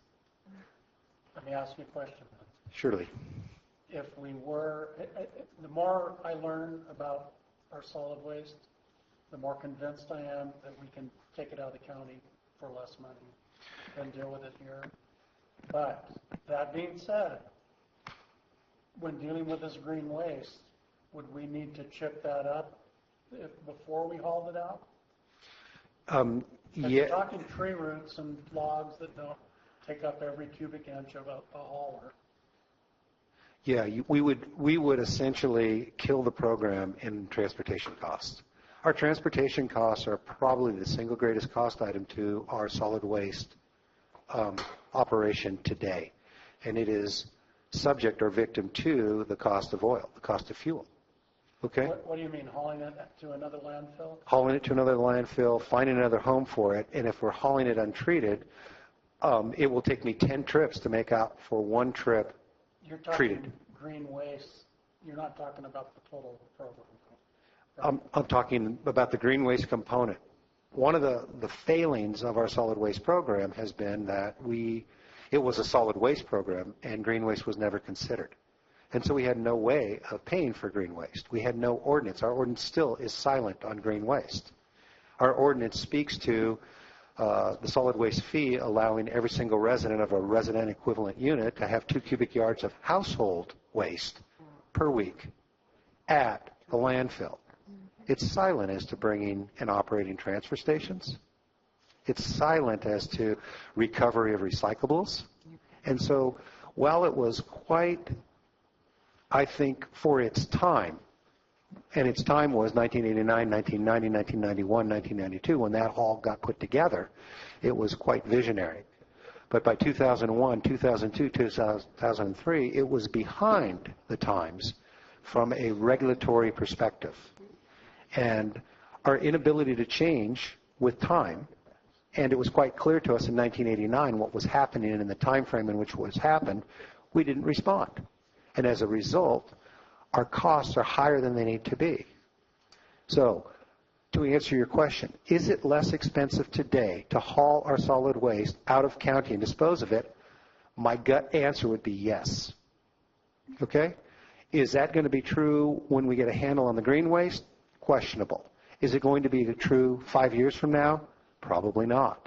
Speaker 9: Let me ask you a question.
Speaker 19: Surely.
Speaker 9: If we were, the more I learn about our solid waste, the more convinced I am that we can take it out of the county for less money and deal with it here. But that being said, when dealing with this green waste, would we need to chip that up before we hauled it out?
Speaker 19: Yeah.
Speaker 9: You're talking tree roots and logs that don't take up every cubic inch of a hauler.
Speaker 19: Yeah, we would essentially kill the program in transportation costs. Our transportation costs are probably the single greatest cost item to our solid waste operation today. And it is subject or victim to the cost of oil, the cost of fuel. Okay?
Speaker 9: What do you mean, hauling it to another landfill?
Speaker 19: Hauling it to another landfill, finding another home for it, and if we're hauling it untreated, it will take me 10 trips to make out for 1 trip
Speaker 9: You're talking
Speaker 19: treated.
Speaker 9: Green waste. You're not talking about the total program.
Speaker 19: I'm talking about the green waste component. One of the failings of our solid waste program has been that it was a solid waste program and green waste was never considered. And so we had no way of paying for green waste. We had no ordinance. Our ordinance still is silent on green waste. Our ordinance speaks to the solid waste fee allowing every single resident of a resident equivalent unit to have 2 cubic yards of household waste per week at the landfill. It's silent as to bringing and operating transfer stations. It's silent as to recovery of recyclables. And so while it was quite, I think, for its time, and its time was 1989, 1990, 1991, 1992, when that all got put together, it was quite visionary. But by 2001, 2002, 2003, it was behind the times from a regulatory perspective. And our inability to change with time, and it was quite clear to us in 1989 what was happening and in the time frame in which it was happened, we didn't respond. And as a result, our costs are higher than they need to be. So to answer your question, is it less expensive today to haul our solid waste out of county and dispose of it? My gut answer would be yes. Okay? Is that going to be true when we get a handle on the green waste? Questionable. Is it going to be true 5 years from now? Probably not.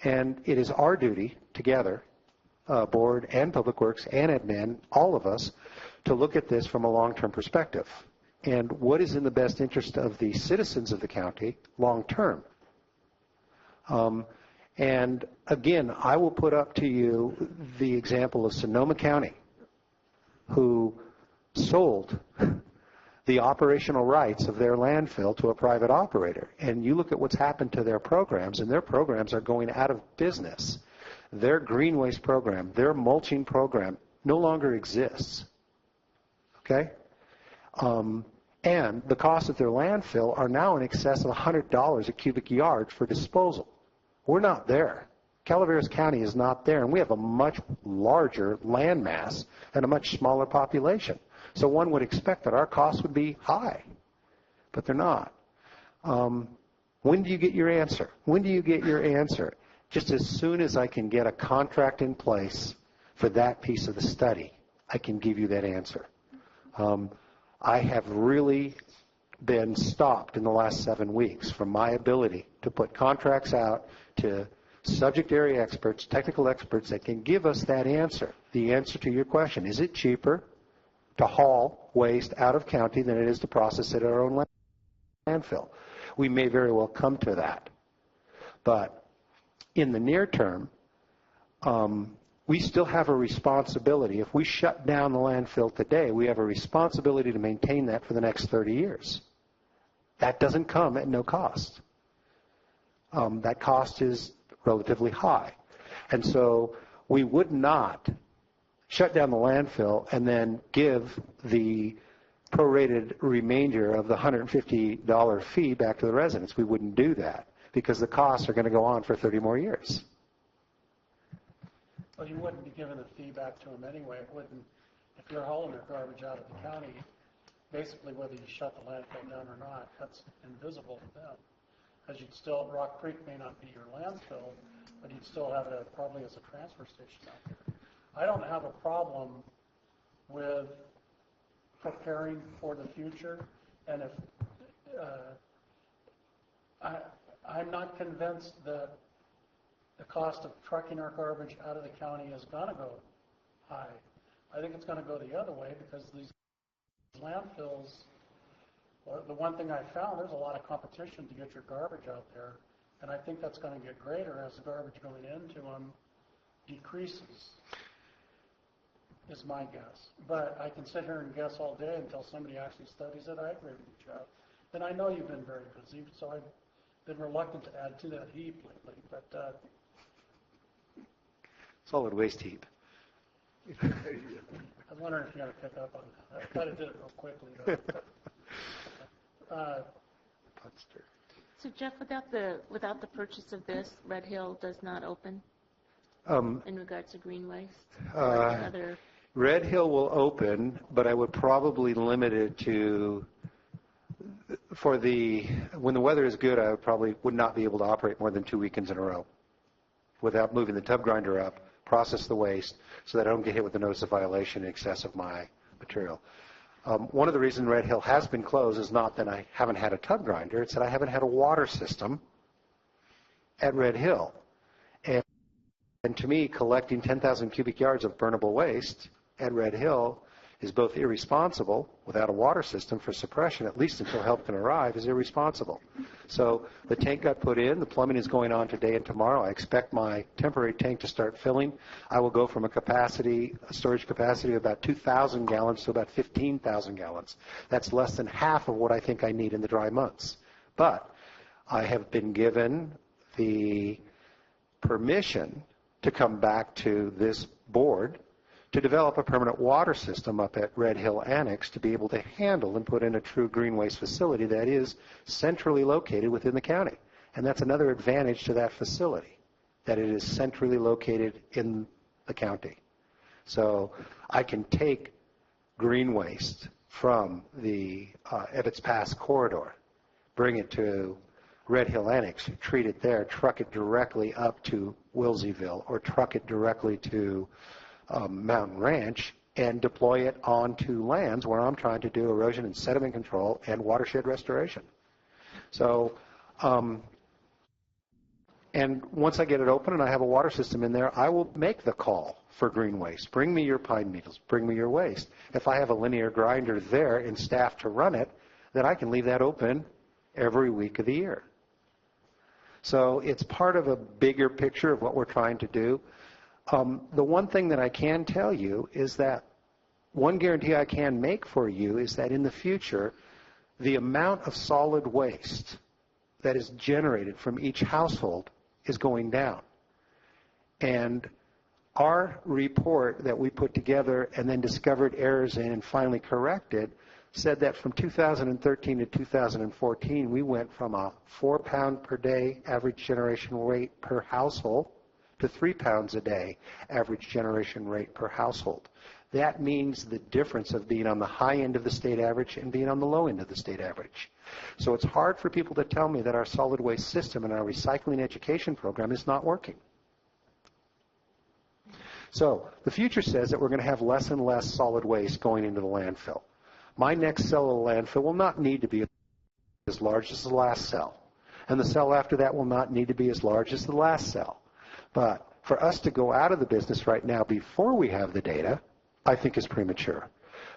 Speaker 19: And it is our duty together, board and Public Works and admin, all of us, to look at this from a long-term perspective. And what is in the best interest of the citizens of the county long-term? And again, I will put up to you the example of Sonoma County, who sold the operational rights of their landfill to a private operator. And you look at what's happened to their programs, and their programs are going out of business. Their green waste program, their mulching program no longer exists. Okay? And the costs of their landfill are now in excess of $100 a cubic yard for disposal. We're not there. Calaveras County is not there, and we have a much larger land mass and a much smaller population. So one would expect that our costs would be high, but they're not. When do you get your answer? When do you get your answer? Just as soon as I can get a contract in place for that piece of the study, I can give you that answer. I have really been stopped in the last 7 weeks from my ability to put contracts out to subject area experts, technical experts that can give us that answer. The answer to your question, is it cheaper to haul waste out of county than it is to process it at our own landfill? We may very well come to that. But in the near term, we still have a responsibility. If we shut down the landfill today, we have a responsibility to maintain that for the next 30 years. That doesn't come at no cost. That cost is relatively high. And so we would not shut down the landfill and then give the prorated remainder of the $150 fee back to the residents. We wouldn't do that because the costs are going to go on for 30 more years.
Speaker 9: Well, you wouldn't be giving the fee back to them anyway. It wouldn't, if you're hauling their garbage out of the county, basically whether you shut the landfill down or not, that's invisible to them. Because you'd still, Rock Creek may not be your landfill, but you'd still have it probably as a transfer station out there. I don't have a problem with preparing for the future, and if I'm not convinced that the cost of trucking our garbage out of the county is going to go high. I think it's going to go the other way because these landfills, the one thing I found, there's a lot of competition to get your garbage out there, and I think that's going to get greater as the garbage going into them decreases, is my guess. But I can sit here and guess all day until somebody actually studies it. I agree with you, Jeff. And I know you've been very busy, so I've been reluctant to add to that heap lately, but
Speaker 19: solid waste heap.
Speaker 9: I was wondering if you're going to pick up on that. I kind of did it real quickly, though.
Speaker 7: So Jeff, without the purchase of this, Red Hill does not open in regards to green waste?
Speaker 19: Red Hill will open, but I would probably limit it to, when the weather is good, I would not be able to operate more than 2 weekends in a row without moving the tub grinder up, process the waste so that I don't get hit with the notice of violation in excess of my material. One of the reasons Red Hill has been closed is not that I haven't had a tub grinder, it's that I haven't had a water system at Red Hill. And to me, collecting 10,000 cubic yards of burnable waste at Red Hill is both irresponsible without a water system for suppression, at least until help can arrive, is irresponsible. So the tank got put in. The plumbing is going on today and tomorrow. I expect my temporary tank to start filling. I will go from a storage capacity of about 2,000 gallons to about 15,000 gallons. That's less than half of what I think I need in the dry months. But I have been given the permission to come back to this board to develop a permanent water system up at Red Hill Annex to be able to handle and put in a true green waste facility that is centrally located within the county. And that's another advantage to that facility, that it is centrally located in the county. So I can take green waste from the Ebbets Pass corridor, bring it to Red Hill Annex, treat it there, truck it directly up to Wilseyville, or truck it directly to Mountain Ranch, and deploy it onto lands where I'm trying to do erosion and sediment control and watershed restoration. So, and once I get it open and I have a water system in there, I will make the call for green waste. Bring me your pine needles. Bring me your waste. If I have a linear grinder there and staff to run it, then I can leave that open every week of the year. So it's part of a bigger picture of what we're trying to do. The one thing that I can tell you is that one guarantee I can make for you is that in the future, the amount of solid waste that is generated from each household is going down. And our report that we put together and then discovered errors in and finally corrected said that from 2013 to 2014, we went from a 4-pound per day average generation rate per household to 3 pounds a day average generation rate per household. That means the difference of being on the high end of the state average and being on the low end of the state average. So it's hard for people to tell me that our solid waste system and our recycling education program is not working. So the future says that we're going to have less and less solid waste going into the landfill. My next cell of the landfill will not need to be as large as the last cell. And the cell after that will not need to be as large as the last cell. But for us to go out of the business right now before we have the data, I think is premature.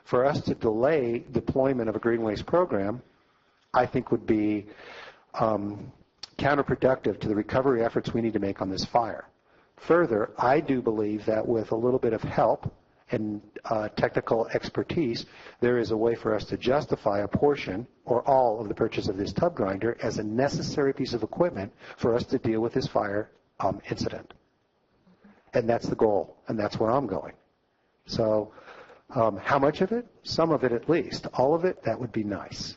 Speaker 19: For us to delay deployment of a green waste program, I think would be counterproductive to the recovery efforts we need to make on this fire. Further, I do believe that with a little bit of help and technical expertise, there is a way for us to justify a portion or all of the purchase of this tub grinder as a necessary piece of equipment for us to deal with this fire incident. And that's the goal, and that's where I'm going. So how much of it? Some of it at least. All of it, that would be nice.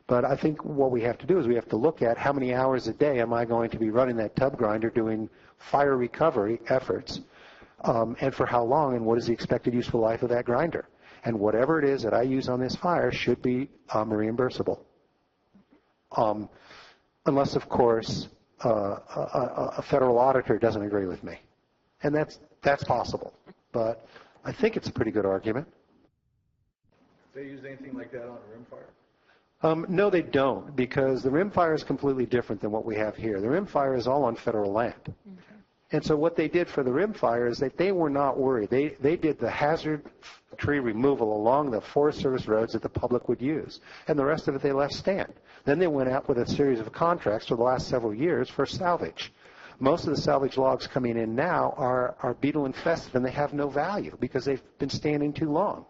Speaker 19: But I think what we have to do is we have to look at how many hours a day am I going to be running that tub grinder doing fire recovery efforts, and for how long, and what is the expected useful life of that grinder. And whatever it is that I use on this fire should be reimbursable. Unless, of course, a federal auditor doesn't agree with me. And that's possible. But I think it's a pretty good argument.
Speaker 1: Do they use anything like that on a rimfire?
Speaker 19: No, they don't, because the rimfire is completely different than what we have here. The rimfire is all on federal land. Okay. And so what they did for the rimfire is that they were not worried. They did the hazard tree removal along the Forest Service roads that the public would use. And the rest of it they left stand. Then they went out with a series of contracts for the last several years for salvage. Most of the salvage logs coming in now are beetle infested, and they have no value because they've been standing too long.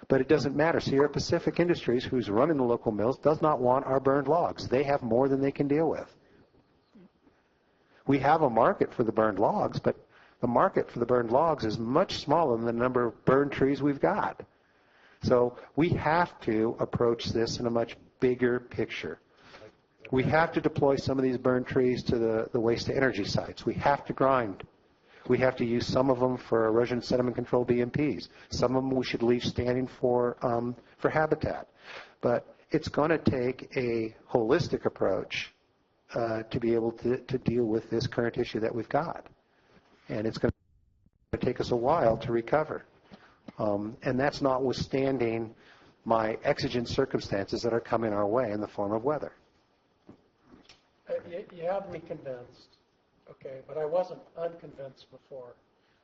Speaker 19: But it doesn't matter. Sierra Pacific Industries, who's running the local mills, does not want our burned logs. They have more than they can deal with. We have a market for the burned logs, but the market for the burned logs is much smaller than the number of burned trees we've got. So we have to approach this in a much bigger picture. We have to deploy some of these burned trees to the waste-to-energy sites. We have to grind. We have to use some of them for erosion and sediment control BMPs. Some of them we should leave standing for habitat. But it's going to take a holistic approach to be able to deal with this current issue that we've got. And it's going to take us a while to recover. And that's notwithstanding my exigent circumstances that are coming our way in the form of weather.
Speaker 9: You have me convinced, okay, but I wasn't unconvinced before.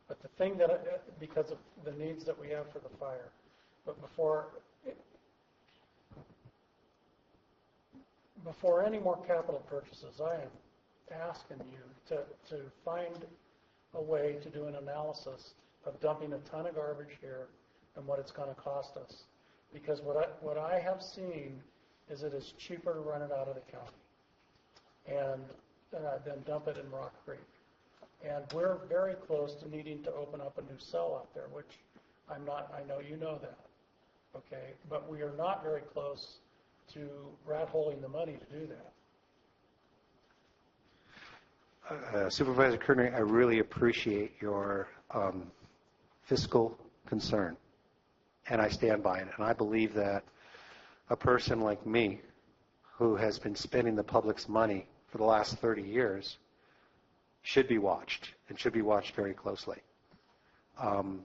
Speaker 9: But the thing that, because of the needs that we have for the fire, but before any more capital purchases, I am asking you to find a way to do an analysis of dumping a ton of garbage here and what it's going to cost us. Because what I have seen is it is cheaper to run it out of the county and then dump it in Rock Creek. And we're very close to needing to open up a new cell out there, which I know you know that, okay? But we are not very close to rat-holing the money to do that.
Speaker 19: Supervisor Kerner, I really appreciate your fiscal concern, and I stand by it. And I believe that a person like me who has been spending the public's money for the last 30 years should be watched and should be watched very closely.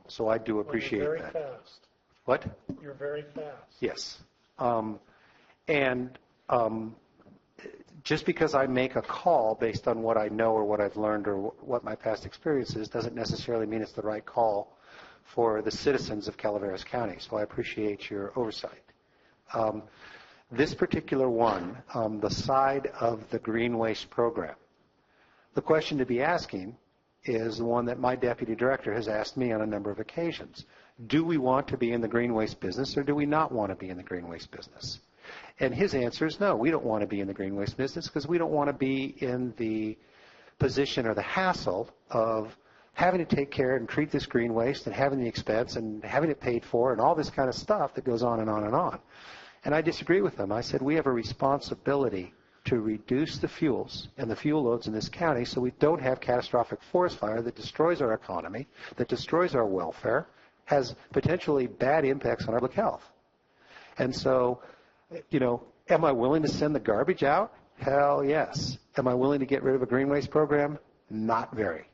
Speaker 19: So I do appreciate
Speaker 9: You're
Speaker 19: that.
Speaker 9: very fast.
Speaker 19: What?
Speaker 9: You're very fast.
Speaker 19: Yes. Just because I make a call based on what I know or what I've learned or what my past experience is doesn't necessarily mean it's the right call for the citizens of Calaveras County. So I appreciate your oversight. This particular one, the side of the green waste program, the question to be asking is the one that my deputy director has asked me on a number of occasions. Do we want to be in the green waste business or do we not want to be in the green waste business? And his answer is no, we don't want to be in the green waste business because we don't want to be in the position or the hassle of having to take care and treat this green waste and having the expense and having it paid for and all this kind of stuff that goes on and on and on. And I disagree with him. I said we have a responsibility to reduce the fuels and the fuel loads in this county so we don't have catastrophic forest fire that destroys our economy, that destroys our welfare, has potentially bad impacts on our public health. And so, am I willing to send the garbage out? Hell yes. Am I willing to get rid of a green waste program? Not very.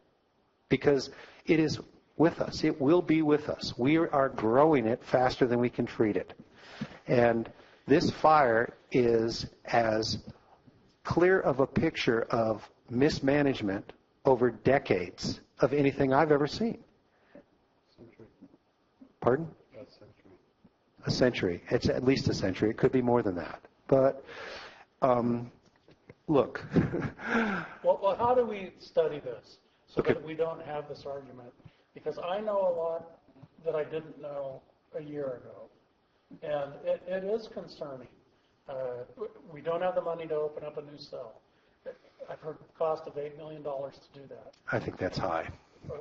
Speaker 19: Because it is with us. It will be with us. We are growing it faster than we can treat it. And this fire is as clear of a picture of mismanagement over decades of anything I've ever seen. Pardon? A century. It's at least a century. It could be more than that. But, look.
Speaker 9: Well, how do we study this so that we don't have this argument? Because I know a lot that I didn't know a year ago. And it is concerning. We don't have the money to open up a new cell. I've heard the cost of $8 million to do that.
Speaker 19: I think that's high.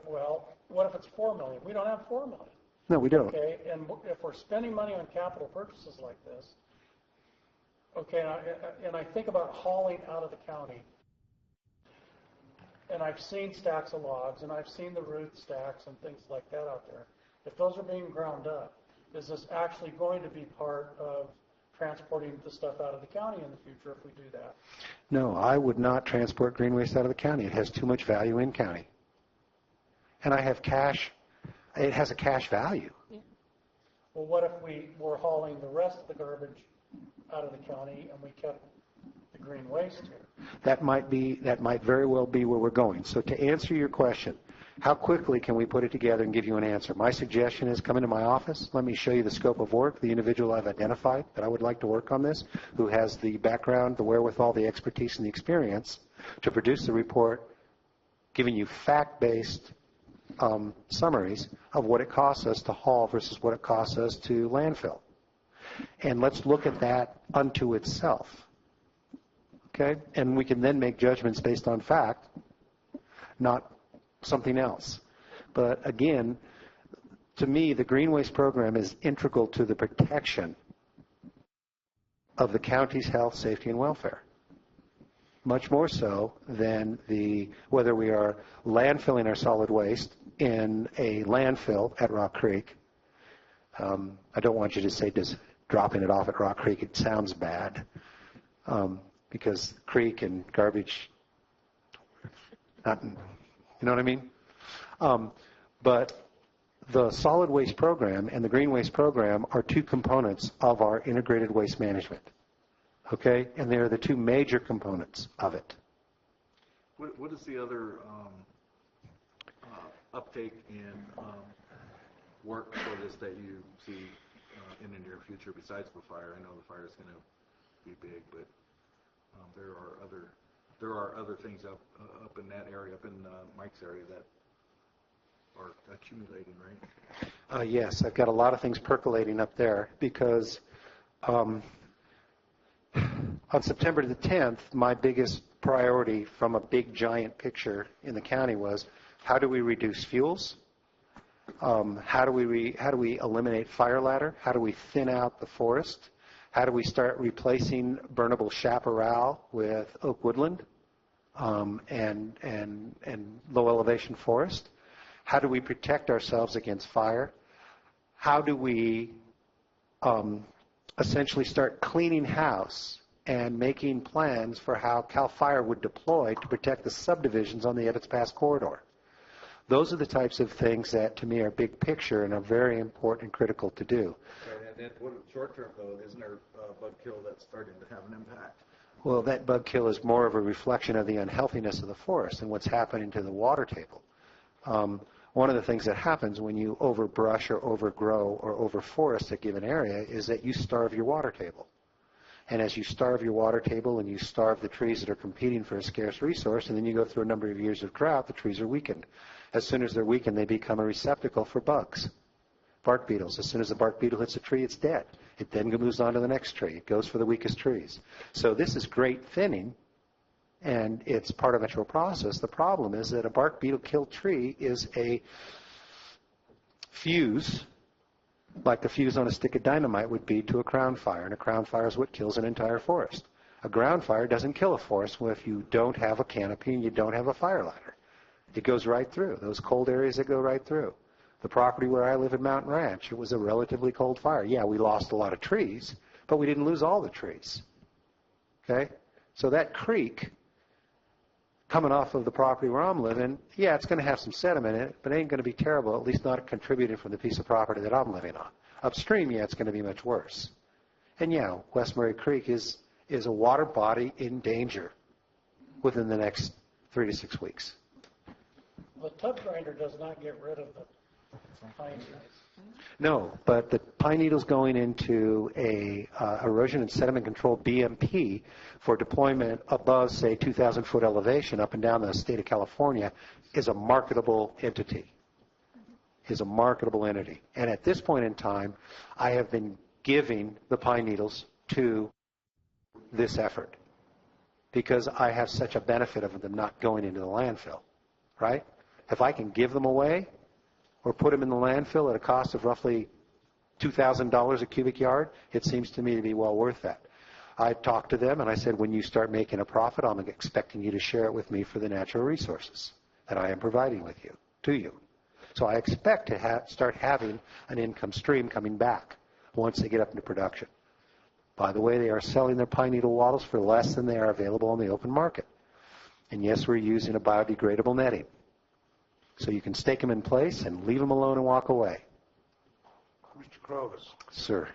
Speaker 9: Well, what if it's $4 million? We don't have $4 million.
Speaker 19: No, we don't.
Speaker 9: Okay, and if we're spending money on capital purchases like this, okay, and I think about hauling out of the county, and I've seen stacks of logs, and I've seen the root stacks and things like that out there. If those are being ground up, is this actually going to be part of transporting the stuff out of the county in the future if we do that?
Speaker 19: No, I would not transport green waste out of the county. It has too much value in county. And I have cash. It has a cash value.
Speaker 9: Yeah. Well, what if we were hauling the rest of the garbage out of the county and we kept the green waste here?
Speaker 19: That might very well be where we're going. So to answer your question, how quickly can we put it together and give you an answer? My suggestion is come into my office. Let me show you the scope of work, the individual I've identified that I would like to work on this, who has the background, the wherewithal, the expertise, and the experience to produce the report, giving you fact-based summaries of what it costs us to haul versus what it costs us to landfill. And let's look at that unto itself. Okay? And we can then make judgments based on fact, not something else. But again, to me, the green waste program is integral to the protection of the county's health, safety, and welfare. Much more so than whether we are landfilling our solid waste in a landfill at Rock Creek. I don't want you to say just dropping it off at Rock Creek. It sounds bad because creek and garbage, you know what I mean? But the solid waste program and the green waste program are two components of our integrated waste management. Okay? And they are the two major components of it.
Speaker 1: What is the other uptake in work for this that you see in the near future besides the fire? I know the fire is going to be big, but there are other things up in that area, up in Mike's area that are accumulating, right?
Speaker 19: Yes, I've got a lot of things percolating up there because on September the 10th, my biggest priority from a big giant picture in the county was how do we reduce fuels? How do we eliminate fire ladder? How do we thin out the forest? How do we start replacing burnable chaparral with oak woodland and low elevation forest? How do we protect ourselves against fire? How do we essentially start cleaning house and making plans for how CAL FIRE would deploy to protect the subdivisions on the Ebbets Pass corridor. Those are the types of things that, to me, are big picture and are very important and critical to do.
Speaker 1: Right, and then short term, though, isn't there a bug kill that's starting to have an impact?
Speaker 19: Well, that bug kill is more of a reflection of the unhealthiness of the forest and what's happening to the water table. One of the things that happens when you overbrush or overgrow or overforest a given area is that you starve your water table. And as you starve your water table and you starve the trees that are competing for a scarce resource, and then you go through a number of years of drought, the trees are weakened. As soon as they're weakened, they become a receptacle for bugs. Bark beetles. As soon as the bark beetle hits a tree, it's dead. It then moves on to the next tree. It goes for the weakest trees. So this is great thinning, and it's part of a natural process. The problem is that a bark beetle killed tree is a fuse, like the fuse on a stick of dynamite would be to a crown fire, and a crown fire is what kills an entire forest. A ground fire doesn't kill a forest if you don't have a canopy and you don't have a fire lighter. It goes right through. Those cold areas that go right through. The property where I live at Mountain Ranch, it was a relatively cold fire. Yeah, we lost a lot of trees, but we didn't lose all the trees. Okay? So that creek coming off of the property where I'm living, yeah, it's going to have some sediment in it, but it ain't going to be terrible, at least not contributed from the piece of property that I'm living on. Upstream, yeah, it's going to be much worse. And yeah, West Murray Creek is a water body in danger within the next 3 to 6 weeks.
Speaker 9: The tub grinder does not get rid of the pine needles.
Speaker 19: No, but the pine needles going into a erosion and sediment control BMP for deployment above, say, 2,000-foot elevation up and down the state of California is a marketable entity. And at this point in time, I have been giving the pine needles to this effort because I have such a benefit of them not going into the landfill, right? If I can give them away or put them in the landfill at a cost of roughly $2,000 a cubic yard, it seems to me to be well worth that. I talked to them and I said, when you start making a profit, I'm expecting you to share it with me for the natural resources that I am providing to you. So I expect to start having an income stream coming back once they get up into production. By the way, they are selling their pine needle wattles for less than they are available on the open market. And yes, we're using a biodegradable netting. So you can stake them in place and leave them alone and walk away.
Speaker 21: Mr. Krovis.
Speaker 19: Sir.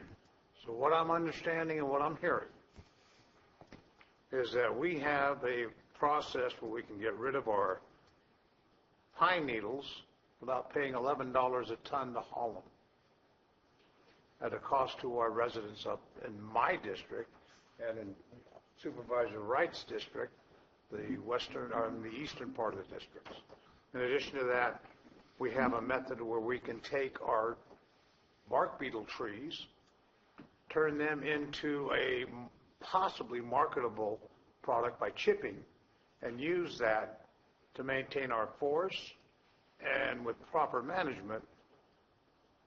Speaker 21: So what I'm understanding and what I'm hearing is that we have a process where we can get rid of our pine needles without paying $11 a ton to haul them at a cost to our residents up in my district and in Supervisor Wright's district, the eastern part of the districts. In addition to that, we have a method where we can take our bark beetle trees, turn them into a possibly marketable product by chipping, and use that to maintain our forests and with proper management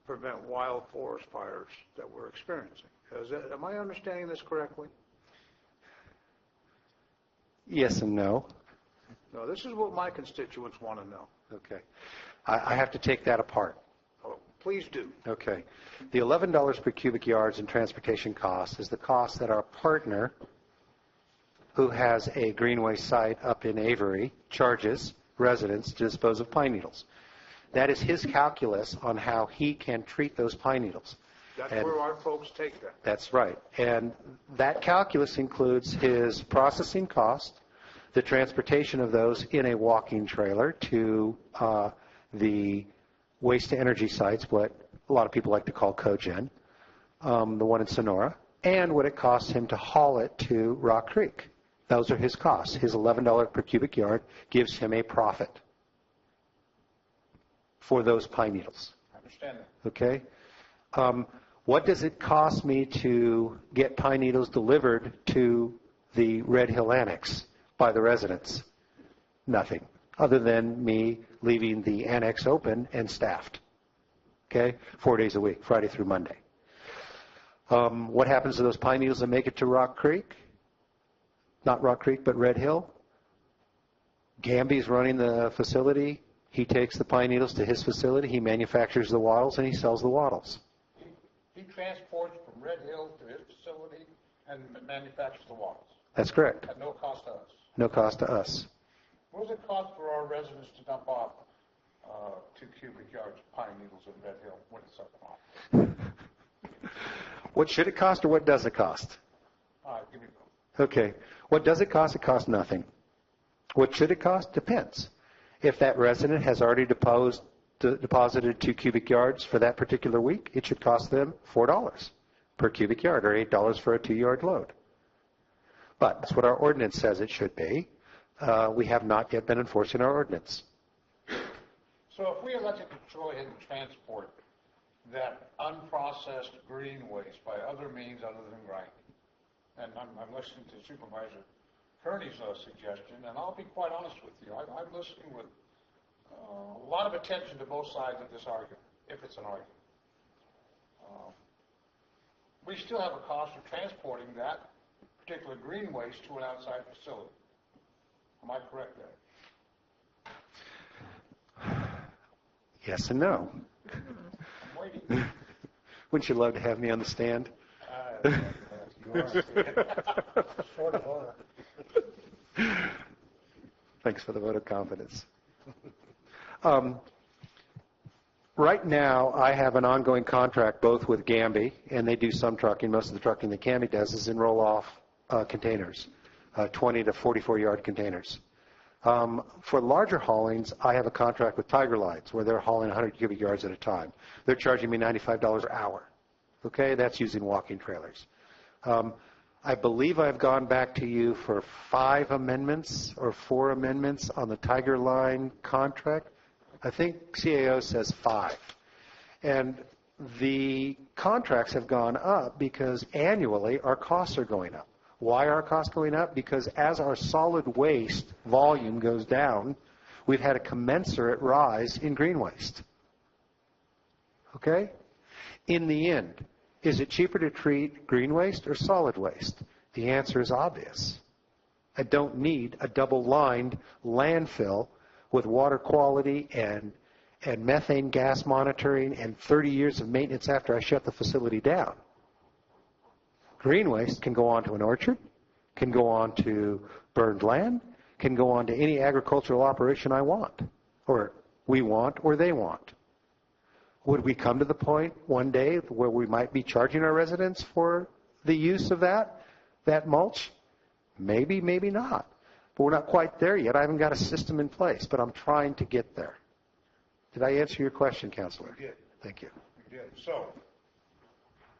Speaker 21: prevent wild forest fires that we're experiencing. Am I understanding this correctly?
Speaker 19: Yes and no.
Speaker 21: No, this is what my constituents want to know.
Speaker 19: Okay. I have to take that apart.
Speaker 21: Oh, please do.
Speaker 19: Okay. The $11 per cubic yards in transportation cost is the cost that our partner, who has a greenway site up in Avery, charges residents to dispose of pine needles. That is his calculus on how he can treat those pine needles.
Speaker 21: That's where our folks take that.
Speaker 19: That's right. And that calculus includes his processing cost, the transportation of those in a walking trailer to the waste-to-energy sites, what a lot of people like to call cogen, the one in Sonora, and what it costs him to haul it to Rock Creek. Those are his costs. His $11 per cubic yard gives him a profit for those pine needles.
Speaker 21: I understand that.
Speaker 19: Okay? What does it cost me to get pine needles delivered to the Red Hill Annex by the residents? Nothing, other than me leaving the annex open and staffed. Okay? 4 days a week, Friday through Monday. What happens to those pine needles that make it to Rock Creek? Not Rock Creek, but Red Hill. Gamby's running the facility. He takes the pine needles to his facility. He manufactures the wattles, and he sells the wattles.
Speaker 21: He transports from Red Hill to his facility and manufactures the waters.
Speaker 19: That's correct.
Speaker 21: At no cost to us.
Speaker 19: No cost to us.
Speaker 21: What does it cost for our residents to dump off 2 cubic yards of pine needles in Red Hill when it's up on?
Speaker 19: What should it cost or what does it cost?
Speaker 21: Give me both.
Speaker 19: Okay. What does it cost? It costs nothing. What should it cost? Depends. If that resident has already deposited 2 cubic yards for that particular week, it should cost them $4 per cubic yard or $8 for a 2-yard load. But that's what our ordinance says it should be. We have not yet been enforcing our ordinance.
Speaker 21: So if we elected to go ahead and transport that unprocessed green waste by other means other than grinding, and I'm listening to Supervisor Kearney's suggestion, and I'll be quite honest with you, I'm listening with a lot of attention to both sides of this argument, if it's an argument. We still have a cost of transporting that particular green waste to an outside facility. Am I correct there?
Speaker 19: Yes and no.
Speaker 21: I'm waiting.
Speaker 19: Wouldn't you love to have me on the stand?
Speaker 21: Sort of.
Speaker 19: Thanks for the vote of confidence. Right now, I have an ongoing contract both with Gamby, and they do some trucking. Most of the trucking that Gamby does is in roll-off containers, 20 to 44-yard containers. For larger haulings, I have a contract with Tiger Lines where they're hauling 100 cubic yards at a time. They're charging me $95 an hour. Okay, that's using walking trailers. I believe I've gone back to you for 5 amendments or 4 amendments on the Tiger Line contract. I think CAO says 5. And the contracts have gone up because annually our costs are going up. Why are our costs going up? Because as our solid waste volume goes down, we've had a commensurate rise in green waste. Okay? In the end, is it cheaper to treat green waste or solid waste? The answer is obvious. I don't need a double-lined landfill with water quality and methane gas monitoring and 30 years of maintenance after I shut the facility down. Green waste can go on to an orchard, can go on to burned land, can go on to any agricultural operation I want, or we want, or they want. Would we come to the point one day where we might be charging our residents for the use of that mulch? Maybe, maybe not. But we're not quite there yet. I haven't got a system in place, but I'm trying to get there. Did I answer your question, Counselor?
Speaker 21: You did.
Speaker 19: Thank you.
Speaker 21: You did. So,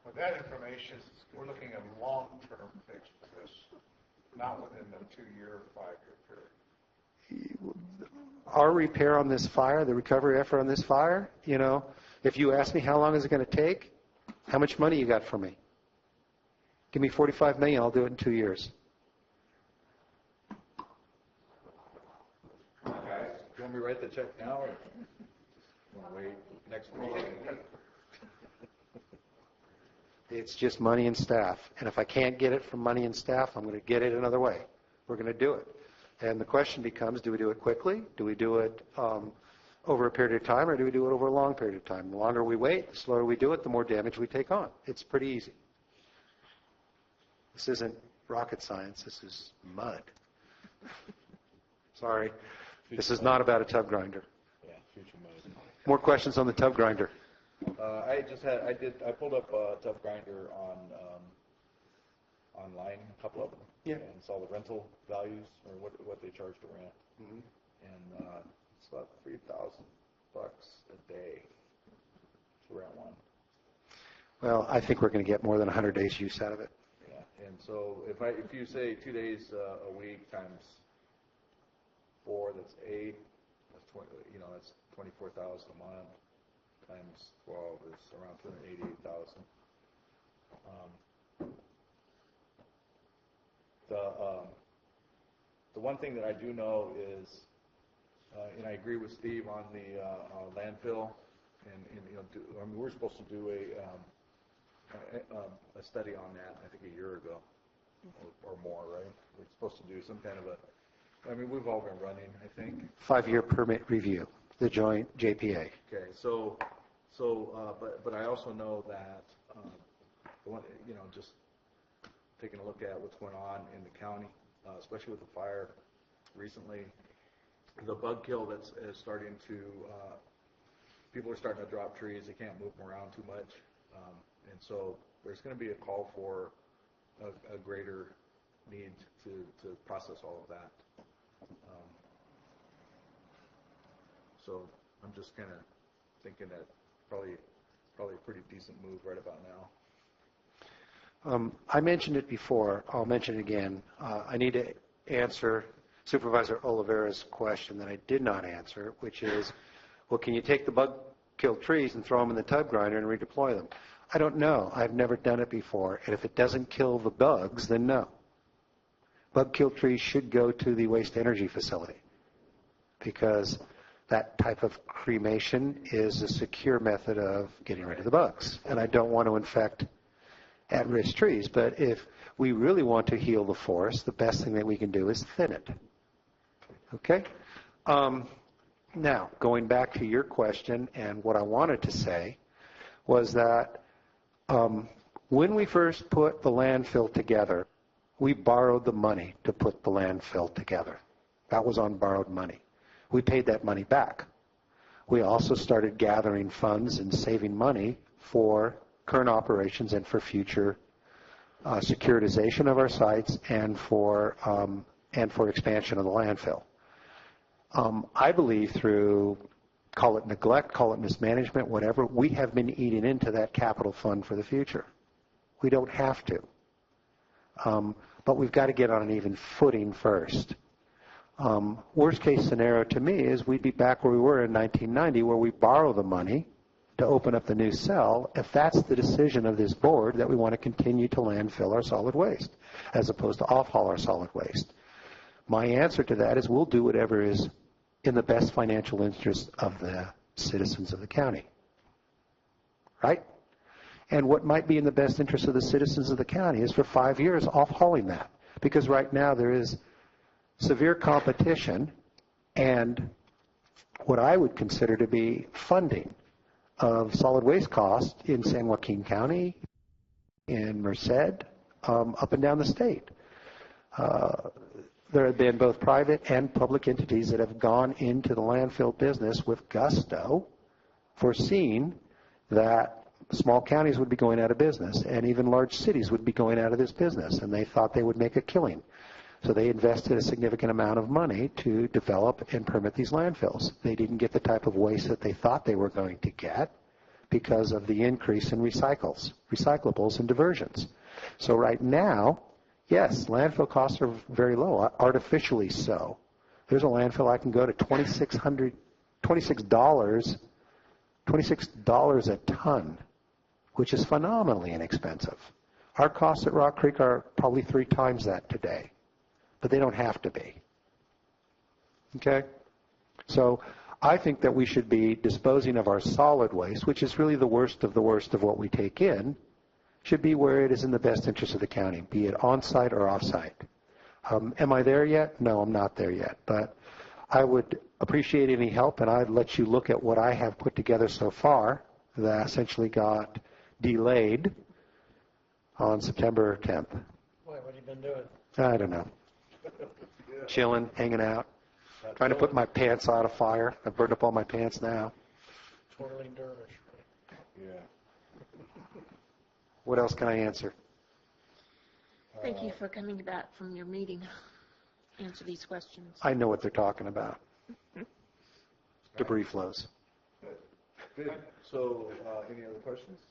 Speaker 21: with that information, we're looking at a long-term fix for this, not within the 2-year, 5-year period.
Speaker 19: Our repair on this fire, the recovery effort on this fire, if you ask me how long is it going to take, how much money you got for me? Give me $45 million, I'll do it in 2 years.
Speaker 1: Guys, do you want me to write the check now or want to wait next meeting?
Speaker 19: It's just money and staff. And if I can't get it from money and staff, I'm going to get it another way. We're going to do it. And the question becomes, do we do it quickly? Do we do it over a period of time, or do we do it over a long period of time? The longer we wait, the slower we do it, the more damage we take on. It's pretty easy. This isn't rocket science. This is mud. Sorry. This is not about a tub grinder.
Speaker 1: Yeah, future mud.
Speaker 19: More questions on the tub grinder?
Speaker 1: I pulled up a tub grinder online, a couple of them,
Speaker 19: yeah,
Speaker 1: and saw the rental values or what they charge to rent, and it's about $3,000 a day to rent one.
Speaker 19: Well, I think we're going to get more than 100 days use out of it.
Speaker 1: Yeah, and so if you say 2 days a week times 4, that's 8. That's 20. That's 24,000 a month. Times 12 is around 288,000. The one thing that I do know is, and I agree with Steve on the landfill, and we're supposed to do a study on that. I think a year ago or more, right? We're supposed to do some kind of we've all been running, I think.
Speaker 19: 5-year permit review, the joint JPA.
Speaker 1: Okay, but I also know that just taking a look at what's going on in the county, especially with the fire recently. The bug kill that's is starting to, people are starting to drop trees. They can't move them around too much. And so there's going to be a call for a greater need to process all of that. So I'm just kind of thinking that probably a pretty decent move right about now.
Speaker 19: I mentioned it before. I'll mention it again. I need to answer Supervisor Oliveira's question that I did not answer, which is, well, can you take the bug-killed trees and throw them in the tub grinder and redeploy them? I don't know. I've never done it before. And if it doesn't kill the bugs, then no. Bug-killed trees should go to the waste energy facility because that type of cremation is a secure method of getting rid of the bugs. And I don't want to infect at-risk trees. But if we really want to heal the forest, the best thing that we can do is thin it. Okay? Now, going back to your question, and what I wanted to say was that when we first put the landfill together, we borrowed the money to put the landfill together. That was on borrowed money. We paid that money back. We also started gathering funds and saving money for current operations and for future securitization of our sites and for expansion of the landfill. I believe through, call it neglect, call it mismanagement, whatever, we have been eating into that capital fund for the future. We don't have to. But we've got to get on an even footing first. Worst case scenario to me is we'd be back where we were in 1990 where we borrow the money to open up the new cell if that's the decision of this board that we want to continue to landfill our solid waste as opposed to off-haul our solid waste. My answer to that is we'll do whatever is in the best financial interest of the citizens of the county. Right? And what might be in the best interest of the citizens of the county is for 5 years off-hauling that. Because right now there is severe competition and what I would consider to be funding of solid waste costs in San Joaquin County, in Merced, up and down the state. There have been both private and public entities that have gone into the landfill business with gusto, foreseeing that small counties would be going out of business and even large cities would be going out of this business, and they thought they would make a killing. So they invested a significant amount of money to develop and permit these landfills. They didn't get the type of waste that they thought they were going to get because of the increase in recyclables and diversions. So right now, yes, landfill costs are very low, artificially so. There's a landfill I can go to $26 a ton, which is phenomenally inexpensive. Our costs at Rock Creek are probably 3 times that today, but they don't have to be. Okay? So I think that we should be disposing of our solid waste, which is really the worst of what we take in, should be where it is in the best interest of the county, be it on-site or off-site. Am I there yet? No, I'm not there yet. But I would appreciate any help, and I'd let you look at what I have put together so far that essentially got delayed on September 10th.
Speaker 9: Boy, what have you been doing?
Speaker 19: I don't know. Chilling, hanging out, trying to put my pants out of fire. I've burned up all my pants now.
Speaker 9: Twirling dervish.
Speaker 1: Yeah.
Speaker 19: What else can I answer?
Speaker 8: Thank you for coming back from your meeting. Answer these questions.
Speaker 19: I know what they're talking about. Debris flows.
Speaker 1: Good. So, any other questions?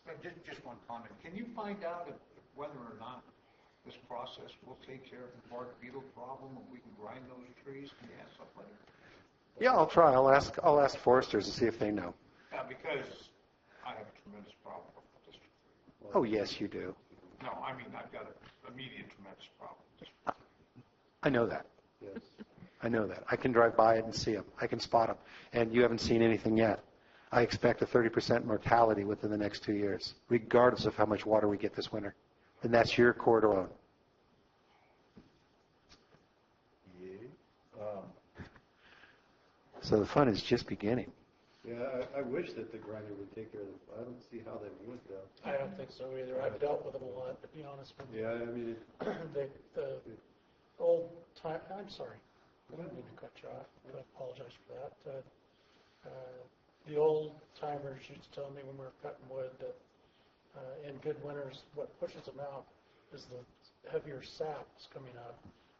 Speaker 21: Just one comment. Can you find out whether or not this process will take care of the bark beetle problem, if we can grind those trees? Can you ask somebody?
Speaker 19: Yeah, I'll try. I'll ask foresters to see if they know.
Speaker 21: Yeah, because I have a tremendous problem with this.
Speaker 19: Oh, yes, you do.
Speaker 21: No, I mean, I've got an immediate tremendous problem.
Speaker 19: I know that. Yes. I know that. I can drive by it and see them. I can spot them. And you haven't seen anything yet. I expect a 30% mortality within the next 2 years, regardless of how much water we get this winter. And that's your corridor alone.
Speaker 1: Yeah.
Speaker 19: So the fun is just beginning.
Speaker 17: Yeah, I wish that the grinder would take care of it. I don't see how they would, though.
Speaker 9: I don't think so either. I've dealt with them a lot, to be honest with you.
Speaker 17: Yeah, I mean,
Speaker 9: The old time, I'm sorry, I didn't mean to cut you off. I apologize for that. The old timers used to tell me when we were cutting wood that in good winters, what pushes them out is the heavier sap that's coming up,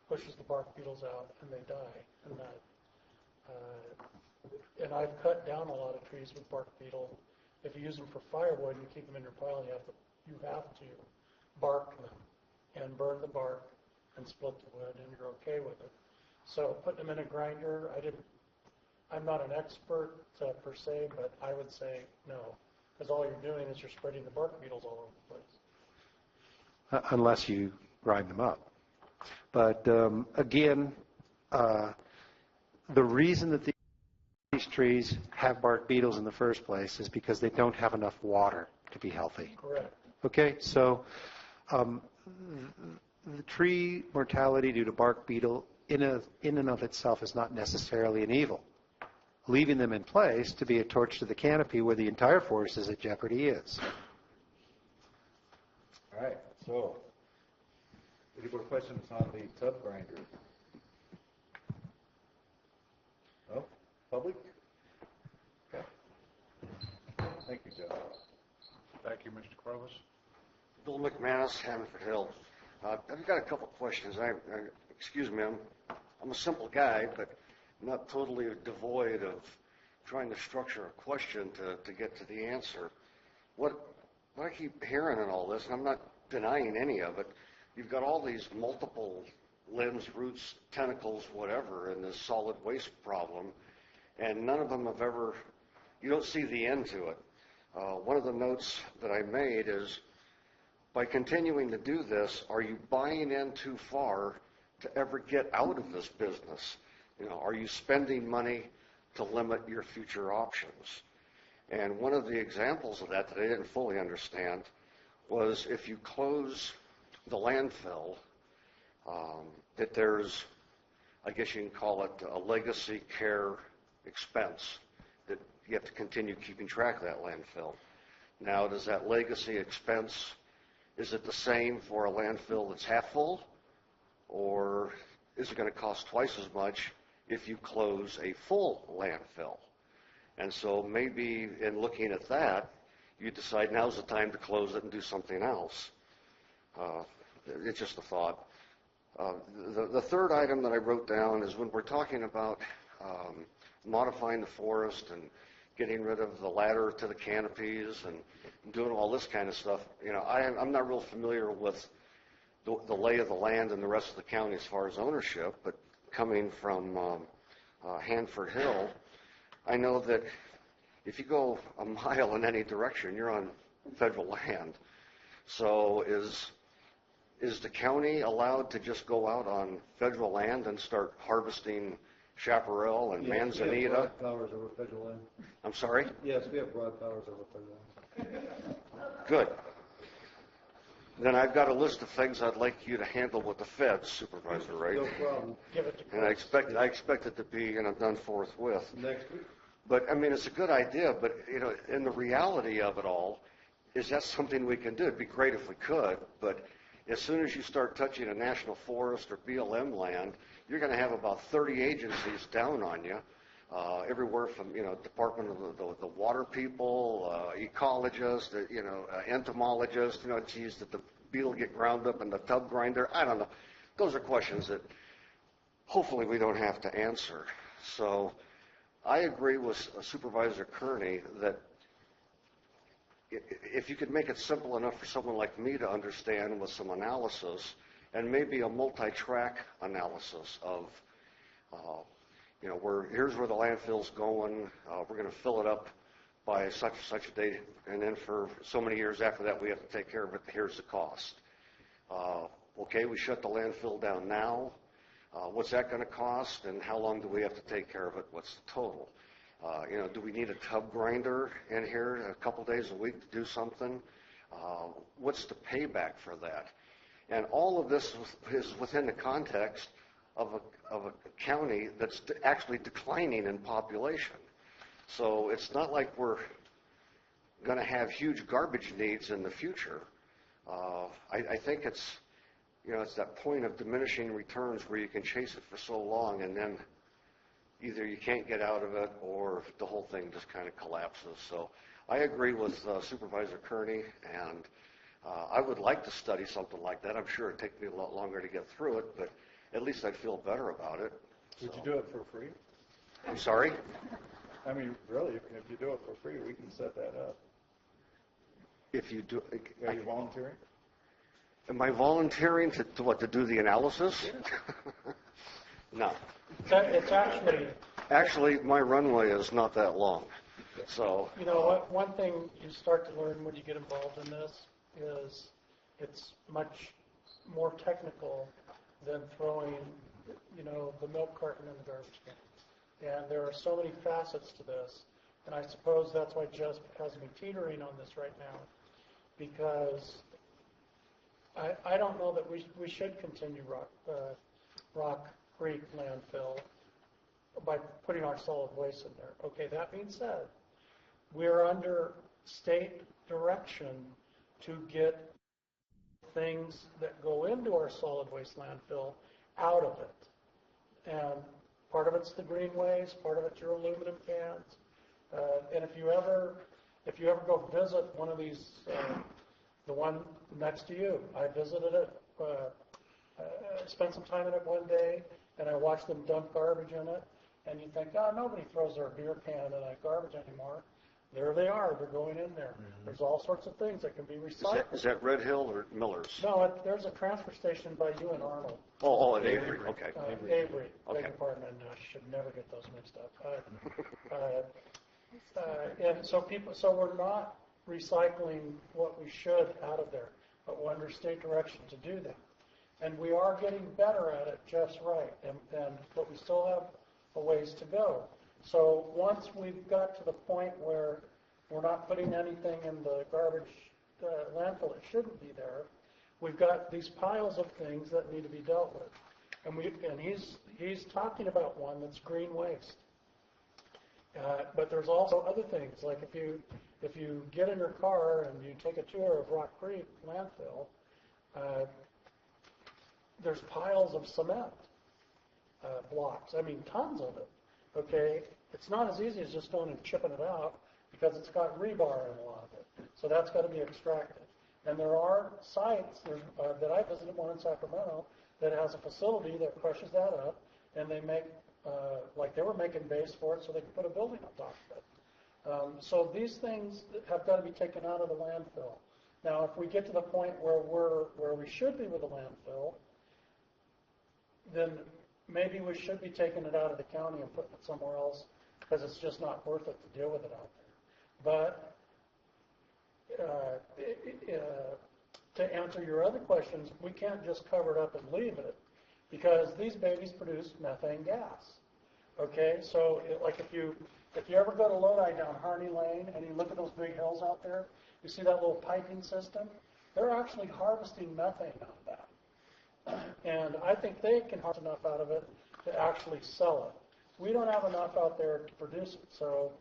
Speaker 9: pushes the bark beetles out, and they die. And I've cut down a lot of trees with bark beetle. If you use them for firewood and you keep them in your pile, you have to bark them and burn the bark and split the wood, and you're okay with it. So putting them in a grinder, I'm not an expert per se, but I would say no, because all you're doing is you're spreading the bark beetles all over the place.
Speaker 19: Unless you grind them up. But again, the reason that these trees have bark beetles in the first place is because they don't have enough water to be healthy.
Speaker 9: Correct.
Speaker 19: Okay, so the tree mortality due to bark beetle in and of itself is not necessarily an evil. Leaving them in place to be a torch to the canopy where the entire forest is at jeopardy is.
Speaker 1: All right, so any more questions on the tub grinder? No? Public? Okay. Thank you, Joe.
Speaker 11: Thank you, Mr. Carlos. Bill McManus, Hammondford Hill. I've got a couple questions. Excuse me, I'm a simple guy, but not totally devoid of trying to structure a question to get to the answer. What I keep hearing in all this, and I'm not denying any of it, you've got all these multiple limbs, roots, tentacles, whatever, in this solid waste problem, and none of them have ever, you don't see the end to it. One of the notes that I made is, by continuing to do this, are you buying in too far to ever get out of this business? Are you spending money to limit your future options? And one of the examples of that I didn't fully understand was if you close the landfill, that there's, I guess you can call it a legacy care expense, that you have to continue keeping track of that landfill. Now, does that legacy expense, is it the same for a landfill that's half full, or is it going to cost twice as much if you close a full landfill? And so maybe in looking at that, you decide now's the time to close it and do something else. It's just a thought. The third item that I wrote down is when we're talking about modifying the forest and getting rid of the ladder to the canopies and doing all this kind of stuff. I'm not real familiar with the lay of the land in the rest of the county as far as ownership, but coming from Hanford Hill, I know that if you go a mile in any direction, you're on federal land. So is the county allowed to just go out on federal land and start harvesting chaparral and manzanita?
Speaker 17: We have broad powers over federal land.
Speaker 11: I'm sorry?
Speaker 17: Yes, we have broad powers over federal land.
Speaker 11: Good. Then I've got a list of things I'd like you to handle with the feds, Supervisor, right?
Speaker 17: No problem.
Speaker 9: Give it to
Speaker 11: And I expect it to be done forthwith.
Speaker 17: Next week.
Speaker 11: But I mean, it's a good idea. But in the reality of it all, is that something we can do? It'd be great if we could. But as soon as you start touching a national forest or BLM land, you're going to have about 30 agencies down on you. Everywhere from Department of the Water people, ecologists, entomologists. Geez, did the beetle get ground up in the tub grinder? I don't know. Those are questions that hopefully we don't have to answer. So I agree with Supervisor Kearney that if you could make it simple enough for someone like me to understand with some analysis, and maybe a multi-track analysis of here's where the landfill's going. We're going to fill it up by such and such a date, and then for so many years after that, we have to take care of it. Here's the cost. Okay, we shut the landfill down now. What's that going to cost, and how long do we have to take care of it? What's the total? Do we need a tub grinder in here a couple days a week to do something? What's the payback for that? And all of this is within the context of a county that's actually declining in population. So it's not like we're going to have huge garbage needs in the future. I think it's, it's that point of diminishing returns where you can chase it for so long and then either you can't get out of it or the whole thing just kind of collapses. So I agree with Supervisor Kearney, and I would like to study something like that. I'm sure it'd take me a lot longer to get through it, but at least I'd feel better about it.
Speaker 15: Would you do it for free?
Speaker 11: I'm sorry?
Speaker 15: I mean, really, if you do it for free, we can set that up.
Speaker 11: If you do,
Speaker 15: Are you volunteering?
Speaker 11: Am I volunteering to what, to do the analysis? No.
Speaker 4: It's
Speaker 11: Actually, my runway is not that long. So
Speaker 4: you know what? One thing you start to learn when you get involved in this is it's much more technical than throwing, the milk carton in the garbage can. And there are so many facets to this, and I suppose that's why Jeff has me teetering on this right now, because I don't know that we should continue Rock Creek landfill by putting our solid waste in there. Okay, that being said, we're under state direction to get things that go into our solid waste landfill out of it. And part of it's the green waste, part of it's your aluminum cans. And if you ever go visit one of these, the one next to you, I visited it, spent some time in it one day, and I watched them dump garbage in it. And you think, nobody throws their beer can in a garbage anymore. There they are. They're going in there. Mm-hmm. There's all sorts of things that can be recycled.
Speaker 11: Is that Red Hill or Miller's?
Speaker 4: No, there's a transfer station by you and Arnold.
Speaker 11: Oh, at Avery. Okay.
Speaker 4: Avery.
Speaker 11: Okay.
Speaker 4: Beg your pardon. I should never get those mixed up. And so we're not recycling what we should out of there, but we're under state direction to do that. And we are getting better at it. Jeff's right. But we still have a ways to go. So once we've got to the point where we're not putting anything in the garbage landfill that shouldn't be there, we've got these piles of things that need to be dealt with. And he's talking about one that's green waste. But there's also other things, like if you get in your car and you take a tour of Rock Creek landfill, there's piles of cement blocks. I mean, tons of it. Okay, it's not as easy as just going and chipping it out because it's got rebar in a lot of it. So that's got to be extracted. And there are sites that I visited, one in Sacramento, that has a facility that crushes that up, and they make, like they were making base for it so they could put a building on top of it. So these things have got to be taken out of the landfill. Now, if we get to the point where we should be with the landfill, then maybe we should be taking it out of the county and putting it somewhere else because it's just not worth it to deal with it out there. But to answer your other questions, we can't just cover it up and leave it because these babies produce methane gas. Okay, so like if you ever go to Lodi down Harney Lane and you look at those big hills out there, you see that little piping system? They're actually harvesting methane out of that. And I think they can harvest enough out of it to actually sell it. We don't have enough out there to produce it. So,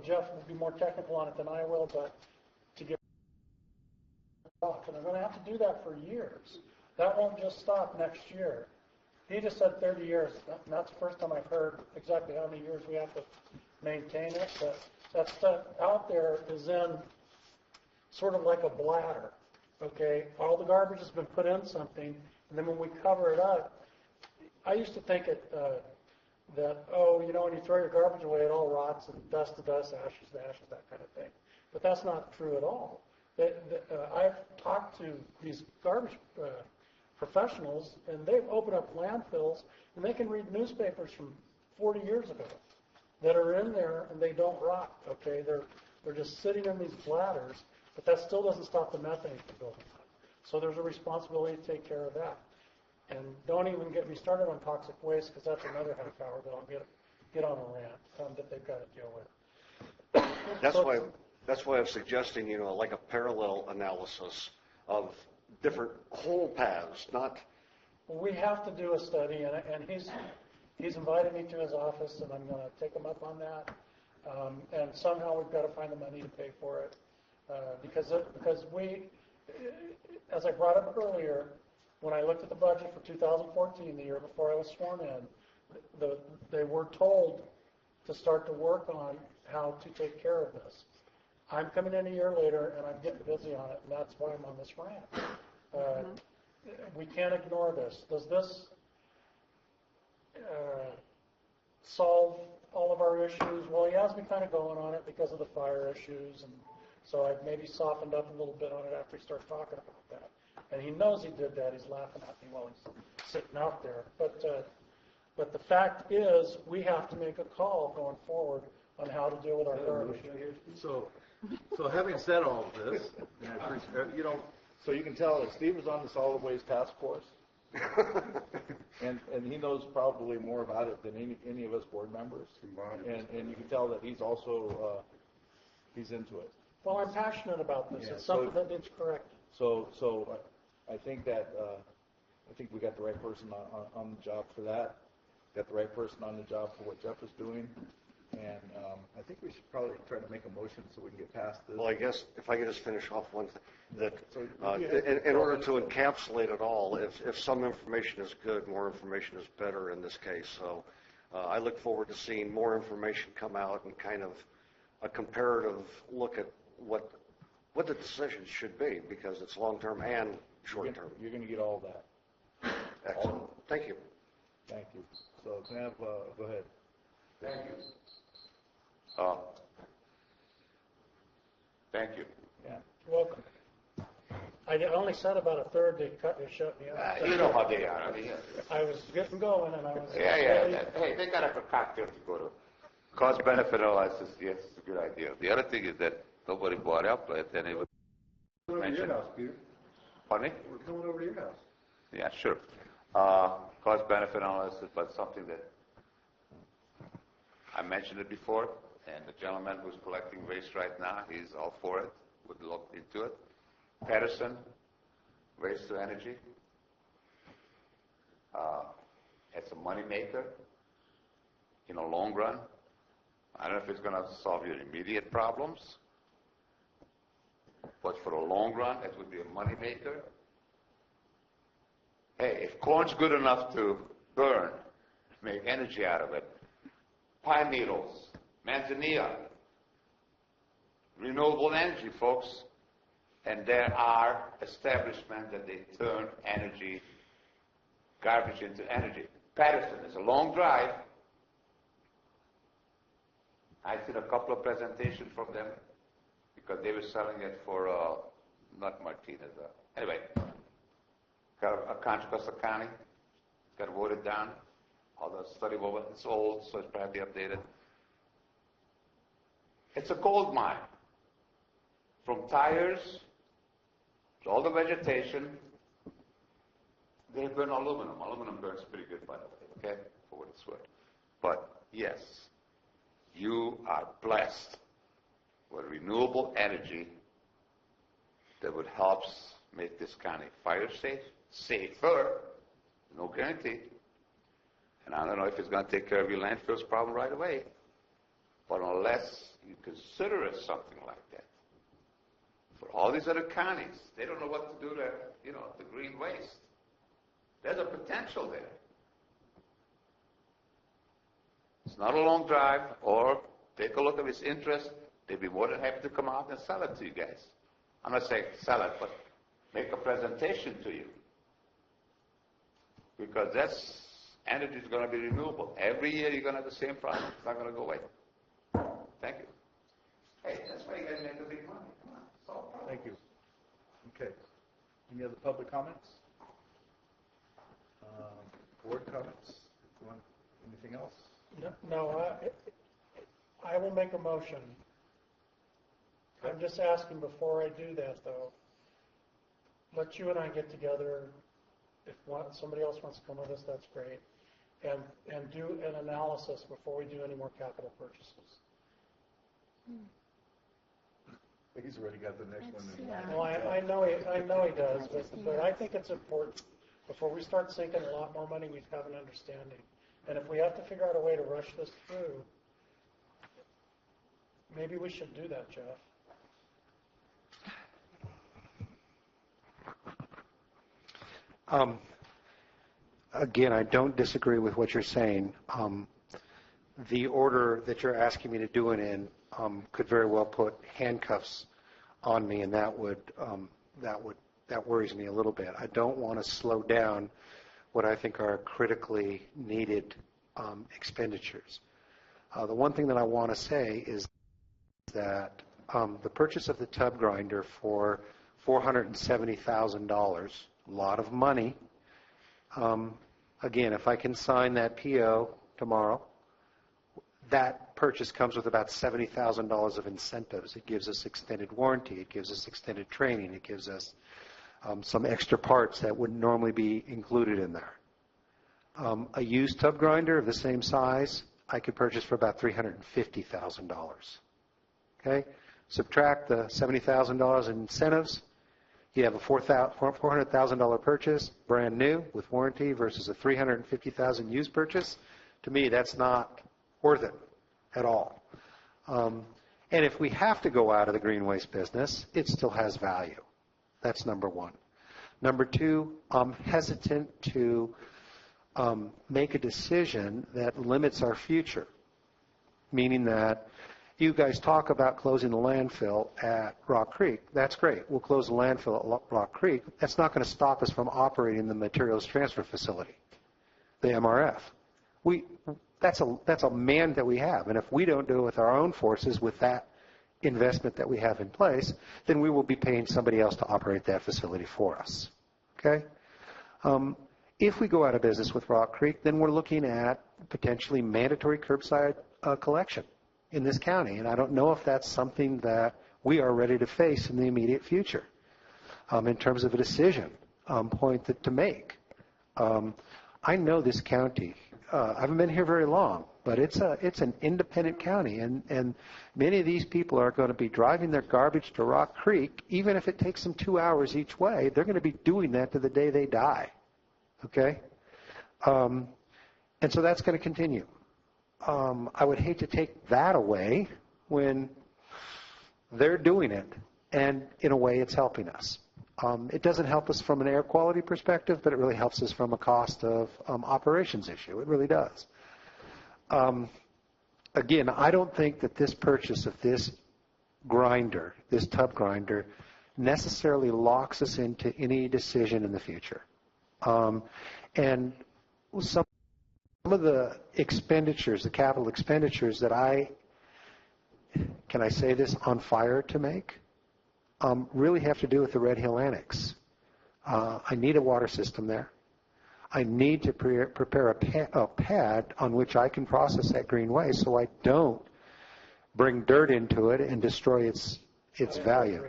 Speaker 4: Jeff will be more technical on it than I will, but to get off, and they're going to have to do that for years. That won't just stop next year. He just said 30 years. And that's the first time I've heard exactly how many years we have to maintain it. But that stuff out there is in sort of like a bladder. Okay, all the garbage has been put in something, and then when we cover it up, I used to think that, when you throw your garbage away, it all rots and dust to dust, ashes to ashes, that kind of thing. But that's not true at all. I've talked to these garbage professionals, and they've opened up landfills, and they can read newspapers from 40 years ago that are in there, and they don't rot. Okay, they're just sitting in these bladders. But that still doesn't stop the methane from building up. So there's a responsibility to take care of that. And don't even get me started on toxic waste because that's another half hour that I'll get on a rant that they've got to deal with.
Speaker 11: That's why I'm suggesting, like a parallel analysis of different whole paths, not.
Speaker 4: Well, we have to do a study, and
Speaker 9: he's invited me to his office, and I'm going to take him up on that. And somehow we've got to find the money to pay for it. Because we, as I brought up earlier, when I looked at the budget for 2014, the year before I was sworn in, they were told to start to work on how to take care of this. I'm coming in a year later, and I'm getting busy on it, and that's why I'm on this rant. We can't ignore this. Does this solve all of our issues? Well, he has me kind of going on it because of the fire issues, and so I've maybe softened up a little bit on it after he started talking about that. And he knows he did that. He's laughing at me while he's sitting out there. But the fact is, we have to make a call going forward on how to deal with our garbage.
Speaker 1: So having said all of this, so you can tell that Steve is on the solid waste task force, and he knows probably more about it than any of us board members, and you can tell that he's also he's into it.
Speaker 9: Well, I'm passionate about this. It's something that needs corrected.
Speaker 1: So I think that we got the right person on the job for that. Got the right person on the job for what Jeff is doing. And I think we should probably try to make a motion so we can get past this.
Speaker 11: Well, I guess if I could just finish off one thing, that in order to encapsulate it all, if some information is good, more information is better in this case. So I look forward to seeing more information come out and kind of a comparative look at what the decisions should be, because it's long-term and short-term.
Speaker 1: You're going to get all that.
Speaker 11: Excellent. Thank you.
Speaker 1: Thank you. So can I have, go ahead.
Speaker 3: Thank you. Thank you.
Speaker 1: Yeah.
Speaker 9: You're welcome. I only said about a third. They shut me up.
Speaker 3: You know how they are. I mean,
Speaker 9: I was getting going, and I was.
Speaker 3: Hey, they got a cocktail to go to. Cost-benefit analysis, yes, it's a good idea. The other thing is that nobody brought up it, and it was
Speaker 15: Over to your house, Peter.
Speaker 3: Pardon me?
Speaker 15: We're coming over to your house.
Speaker 3: Yeah, sure. Cost-benefit analysis, but something that I mentioned it before, and the gentleman who's collecting waste right now, he's all for it, would look into it. Patterson, waste to energy. It's a moneymaker in the long run. I don't know if it's going to solve your immediate problems, but for the long run, it would be a moneymaker. Hey, if corn's good enough to burn, make energy out of it, pine needles, manzanilla, renewable energy, folks. And there are establishments that they turn energy, garbage into energy. Patterson is a long drive. I've seen a couple of presentations from them because they were selling it for, not Martinez. Anyway, got a Contra Costa County, got voted down. All the study over, it's old, so it's probably updated. It's a gold mine. From tires to all the vegetation, they burn aluminum. Aluminum burns pretty good, by the way, okay, for what it's worth. But yes, you are blessed with renewable energy that would help make this county fire safe, safer, no guarantee. And I don't know if it's going to take care of your landfills problem right away, but unless you consider it something like that, for all these other counties, they don't know what to do there, the green waste. There's a potential there. It's not a long drive, or take a look at its interest. They'd be more than happy to come out and sell it to you guys. I'm not saying sell it, but make a presentation to you. Because that's energy is going to be renewable. Every year you're going to have the same problem. It's not going to go away. Thank you. Hey, that's why you guys make the big money. Come on, solve problems.
Speaker 1: Thank you. Okay. Any other public comments? Board comments? Anything else?
Speaker 9: No, I will make a motion. I'm just asking before I do that, though. Let you and I get together. If somebody else wants to come with us, that's great. And do an analysis before we do any more capital purchases.
Speaker 1: He's already got the next one in mind.
Speaker 9: Well, I know he does, but I think it's important before we start sinking a lot more money. We have an understanding, And if we have to figure out a way to rush this through, maybe we should do that, Jeff.
Speaker 19: Again, I don't disagree with what you're saying. The order that you're asking me to do it in could very well put handcuffs on me, and that worries me a little bit. I don't want to slow down what I think are critically needed expenditures. The one thing that I want to say is that the purchase of the tub grinder for $470,000, a lot of money. Again, if I can sign that PO tomorrow, that purchase comes with about $70,000 of incentives. It gives us extended warranty. It gives us extended training. It gives us some extra parts that wouldn't normally be included in there. A used tub grinder of the same size, I could purchase for about $350,000. Okay? Subtract the $70,000 in incentives. You have a $400,000 purchase, brand new, with warranty, versus a $350,000 used purchase. To me, that's not worth it at all. And if we have to go out of the green waste business, it still has value. That's number one. Number two, I'm hesitant to make a decision that limits our future, meaning that you guys talk about closing the landfill at Rock Creek. That's great. We'll close the landfill at Rock Creek. That's not going to stop us from operating the materials transfer facility, the MRF. That's a man that we have, and if we don't do it with our own forces, with that investment that we have in place, then we will be paying somebody else to operate that facility for us. Okay? If we go out of business with Rock Creek, then we're looking at potentially mandatory curbside collection in this county, and I don't know if that's something that we are ready to face in the immediate future in terms of a decision point to make. I know this county. I haven't been here very long, but it's an independent county, and many of these people are going to be driving their garbage to Rock Creek. Even if it takes them 2 hours each way, they're going to be doing that to the day they die. Okay? And so that's going to continue. I would hate to take that away when they're doing it, and in a way it's helping us. It doesn't help us from an air quality perspective, but it really helps us from a cost of operations issue. It really does. Again, I don't think that this purchase of this grinder, this tub grinder, necessarily locks us into any decision in the future. And some of the expenditures, the capital expenditures that can I say this, on fire to make, really have to do with the Red Hill Annex. I need a water system there. I need to prepare a pad on which I can process that green waste so I don't bring dirt into it and destroy its value.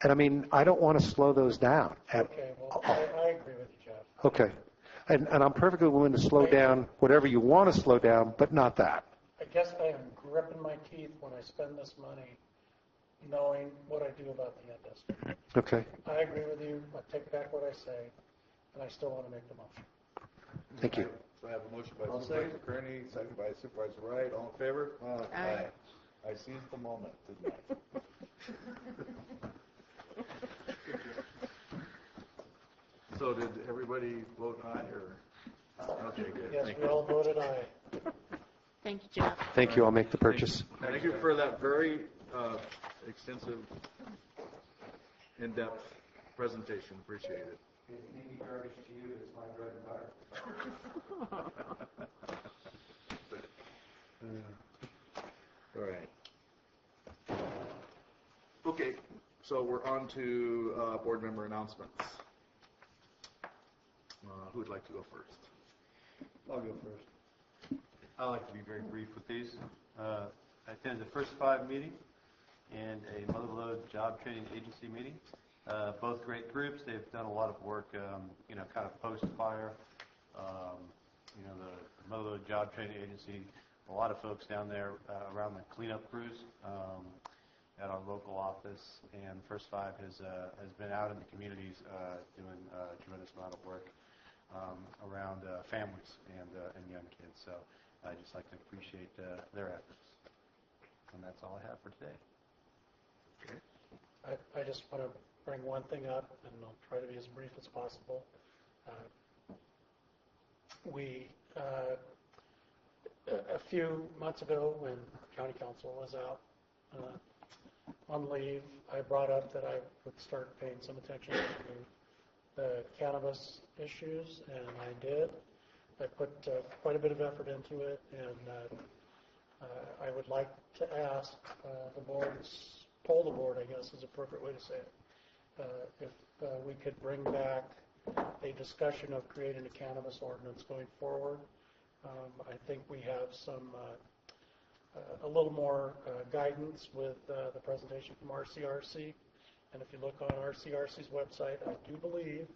Speaker 19: And I mean, I don't want to slow those down.
Speaker 9: Okay, well, I agree with you, Jeff.
Speaker 19: Okay. And I'm perfectly willing to slow down whatever you want to slow down, but not that.
Speaker 9: I guess I am gripping my teeth when I spend this money knowing what I do about the industry.
Speaker 19: Okay.
Speaker 9: I agree with you. I take back what I say, and I still want to make the motion.
Speaker 19: Thank you.
Speaker 1: So I have a motion by Supervisor Kearney, second by Supervisor Wright. All in favor?
Speaker 8: Aye.
Speaker 1: I seized the moment, didn't I? So did everybody vote aye, or? Okay, good.
Speaker 9: Yes,
Speaker 1: Thank
Speaker 9: we
Speaker 1: you.
Speaker 9: all voted aye.
Speaker 8: Thank you, Jeff.
Speaker 19: Thank you. I'll make the purchase.
Speaker 1: Thank you for that very extensive, in-depth presentation. Appreciate it.
Speaker 17: Maybe garbage to you is my bread and butter.
Speaker 1: All right. Okay, so we're on to board member announcements. Who would like to go first?
Speaker 17: I'll go first.
Speaker 13: I like to be very brief with these. I attended the first 5 meeting and a motherload job training agency meeting. Both great groups. They've done a lot of work, kind of post-fire. The motherload job training agency, a lot of folks down there around the cleanup crews at our local office, and First 5 has been out in the communities doing a tremendous amount of work. around families and young kids. So I'd just like to appreciate their efforts. And that's all I have for today.
Speaker 9: I just want to bring one thing up, and I'll try to be as brief as possible. A few months ago, when county council was out on leave, I brought up that I would start paying some attention to the cannabis issues, and I did. I put quite a bit of effort into it, and I would like to ask the board, poll the board, I guess is the appropriate way to say it, if we could bring back a discussion of creating a cannabis ordinance going forward. I think we have a little more guidance with the presentation from RCRC. And if you look on RCRC's website, I do believe,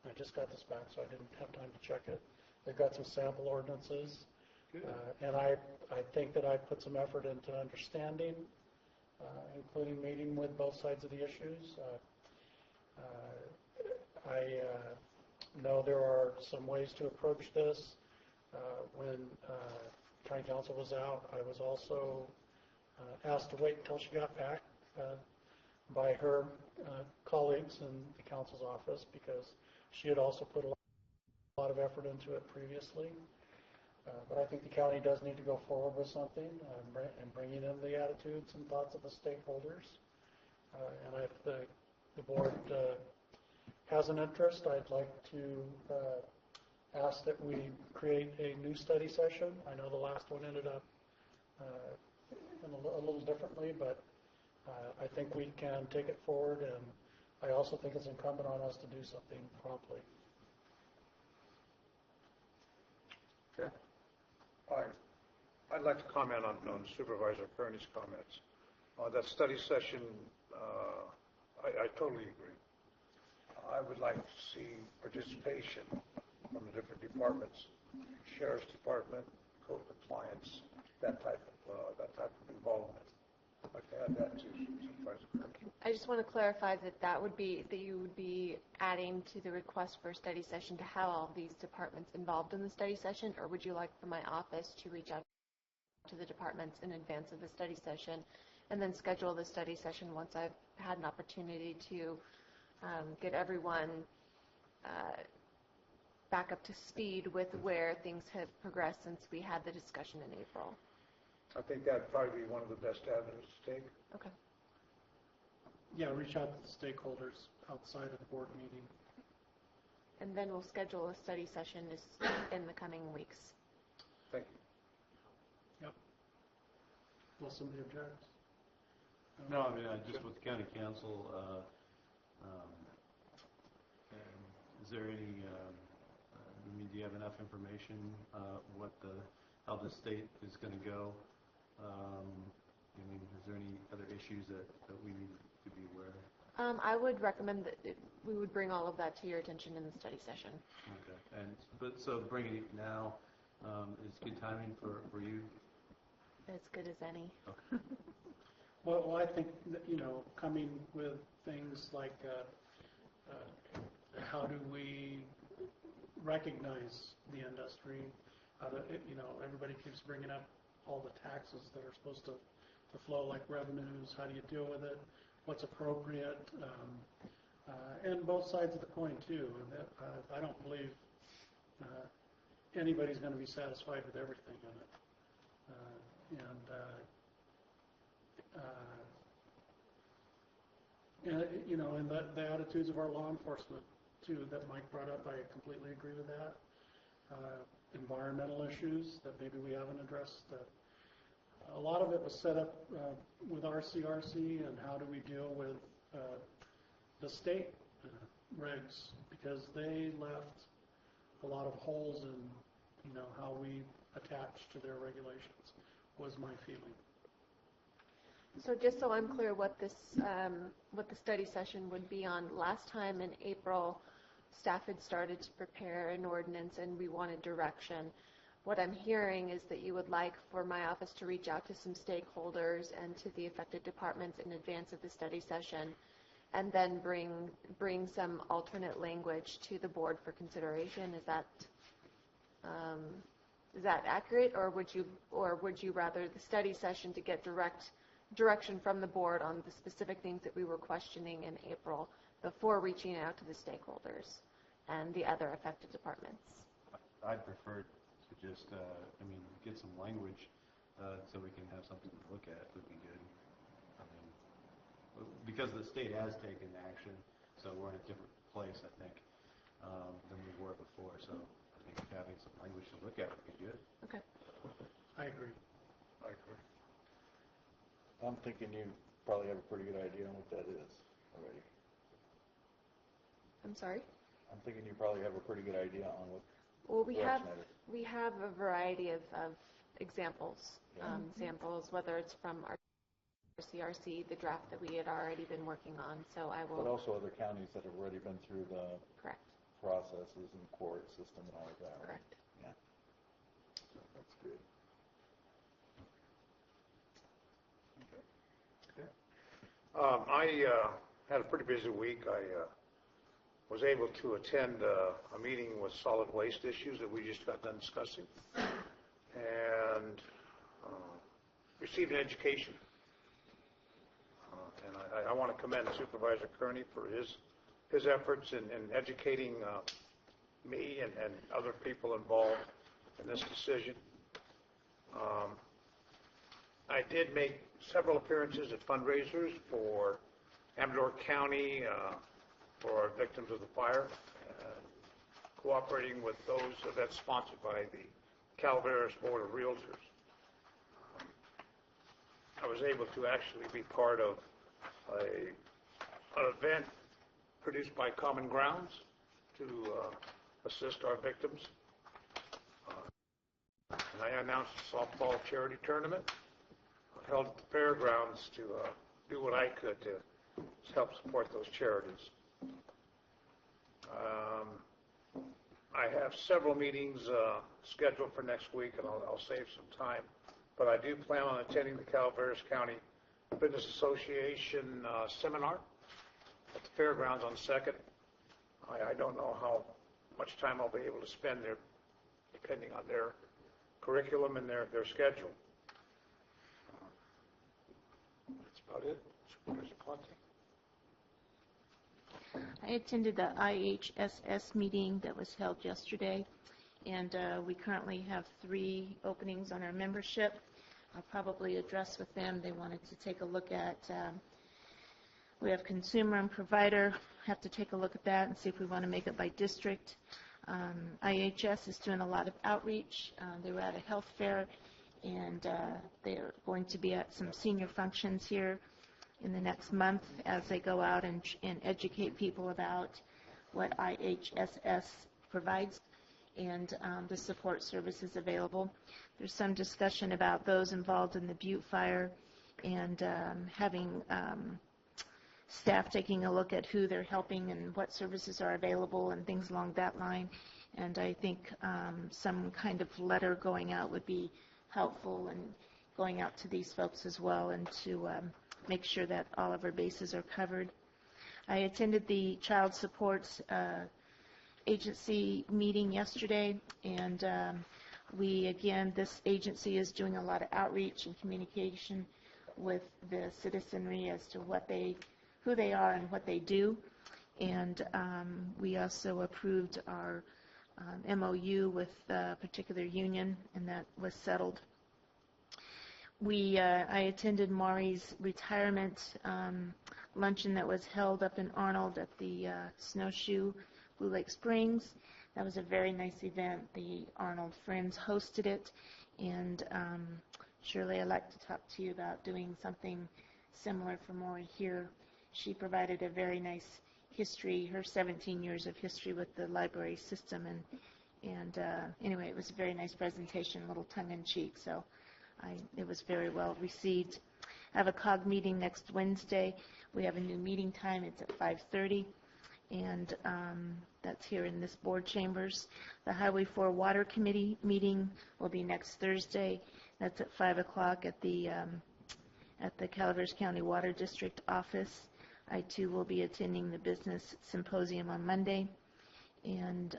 Speaker 9: I just got this back, so I didn't have time to check it, they've got some sample ordinances. And I think that I put some effort into understanding, including meeting with both sides of the issues. I know there are some ways to approach this. When county council was out, I was also asked to wait until she got back by her colleagues in the council's office, because she had also put a lot of effort into it previously. But I think the county does need to go forward with something and bringing in the attitudes and thoughts of the stakeholders. And if the board has an interest, I'd like to ask that we create a new study session. I know the last one ended up a little differently, but I think we can take it forward, and I also think it's incumbent on us to do something promptly.
Speaker 21: Okay. I'd like to comment on Supervisor Kearney's comments. That study session, I totally agree. I would like to see participation from the different departments, Sheriff's Department, code compliance, that type of involvement. I'd like to add that to Supervisor Kearney.
Speaker 7: I just want to clarify that you would be adding to the request for a study session to have all these departments involved in the study session, or would you like for my office to reach out to the departments in advance of the study session and then schedule the study session once I've had an opportunity to get everyone back up to speed with where things have progressed since we had the discussion in April?
Speaker 21: I think that'd probably be one of the best avenues to take.
Speaker 7: Okay.
Speaker 9: Yeah, reach out to the stakeholders outside of the board meeting.
Speaker 7: And then we'll schedule a study session in the coming weeks.
Speaker 21: Thank you.
Speaker 9: Yep. Unless somebody objects.
Speaker 13: No, I mean, just with the county council, is there any, do you have enough information how the state is going to go? Is there any other issues that we need to be aware of?
Speaker 7: I would recommend that we would bring all of that to your attention in the study session.
Speaker 13: Okay. So bringing it now is good timing for you?
Speaker 7: As good as any.
Speaker 13: Okay.
Speaker 9: Well, I think that, coming with things like how do we recognize the industry? How do, everybody keeps bringing up all the taxes that are supposed to flow like revenues. How do you deal with it? What's appropriate? And both sides of the coin, too. I don't believe anybody's going to be satisfied with everything in it. And the attitudes of our law enforcement, too, that Mike brought up, I completely agree with that. Environmental issues that maybe we haven't addressed. A lot of it was set up with RCRC, and how do we deal with the state regs, because they left a lot of holes in how we attach to their regulations, was my feeling.
Speaker 7: So just so I'm clear what the study session would be on, last time in April, staff had started to prepare an ordinance and we wanted direction. What I'm hearing is that you would like for my office to reach out to some stakeholders and to the affected departments in advance of the study session and then bring some alternate language to the board for consideration. Is that accurate, or would you rather the study session to get direction from the board on the specific things that we were questioning in April before reaching out to the stakeholders and the other affected departments?
Speaker 13: I'd prefer to just, get some language so we can have something to look at would be good. Because the state has taken action, so we're in a different place, I think, than we were before. So I think having some language to look at would be good.
Speaker 7: Okay.
Speaker 9: I agree.
Speaker 1: I'm thinking you probably have a pretty good idea on what that is already.
Speaker 7: I'm sorry?
Speaker 1: I'm thinking you probably have a pretty good idea on what.
Speaker 7: Well, we have a variety of examples, samples, whether it's from our CRC, the draft that we had already been working on. So I will.
Speaker 1: But also other counties that have already been through the
Speaker 7: correct
Speaker 1: processes and court system and all of that. Right?
Speaker 7: Correct.
Speaker 1: Yeah. So that's good.
Speaker 21: I had a pretty busy week. I was able to attend a meeting with solid waste issues that we just got done discussing, and received an education. And I want to commend Supervisor Kearney for his efforts in educating me and other people involved in this decision. I did make several appearances at fundraisers for Amador County, for victims of the fire, cooperating with those events sponsored by the Calaveras Board of Realtors. I was able to actually be part of an event produced by Common Grounds to assist our victims. And I announced a softball charity tournament held at the fairgrounds to do what I could to help support those charities. I have several meetings scheduled for next week, and I'll save some time. But I do plan on attending the Calaveras County Business Association seminar at the fairgrounds on 2nd. I don't know how much time I'll be able to spend there, depending on their curriculum and their schedule. That's about it. Supervisor Conte.
Speaker 10: I attended the IHSS meeting that was held yesterday, and we currently have 3 openings on our membership. I'll probably address with them. They wanted to take a look at, we have consumer and provider, have to take a look at that and see if we want to make it by district. IHS is doing a lot of outreach. They were at a health fair, and they're going to be at some senior functions here in the next month as they go out and educate people about what IHSS provides and the support services available. There's some discussion about those involved in the Butte fire and having staff taking a look at who they're helping and what services are available and things along that line. And I think some kind of letter going out would be helpful, and going out to these folks as well, and to make sure that all of our bases are covered. I attended the Child Supports Agency meeting yesterday, and this agency is doing a lot of outreach and communication with the citizenry as to who they are and what they do. And we also approved our MOU with a particular union, and that was settled. I attended Maury's retirement luncheon that was held up in Arnold at the Snowshoe Blue Lake Springs. That was a very nice event. The Arnold Friends hosted it, and Shirley, I'd like to talk to you about doing something similar for Maury here. She provided a very nice history, her 17 years of history with the library system, and anyway, it was a very nice presentation, a little tongue-in-cheek, so it was very well received. I have a COG meeting next Wednesday. We have a new meeting time. It's at 5:30, and that's here in this board chambers. The Highway 4 Water Committee meeting will be next Thursday. That's at 5 o'clock at the Calaveras County Water District office.
Speaker 8: I too will be attending the business symposium on Monday, and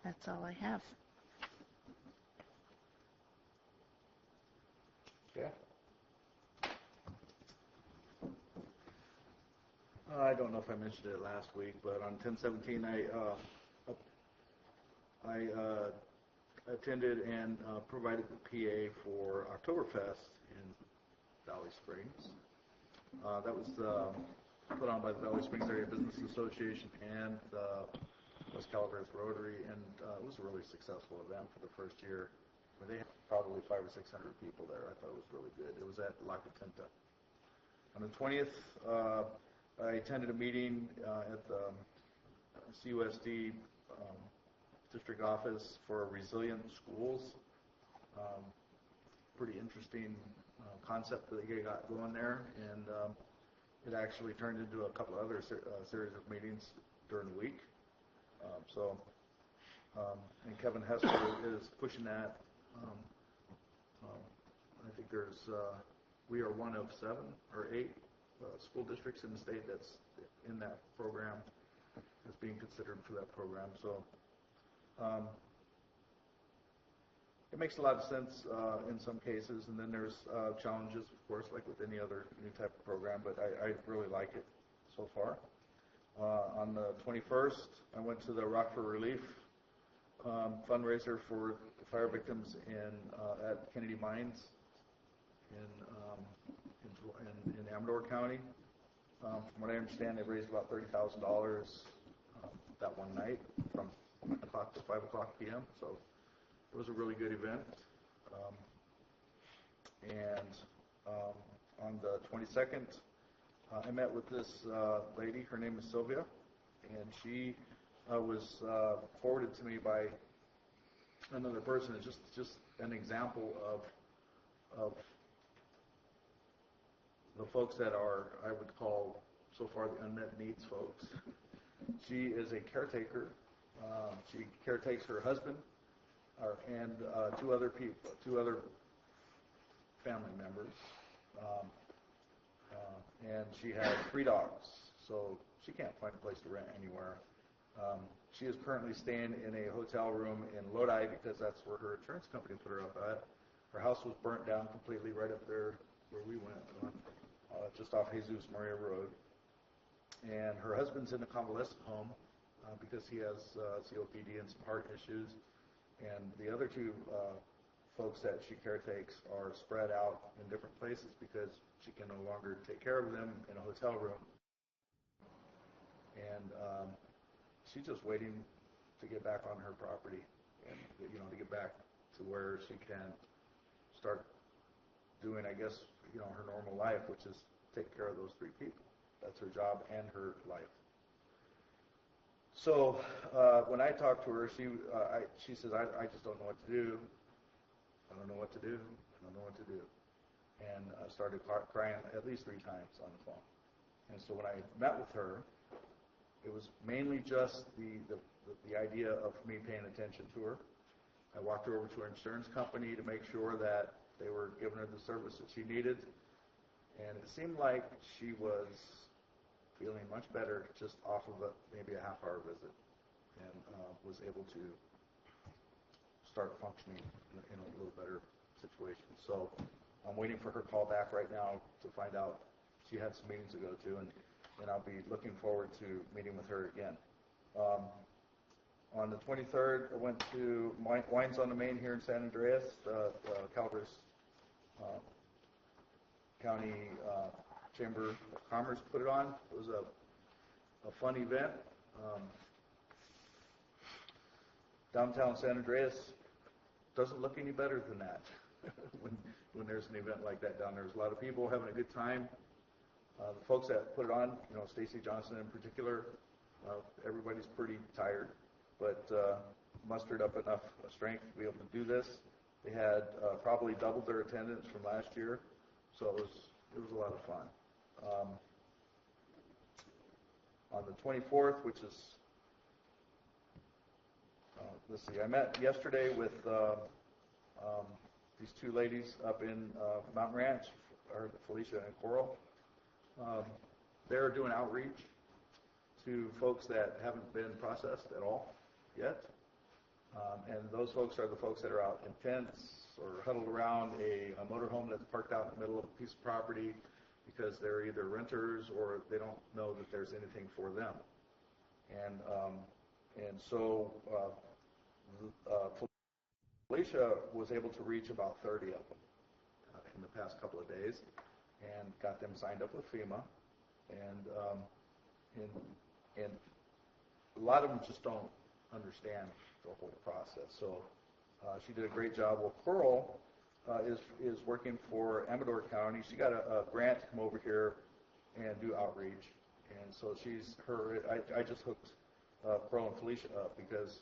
Speaker 8: that's all I have.
Speaker 1: Okay. I don't know if I mentioned it last week, but on 10/17, I attended and provided the PA for Oktoberfest in Valley Springs. That was put on by the Valley Springs Area Business Association and West Calaveras Rotary, and it was a really successful event for the first year. I mean, they had probably 500 or 600 people there. I thought it was really good. It was at La Contenta. On the 20th, I attended a meeting at the CUSD district office for resilient schools. Pretty interesting concept that they got going there, and it actually turned into a couple of other series of meetings during the week. And Kevin Hester is pushing that. I think we are one of 7 or 8 school districts in the state that's in that program, that's being considered for that program. So it makes a lot of sense in some cases, and then there's challenges, of course, like with any other new type of program, but I really like it so far. On the 21st, I went to the Rock for Relief fundraiser for the fire victims at Kennedy Mines in Amador County. From what I understand, they raised about $30,000 that one night from 1 o'clock to 5 o'clock p.m. So it was a really good event. On the 22nd, I met with this lady. Her name is Sylvia, and she was forwarded to me by another person. It's just an example of the folks that are, I would call, so far, the unmet needs folks. She is a caretaker. She caretakes her husband and two other family members. And she has 3 dogs, so she can't find a place to rent anywhere. She is currently staying in a hotel room in Lodi because that's where her insurance company put her up at. Her house was burnt down completely right up there where we went, just off Jesus Maria Road. And her husband's in a convalescent home because he has COPD and some heart issues. And the other 2 folks that she caretakes are spread out in different places because she can no longer take care of them in a hotel room. And she's just waiting to get back on her property and, to get back to where she can start doing, I guess, her normal life, which is take care of those 3 people. That's her job and her life. So when I talked to her, she says, I just don't know what to do. I don't know what to do. I don't know what to do. And I started crying at least 3 times on the phone. And so when I met with her, it was mainly just the idea of me paying attention to her. I walked her over to her insurance company to make sure that they were giving her the service that she needed. And it seemed like she was feeling much better just off of maybe a half-hour visit, and was able to start functioning in a little better situation. So I'm waiting for her call back right now to find out. She had some meetings to go to, and I'll be looking forward to meeting with her again. On the 23rd, I went to Wines on the Main here in San Andreas. Calaveras County Chamber of Commerce put it on. It was a fun event. Downtown San Andreas doesn't look any better than that when there's an event like that down there. There's a lot of people having a good time. The folks that put it on, Stacy Johnson in particular, everybody's pretty tired, but mustered up enough strength to be able to do this. They had probably doubled their attendance from last year, so it was a lot of fun. On the 24th, which is, let's see, I met yesterday with these 2 ladies up in Mountain Ranch, Felicia and Coral. they're doing outreach to folks that haven't been processed at all yet. And those folks are the folks that are out in tents or huddled around a motorhome that's parked out in the middle of a piece of property because they're either renters or they don't know that there's anything for them. And so Felicia was able to reach about 30 of them in the past couple of days and got them signed up with FEMA. And a lot of them just don't understand the whole process. So she did a great job. Well, Pearl is working for Amador County. She got a grant to come over here and do outreach. And so I just hooked Pearl and Felicia up because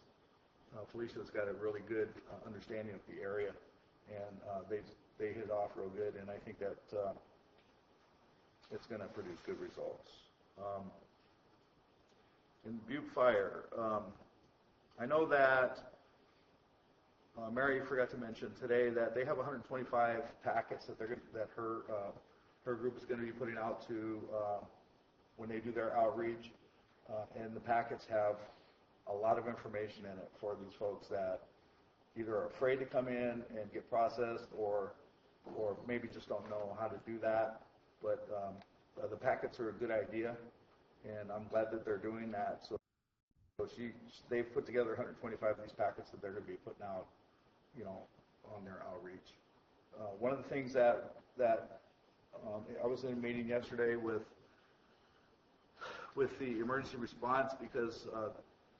Speaker 1: Felicia's got a really good understanding of the area, and they hit it off real good, and I think that it's going to produce good results. In Butte Fire, I know that Mary forgot to mention today that they have 125 packets that her group is going to be putting out to when they do their outreach, and the packets have a lot of information in it for these folks that either are afraid to come in and get processed or maybe just don't know how to do that. But the packets are a good idea, and I'm glad that they're doing that. So they've put together 125 of these packets that they're going to be putting out, on their outreach. One of the things that I was in a meeting yesterday with the emergency response because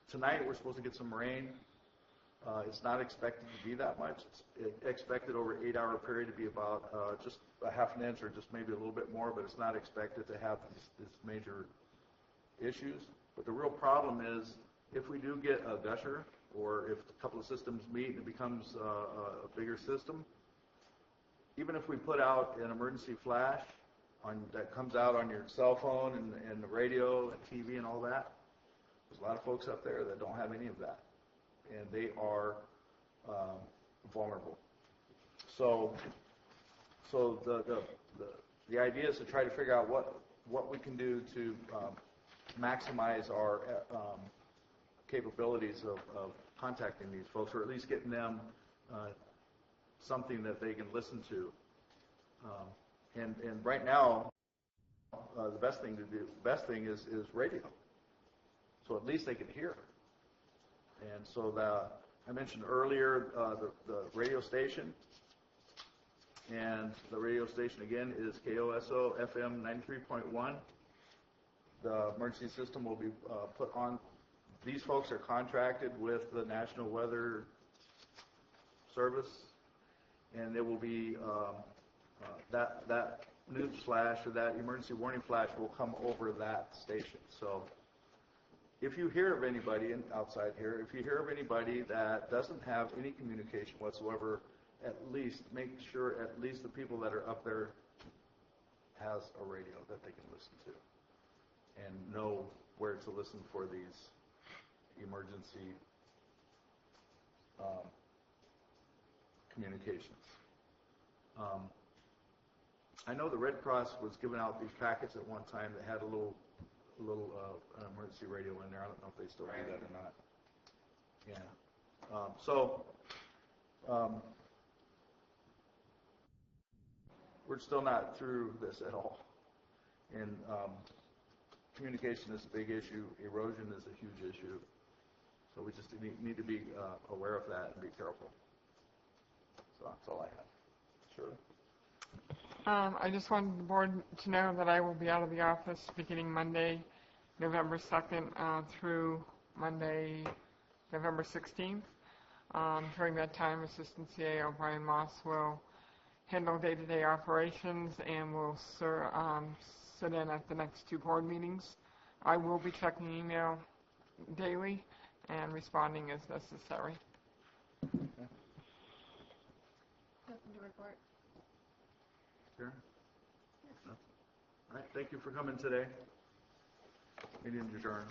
Speaker 1: tonight we're supposed to get some rain. It's not expected to be that much. It's expected over an 8-hour period to be about just a half an inch or just maybe a little bit more, but it's not expected to have these major issues. But the real problem is if we do get a gusher or if a couple of systems meet and it becomes a bigger system, even if we put out an emergency flash that comes out on your cell phone and the radio and TV and all that, there's a lot of folks up there that don't have any of that, and they are vulnerable. So the idea is to try to figure out what we can do to maximize our capabilities of contacting these folks, or at least getting them something that they can listen to. And right now, the best thing is radio. So at least they can hear. And so I mentioned earlier the radio station, and the radio station again is KOSO FM 93.1. The emergency system will be put on. These folks are contracted with the National Weather Service, and it will be that news flash or that emergency warning flash will come over that station. So if you hear of anybody outside here, if you hear of anybody that doesn't have any communication whatsoever, at least make sure at least the people that are up there has a radio that they can listen to and know where to listen for these emergency communications. I know the Red Cross was giving out these packets at one time that had a little emergency radio in there. I don't know if they still do that or not. Yeah. We're still not through this at all. And communication is a big issue. Erosion is a huge issue. So we just need to be aware of that and be careful. So that's all I have. Sure.
Speaker 16: I just wanted the board to know that I will be out of the office beginning Monday, November 2nd through Monday, November 16th. During that time, Assistant CAO Brian Moss will handle day-to-day operations and will sit in at the next 2 board meetings. I will be checking email daily and responding as necessary.
Speaker 1: Okay.
Speaker 7: Nothing to report.
Speaker 1: Sure. No. All right. Thank you for coming today. Meeting adjourned.